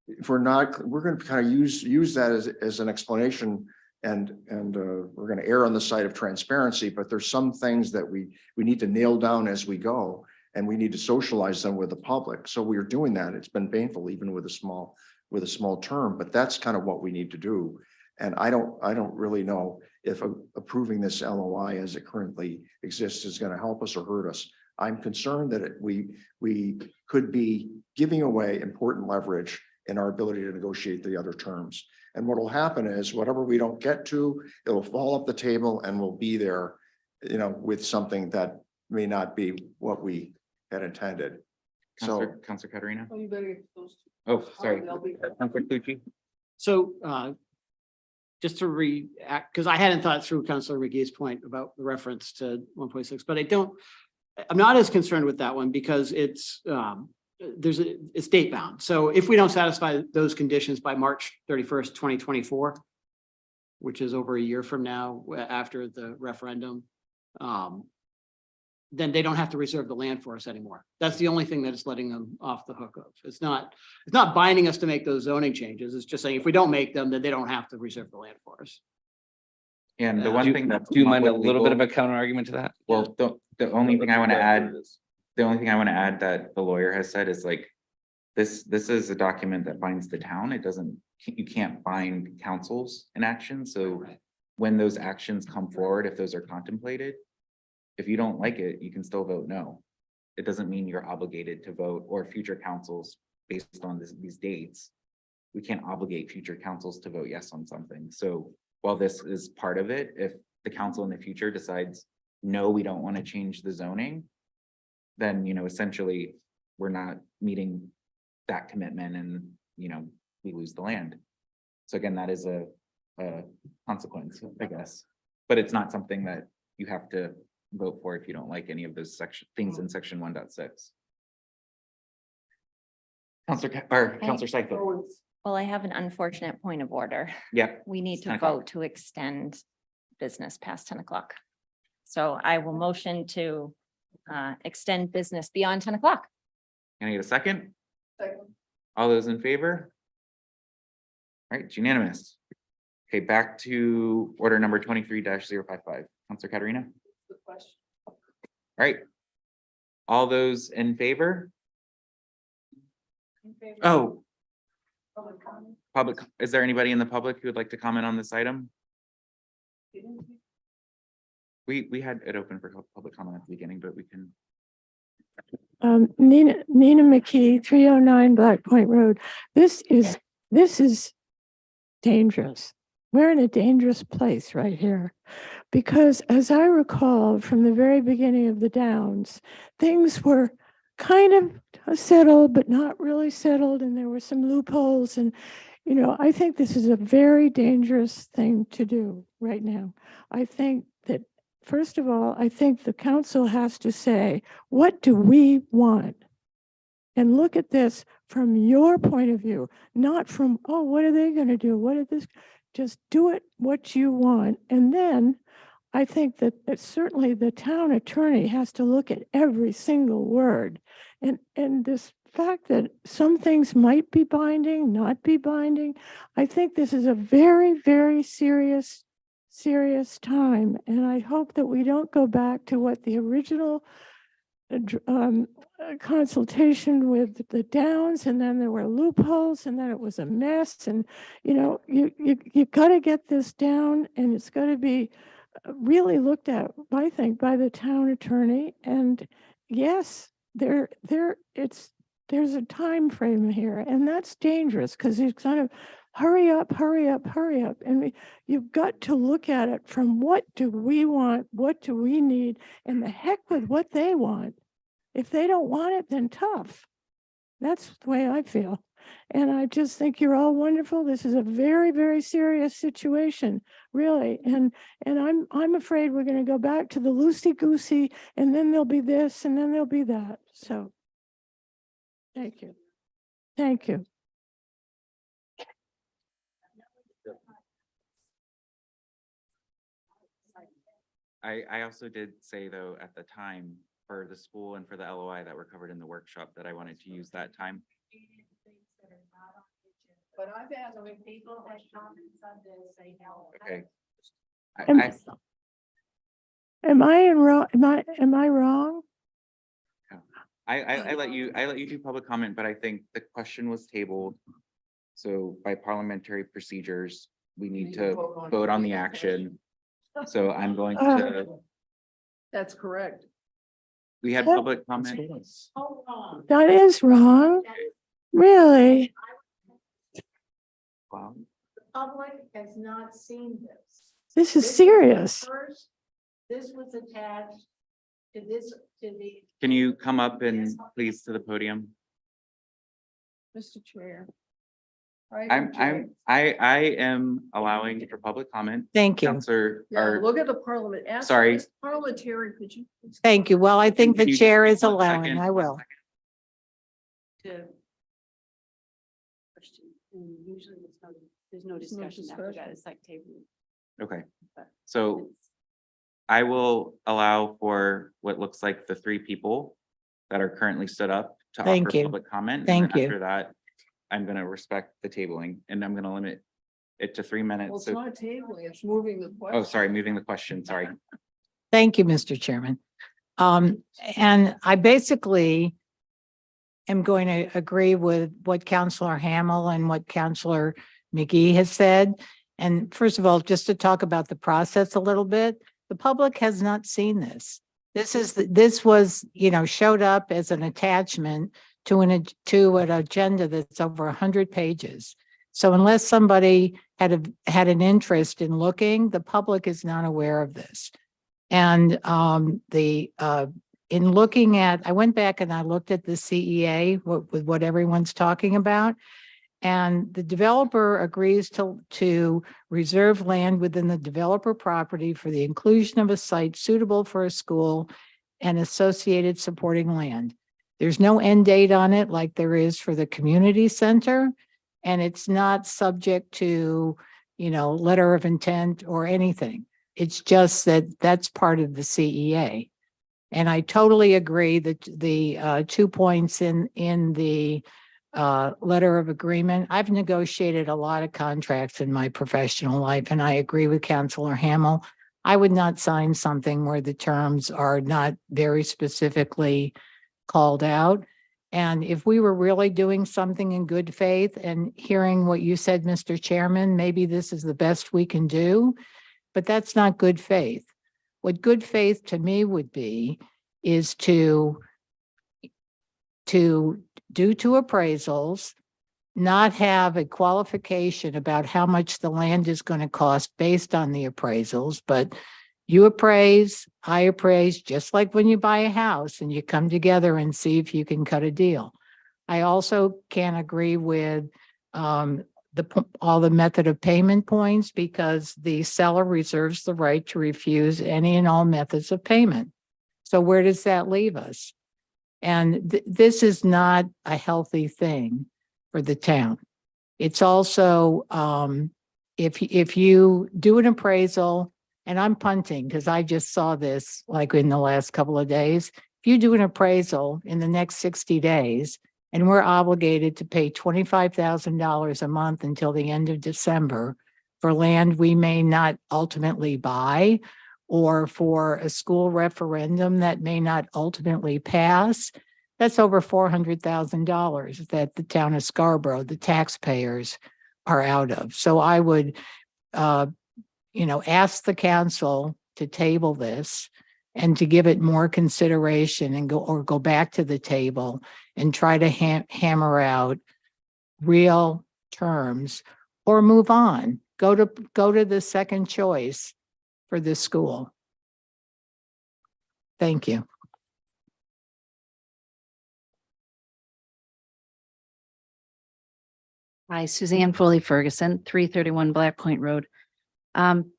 if we're going to kind of use that as an explanation and we're going to err on the side of transparency, but there's some things that we need to nail down as we go and we need to socialize them with the public. So we are doing that. It's been painful even with a small term, but that's kind of what we need to do. And I don't really know if approving this LOI as it currently exists is going to help us or hurt us. I'm concerned that we could be giving away important leverage in our ability to negotiate the other terms. And what will happen is whatever we don't get to, it'll fall off the table and we'll be there, you know, with something that may not be what we had intended. So Counselor Katarina. Oh, you better get those two. Oh, sorry. I'll be- Counselor Clucci. So just to react, because I hadn't thought through Councilor McGee's point about the reference to 1.6, but I'm not as concerned with that one because it's date bound. So if we don't satisfy those conditions by March 31st, 2024, which is over a year from now after the referendum, then they don't have to reserve the land for us anymore. That's the only thing that is letting them off the hook of. It's not binding us to make those zoning changes. It's just saying if we don't make them, then they don't have to reserve the land for us. And the one thing that's. Do you mind a come up with little bit of legal- a counter argument to that? Well, the only thing I want to add, that the lawyer has said is like, this is a document that binds the town. It doesn't, you can't bind councils in action. So when those actions come forward, if those are contemplated, if you don't like it, you can still vote no. It doesn't mean you're obligated to vote, or future councils based on these dates. We can't obligate future councils to vote yes on something. So while this is part of it, if the council in the future decides, no, we don't want to change the zoning, then, you know, essentially we're not meeting that commitment and, you know, we lose the land. So again, that is a consequence, I guess, but it's not something that you have to vote for if you don't like any of those things in section 1.6. Counselor Seifer. Well, I have an unfortunate point of order. Yeah. We need It's to 10 o'clock. vote to extend business past 10 o'clock. So I will motion to extend business beyond 10 o'clock. Can I get a second? Second. All those in favor? All right, it's unanimous. Okay, back to order number 23-055. Counselor Katarina? The question. All right. All those in favor? In favor? Oh, Public comment? public, is there anybody in the public who would like to comment on this item? We had it open for public comment at the beginning, but we can. Nina McKee, 309 Black Point Road. This is dangerous. We're in a dangerous place right here. Because as I recall from the very beginning of the Downs, things were kind of settled, but not really settled. And there were some loopholes. And, you know, I think this is a very dangerous thing to do right now. I think that, first of all, I think the council has to say, what do we want? and look at this from your point of view, not from, oh, what are they going to do? What are this? Just do it what you want. And then I think that certainly the town attorney has to look at every single word. And this fact that some things might be binding, not be binding, I think this is a very, very serious time. And I hope that we don't go back to what the original consultation with the Downs, and then there were loopholes, and then it was a mess. And, you got to get this down, and it's got to be really looked at, I think, by the town attorney. And yes, there's a time frame here, and that's dangerous because it's kind of hurry up. And you've got to look at it from what do we want? What do we need? And the heck with what they want. If they don't want it, then tough. That's the way I feel. And I just think you're all wonderful. This is a very, very serious situation, really. And I'm afraid we're going to go back to the loosey-goosey, and then there'll be this, and then there'll be that. So thank you. Thank you. I also did say, though, at the time, for the school and for the LOI that were covered in the workshop, that I wanted to use that time. But I've had when people have comments on this, they know. Okay. Am I wrong? I let you do public comment, but I think the question was tabled. So by parliamentary procedures, we need to vote on the action. So I'm going to, That's correct. we had public comment. Hold on. That is wrong. Really? Wow. The public has not seen this. This is was the serious. first- This was attached to this, to the. Can you come up and please to the podium? Mr. Chair. I am allowing for public comment. Thank you. Counselor, Yeah, or look at the parliament. Ask Sorry. this Parliamentary, could you? please Thank you. Well, I think Can the you chair just- is 1 allowing. second, I 1 will. second. To question, and usually there's no no discussion after that, discussion. it's like table. Okay, but so it's- I will allow for what looks like the 3 people that are currently stood up to Thank offer you. public comment. And Thank then you. After that, I'm going to respect the tabling, and I'm going to limit it to 3 Well, minutes. it's So, not tabling, it's moving the question. oh, sorry, moving the question, sorry. Thank you, Mr. Chairman. And I basically am going to agree with what Counselor Hamel and what Counselor McGee has said. And first of all, just to talk about the process a little bit, the public has not seen this. This was, showed up as an attachment to an agenda that's over 100 pages. So unless somebody had an interest in looking, the public is not aware of this. And in looking at, I went back and I looked at the CEA with what everyone's talking about. And the developer agrees to reserve land within the developer property for the inclusion of a site suitable for a school and associated supporting land. There's no end date on it like there is for the community center. And it's not subject to, letter of intent or anything. It's just that that's part of the CEA. And I totally agree that the 2 points in the letter of agreement. I've negotiated a lot of contracts in my professional life, and I agree with Counselor Hamel. I would not sign something where the terms are not very specifically called out. And if we were really doing something in good faith and hearing what you said, Mr. Chairman, maybe this is the best we can do, but that's not good faith. What good faith to me would be is to do 2 appraisals, not have a qualification about how much the land is going to cost based on the appraisals, but you appraise, I appraise, just like when you buy a house and you come together and see if you can cut a deal. I also can't agree with all the method of payment points because the seller reserves the right to refuse any and all methods of payment. So where does that leave us? And this is not a healthy thing for the town. It's also, if you do an appraisal, and I'm punting because I just saw this like in the last couple of days. If you do an appraisal in the next 60 days, and we're obligated to pay $25,000 a month until the end of December for land we may not ultimately buy, or for a school referendum that may not ultimately pass, that's over $400,000 that the town of Scarborough, the taxpayers, are out of. So I would, ask the council to table this and to give it more consideration and go back to the table and try to hammer out real terms, or move on, go to the second choice for this school. Thank you. Hi, Suzanne Foley Ferguson, 331 Black Point Road. I'm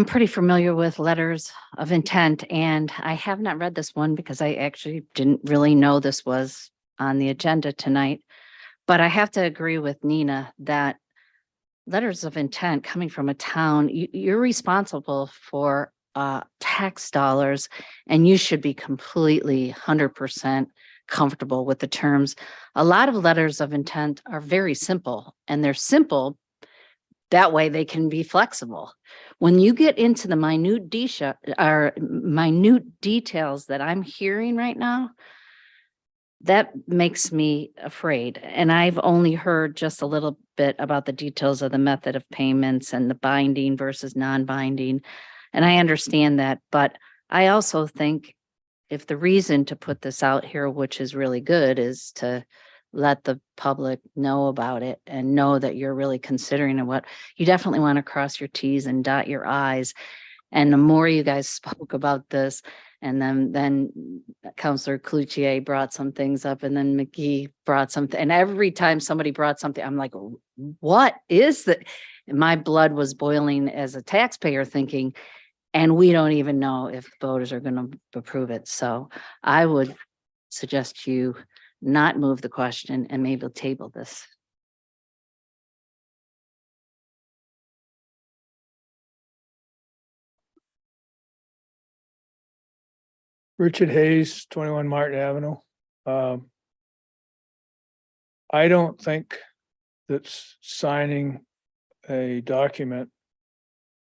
pretty familiar with letters of intent, and I have not read this one because I actually didn't really know this was on the agenda tonight. But I have to agree with Nina that letters of intent coming from a town, you're responsible for tax dollars, and you should be completely 100% comfortable with the terms. A lot of letters of intent are very simple, and they're simple that way they can be flexible. When you get into the minute details that I'm hearing right now, that makes me afraid. And I've only heard just a little bit about the details of the method of payments and the binding versus non-binding. And I understand that, but I also think if the reason to put this out here, which is really good, is to let the public know about it and know that you're really considering it, what you definitely want to cross your T's and dot your I's. And the more you guys spoke about this, and then Councillor Cloutier brought some things up, and then McGee brought something, and every time somebody brought something, I'm like, what is that? My blood was boiling as a taxpayer thinking, and we don't even know if voters are going to approve it. So I would suggest you not move the question and maybe table this. Richard Hayes, 21 Martin Avenue. I don't think that signing a document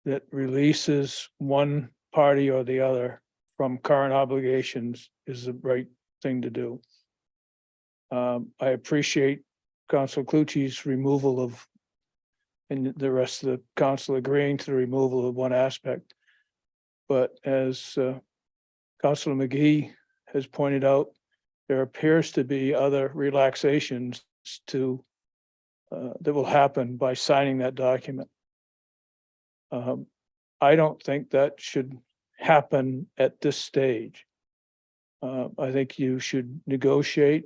that releases one party or the other from current obligations is the right thing to do. I appreciate Council Clucci's removal of, and the rest of the council agreeing to the removal of one aspect. But as Councilor McGee has pointed out, there appears to be other relaxations to that will happen by signing that document. I don't think that should happen at this stage. I think you should negotiate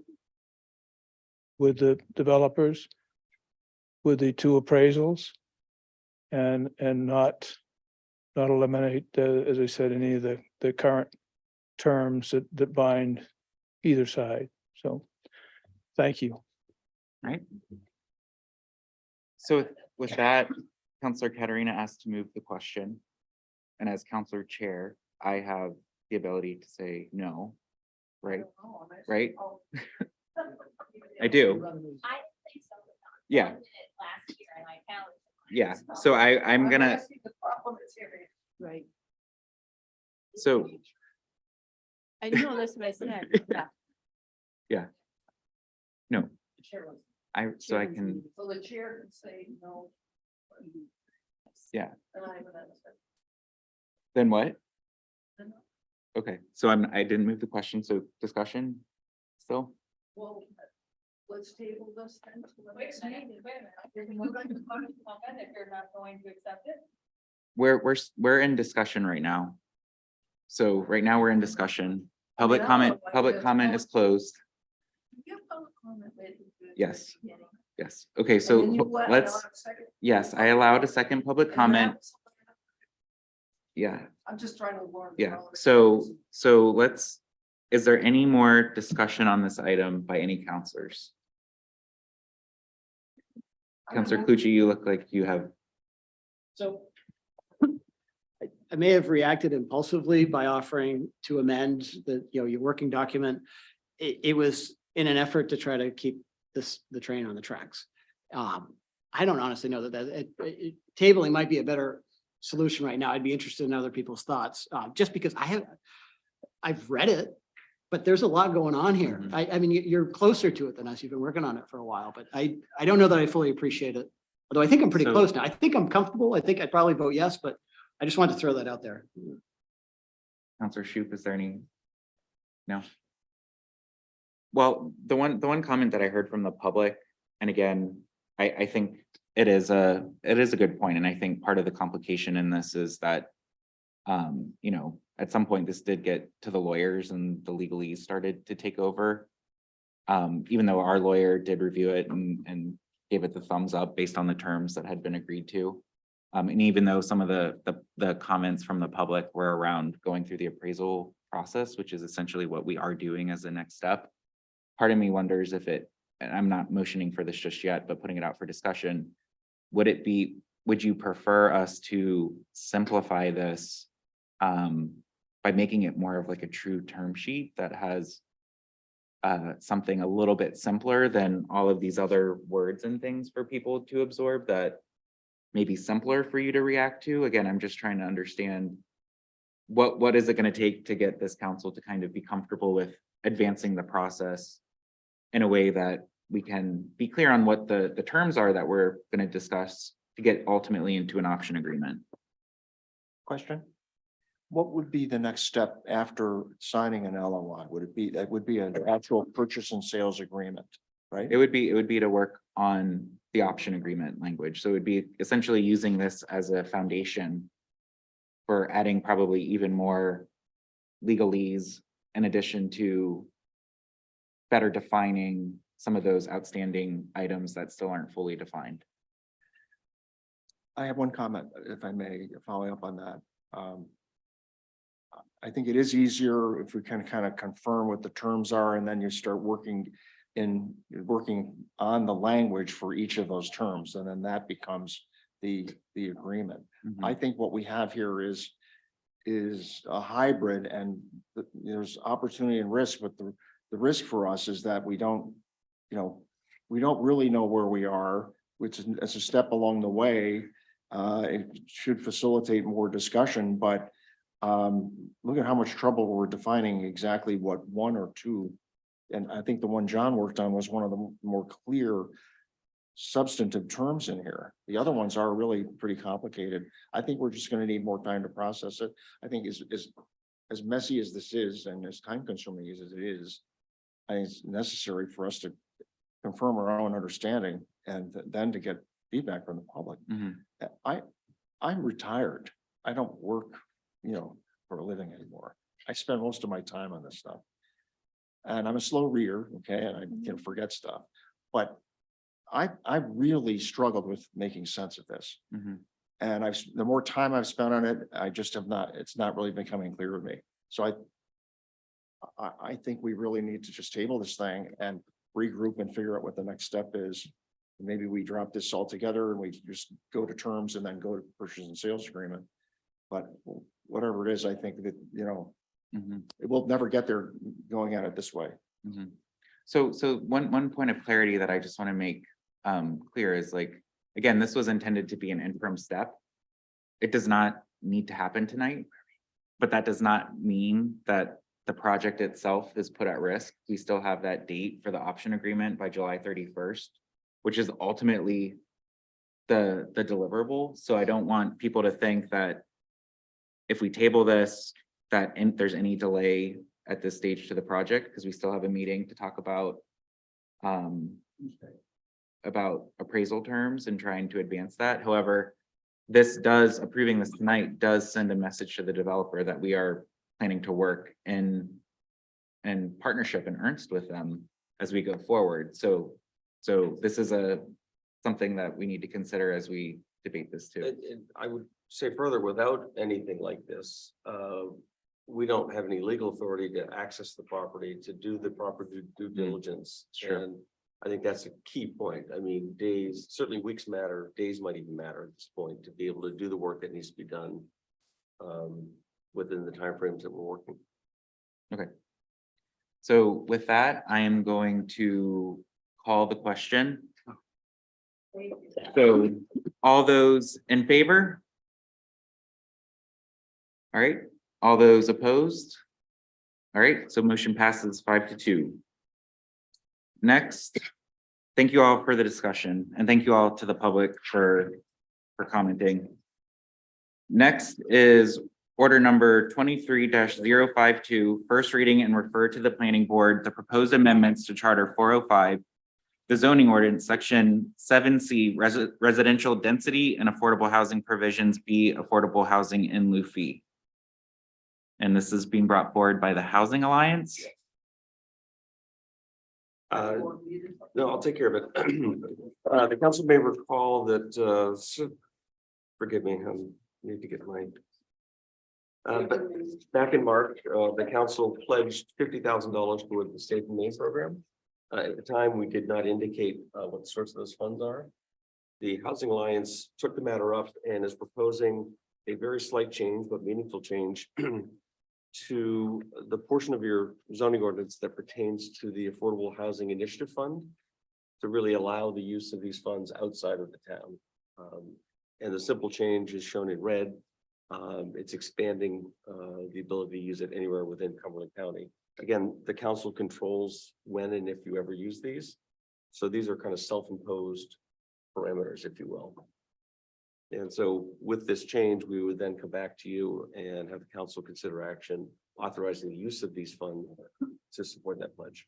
with the developers, with the two appraisals, and not eliminate, as I said, any of the current terms that bind either side. So, thank you. Right. So with that, Councillor Katarina asked to move the question. And as Councillor Chair, I have the ability to say no, right? Right? I do. Yeah. Yeah, so I'm gonna. Right. So. I know that's what I said. Yeah. No. So I can, So the chair can say no. yeah, And I'm an answer. then what? Okay, so I didn't move the question, so discussion still? Well, let's table this then. to the next meeting. If you're not going to accept it. We're in discussion right now. So right now we're in discussion. Public comment is closed. You have public comment later. Yes. Yes. Okay, so let's, yes, I allowed a second public comment. Yeah, I'm just trying to learn. yeah. So let's, is there any more discussion on this item by any counselors? Counselor Clucci, you look like you have, So I may have reacted impulsively by offering to amend your working document. It was in an effort to try to keep the train on the tracks. I don't honestly know that tabling might be a better solution right now. I'd be interested in other people's thoughts, just because I've read it, but there's a lot going on here. I mean, you're closer to it than us. You've been working on it for a while, but I don't know that I fully appreciate it. Although I think I'm pretty So- close now. I think I'm comfortable. I think I'd probably vote yes, but I just wanted to throw that out there. Counselor Shoup, is there any? No? Well, the one comment that I heard from the public, and again, I think it is a good point, and I think part of the complication in this is that you know, at some point this did get to the lawyers and the legalese started to take over. Even though our lawyer did review it and gave it the thumbs up based on the terms that had been agreed to. And even though some of the comments from the public were around going through the appraisal process, which is essentially what we are doing as the next step. Part of me wonders if it, and I'm not motioning for this just yet, but putting it out for discussion. Would you prefer us to simplify this by making it more of like a true term sheet that has something a little bit simpler than all of these other words and things for people to absorb that may be simpler for you to react to? Again, I'm just trying to understand what is it going to take to get this council to kind of be comfortable with advancing the process in a way that we can be clear on what the terms are that we're going to discuss to get ultimately into an option agreement. Question? What would be the next step after signing an LOI? That would be an actual purchase and sales agreement, right? It would be to work on the option agreement language. So it would be essentially using this as a foundation for adding probably even more legalese in addition to better defining some of those outstanding items that still aren't fully defined. I have one comment, if I may, following up on that. I think it is easier if we can kind of confirm what the terms are and then you start working on the language for each of those terms, and then that becomes the agreement. I think what we have here is a hybrid, and there's opportunity and risk, but the risk for us is that we don't really know where we are, which is as a step along the way. It should facilitate more discussion, but look at how much trouble we're defining exactly what one or two. And I think the one John worked on was one of the more clear substantive terms in here. The other ones are really pretty complicated. I think we're just going to need more time to process it. I think as messy as this is and as time consuming as it is, I think it's necessary for us to confirm our own understanding and then to get feedback from the public. I'm retired. I don't work, for a living anymore. I spend most of my time on this stuff. And I'm a slow reader, okay, and I can forget stuff. But I really struggled with making sense of this. And the more time I've spent on it, it's not really becoming clear to me. So I think we really need to just table this thing and regroup and figure out what the next step is. Maybe we drop this all together and we just go to terms and then go to purchase and sales agreement. But whatever it is, I think that, it will never get there going at it this way. So one point of clarity that I just want to make clear is, like, again, this was intended to be an interim step. It does not need to happen tonight, but that does not mean that the project itself is put at risk. We still have that date for the option agreement by July 31st, which is ultimately the deliverable. So I don't want people to think that if we table this, that there's any delay at this stage to the project, because we still have a meeting to talk about appraisal terms and trying to advance that. However, approving this tonight does send a message to the developer that we are planning to work in partnership and earnest with them as we go forward. So this is something that we need to consider as we debate this too. And I would say further, without anything like this, we don't have any legal authority to access the property, to do the proper due diligence. Sure. And I think that's a key point. I mean, days, certainly weeks matter, days might even matter at this point to be able to do the work that needs to be done within the timeframes that we're working. Okay. So with that, I am going to call the question. So all those in favor? All right, all those opposed? All right, so motion passes 5-2. Next, thank you all for the discussion and thank you all to the public for commenting. Next is order number 23-052, first reading and refer to the planning board, the proposed amendments to Charter 405, the zoning ordinance, section 7C, residential density and affordable housing provisions, B, affordable housing in lieu fee. And this is being brought forward by the Housing Alliance. No, I'll take care of it. The council may recall that, forgive me, I need to get my. But back in March, the council pledged $50,000 toward the State and Main program. At the time, we did not indicate what the source of those funds are. The Housing Alliance took the matter up and is proposing a very slight change, but meaningful change to the portion of your zoning ordinance that pertains to the Affordable Housing Initiative Fund to really allow the use of these funds outside of the town. And the simple change is shown in red. It's expanding the ability to use it anywhere within Cumberland County. Again, the council controls when and if you ever use these. So these are kind of self-imposed parameters, if you will. And so with this change, we would then come back to you and have the council consider action authorizing the use of these funds to support that pledge.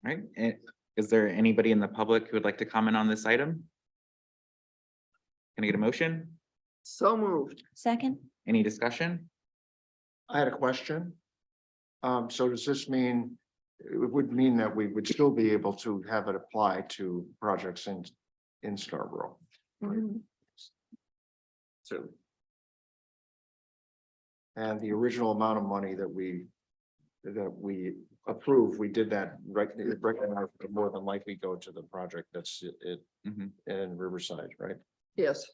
Right, and is there anybody in the public who would like to comment on this item? Can I get a motion? So moved. Second? Any discussion? I had a question. So does this mean, it would mean that we would still be able to have it apply to projects in Scarborough? So And the original amount of money that we approved, we did that recognize more than likely go to the project that's in Riverside, right? Yes.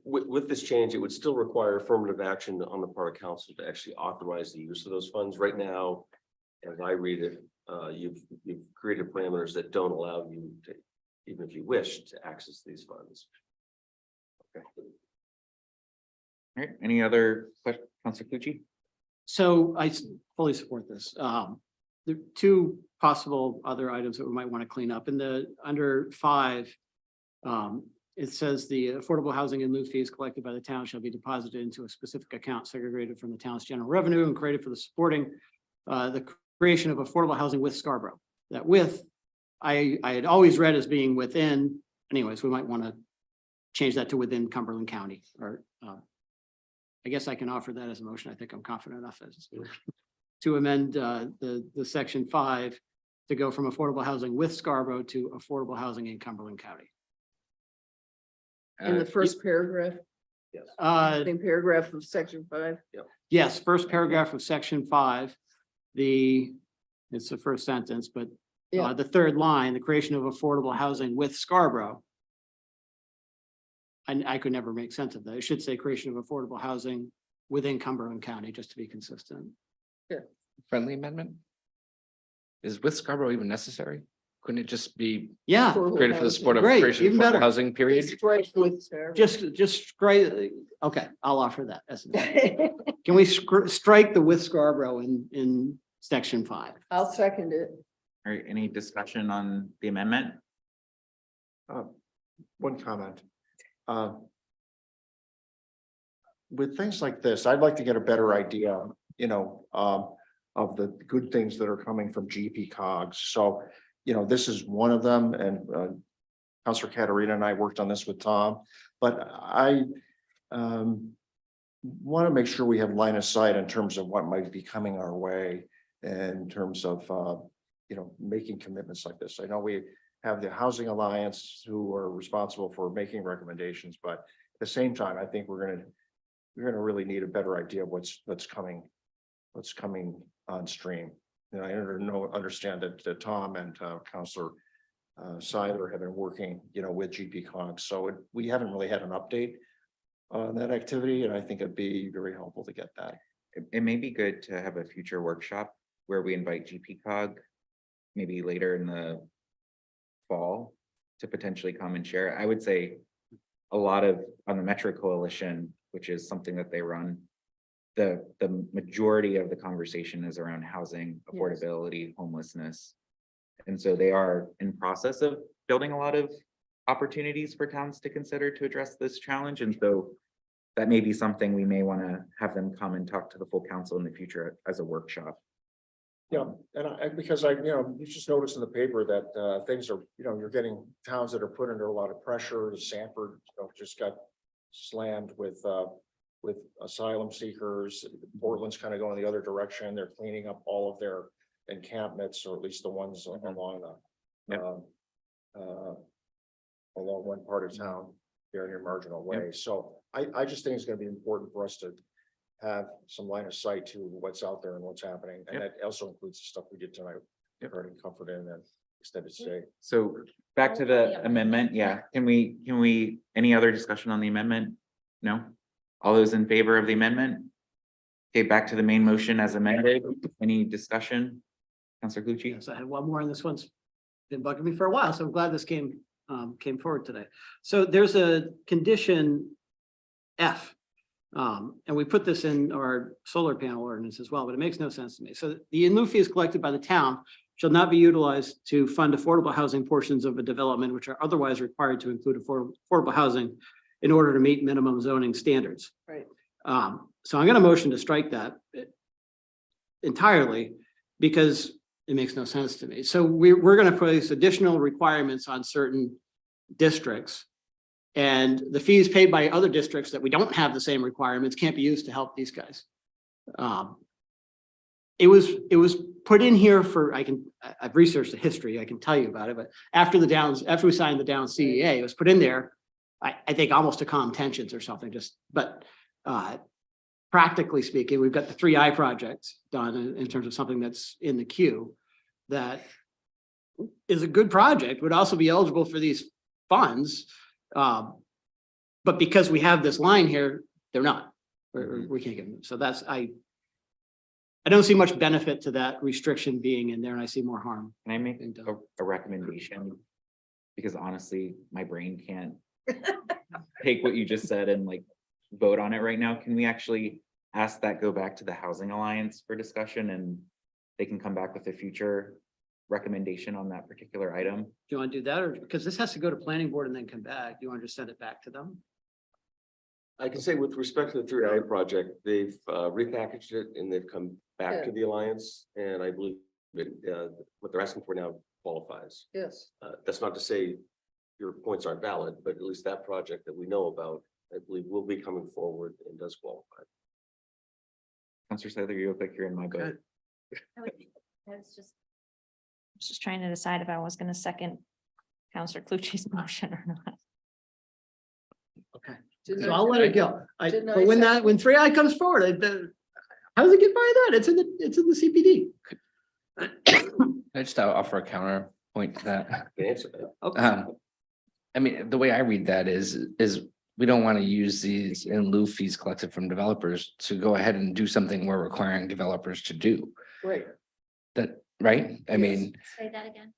with this change, it would still require affirmative action on the part of council to actually authorize the use of those funds. Right now, as I read it, you've created parameters that don't allow you to, even if you wish, to access these funds. Okay. All right, any other questions, Councilor Pucci? So I fully support this. The two possible other items that we might want to clean up under 5. It says the affordable housing in lieu fees collected by the town shall be deposited into a specific account segregated from the town's general revenue and created for the supporting the creation of affordable housing with Scarborough. That with, I had always read as being within, anyways, we might want to change that to within Cumberland County, or I guess I can offer that as a motion. I think I'm confident enough as to amend the section 5 to go from affordable housing with Scarborough to affordable housing in Cumberland County. In the first paragraph, Yes. same paragraph of section 5. Yes, first paragraph of section 5, it's the first sentence, but Yeah. the third line, the creation of affordable housing with Scarborough. I could never make sense of that. It should say creation of affordable housing within Cumberland County, just to be consistent. Friendly amendment? Is with Scarborough even necessary? Couldn't it just be Yeah, created for the support of Great, creation of even better. affordable housing, period? Strike with Sarah. just great. Okay, I'll offer that as can we strike the with Scarborough in section 5? I'll second it. All right, any discussion on the amendment? One comment. With things like this, I'd like to get a better idea, of the good things that are coming from GP Cogs. So, this is one of them, and Councilor Katarina and I worked on this with Tom, but I want to make sure we have line of sight in terms of what might be coming our way in terms of, making commitments like this. I know we have the Housing Alliance who are responsible for making recommendations, but at the same time, I think we're gonna really need a better idea of what's coming on stream. And I understand that Tom and Counselor Seiler have been working, with GP-COG. So we haven't really had an update on that activity, and I think it'd be very helpful to get that. It may be good to have a future workshop where we invite GP-COG maybe later in the fall to potentially come and share. I would say a lot on the Metro Coalition, which is something that they run, the majority of the conversation is around housing, affordability, homelessness. And so they are in process of building a lot of opportunities for towns to consider to address this challenge. And so that may be something we may want to have them come and talk to the full council in the future as a workshop. Yeah, and because you just noticed in the paper that things are, you're getting towns that are put under a lot of pressure. Sanford, just got slammed with asylum seekers. Portland's kind of going the other direction. They're cleaning up all of their encampments, or at least the ones along one part of town, here near Marginal Way. So I just think it's going to be important for us to have some line of sight to what's out there and what's happening. And that also includes the stuff we did tonight regarding Comfort Inn and extended stay. So back to the amendment. Yeah. Can we, any other discussion on the amendment? No? All those in favor of the amendment? Okay, back to the main motion as amended. Any discussion? Counselor Clucci? Yes, I had one more, and this one's been bugging me for a while, so I'm glad this came forward today. So there's a condition F. And we put this in our solar panel ordinance as well, but it makes no sense to me. So the in lieu fees collected by the town shall not be utilized to fund affordable housing portions of a development which are otherwise required to include affordable housing in order to meet minimum zoning standards. Right. So I'm going to motion to strike that entirely because it makes no sense to me. So we're going to place additional requirements on certain districts. And the fees paid by other districts that we don't have the same requirements can't be used to help these guys. It was put in here for, I've researched the history, I can tell you about it, but after we signed the Downs CEA, it was put in there, I think almost to calm tensions or something, but practically speaking, we've got the 3I projects done in terms of something that's in the queue that is a good project, would also be eligible for these funds. But because we have this line here, they're not, we can't get them. So that's, I don't see much benefit to that restriction being in there, and I see more harm. Can I make a recommendation? Because honestly, my brain can't take what you just said and vote on it right now. Can we actually ask that go back to the Housing Alliance for discussion, and they can come back with a future recommendation on that particular item? Do you want to do that, or because this has to go to planning board and then come back, do you want to just send it back to them? I can say with respect to the 3I project, they've repackaged it and they've come back to the Alliance, and I believe what they're asking for now qualifies. Yes. That's not to say your points aren't valid, but at least that project that we know about, I believe will be coming forward and does qualify. Counselor Seiler, you look like you're in my boat. That's just trying to decide if I was going to second Counselor Clucci's motion or not. Okay, Didn't so I I'll let say- it go. didn't I But when say- when 3I comes forward, how does it get by that? It's in the CPD. I just offer a counterpoint to that. The answer to that. Okay. I mean, the way I read that is we don't want to use these in lieu fees collected from developers to go ahead and do something we're requiring developers to do. Great. That, right? I mean, Say that again.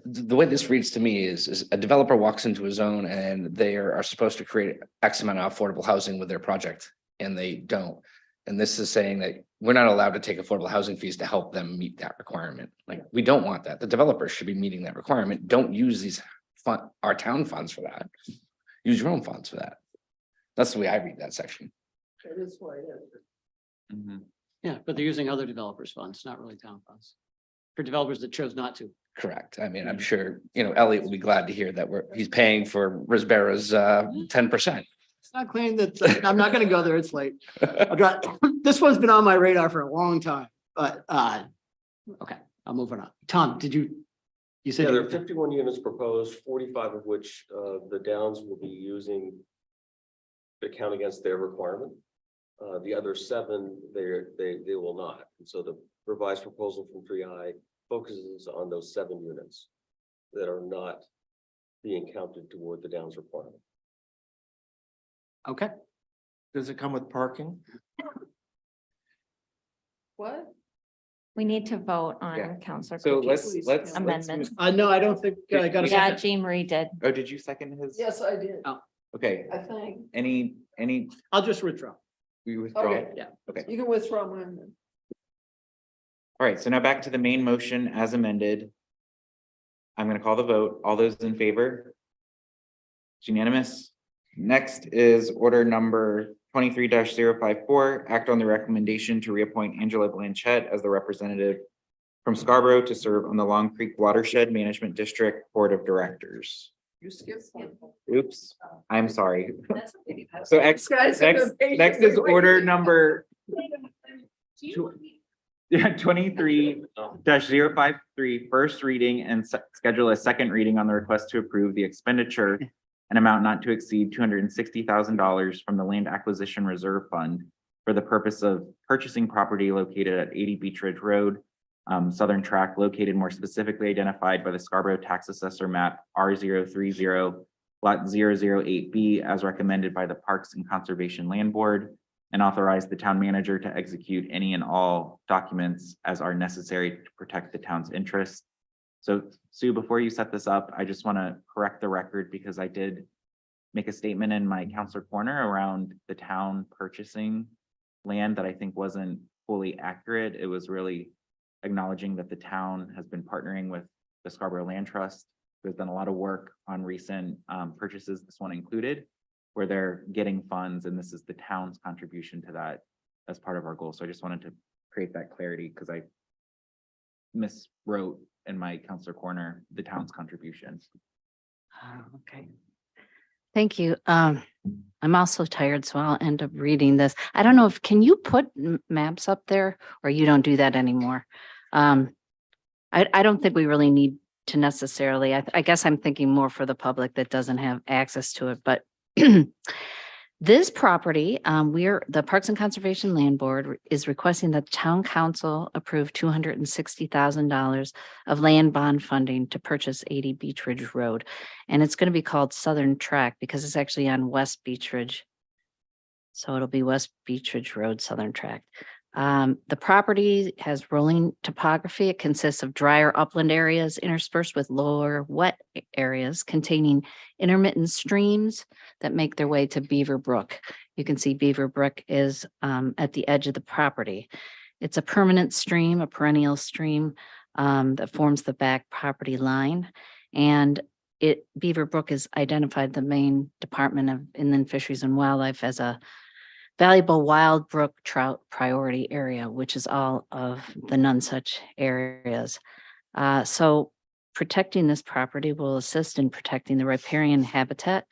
the way this reads to me is a developer walks into a zone and they are supposed to create X amount of affordable housing with their project, and they don't. And this is saying that we're not allowed to take affordable housing fees to help them meet that requirement. Like, we don't want that. The developers should be meeting that requirement. Don't use these our town funds for that. Use your own funds for that. That's the way I read that section. That is why it is. Yeah, but they're using other developers' funds, not really town funds. For developers that chose not to. Correct. I mean, I'm sure, Elliot will be glad to hear that he's paying for Risbara's 10%. It's not claiming that, I'm not gonna go there, it's late. This one's been on my radar for a long time, but, okay, I'm moving on. Tom, you said. Yeah, there are 51 units proposed, 45 of which the Downs will be using that count against their requirement. The other 7, they will not. And so the revised proposal from 3I focuses on those 7 units that are not being counted toward the Downs requirement. Okay. Does it come with parking? What? We need to vote Yeah. on Counselor. So Cookie's let's amendment. move- No, I don't think I got a Yeah, second. Jean Marie did. Oh, did you second his? Yes, I did. Oh. Okay, I think. any, I'll just withdraw. you withdraw? Okay. Yeah. Okay. You can withdraw my amendment. All right, so now back to the main motion as amended. I'm gonna call the vote. All those in favor? It's unanimous. Next is order number 23-054. Act on the recommendation to reappoint Angela Blanchett as the representative from Scarborough to serve on the Long Creek Watershed Management District Board of Directors. You skipped one. Oops, I'm sorry. That's okay. So These guys have been next is patiently order waiting. number 23-053, first reading and schedule a second reading on the request to approve the expenditure an amount not to exceed $260,000 from the Land Acquisition Reserve Fund for the purpose of purchasing property located at 80 Beach Ridge Road, Southern Tract, located more specifically identified by the Scarborough Tax Assessor Map R030 Lot 008B as recommended by the Parks and Conservation Land Board, and authorize the town manager to execute any and all documents as are necessary to protect the town's interests. So Sue, before you set this up, I just want to correct the record because I did make a statement in my counselor corner around the town purchasing land that I think wasn't fully accurate. It was really acknowledging that the town has been partnering with the Scarborough Land Trust. There's been a lot of work on recent purchases, this one included, where they're getting funds, and this is the town's contribution to that as part of our goal. So I just wanted to create that clarity because I miswrote in my counselor corner the town's contribution. Okay. Thank you. I'm also tired, so I'll end up reading this. I don't know can you put maps up there or you don't do that anymore? I don't think we really need to necessarily, I guess I'm thinking more for the public that doesn't have access to it, but this property, the Parks and Conservation Land Board is requesting that town council approve $260,000 of land bond funding to purchase 80 Beach Ridge Road. And it's going to be called Southern Tract because it's actually on West Beach Ridge. So it'll be West Beach Ridge Road, Southern Tract. The property has rolling topography. It consists of drier upland areas interspersed with lower wet areas containing intermittent streams that make their way to Beaver Brook. You can see Beaver Brook is at the edge of the property. It's a permanent stream, a perennial stream that forms the back property line. And Beaver Brook is identified the Maine Department of Inland Fisheries and Wildlife as a valuable wild brook trout priority area, which is all of the Nonsuch areas. So protecting this property will assist in protecting the riparian habitat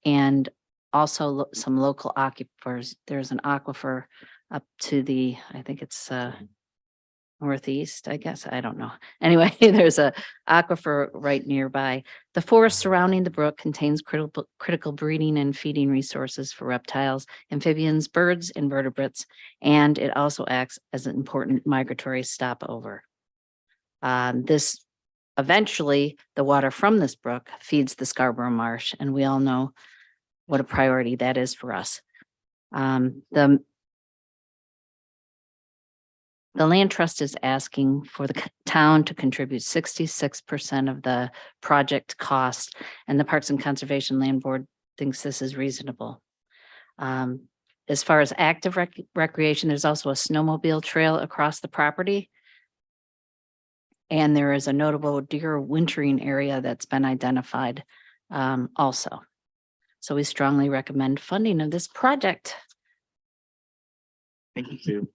and also some local aquifers. There's an aquifer up to the, I think it's northeast, I guess, I don't know. Anyway, there's a aquifer right nearby. The forest surrounding the brook contains critical breeding and feeding resources for reptiles, amphibians, birds, invertebrates, and it also acts as an important migratory stopover. Eventually, the water from this brook feeds the Scarborough Marsh, and we all know what a priority that is for us. The Land Trust is asking for the town to contribute 66% of the project cost, and the Parks and Conservation Land Board thinks this is reasonable. As far as active recreation, there's also a snowmobile trail across the property. And there is a notable deer wintering area that's been identified also. So we strongly recommend funding of this project. Thank you, Sue.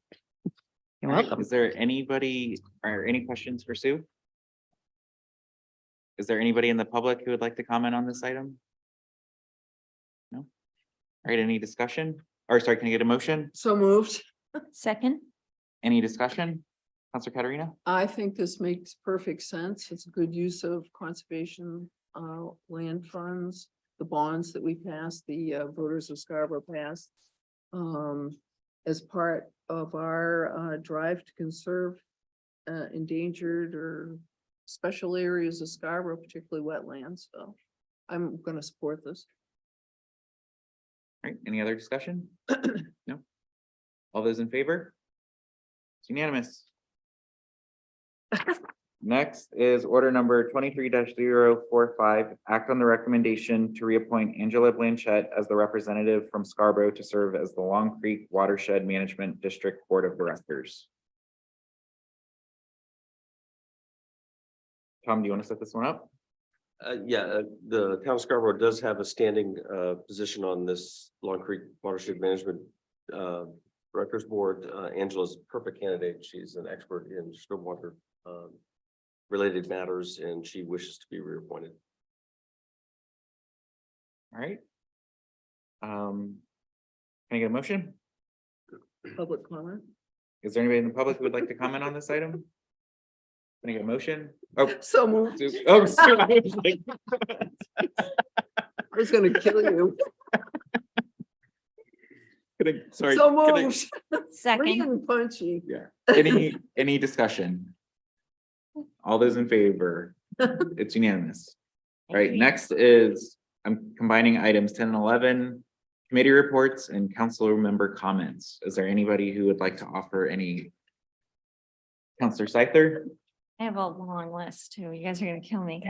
You're All right, welcome. is there anybody or any questions for Sue? Is there anybody in the public who would like to comment on this item? No? All right, any discussion? Or sorry, can I get a motion? So moved. Second. Any discussion? Counselor Katarina? I think this makes perfect sense. It's a good use of conservation land funds. the bonds that we passed, the voters of Scarborough passed. As part of our drive to conserve endangered or special areas of Scarborough, particularly wetlands, so I'm gonna support this. All right, any other discussion? No? All those in favor? It's unanimous. Next is order number 23-045. Act on the recommendation to reappoint Angela Blanchette as the representative from Scarborough to serve as the Long Creek Watershed Management District Board of Directors. Tom, do you want to set this one up? The town of Scarborough does have a standing position on this Long Creek Watershed Management Directors Board. Angela's a perfect candidate. She's an expert in stormwater related matters, and she wishes to be reappointed. All right. Can I get a motion? Public comment? Is there anybody in the public who would like to comment on this item? Can I get a motion? Oh, So moved. oh, sorry. I was like- I was gonna kill you. Sorry. So can I- moved. Second. Free and punchy. Yeah. Any discussion? All those in favor? It's unanimous. All right, next is, I'm combining items 10 and 11, committee reports and council member comments. Is there anybody who would like to offer any? Counselor Scyther? I have a long list too. You guys are gonna kill me.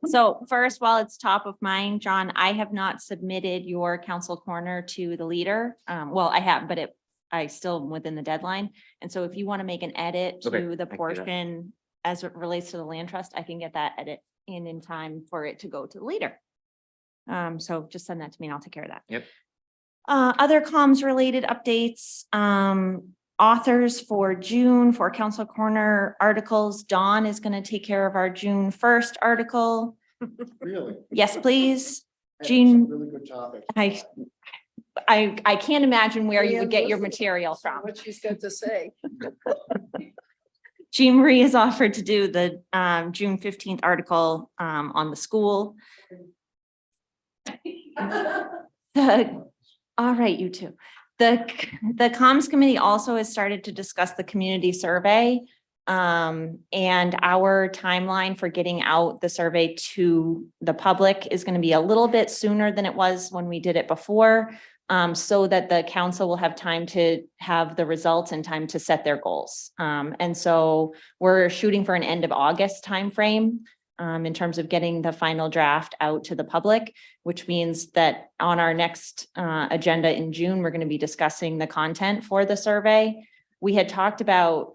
So first, while it's top of mind, John, I have not submitted your council corner to the leader. Well, I have, but I still am within the deadline. And so if you want to make an edit Okay, to the I can do that. portion as it relates to the land trust, I can get that edit in time for it to go to the leader. So just send that to me and I'll take care of that. Yep. Other comms related updates, authors for June for Council Corner articles. Dawn is going to take care of our June 1st article. Really? Yes, please. Hey, Jean, Really good topic. I can't imagine where you Yeah, would get your listen, material from. What she's got to say. Jean Marie has offered to do the June 15th article on the school. All right, you two. The comms committee also has started to discuss the community survey. And our timeline for getting out the survey to the public is going to be a little bit sooner than it was when we did it before. So that the council will have time to have the results and time to set their goals. And so we're shooting for an end of August timeframe in terms of getting the final draft out to the public, which means that on our next agenda in June, we're going to be discussing the content for the survey. We had talked about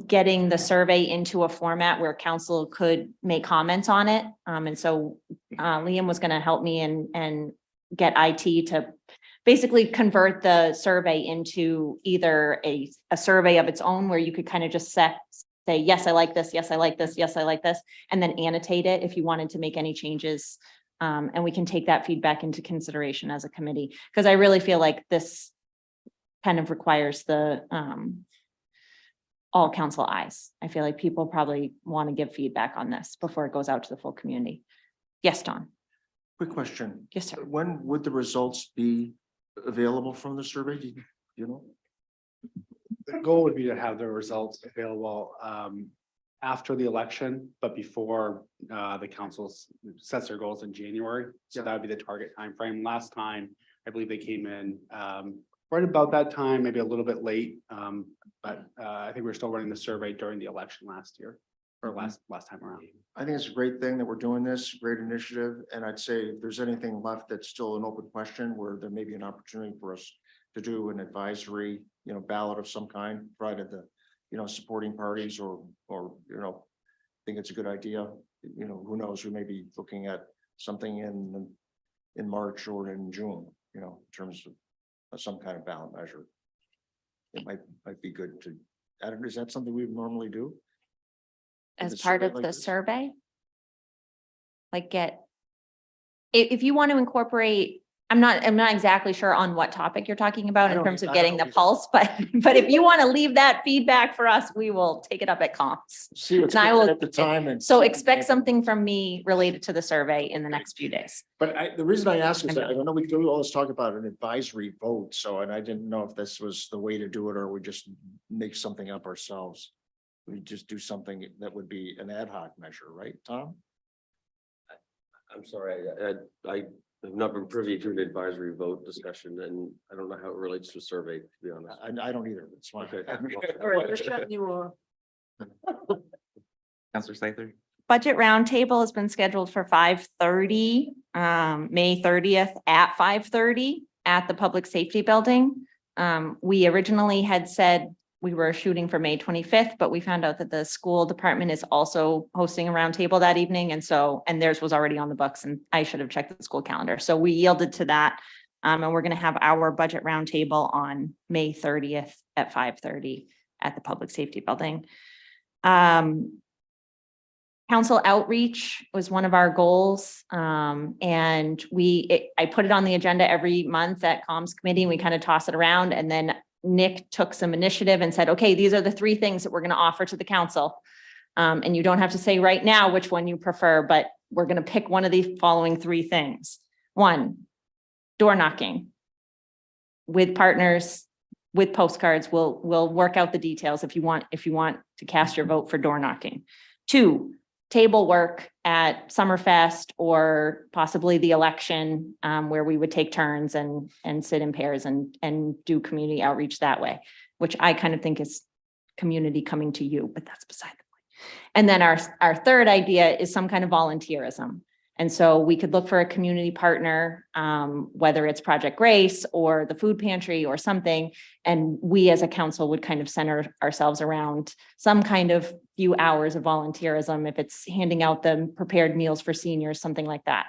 getting the survey into a format where council could make comments on it. And so Liam was going to help me and get IT to basically convert the survey into either a survey of its own where you could kind of just say, yes, I like this. Yes, I like this. Yes, I like this. And then annotate it if you wanted to make any changes. And we can take that feedback into consideration as a committee, because I really feel like this kind of requires the all council eyes. I feel like people probably want to give feedback on this before it goes out to the full community. Yes, Don. Quick question. Yes, sir. When would the results be available from the survey? Do you know? The goal would be to have the results available after the election, but before the council sets their goals in January. So that would be the target timeframe. Last time, I believe they came in right about that time, maybe a little bit late. But I think we're still running the survey during the election last year or last time around. I think it's a great thing that we're doing this, great initiative, and I'd say if there's anything left that's still an open question where there may be an opportunity for us to do an advisory, ballot of some kind, provided the, supporting parties or, think it's a good idea. Who knows, we may be looking at something in March or in June, in terms of some kind of ballot measure. It might be good to, Adam, is that something we would normally do? As The part survey of like the this? survey? Like if you want to incorporate I'm not exactly sure on what topic you're talking about I in don't terms of I getting don't the pulse, but if you want to leave that feedback for us, we will take it up at comms. See what's And I going will- at the time and. So expect something from me related to the survey in the next few days. But the reason I ask is that I know we do always talk about an advisory vote, so, and I didn't know if this was the way to do it, or we just make something up ourselves. We just do something that would be an ad hoc measure, right, Tom? I'm sorry, I have not been privy to an advisory vote discussion, and I don't know how it relates to a survey, to be honest. I don't either, it's fine. Okay. All right, we're shutting you off. Counselor Slifer? Budget roundtable has been scheduled for 5:30, May 30th at 5:30 at the Public Safety Building. We originally had said we were shooting for May 25th, but we found out that the school department is also hosting a roundtable that evening. And theirs was already on the books, and I should have checked the school calendar. So we yielded to that. And we're going to have our budget roundtable on May 30th at 5:30 at the Public Safety Building. Council outreach was one of our goals. And I put it on the agenda every month at comms committee, and we kind of toss it around. And then Nick took some initiative and said, okay, these are the 3 things that we're going to offer to the council. And you don't have to say right now which one you prefer, but we're going to pick one of the following 3 things. 1, door knocking with partners, with postcards. We'll work out the details if you want to cast your vote for door knocking. 2, table work at Summerfest or possibly the election, where we would take turns and sit in pairs and do community outreach that way, which I kind of think is community coming to you, but that's beside the point. And then our third idea is some kind of volunteerism. And so we could look for a community partner, whether it's Project Grace or the food pantry or something. And we as a council would kind of center ourselves around some kind of few hours of volunteerism, if it's handing out the prepared meals for seniors, something like that.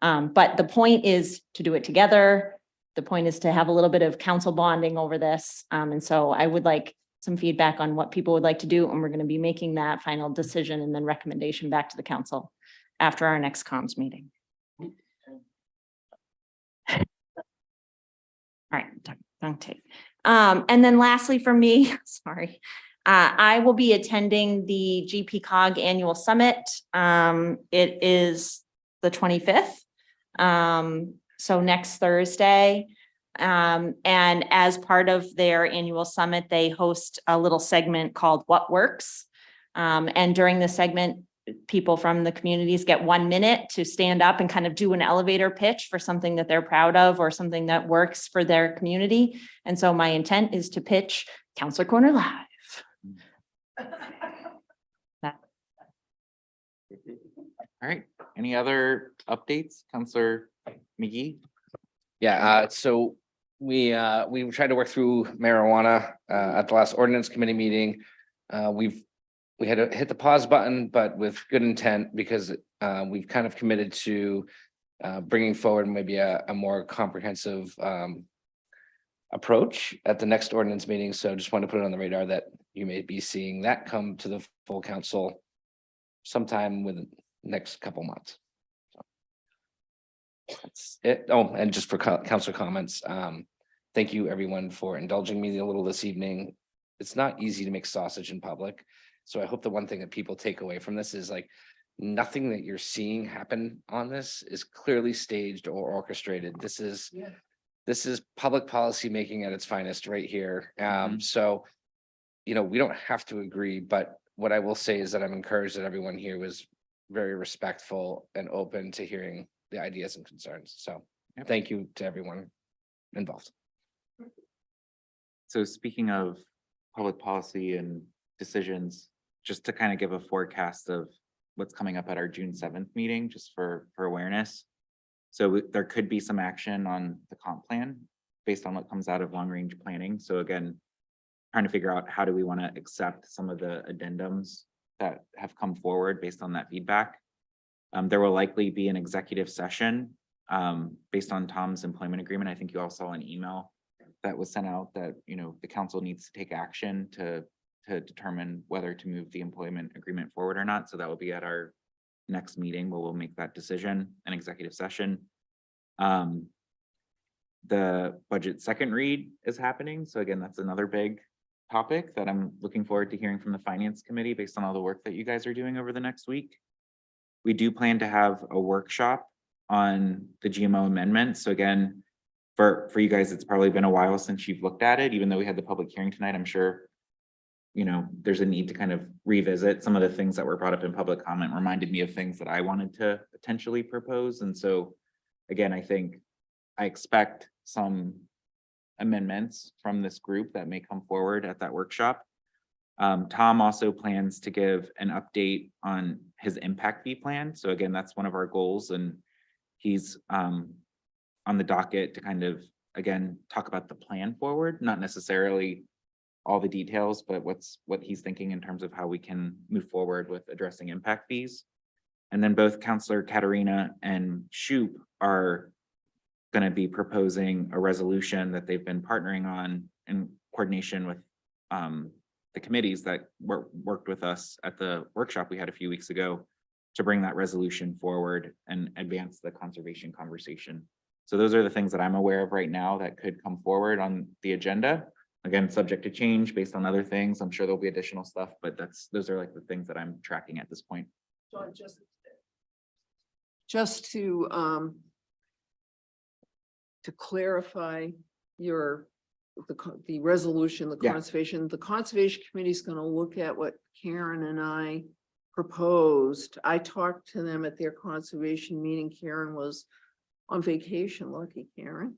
But the point is to do it together. The point is to have a little bit of council bonding over this. And so I would like some feedback on what people would like to do. And we're going to be making that final decision and then recommendation back to the council after our next comms meeting. All right, don't take. And then lastly for me, sorry, I will be attending the GPCOG Annual Summit. It is the 25th, so next Thursday. And as part of their annual summit, they host a little segment called What Works. And during the segment, people from the communities get 1 minute to stand up and kind of do an elevator pitch for something that they're proud of or something that works for their community. And so my intent is to pitch Counselor Corner Live. All right, any other updates, Counselor McGee? Yeah, so we tried to work through marijuana at the last ordinance committee meeting. We had to hit the pause button, but with good intent, because we've kind of committed to bringing forward maybe a more comprehensive approach at the next ordinance meeting. So just want to put it on the radar that you may be seeing that come to the full council sometime within the next couple months. So that's it. Oh, and just for council comments, thank you everyone for indulging me a little this evening. It's not easy to make sausage in public. So I hope the one thing that people take away from this is like nothing that you're seeing happen on this is clearly staged or orchestrated. This is public policy making at its finest right here. So, you know, we don't have to agree, but what I will say is that I'm encouraged that everyone here was very respectful and open to hearing the ideas and concerns. So thank you to everyone involved. So speaking of public policy and decisions, just to kind of give a forecast of what's coming up at our June 7th meeting, just for awareness. So there could be some action on the comp plan based on what comes out of long range planning. So again, trying to figure out how do we want to accept some of the addendums that have come forward based on that feedback. There will likely be an executive session based on Tom's employment agreement. I think you all saw an email that was sent out that, you know, the council needs to take action to determine whether to move the employment agreement forward or not. So that will be at our next meeting where we'll make that decision, an executive session. the budget second read is happening. So again, that's another big topic that I'm looking forward to hearing from the finance committee based on all the work that you guys are doing over the next week. We do plan to have a workshop on the GMO amendment. So again, for you guys, it's probably been a while since you've looked at it, even though we had the public hearing tonight. I'm sure, you know, there's a need to kind of revisit some of the things that were brought up in public comment, reminded me of things that I wanted to potentially propose. And so again, I expect some amendments from this group that may come forward at that workshop. Tom also plans to give an update on his impact fee plan. So again, that's one of our goals, and he's on the docket to kind of, again, talk about the plan forward, not necessarily all the details, but what he's thinking in terms of how we can move forward with addressing impact fees. And then both Counselor Katarina and Shoup are going to be proposing a resolution that they've been partnering on in coordination with the committees that worked with us at the workshop we had a few weeks ago to bring that resolution forward and advance the conservation conversation. So those are the things that I'm aware of right now that could come forward on the agenda. Again, subject to change based on other things. I'm sure there'll be additional stuff, but those are like the things that I'm tracking at this point. John, just to clarify the resolution, the Yeah. conservation committee is going to look at what Karen and I proposed. I talked to them at their conservation meeting. Karen was on vacation, lucky Karen.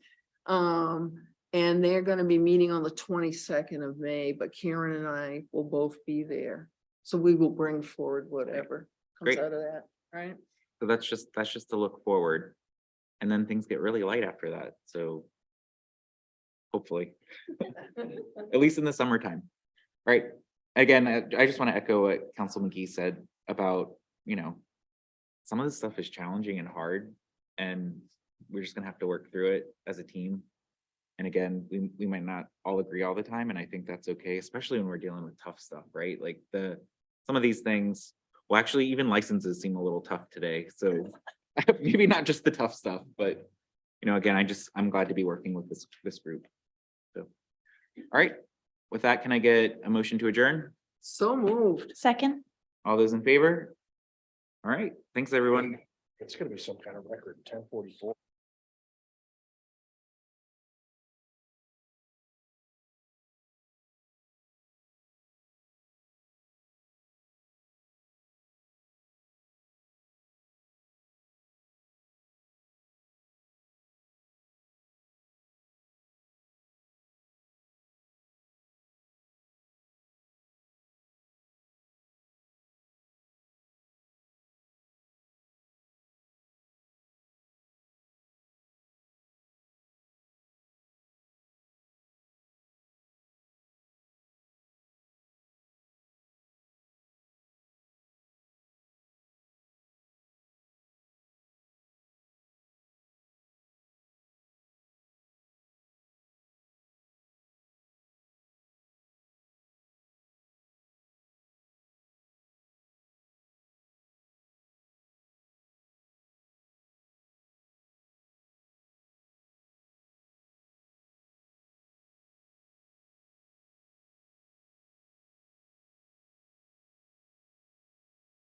And they're going to be meeting on the 22nd of May, but Karen and I will both be there. So we will bring forward whatever comes Great. out of that, right? So that's just to look forward. And then things get really light after that. So hopefully, at least in the summertime. All right. Again, I just want to echo what Council McGee said about, you know, some of this stuff is challenging and hard, and we're just gonna have to work through it as a team. And again, we might not all agree all the time, and I think that's okay, especially when we're dealing with tough stuff, right? Like some of these things, well, actually, even licenses seem a little tough today. So maybe not just the tough stuff, but you know, again, I'm glad to be working with this group. So, all right. With that, can I get a motion to adjourn? So moved. Second. All those in favor? All right. Thanks, everyone. It's gonna be some kind of record, 10:44.